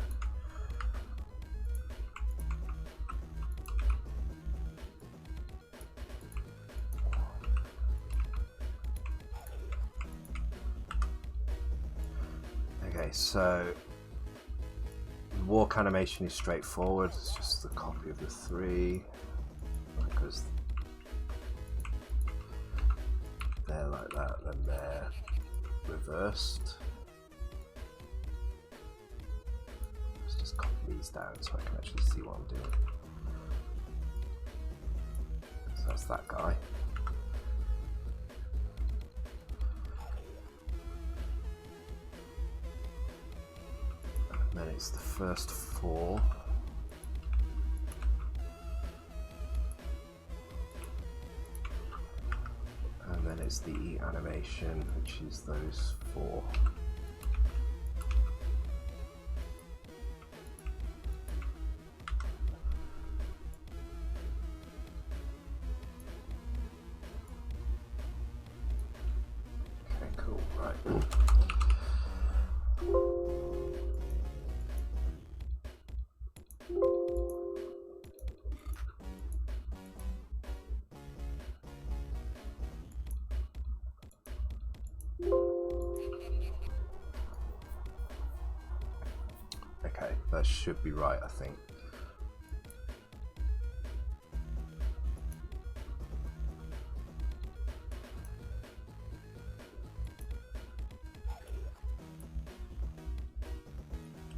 Speaker 1: Okay, so the walk animation is straightforward. It's just a copy of the 3, because they're like that, then they're reversed. Just copy these down so I can actually see what I'm doing. So that's that guy. And then it's the first 4. And then it's the eat animation, which is those 4. Okay, that should be right, I think.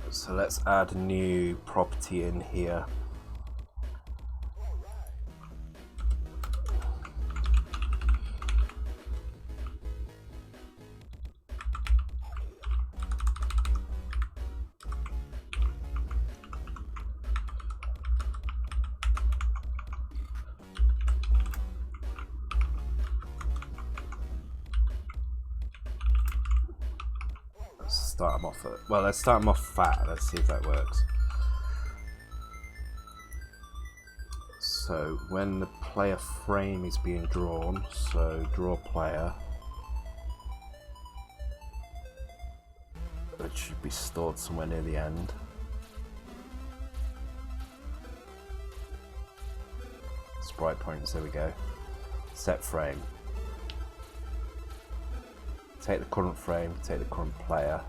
Speaker 1: So let's add a new property in here. Start them off at, well, let's start them off fat. Let's see if that works. So when the player frame is being drawn, so draw player, it should be stored somewhere near the end. Sprite points, there we go. Set frame. take the current frame, take the current player.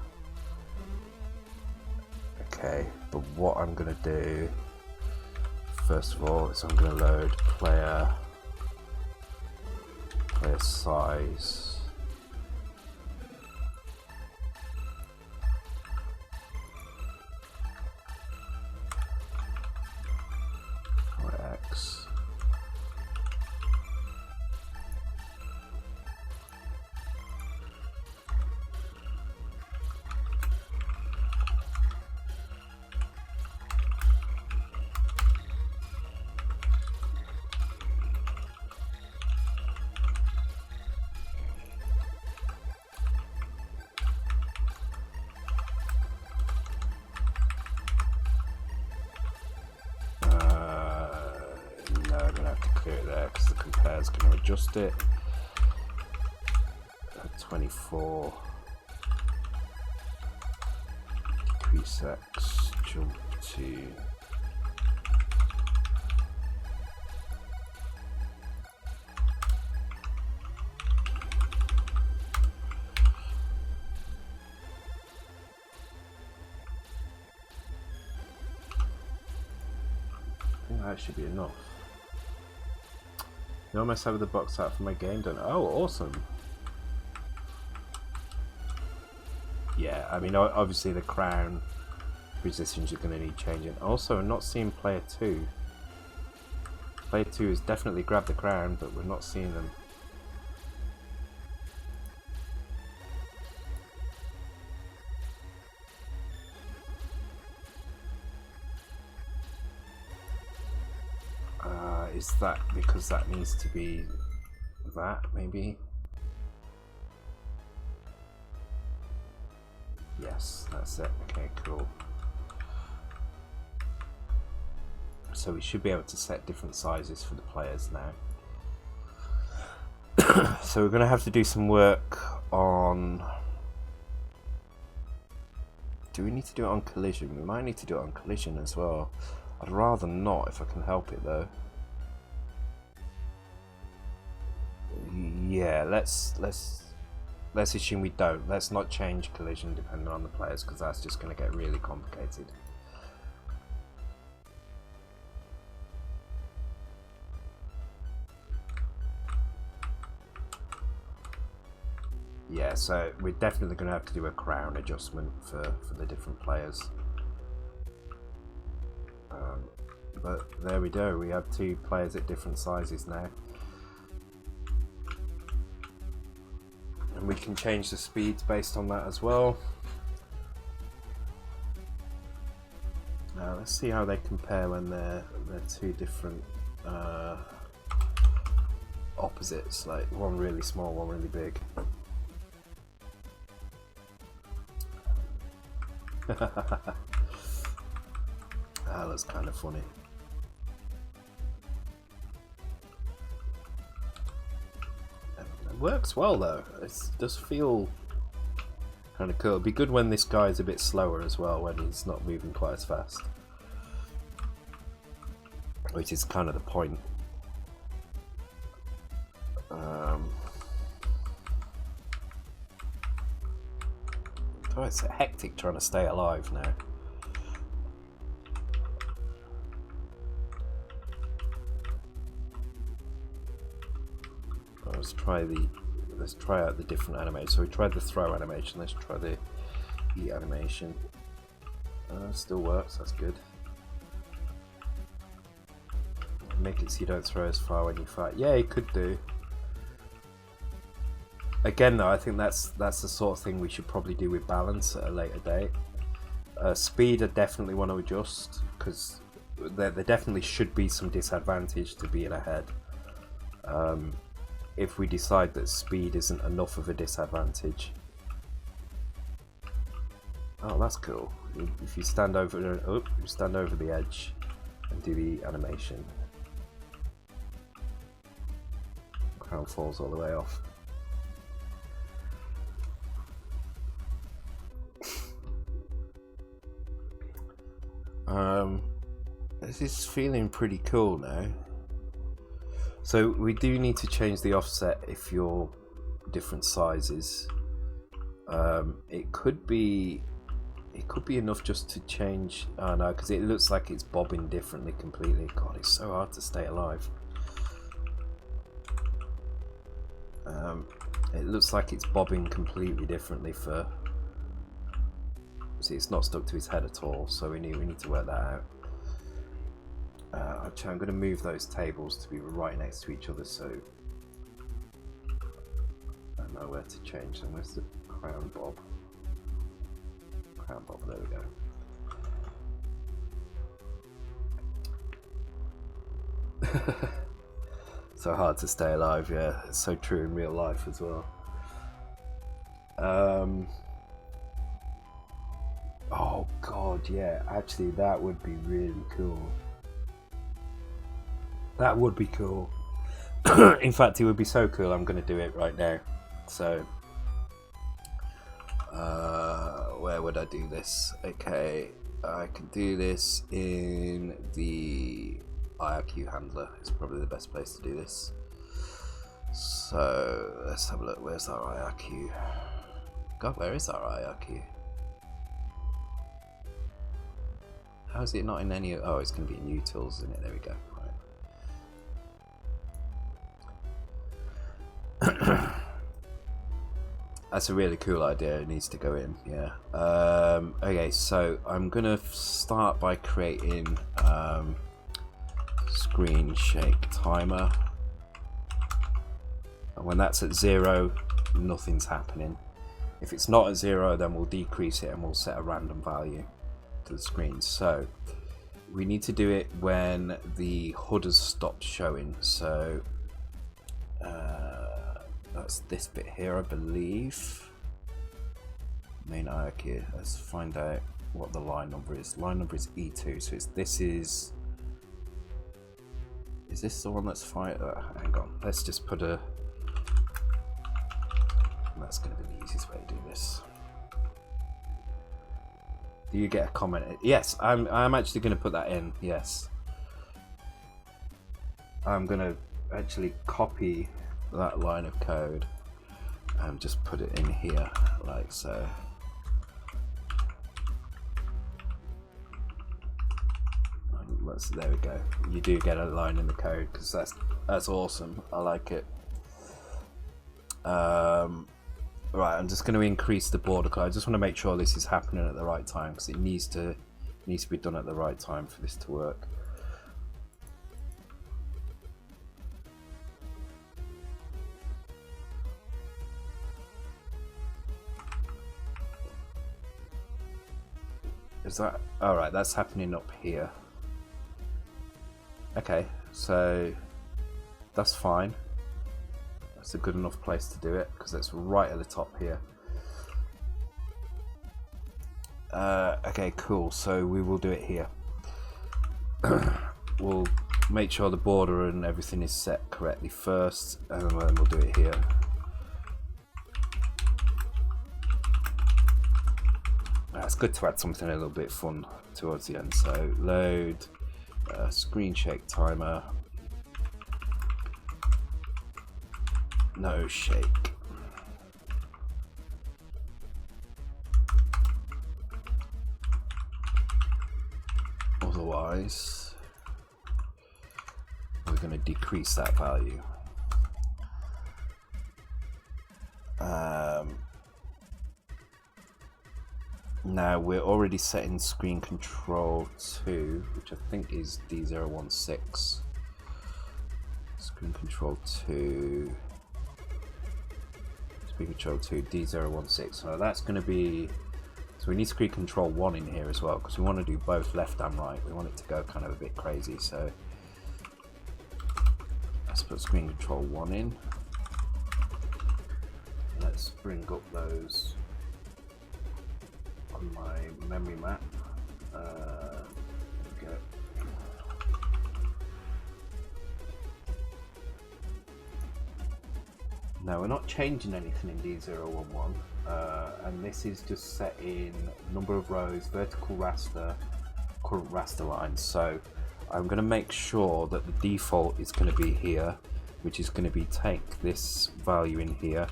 Speaker 1: Okay, but what I'm going to do first of all is I'm going to load player size. X. Clear it there because the compare is going to adjust it. 24 decrease X, jump to I think that should be enough. You almost have the box out for my game done. Oh, awesome. Yeah, I mean, obviously the crown positions are going to need changing. Also, I'm not seeing player 2. Player 2 has definitely grabbed the crown, but we're not seeing them. Is that because that needs to be that, maybe? Yes, that's it. Okay, cool. So we should be able to set different sizes for the players now. So we're going to have to do some work on... Do we need to do it on collision? We might need to do it on collision as well. I'd rather not if I can help it though. Yeah, let's assume we don't. Let's not change collision depending on the players, because that's just going to get really complicated. Yeah, so we're definitely going to have to do a crown adjustment for the different players. But there we go, we have 2 players at different sizes now. And we can change the speeds based on that as well. Let's see how they compare when they're 2 different opposites, like one really small, one really big. That's kind of funny. It works well though. It does feel kind of cool. It'd be good when this guy's a bit slower as well, when he's not moving quite as fast. Which is kind of the point. Oh, it's hectic trying to stay alive now. Let's try out the different animations. So we tried the throw animation. Let's try the eat animation. Still works. That's good. Make it so you don't throw as far when you fight. Yeah, you could do. Again, though, I think that's the sort of thing we should probably do with balance at a later date. Speed, I definitely want to adjust, because there definitely should be some disadvantage to being ahead. If we decide that speed isn't enough of a disadvantage. Oh, that's cool. If you stand over the edge and do the animation, crown falls all the way off. This is feeling pretty cool now. So we do need to change the offset if you're different sizes. It could be enough just to change. Oh no, because it looks like it's bobbing differently completely. God, it's so hard to stay alive. It looks like it's bobbing completely differently for. See, it's not stuck to his head at all, so we need to work that out. Actually, I'm going to move those tables to be right next to each other, so I know where to change them. Where's the crown bob? Crown bob, there we go. So hard to stay alive, yeah. It's so true in real life as well. Oh god, yeah, actually that would be really cool. That would be cool. In fact, it would be so cool, I'm going to do it right now. So, where would I do this? Okay, I can do this in the IRQ handler. It's probably the best place to do this. So, let's have a look. Where's our IRQ? God, where is our IRQ? How is it not in any? Oh, it's going to be in utils, isn't it? There we go. Right. That's a really cool idea. It needs to go in. Yeah. Okay, so I'm going to start by creating screen shake timer. And when that's at 0, nothing's happening. If it's not at 0, then we'll decrease it and we'll set a random value to the screen. So we need to do it when the HUD has stopped showing. So that's this bit here, I believe. Main IRQ. Let's find out what the line number is. Line number is E2. So this is this the one that's fine? Hang on. Let's just put a. That's going to be the easiest way to do this. Do you get a comment? Yes, I'm actually going to put that in. Yes, I'm going to actually copy that line of code and just put it in here, like so. There we go. You do get a line in the code because that's awesome. I like it. Right, I'm just going to increase the border color. I just want to make sure this is happening at the right time because it needs to be done at the right time for this to work. Is that all right? That's happening up here. Okay, so that's fine. That's a good enough place to do it because it's right at the top here. Okay, cool. So we will do it here. We'll make sure the border and everything is set correctly first, and then we'll do it here. It's good to add something a little bit fun towards the end. So load screen shake timer. No shake. Otherwise, we're going to decrease that value. Now we're already setting screen control 2, which I think is D016. Screen control 2. Screen control 2 D016. So that's going to be. So we need screen control 1 in here as well because we want to do both left and right. We want it to go kind of a bit crazy. So let's put screen control 1 in. Let's bring up those on my memory map. There we go. Now we're not changing anything in D011, and this is just set in number of rows, vertical raster, current raster lines. So I'm going to make sure that the default is going to be here, which is going to be take this value in here,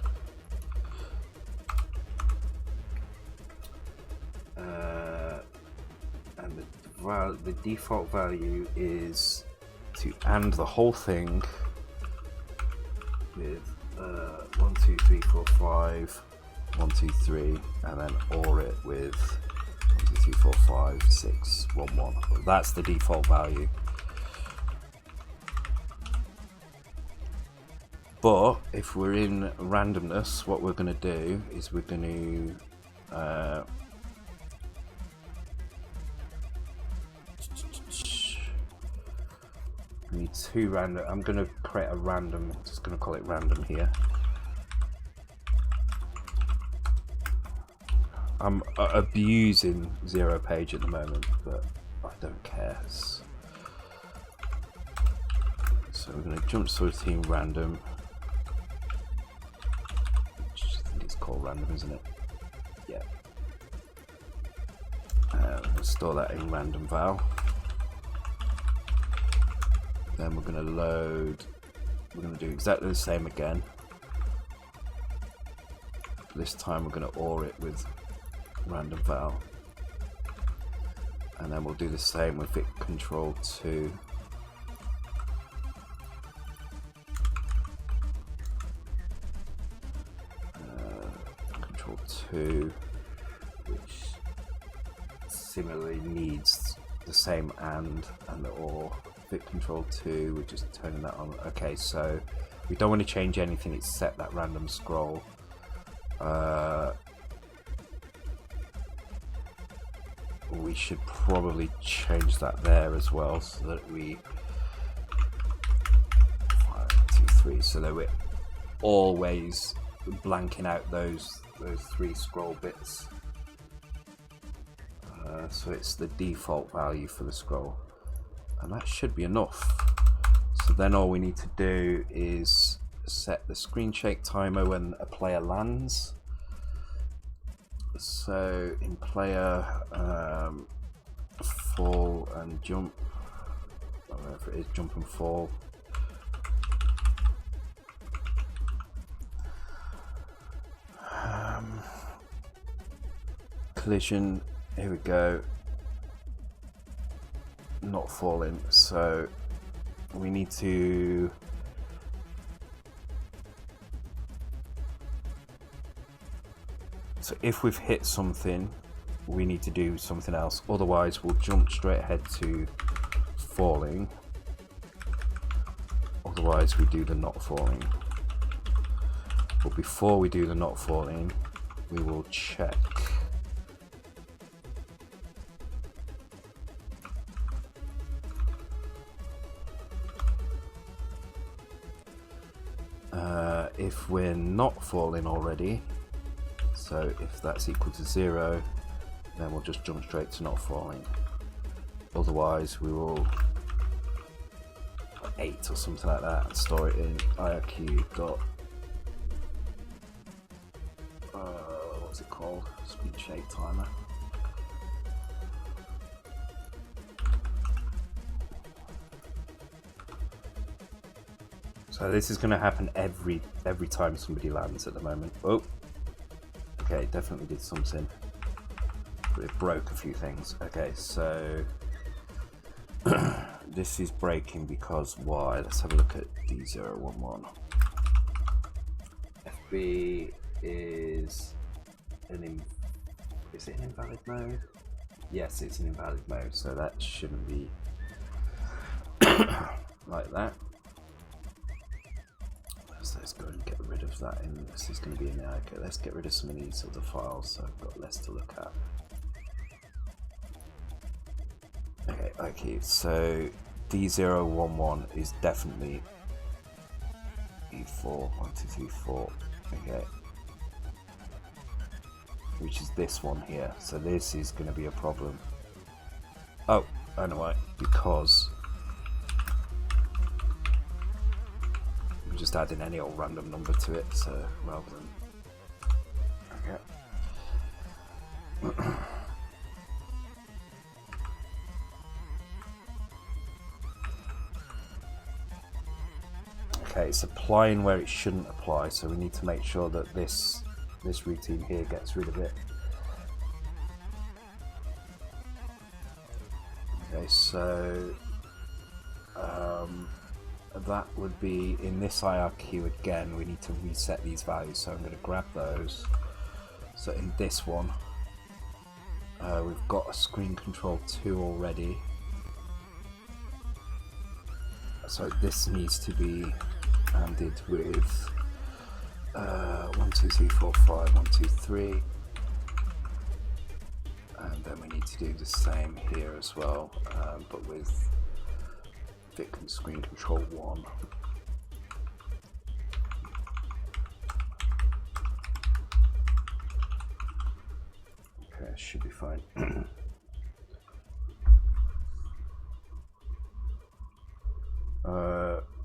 Speaker 1: default value is to AND the whole thing with 1 2 3 4 5 1 2 3 and then OR it with 1 2 3 4 5 6 1 1. That's the default value. But if we're in randomness, what we're going to do is we're going to we need two random. I'm going to create a random. I'm just going to call it random here. I'm abusing zero page at the moment, but I don't care. So we're going to jump subroutine random. I think it's called random, isn't it? Yeah. We'll store that in random val. Then we're going to load. We're going to do exactly the same again. This time we're going to OR it with random val, and then we'll do the same with it control 2. Control 2, which similarly needs the same and the OR. Fit control 2, we're just turning that on. Okay, so we don't want to change anything except that random scroll. We should probably change that there as well, so that we 5 2 3, so that we're always blanking out those 3 scroll bits. So it's the default value for the scroll, and that should be enough. So then all we need to do is set the screen shake timer when a player lands. So in player fall and jump, whatever it is, jump and fall. Collision, here we go. Not falling, so we need to if we've hit something, we need to do something else, otherwise we'll jump straight ahead to falling. Otherwise we do the not falling. But before we do the not falling, we will check if we're not falling already. So if that's equal to 0, then we'll just jump straight to not falling. Otherwise we will 8 or something like that and store it in IRQ dot what's it called? Screen shake timer. So this is going to happen every time somebody lands at the moment. Oh, okay, it definitely did something, but it broke a few things. Okay, so this is breaking because why? Let's have a look at D011. FB is it an invalid mode? Yes, it's an invalid mode, so that shouldn't be like that. Let's go and get rid of that. This is going to be in there. Okay, let's get rid of some of these other files so I've got less to look at. Okay, so D011 is definitely E4, 1 2 3 4. Okay, which is this one here. So this is going to be a problem. Oh, I know why. Because I'm just adding any old random number to it, so rather than okay. Okay, it's applying where it shouldn't apply, so we need to make sure that this routine here gets rid of it. Okay, so that would be in this IRQ again. We need to reset these values, so I'm going to grab those. So in this one, we've got a screen control 2 already. So this needs to be ANDed with 1, 2, 3, 4, 5, 1, 2, 3. And then we need to do the same here as well, but with screen control 1. Okay, should be fine.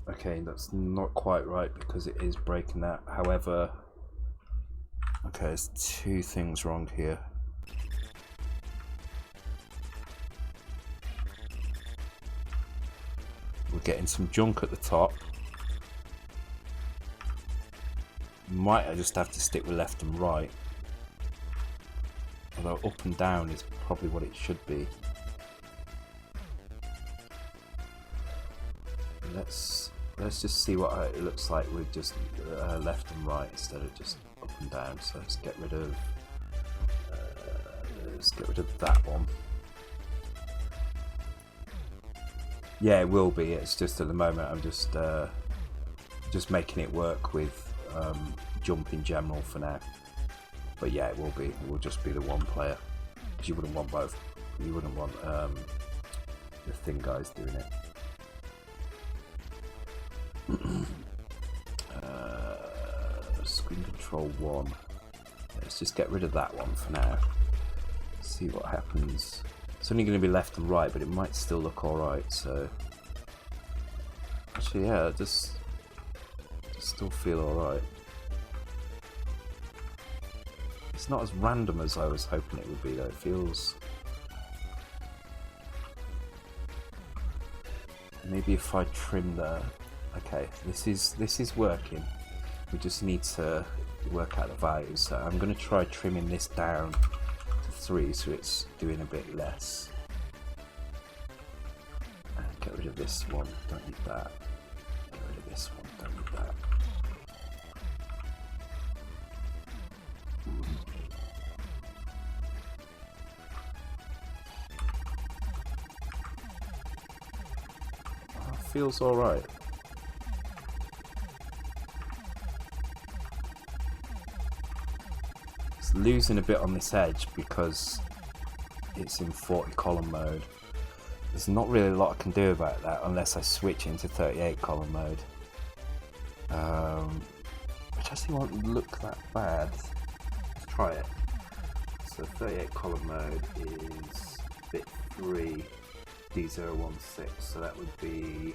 Speaker 1: Okay, that's not quite right because it is breaking that. However, okay, there's 2 things wrong here. We're getting some junk at the top. Might I just have to stick with left and right? Although up and down is probably what it should be. Let's just see what it looks like with just left and right instead of just up and down. So let's get rid of that one. Yeah, it will be. It's just at the moment I'm just making it work with jump in general for now. But yeah, it will be. It will just be the one player, because you wouldn't want both. You wouldn't want the thin guys doing it. Screen control 1. Let's just get rid of that one for now. See what happens. It's only going to be left and right, but it might still look alright. So actually, yeah, just still feel alright. It's not as random as I was hoping it would be, though. It feels. Maybe if I trim the. Okay, this is working. We just need to work out the values. So I'm going to try trimming this down to 3, so it's doing a bit less. And get rid of this one. Don't need that. Get rid of this one. Don't need that. Feels all right. It's losing a bit on this edge because it's in 40 column mode. There's not really a lot I can do about that unless I switch into 38 column mode, which actually won't look that bad. Let's try it. So 38 column mode is bit 3. D016, so that would be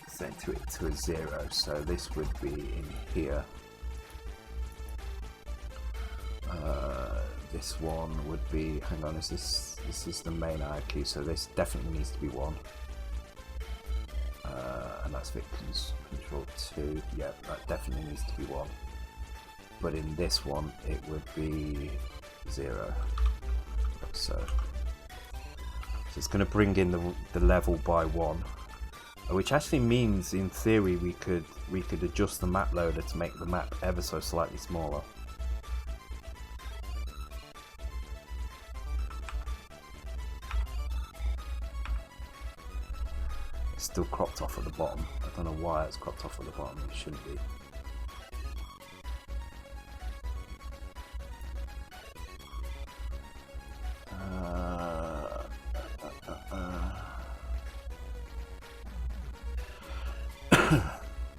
Speaker 1: set to it to a 0, so this would be in here. This one would be, hang on, this is the main IQ, so this definitely needs to be 1. And that's Victim's Control 2, yeah, that definitely needs to be 1. But in this one, it would be 0. So it's going to bring in the level by 1, which actually means, in theory, we could adjust the map loader to make the map ever so slightly smaller. It's still cropped off at the bottom. I don't know why it's cropped off at the bottom. It shouldn't be.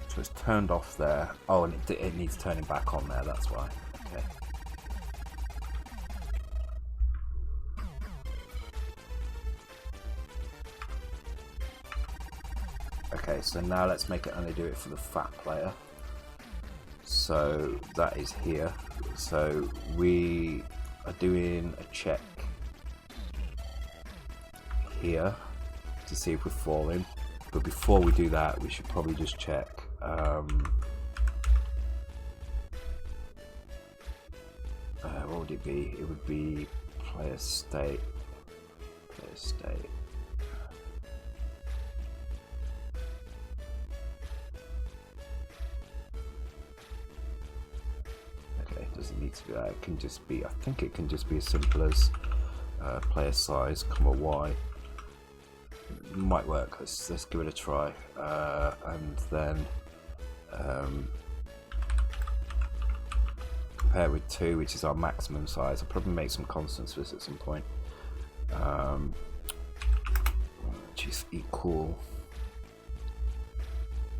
Speaker 1: So it's turned off there. Oh, and it needs turning back on there, that's why. Okay. Okay, so now let's make it only do it for the fat player. So that is here. So we are doing a check here to see if we're falling. But before we do that, we should probably just check what would it be? It would be player state. Player state. Okay, it doesn't need to be that. It can just be, I think it can just be as simple as player size, comma y. It might work. Let's give it a try. And then compare with 2, which is our maximum size. I'll probably make some constants for this at some point. Which is equal.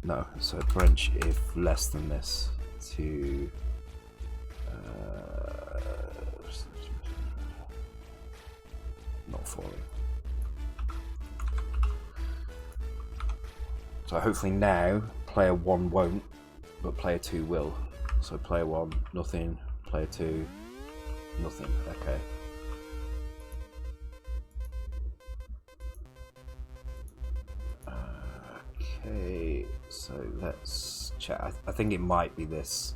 Speaker 1: No, so branch if less than this to not falling. So hopefully now player 1 won't, but player 2 will. So player 1, nothing, player 2, nothing. Okay. Okay, so let's check. I think it might be this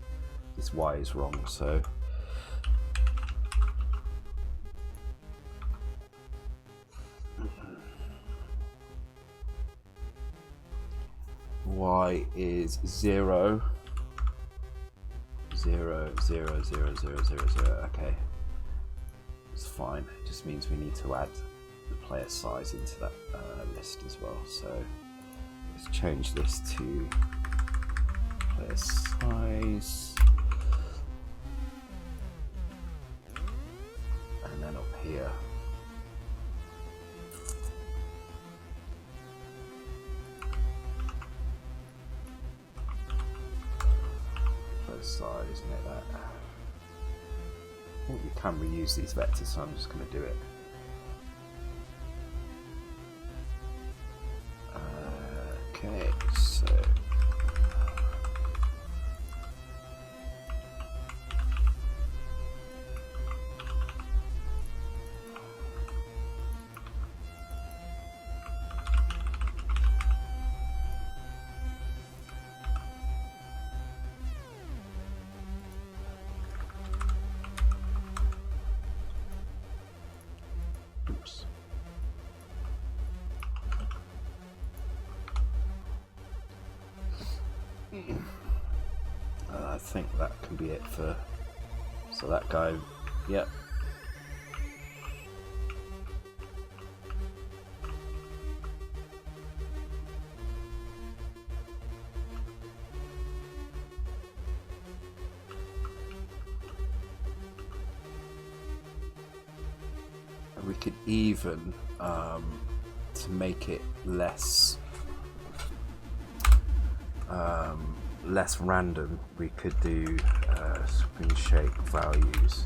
Speaker 1: Y is wrong, so Y is 0, 0, 0, 0, 0, 0, 0. Okay, it's fine. It just means we need to add the player size into that list as well. So let's change this to player size, and then up here player size, make that. I think we can reuse these vectors, so I'm just going to do it. Okay, so oops. I think that can be it for, so that guy, yep. We could even, to make it less random, we could do screen shake values.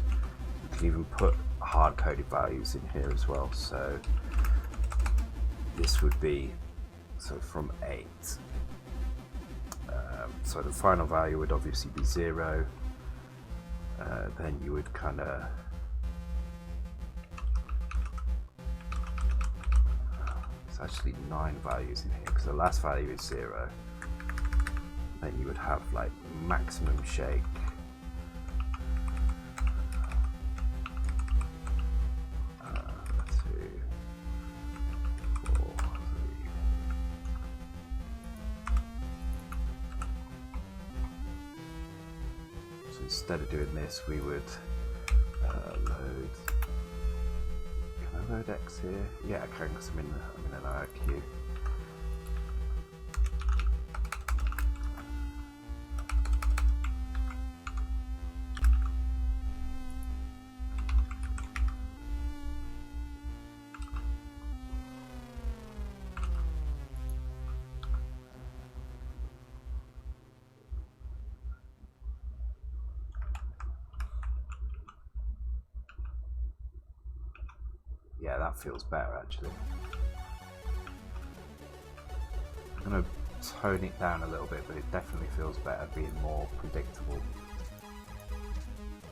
Speaker 1: We could even put hard-coded values in here as well. So this would be from 8. So the final value would obviously be 0. Then you would kind of it's actually 9 values in here because the last value is 0. Then you would have like maximum shake, so instead of doing this, we would load. Can I load X here? Yeah, I can because I'm in an IRQ. Yeah, that feels better actually. I'm going to tone it down a little bit, but it definitely feels better being more predictable.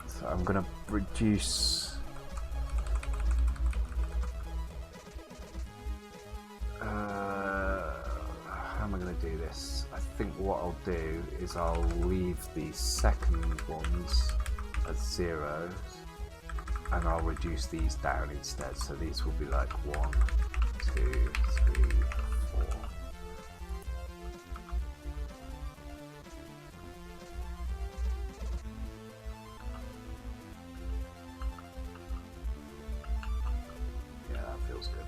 Speaker 1: So I'm going to reduce how am I going to do this? I think what I'll do is I'll leave the second ones as 0s. and I'll reduce these down instead. So these will be like 1, 2, 3, 4. Yeah, that feels good.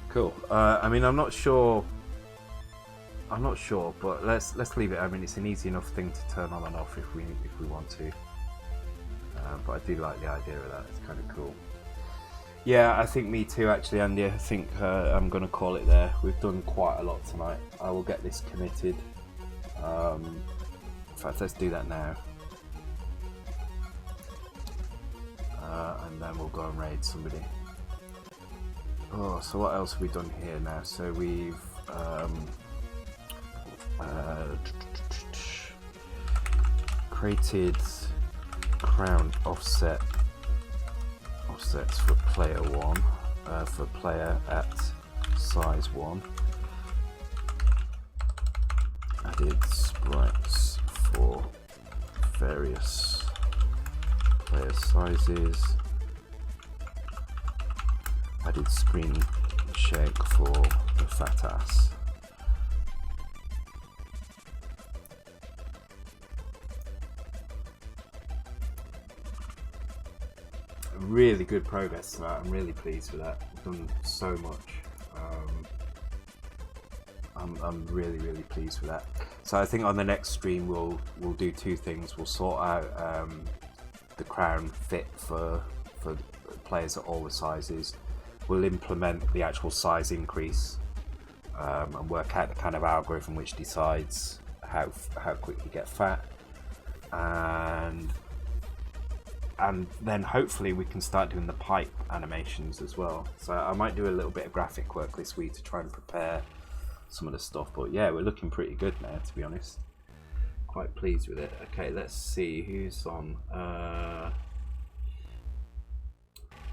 Speaker 1: Cool. I mean, I'm not sure, but let's leave it. I mean, it's an easy enough thing to turn on and off if we want to. But I do like the idea of that. It's kind of cool. Yeah, I think me too, actually, Andy. I think I'm going to call it there. We've done quite a lot tonight. I will get this committed. In fact, let's do that now. And then we'll go and raid somebody. Oh, so what else have we done here now? So we've created crown offsets for player 1, for player at size 1. Added sprites for various player sizes. Added screen shake for the fat ass. Really good progress tonight. I'm really pleased with that. We've done so much. I'm really pleased with that. So I think on the next stream we'll do two things. We'll sort out the crown fit for players at all the sizes. We'll implement the actual size increase and work out the kind of algorithm which decides how quick you get fat, and then hopefully we can start doing the pipe animations as well. So I might do a little bit of graphic work this week to try and prepare some of the stuff, but yeah, we're looking pretty good now, to be honest. Quite pleased with it. Okay, let's see who's on.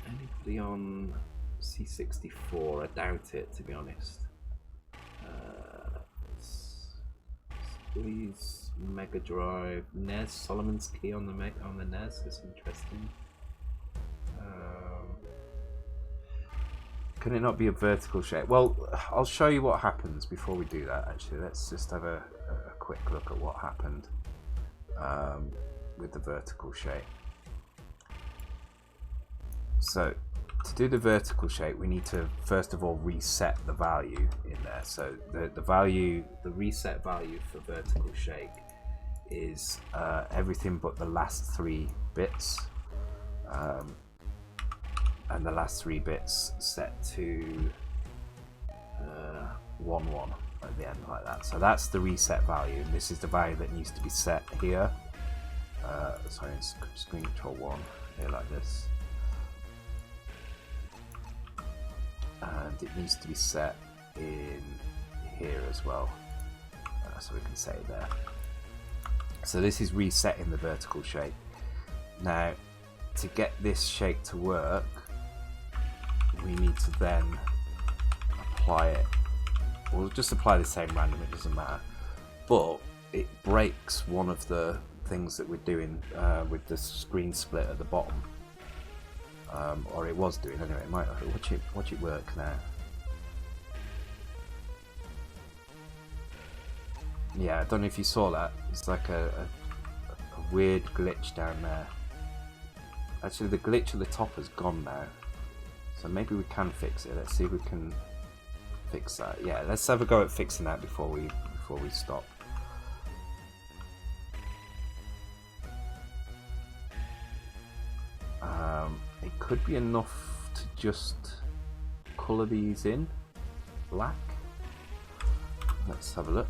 Speaker 1: Anybody on C64? I doubt it, to be honest. Please, Mega Drive, NES, Solomon's Key on the NES is interesting. Can it not be a vertical shape? Well, I'll show you what happens before we do that. Actually, let's just have a quick look at what happened with the vertical shape. So to do the vertical shape, we need to first of all reset the value in there. So the reset value for vertical shape is everything but the last 3 bits, and the last 3 bits set to 1 1 at the end, like that. So that's the reset value, and this is the value that needs to be set here. Sorry, screen control 1 here, like this. And it needs to be set in here as well, so we can set it there. So this is resetting the vertical shape. Now, to get this shape to work, we need to then apply it. We'll just apply the same random, it doesn't matter, but it breaks one of the things that we're doing with the screen split at the bottom. Or it was doing anyway. It might watch it work now. Yeah, I don't know if you saw that. It's like a weird glitch down there. Actually, the glitch at the top has gone now, so maybe we can fix it. Let's see if we can fix that. Yeah, let's have a go at fixing that before we stop. It could be enough to just colour these in black. Let's have a look.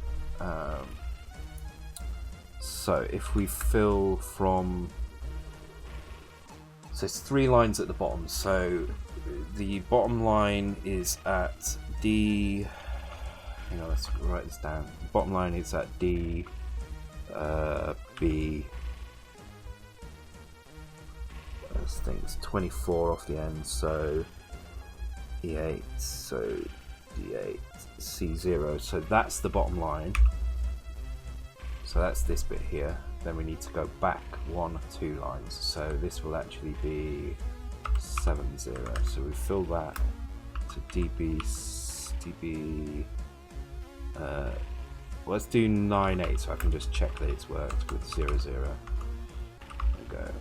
Speaker 1: So if we fill from, so it's 3 lines at the bottom. So the bottom line is at D. Hang on, let's write this down. The bottom line is at D, B. This thing's 24 off the end, so E8, so D8, C0. So that's the bottom line. So that's this bit here. Then we need to go back 1 or 2 lines. So this will actually be 70. So we fill that to db. Let's do 98 so I can just check that it's worked with 00. There we go.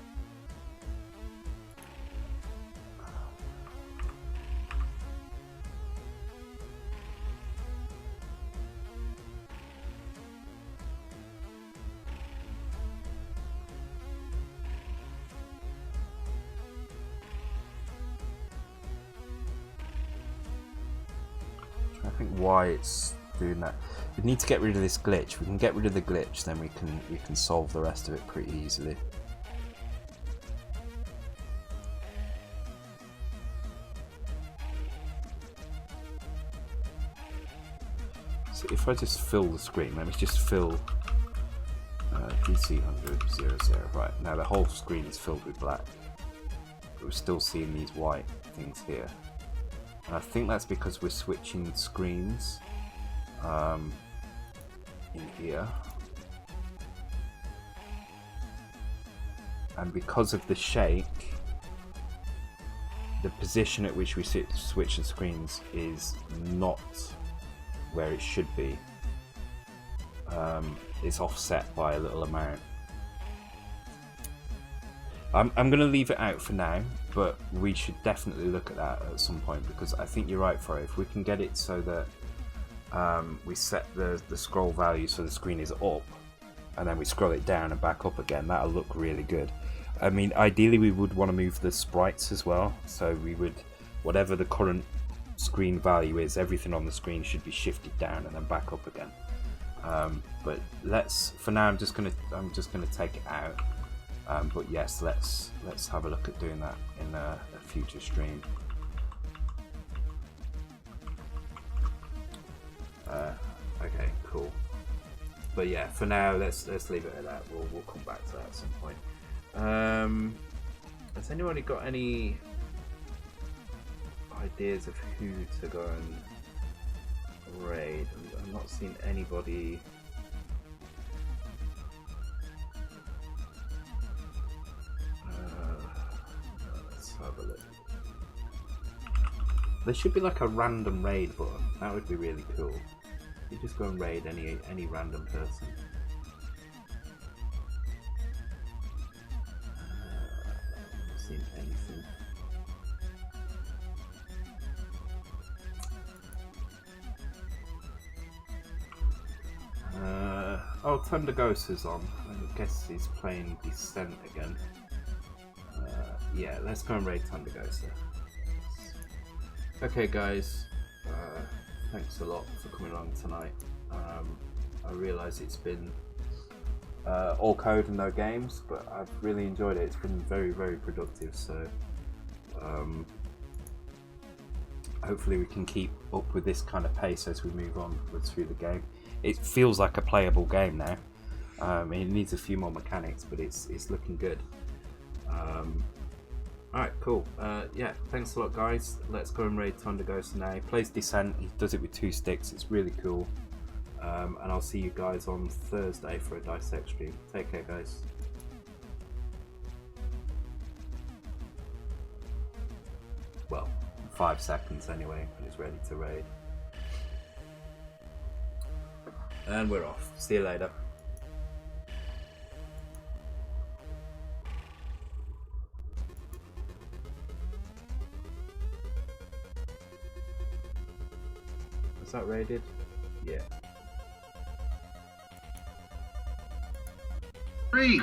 Speaker 1: I think why it's doing that. We need to get rid of this glitch. We can get rid of the glitch, then we can solve the rest of it pretty easily. So if I just fill the screen, let me just fill DC 100 00. Right, now the whole screen is filled with black, but we're still seeing these white things here. And I think that's because we're switching screens in here, and because of the shake, the position at which we switch the screens is not where it should be. It's offset by a little amount. I'm going to leave it out for now, but we should definitely look at that at some point, because I think you're right, Fro. If we can get it so that we set the scroll value so the screen is up, and then we scroll it down and back up again, that'll look really good. I mean, ideally we would want to move the sprites as well, so we would, whatever the current screen value is, everything on the screen should be shifted down and then back up again. But for now, I'm just gonna take it out. But yes, let's have a look at doing that in a future stream. Okay, cool. But yeah, for now, let's leave it at that. We'll come back to that at some point. Has anybody got any ideas of who to go and raid? I'm not seeing anybody. Let's have a look. There should be like a random raid button. That would be really cool. You just go and raid any random person. I'm not seeing anything. Oh, Thunder Ghost is on. I guess he's playing Descent again. Yeah, let's go and raid Thunder Ghost. Okay, guys. Thanks a lot for coming on tonight. I realise it's been all code and no games, but I've really enjoyed it. It's been very, very productive. So hopefully we can keep up with this kind of pace as we move on through the game. It feels like a playable game now. It needs a few more mechanics, but it's looking good. Alright, cool. Yeah, thanks a lot, guys. Let's go and raid Thunder Ghost now. He plays Descent. He does it with 2 sticks. It's really cool. And I'll see you guys on Thursday for a Dissect stream. Take care, guys. Well, 5 seconds anyway, when he's ready to raid. And we're off. See you later. Was that raided? Yeah. 3